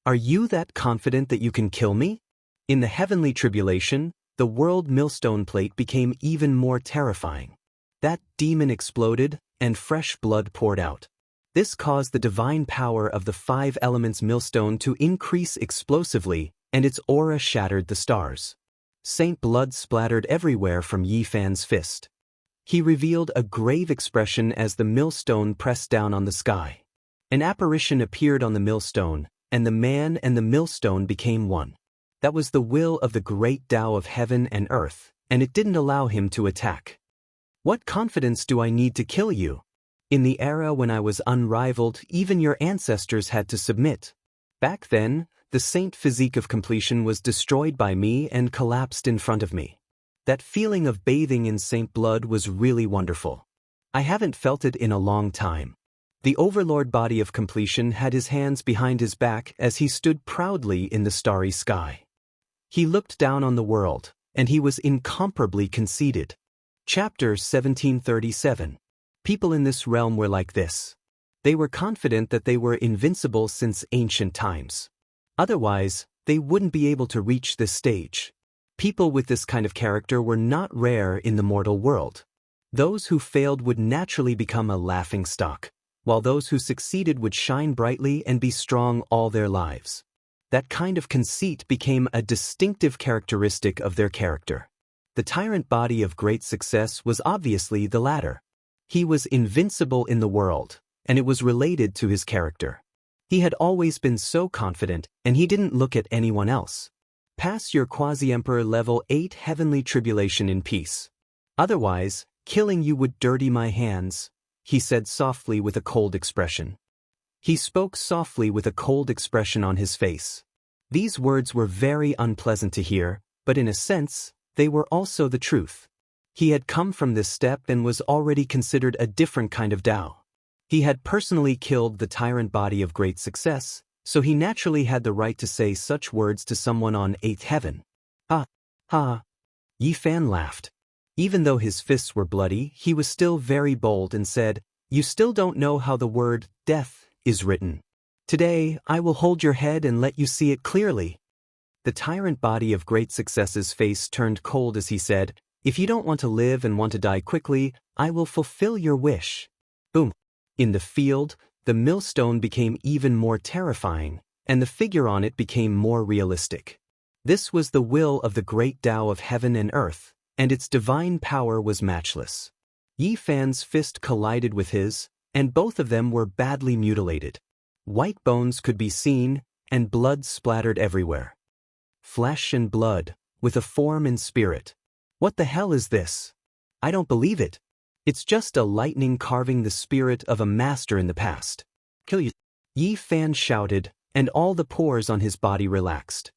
Are you that confident that you can kill me?" In the heavenly tribulation, the world millstone plate became even more terrifying. That demon exploded, and fresh blood poured out. This caused the divine power of the 5 elements millstone to increase explosively, and its aura shattered the stars. Saint blood splattered everywhere from Yi Fan's fist. He revealed a grave expression as the millstone pressed down on the sky. An apparition appeared on the millstone, and the man and the millstone became one. That was the will of the great Tao of heaven and earth, and it didn't allow him to attack. What confidence do I need to kill you? In the era when I was unrivaled, even your ancestors had to submit. Back then, the saint physique of completion was destroyed by me and collapsed in front of me. That feeling of bathing in saint blood was really wonderful. I haven't felt it in a long time. The overlord body of completion had his hands behind his back as he stood proudly in the starry sky. He looked down on the world, and he was incomparably conceited. Chapter 1737. People in this realm were like this. They were confident that they were invincible since ancient times. Otherwise, they wouldn't be able to reach this stage. People with this kind of character were not rare in the mortal world. Those who failed would naturally become a laughingstock, while those who succeeded would shine brightly and be strong all their lives. That kind of conceit became a distinctive characteristic of their character. The tyrant body of great success was obviously the latter. He was invincible in the world, and it was related to his character. He had always been so confident, and he didn't look at anyone else. Pass your quasi-emperor level 8 heavenly tribulation in peace. Otherwise, killing you would dirty my hands, he said softly with a cold expression. He spoke softly with a cold expression on his face. These words were very unpleasant to hear, but in a sense, they were also the truth. He had come from this step and was already considered a different kind of Tao. He had personally killed the tyrant body of great success, so he naturally had the right to say such words to someone on 8th heaven. Ha! Ha! Yi Fan laughed. Even though his fists were bloody, he was still very bold and said, "You still don't know how the word death is written. Today, I will hold your head and let you see it clearly." The tyrant body of great success's face turned cold as he said, "If you don't want to live and want to die quickly, I will fulfill your wish." Boom! In the field, the millstone became even more terrifying, and the figure on it became more realistic. This was the will of the great Tao of heaven and earth, and its divine power was matchless. Yi Fan's fist collided with his, and both of them were badly mutilated. White bones could be seen, and blood splattered everywhere. Flesh and blood, with a form and spirit. What the hell is this? I don't believe it. It's just a lightning carving the spirit of a master in the past. Kill you. Yi Fan shouted, and all the pores on his body relaxed.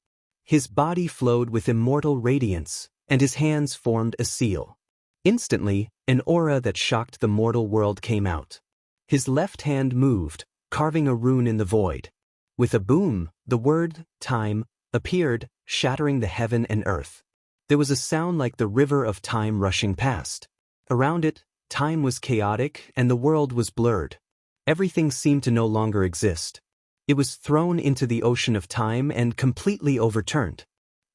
His body flowed with immortal radiance, and his hands formed a seal. Instantly, an aura that shocked the mortal world came out. His left hand moved, carving a rune in the void. With a boom, the word, time, appeared, shattering the heaven and earth. There was a sound like the river of time rushing past. Around it, time was chaotic and the world was blurred. Everything seemed to no longer exist. It was thrown into the ocean of time and completely overturned.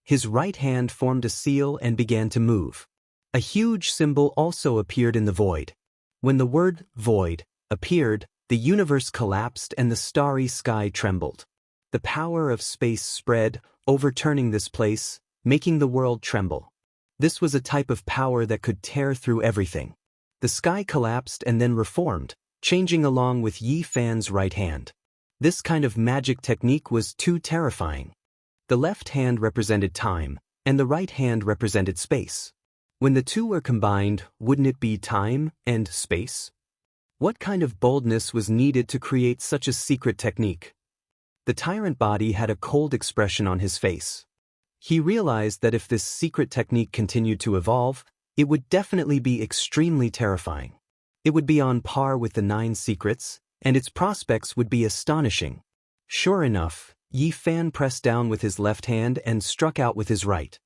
His right hand formed a seal and began to move. A huge symbol also appeared in the void. When the word void appeared, the universe collapsed and the starry sky trembled. The power of space spread, overturning this place, making the world tremble. This was a type of power that could tear through everything. The sky collapsed and then reformed, changing along with Yi Fan's right hand. This kind of magic technique was too terrifying. The left hand represented time, and the right hand represented space. When the two were combined, wouldn't it be time and space? What kind of boldness was needed to create such a secret technique? The tyrant body had a cold expression on his face. He realized that if this secret technique continued to evolve, it would definitely be extremely terrifying. It would be on par with the 9 secrets, and its prospects would be astonishing. Sure enough, Yi Fan pressed down with his left hand and struck out with his right.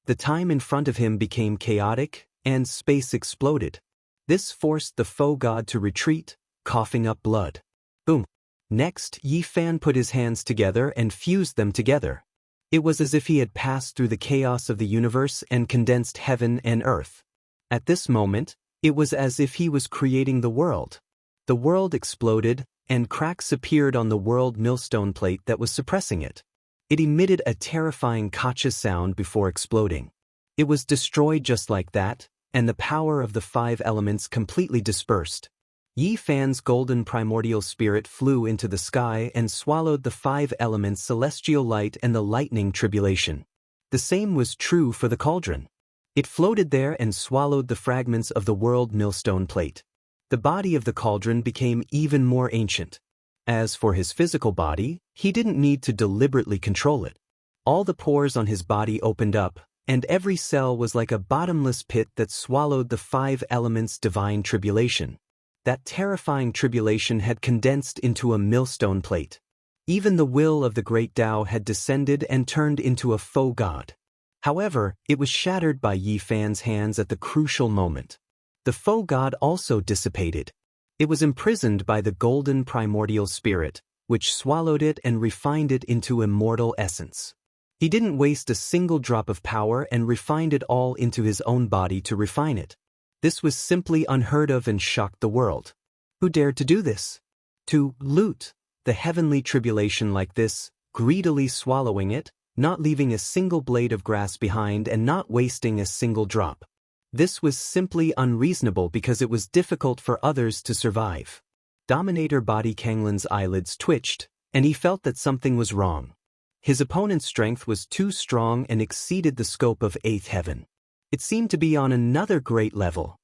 The time in front of him became chaotic, and space exploded. This forced the foe god to retreat, coughing up blood. Boom! Next, Yi Fan put his hands together and fused them together. It was as if he had passed through the chaos of the universe and condensed heaven and earth. At this moment, it was as if he was creating the world. The world exploded, and cracks appeared on the world millstone plate that was suppressing it. It emitted a terrifying kacha sound before exploding. It was destroyed just like that, and the power of the 5 elements completely dispersed. Yi Fan's golden primordial spirit flew into the sky and swallowed the 5 elements celestial light and the lightning tribulation. The same was true for the cauldron. It floated there and swallowed the fragments of the world millstone plate. The body of the cauldron became even more ancient. As for his physical body, he didn't need to deliberately control it. All the pores on his body opened up, and every cell was like a bottomless pit that swallowed the 5 elements divine tribulation. That terrifying tribulation had condensed into a millstone plate. Even the will of the great Tao had descended and turned into a faux god. However, it was shattered by Yi Fan's hands at the crucial moment. The faux god also dissipated. It was imprisoned by the golden primordial spirit, which swallowed it and refined it into immortal essence. He didn't waste a single drop of power and refined it all into his own body to refine it. This was simply unheard of and shocked the world. Who dared to do this? To loot the heavenly tribulation like this, greedily swallowing it, not leaving a single blade of grass behind and not wasting a single drop. This was simply unreasonable because it was difficult for others to survive. Dominator Body Kanglin's eyelids twitched, and he felt that something was wrong. His opponent's strength was too strong and exceeded the scope of 8th heaven. It seemed to be on another great level.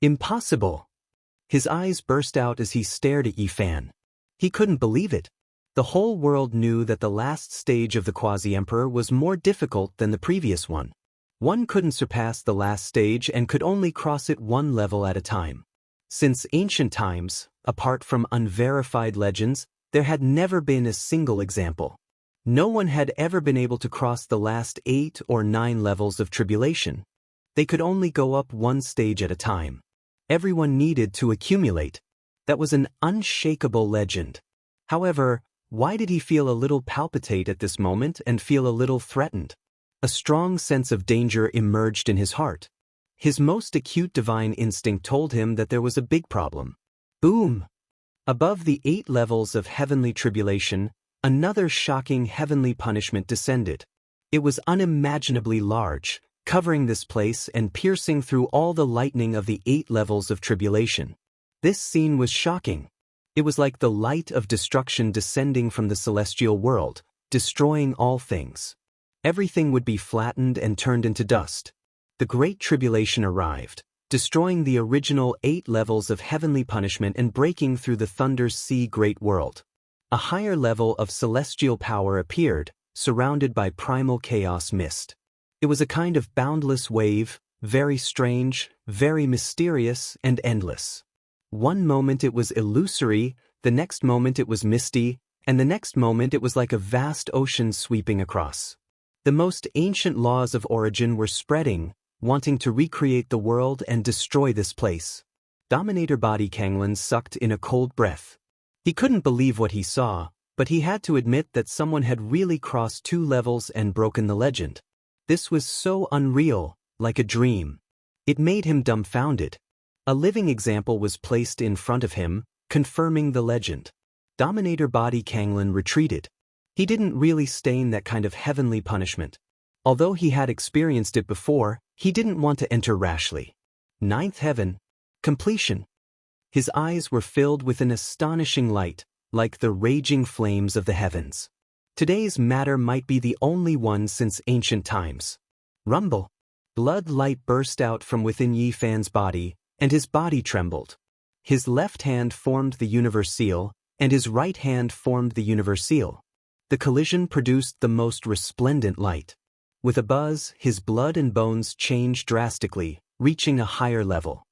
Impossible! His eyes burst out as he stared at Yi Fan. He couldn't believe it. The whole world knew that the last stage of the Quasi-Emperor was more difficult than the previous one. One couldn't surpass the last stage and could only cross it one level at a time. Since ancient times, apart from unverified legends, there had never been a single example. No one had ever been able to cross the last 8 or 9 levels of tribulation. They could only go up one stage at a time. Everyone needed to accumulate. That was an unshakable legend. However, why did he feel a little palpitate at this moment and feel a little threatened? A strong sense of danger emerged in his heart. His most acute divine instinct told him that there was a big problem. Boom! Above the 8 levels of heavenly tribulation, another shocking heavenly punishment descended. It was unimaginably large, covering this place and piercing through all the lightning of the 8 levels of tribulation. This scene was shocking. It was like the light of destruction descending from the celestial world, destroying all things. Everything would be flattened and turned into dust. The Great Tribulation arrived, destroying the original 8 levels of heavenly punishment and breaking through the thunder's sea great world. A higher level of celestial power appeared, surrounded by primal chaos mist. It was a kind of boundless wave, very strange, very mysterious, and endless. One moment it was illusory, the next moment it was misty, and the next moment it was like a vast ocean sweeping across. The most ancient laws of origin were spreading, wanting to recreate the world and destroy this place. Dominator Body Kanglin sucked in a cold breath. He couldn't believe what he saw, but he had to admit that someone had really crossed 2 levels and broken the legend. This was so unreal, like a dream. It made him dumbfounded. A living example was placed in front of him, confirming the legend. Dominator Body Kanglin retreated. He didn't really stain that kind of heavenly punishment. Although he had experienced it before, he didn't want to enter rashly. 9th heaven. Completion. His eyes were filled with an astonishing light, like the raging flames of the heavens. Today's matter might be the only one since ancient times. Rumble. Blood light burst out from within Yi Fan's body, and his body trembled. His left hand formed the universe seal, and his right hand formed the universe seal. The collision produced the most resplendent light. With a buzz, his blood and bones changed drastically, reaching a higher level.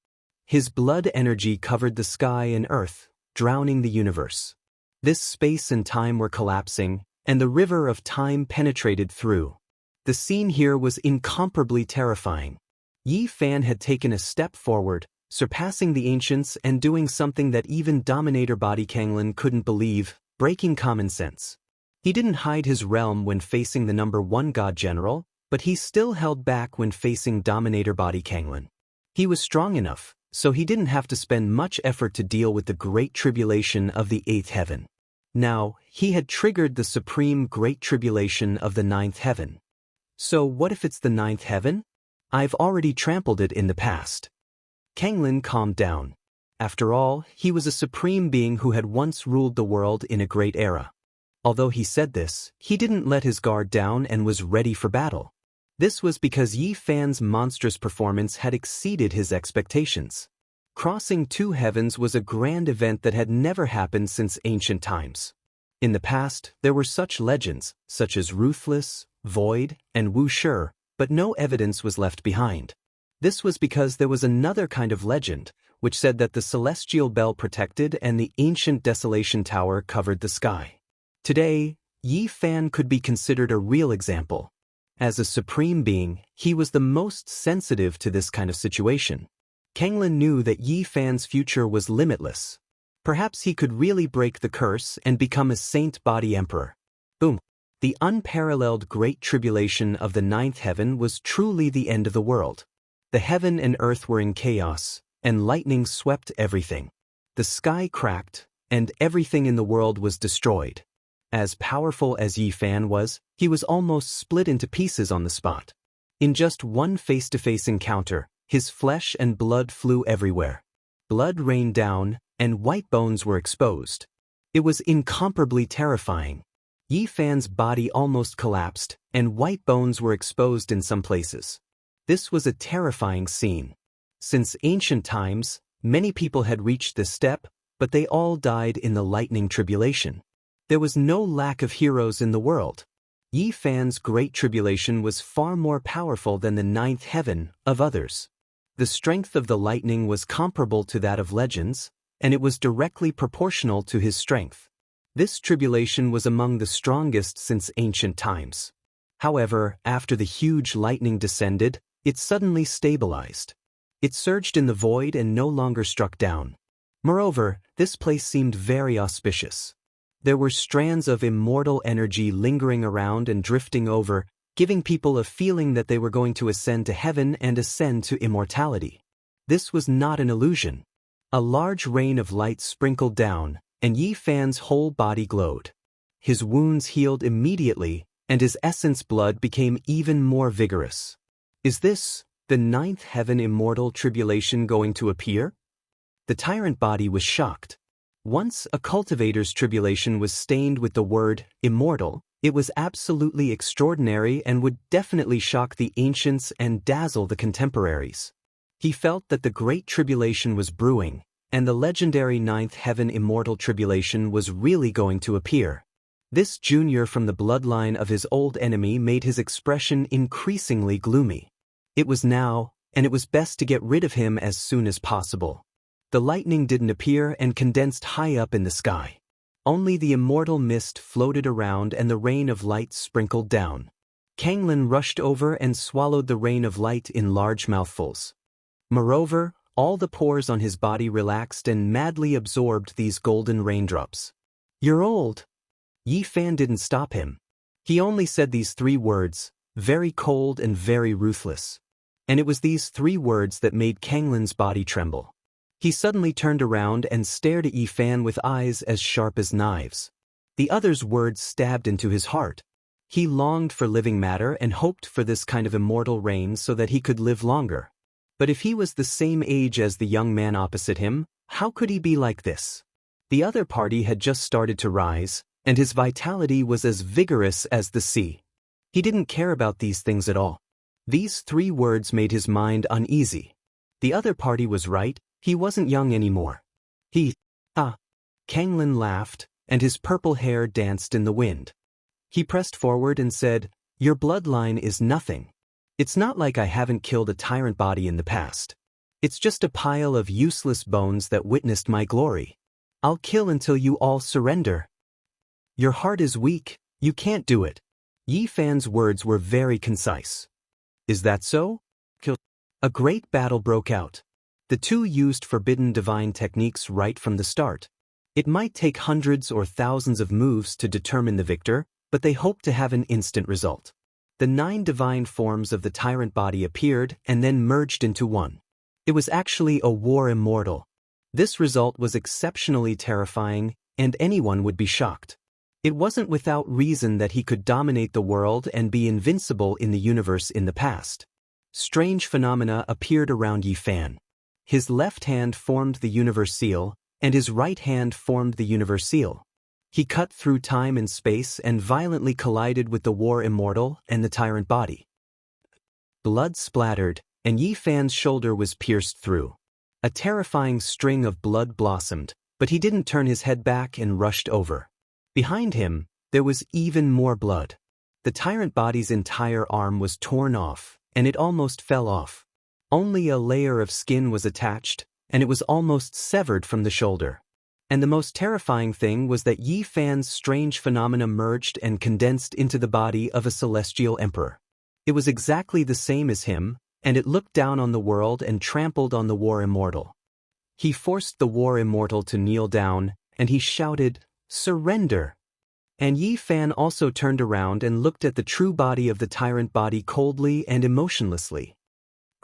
His blood energy covered the sky and earth, drowning the universe. This space and time were collapsing, and the river of time penetrated through. The scene here was incomparably terrifying. Yi Fan had taken a step forward, surpassing the ancients and doing something that even Dominator Body Kanglin couldn't believe, breaking common sense. He didn't hide his realm when facing the number 1 God General, but he still held back when facing Dominator Body Kanglin. He was strong enough, so he didn't have to spend much effort to deal with the Great Tribulation of the 8th heaven. Now, he had triggered the supreme Great Tribulation of the 9th heaven. So what if it's the 9th heaven? I've already trampled it in the past. Kanglin calmed down. After all, he was a supreme being who had once ruled the world in a great era. Although he said this, he didn't let his guard down and was ready for battle. This was because Yi Fan's monstrous performance had exceeded his expectations. Crossing two heavens was a grand event that had never happened since ancient times. In the past, there were such legends, such as Ruthless, Void, and Wuxia, but no evidence was left behind. This was because there was another kind of legend, which said that the celestial bell protected and the ancient desolation tower covered the sky. Today, Yi Fan could be considered a real example. As a supreme being, he was the most sensitive to this kind of situation. Kenglin knew that Yi Fan's future was limitless. Perhaps he could really break the curse and become a saint-body emperor. Boom! The unparalleled Great Tribulation of the ninth heaven was truly the end of the world. The heaven and earth were in chaos, and lightning swept everything. The sky cracked, and everything in the world was destroyed. As powerful as Yi Fan was, he was almost split into pieces on the spot. In just one face-to-face encounter, his flesh and blood flew everywhere. Blood rained down, and white bones were exposed. It was incomparably terrifying. Yi Fan's body almost collapsed, and white bones were exposed in some places. This was a terrifying scene. Since ancient times, many people had reached this step, but they all died in the lightning tribulation. There was no lack of heroes in the world. Yi Fan's Great Tribulation was far more powerful than the ninth heaven of others. The strength of the lightning was comparable to that of legends, and it was directly proportional to his strength. This tribulation was among the strongest since ancient times. However, after the huge lightning descended, it suddenly stabilized. It surged in the void and no longer struck down. Moreover, this place seemed very auspicious. There were strands of immortal energy lingering around and drifting over, giving people a feeling that they were going to ascend to heaven and ascend to immortality. This was not an illusion. A large rain of light sprinkled down, and Yi Fan's whole body glowed. His wounds healed immediately, and his essence blood became even more vigorous. Is this the ninth heaven immortal tribulation going to appear? The tyrant body was shocked. Once a cultivator's tribulation was stained with the word immortal, it was absolutely extraordinary and would definitely shock the ancients and dazzle the contemporaries. He felt that the Great Tribulation was brewing, and the legendary ninth heaven immortal tribulation was really going to appear. This junior from the bloodline of his old enemy made his expression increasingly gloomy. It was now, and it was best to get rid of him as soon as possible. The lightning didn't appear and condensed high up in the sky. Only the immortal mist floated around and the rain of light sprinkled down. Kenglin rushed over and swallowed the rain of light in large mouthfuls. Moreover, all the pores on his body relaxed and madly absorbed these golden raindrops. "You're old." Yi Fan didn't stop him. He only said these three words, very cold and very ruthless. And it was these three words that made Kenglin's body tremble. He suddenly turned around and stared at Yi Fan with eyes as sharp as knives. The other's words stabbed into his heart. He longed for living matter and hoped for this kind of immortal rain so that he could live longer. But if he was the same age as the young man opposite him, how could he be like this? The other party had just started to rise, and his vitality was as vigorous as the sea. He didn't care about these things at all. These three words made his mind uneasy. The other party was right, he wasn't young anymore. Kenglin laughed, and his purple hair danced in the wind. He pressed forward and said, "Your bloodline is nothing. It's not like I haven't killed a tyrant body in the past. It's just a pile of useless bones that witnessed my glory. I'll kill until you all surrender. Your heart is weak, you can't do it." Yi Fan's words were very concise. "Is that so?" A great battle broke out. The two used forbidden divine techniques right from the start. It might take hundreds or thousands of moves to determine the victor, but they hoped to have an instant result. The 9 divine forms of the tyrant body appeared and then merged into one. It was actually a war immortal. This result was exceptionally terrifying, and anyone would be shocked. It wasn't without reason that he could dominate the world and be invincible in the universe in the past. Strange phenomena appeared around Yi Fan. His left hand formed the universe seal, and his right hand formed the universe seal. He cut through time and space and violently collided with the war immortal and the tyrant body. Blood splattered, and Yi Fan's shoulder was pierced through. A terrifying string of blood blossomed, but he didn't turn his head back and rushed over. Behind him, there was even more blood. The tyrant body's entire arm was torn off, and it almost fell off. Only a layer of skin was attached, and it was almost severed from the shoulder. And the most terrifying thing was that Yi Fan's strange phenomena merged and condensed into the body of a celestial emperor. It was exactly the same as him, and it looked down on the world and trampled on the War Immortal. He forced the War Immortal to kneel down, and he shouted, "Surrender!" And Yi Fan also turned around and looked at the true body of the tyrant body coldly and emotionlessly.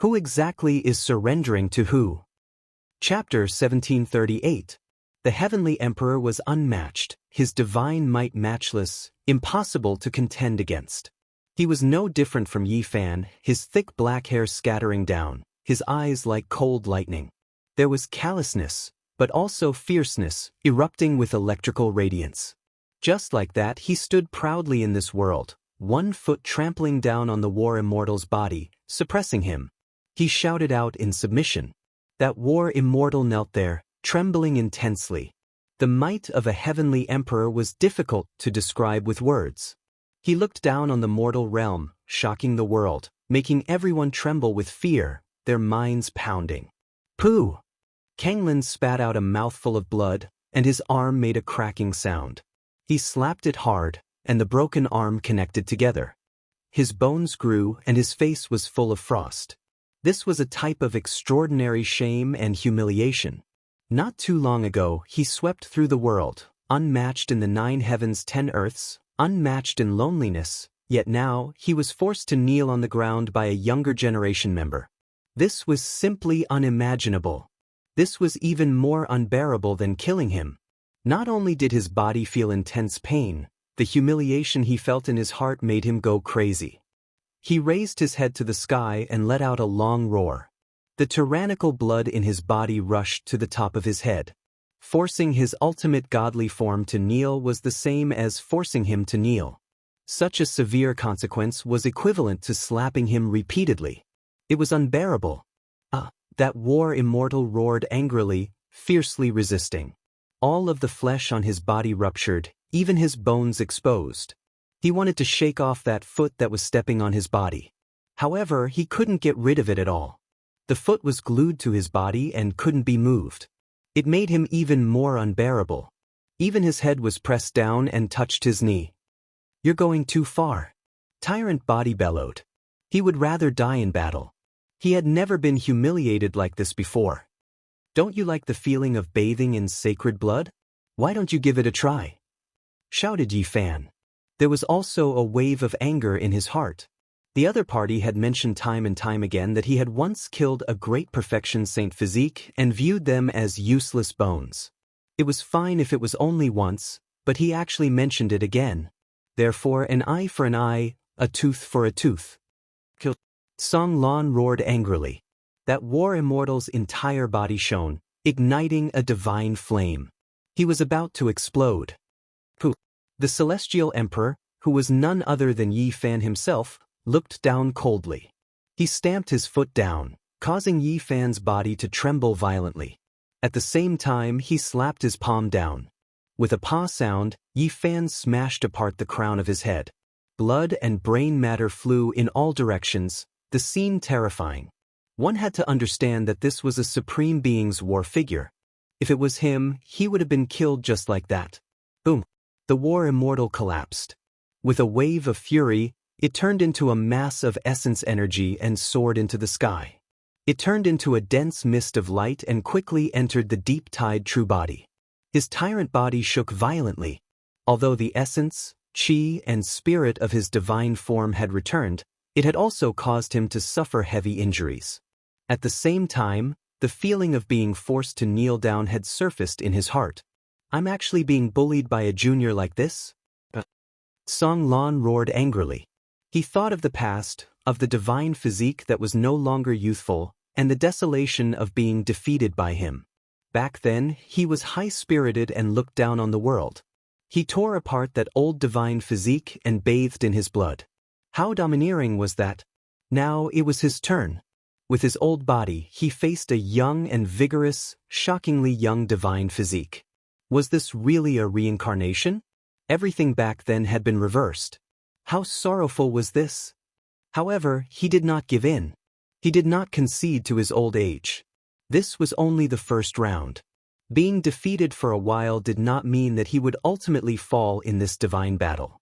Who exactly is surrendering to who? Chapter 1738. The Heavenly Emperor was unmatched, his divine might matchless, impossible to contend against. He was no different from Yi Fan, his thick black hair scattering down, his eyes like cold lightning. There was callousness, but also fierceness, erupting with electrical radiance. Just like that, he stood proudly in this world, one foot trampling down on the War Immortal's body, suppressing him. He shouted out in submission. That War Immortal knelt there, trembling intensely. The might of a heavenly emperor was difficult to describe with words. He looked down on the mortal realm, shocking the world, making everyone tremble with fear, their minds pounding. Pooh! Kanglin spat out a mouthful of blood, and his arm made a cracking sound. He slapped it hard, and the broken arm connected together. His bones grew, and his face was full of frost. This was a type of extraordinary shame and humiliation. Not too long ago, he swept through the world, unmatched in the 9 heavens 10 earths, unmatched in loneliness, yet now he was forced to kneel on the ground by a younger generation member. This was simply unimaginable. This was even more unbearable than killing him. Not only did his body feel intense pain, the humiliation he felt in his heart made him go crazy. He raised his head to the sky and let out a long roar. The tyrannical blood in his body rushed to the top of his head. Forcing his ultimate godly form to kneel was the same as forcing him to kneel. Such a severe consequence was equivalent to slapping him repeatedly. It was unbearable. That War Immortal roared angrily, fiercely resisting. All of the flesh on his body ruptured, even his bones exposed. He wanted to shake off that foot that was stepping on his body. However, he couldn't get rid of it at all. The foot was glued to his body and couldn't be moved. It made him even more unbearable. Even his head was pressed down and touched his knee. "You're going too far." Tyrant body bellowed. He would rather die in battle. He had never been humiliated like this before. "Don't you like the feeling of bathing in sacred blood? Why don't you give it a try?" shouted Yi Fan. There was also a wave of anger in his heart. The other party had mentioned time and time again that he had once killed a great perfection Saint Physique and viewed them as useless bones. It was fine if it was only once, but he actually mentioned it again. Therefore, an eye for an eye, a tooth for a tooth. Song Lan roared angrily. That War Immortal's entire body shone, igniting a divine flame. He was about to explode. Pooh! The Celestial Emperor, who was none other than Yi Fan himself, looked down coldly. He stamped his foot down, causing Yi Fan's body to tremble violently. At the same time, he slapped his palm down. With a paw sound, Yi Fan smashed apart the crown of his head. Blood and brain matter flew in all directions, the scene terrifying. One had to understand that this was a supreme being's war figure. If it was him, he would have been killed just like that. Boom! The War Immortal collapsed. With a wave of fury, it turned into a mass of essence energy and soared into the sky. It turned into a dense mist of light and quickly entered the deep-tide true body. His tyrant body shook violently. Although the essence, chi, and spirit of his divine form had returned, it had also caused him to suffer heavy injuries. At the same time, the feeling of being forced to kneel down had surfaced in his heart. "I'm actually being bullied by a junior like this?" Song Lan roared angrily. He thought of the past, of the divine physique that was no longer youthful, and the desolation of being defeated by him. Back then, he was high-spirited and looked down on the world. He tore apart that old divine physique and bathed in his blood. How domineering was that? Now it was his turn. With his old body, he faced a young and vigorous, shockingly young divine physique. Was this really a reincarnation? Everything back then had been reversed. How sorrowful was this? However, he did not give in. He did not concede to his old age. This was only the first round. Being defeated for a while did not mean that he would ultimately fall in this divine battle.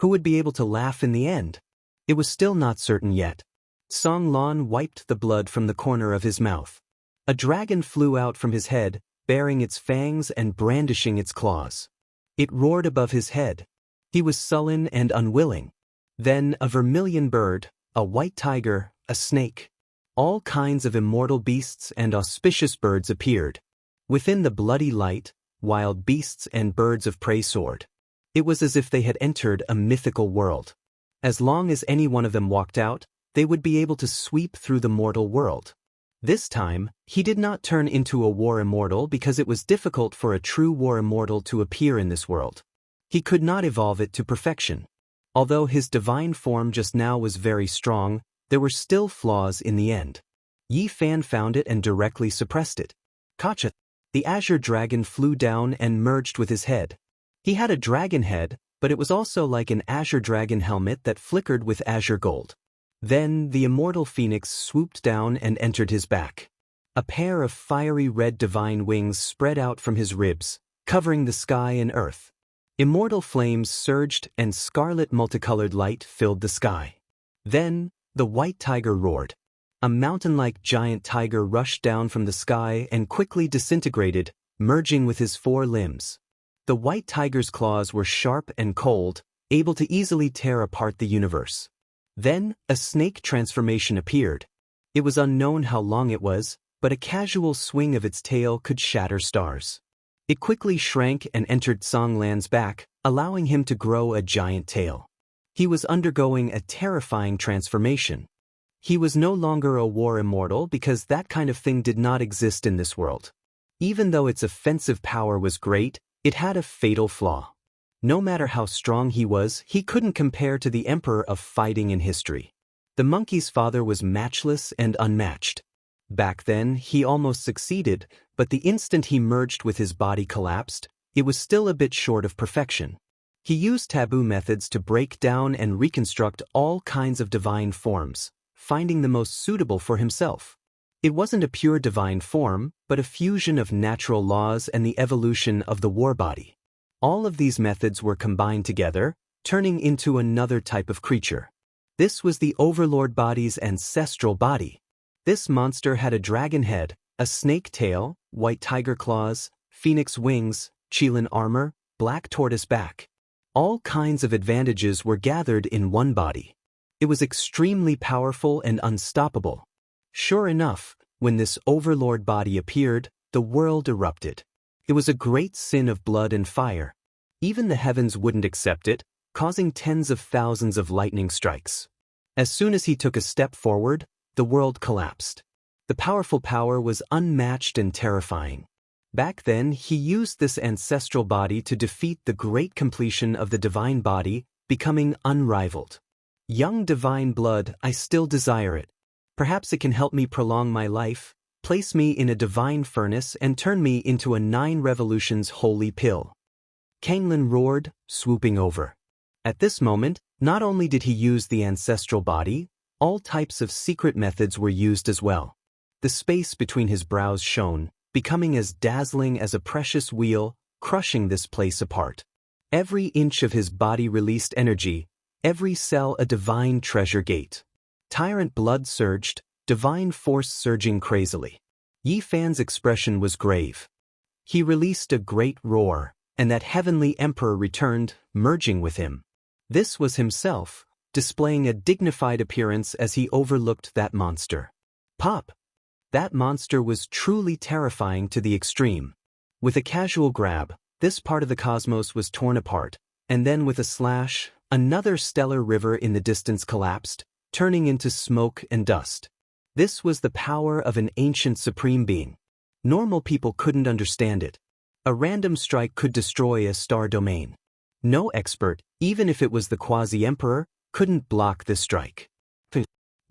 Who would be able to laugh in the end? It was still not certain yet. Song Lan wiped the blood from the corner of his mouth. A dragon flew out from his head, baring its fangs and brandishing its claws. It roared above his head. He was sullen and unwilling. Then a vermilion bird, a white tiger, a snake. All kinds of immortal beasts and auspicious birds appeared. Within the bloody light, wild beasts and birds of prey soared. It was as if they had entered a mythical world. As long as any one of them walked out, they would be able to sweep through the mortal world. This time, he did not turn into a war immortal because it was difficult for a true war immortal to appear in this world. He could not evolve it to perfection. Although his divine form just now was very strong, there were still flaws in the end. Yi Fan found it and directly suppressed it. Kacha! The azure dragon flew down and merged with his head. He had a dragon head, but it was also like an azure dragon helmet that flickered with azure gold. Then the immortal phoenix swooped down and entered his back. A pair of fiery red divine wings spread out from his ribs, covering the sky and earth. Immortal flames surged and scarlet multicolored light filled the sky. Then, the white tiger roared. A mountain-like giant tiger rushed down from the sky and quickly disintegrated, merging with his four limbs. The white tiger's claws were sharp and cold, able to easily tear apart the universe. Then, a snake transformation appeared. It was unknown how long it was, but a casual swing of its tail could shatter stars. It quickly shrank and entered Song Lan's back, allowing him to grow a giant tail. He was undergoing a terrifying transformation. He was no longer a war immortal because that kind of thing did not exist in this world. Even though its offensive power was great, it had a fatal flaw. No matter how strong he was, he couldn't compare to the emperor of fighting in history. The monkey's father was matchless and unmatched. Back then, he almost succeeded, but the instant he merged with his body collapsed, it was still a bit short of perfection. He used taboo methods to break down and reconstruct all kinds of divine forms, finding the most suitable for himself. It wasn't a pure divine form, but a fusion of natural laws and the evolution of the war body. All of these methods were combined together, turning into another type of creature. This was the Overlord body's ancestral body. This monster had a dragon head, a snake tail, white tiger claws, phoenix wings, Qilin armor, black tortoise back. All kinds of advantages were gathered in one body. It was extremely powerful and unstoppable. Sure enough, when this Overlord body appeared, the world erupted. It was a great sin of blood and fire. Even the heavens wouldn't accept it, causing tens of thousands of lightning strikes. As soon as he took a step forward, the world collapsed. The powerful power was unmatched and terrifying. Back then, he used this ancestral body to defeat the great completion of the divine body, becoming unrivaled. Young divine blood, I still desire it. Perhaps it can help me prolong my life, place me in a divine furnace and turn me into a 9 revolutions holy pill. Kanglin roared, swooping over. At this moment, not only did he use the ancestral body, all types of secret methods were used as well. The space between his brows shone, becoming as dazzling as a precious wheel, crushing this place apart. Every inch of his body released energy, every cell a divine treasure gate. Tyrant blood surged, divine force surging crazily. Yi Fan's expression was grave. He released a great roar, and that heavenly emperor returned, merging with him. This was himself, displaying a dignified appearance as he overlooked that monster. Pop! That monster was truly terrifying to the extreme. With a casual grab, this part of the cosmos was torn apart, and then with a slash, another stellar river in the distance collapsed, turning into smoke and dust. This was the power of an ancient supreme being. Normal people couldn't understand it. A random strike could destroy a star domain. No expert, even if it was the quasi-emperor, couldn't block this strike.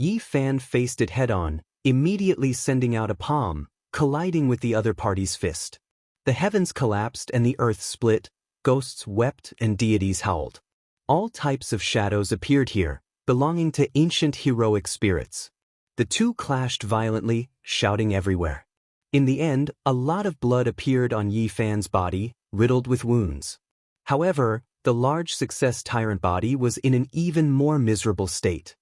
Yi Fan faced it head-on, immediately sending out a palm, colliding with the other party's fist. The heavens collapsed and the earth split, ghosts wept and deities howled. All types of shadows appeared here, belonging to ancient heroic spirits. The two clashed violently, shouting everywhere. In the end, a lot of blood appeared on Yi Fan's body, riddled with wounds. However, the large success tyrant body was in an even more miserable state.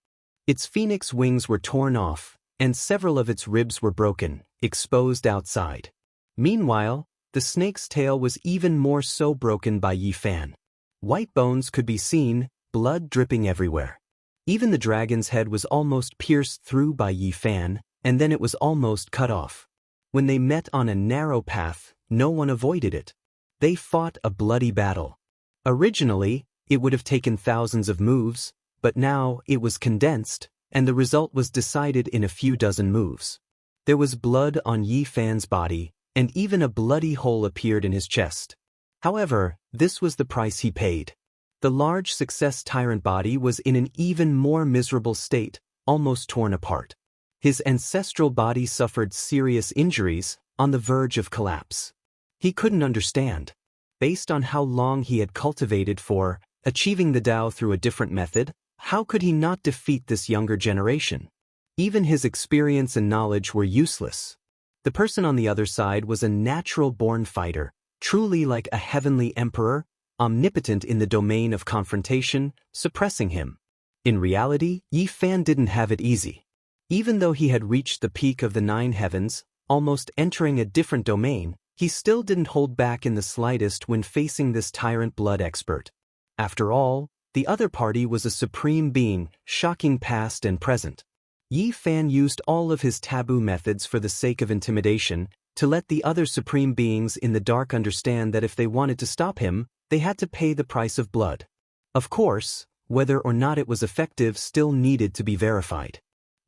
Its phoenix wings were torn off, and several of its ribs were broken, exposed outside. Meanwhile, the snake's tail was even more so broken by Yi Fan. White bones could be seen, blood dripping everywhere. Even the dragon's head was almost pierced through by Yi Fan, and then it was almost cut off. When they met on a narrow path, no one avoided it. They fought a bloody battle. Originally, it would have taken thousands of moves, but now it was condensed, and the result was decided in a few dozen moves. There was blood on Yi Fan's body, and even a bloody hole appeared in his chest. However, this was the price he paid. The large success tyrant body was in an even more miserable state, almost torn apart. His ancestral body suffered serious injuries, on the verge of collapse. He couldn't understand. Based on how long he had cultivated for, achieving the Tao through a different method, how could he not defeat this younger generation? Even his experience and knowledge were useless. The person on the other side was a natural-born fighter, truly like a heavenly emperor, omnipotent in the domain of confrontation, suppressing him. In reality, Yi Fan didn't have it easy. Even though he had reached the peak of the 9 heavens, almost entering a different domain, he still didn't hold back in the slightest when facing this tyrant blood expert. After all, the other party was a supreme being, shocking past and present. Yi Fan used all of his taboo methods for the sake of intimidation, to let the other supreme beings in the dark understand that if they wanted to stop him, they had to pay the price of blood. Of course, whether or not it was effective still needed to be verified.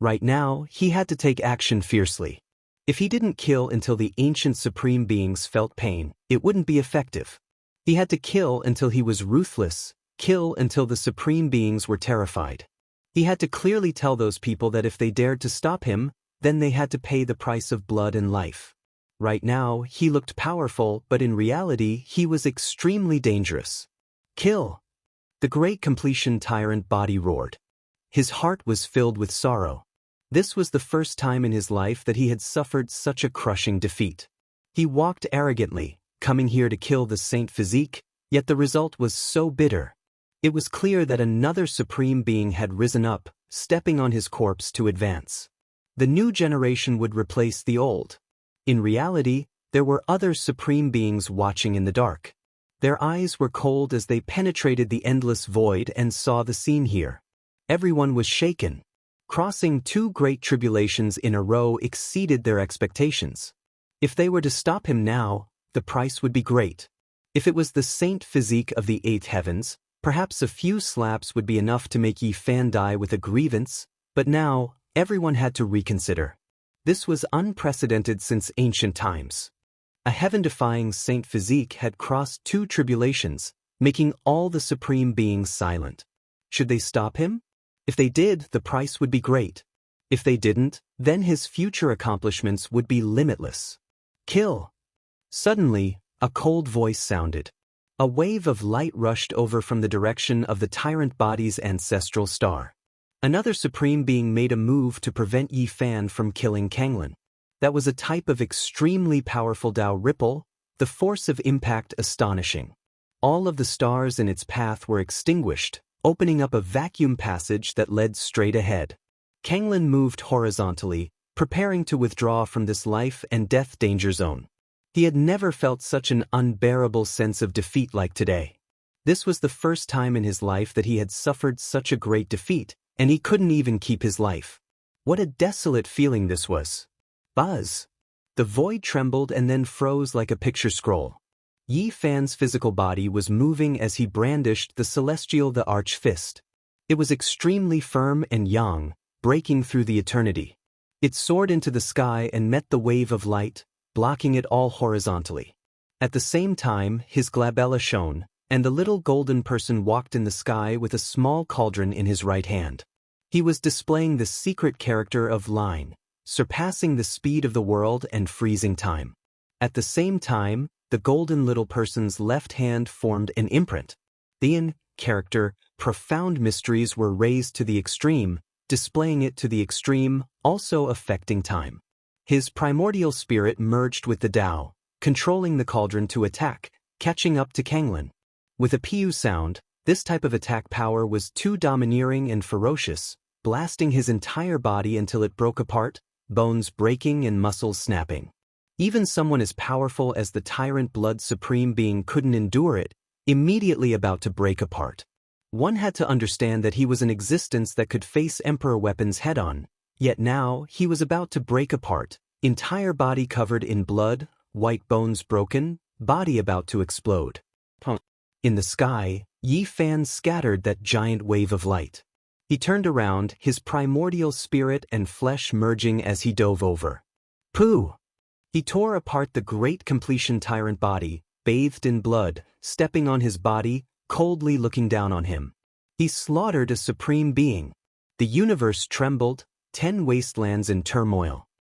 Right now, he had to take action fiercely. If he didn't kill until the ancient supreme beings felt pain, it wouldn't be effective. He had to kill until he was ruthless, kill until the supreme beings were terrified. He had to clearly tell those people that if they dared to stop him, then they had to pay the price of blood and life. Right now, he looked powerful, but in reality, he was extremely dangerous. Kill! The great completion tyrant body roared. His heart was filled with sorrow. This was the first time in his life that he had suffered such a crushing defeat. He walked arrogantly, coming here to kill the saint physique, yet the result was so bitter. It was clear that another supreme being had risen up, stepping on his corpse to advance. The new generation would replace the old. In reality, there were other supreme beings watching in the dark. Their eyes were cold as they penetrated the endless void and saw the scene here. Everyone was shaken. Crossing 2 great tribulations in a row exceeded their expectations. If they were to stop him now, the price would be great. If it was the saint physique of the 8th heavens, perhaps a few slaps would be enough to make Yi Fan die with a grievance, but now, everyone had to reconsider. This was unprecedented since ancient times. A heaven-defying saint physique had crossed 2 tribulations, making all the supreme beings silent. Should they stop him? If they did, the price would be great. If they didn't, then his future accomplishments would be limitless. Kill! Suddenly, a cold voice sounded. A wave of light rushed over from the direction of the tyrant body's ancestral star. Another supreme being made a move to prevent Yi Fan from killing Kanglin. That was a type of extremely powerful Tao ripple, the force of impact astonishing. All of the stars in its path were extinguished, opening up a vacuum passage that led straight ahead. Kanglin moved horizontally, preparing to withdraw from this life and death danger zone. He had never felt such an unbearable sense of defeat like today. This was the first time in his life that he had suffered such a great defeat, and he couldn't even keep his life. What a desolate feeling this was. Buzz! The void trembled and then froze like a picture scroll. Yi Fan's physical body was moving as he brandished the celestial the arch fist. It was extremely firm and yang, breaking through the eternity. It soared into the sky and met the wave of light, blocking it all horizontally. At the same time, his glabella shone, and the little golden person walked in the sky with a small cauldron in his right hand. He was displaying the secret character of line, surpassing the speed of the world and freezing time. At the same time, the golden little person's left hand formed an imprint. The character, profound mysteries were raised to the extreme, displaying it to the extreme, also affecting time. His primordial spirit merged with the Tao, controlling the cauldron to attack, catching up to Kanglin. With a Pu sound, this type of attack power was too domineering and ferocious, blasting his entire body until it broke apart, bones breaking and muscles snapping. Even someone as powerful as the Tyrant Blood Supreme Being couldn't endure it, immediately about to break apart. One had to understand that he was an existence that could face Emperor weapons head-on, yet now he was about to break apart, entire body covered in blood, white bones broken, body about to explode. In the sky, Yi Fan scattered that giant wave of light. He turned around, his primordial spirit and flesh merging as he dove over. Pooh! He tore apart the great completion tyrant body, bathed in blood, stepping on his body, coldly looking down on him. He slaughtered a supreme being. The universe trembled, 10 wastelands in turmoil.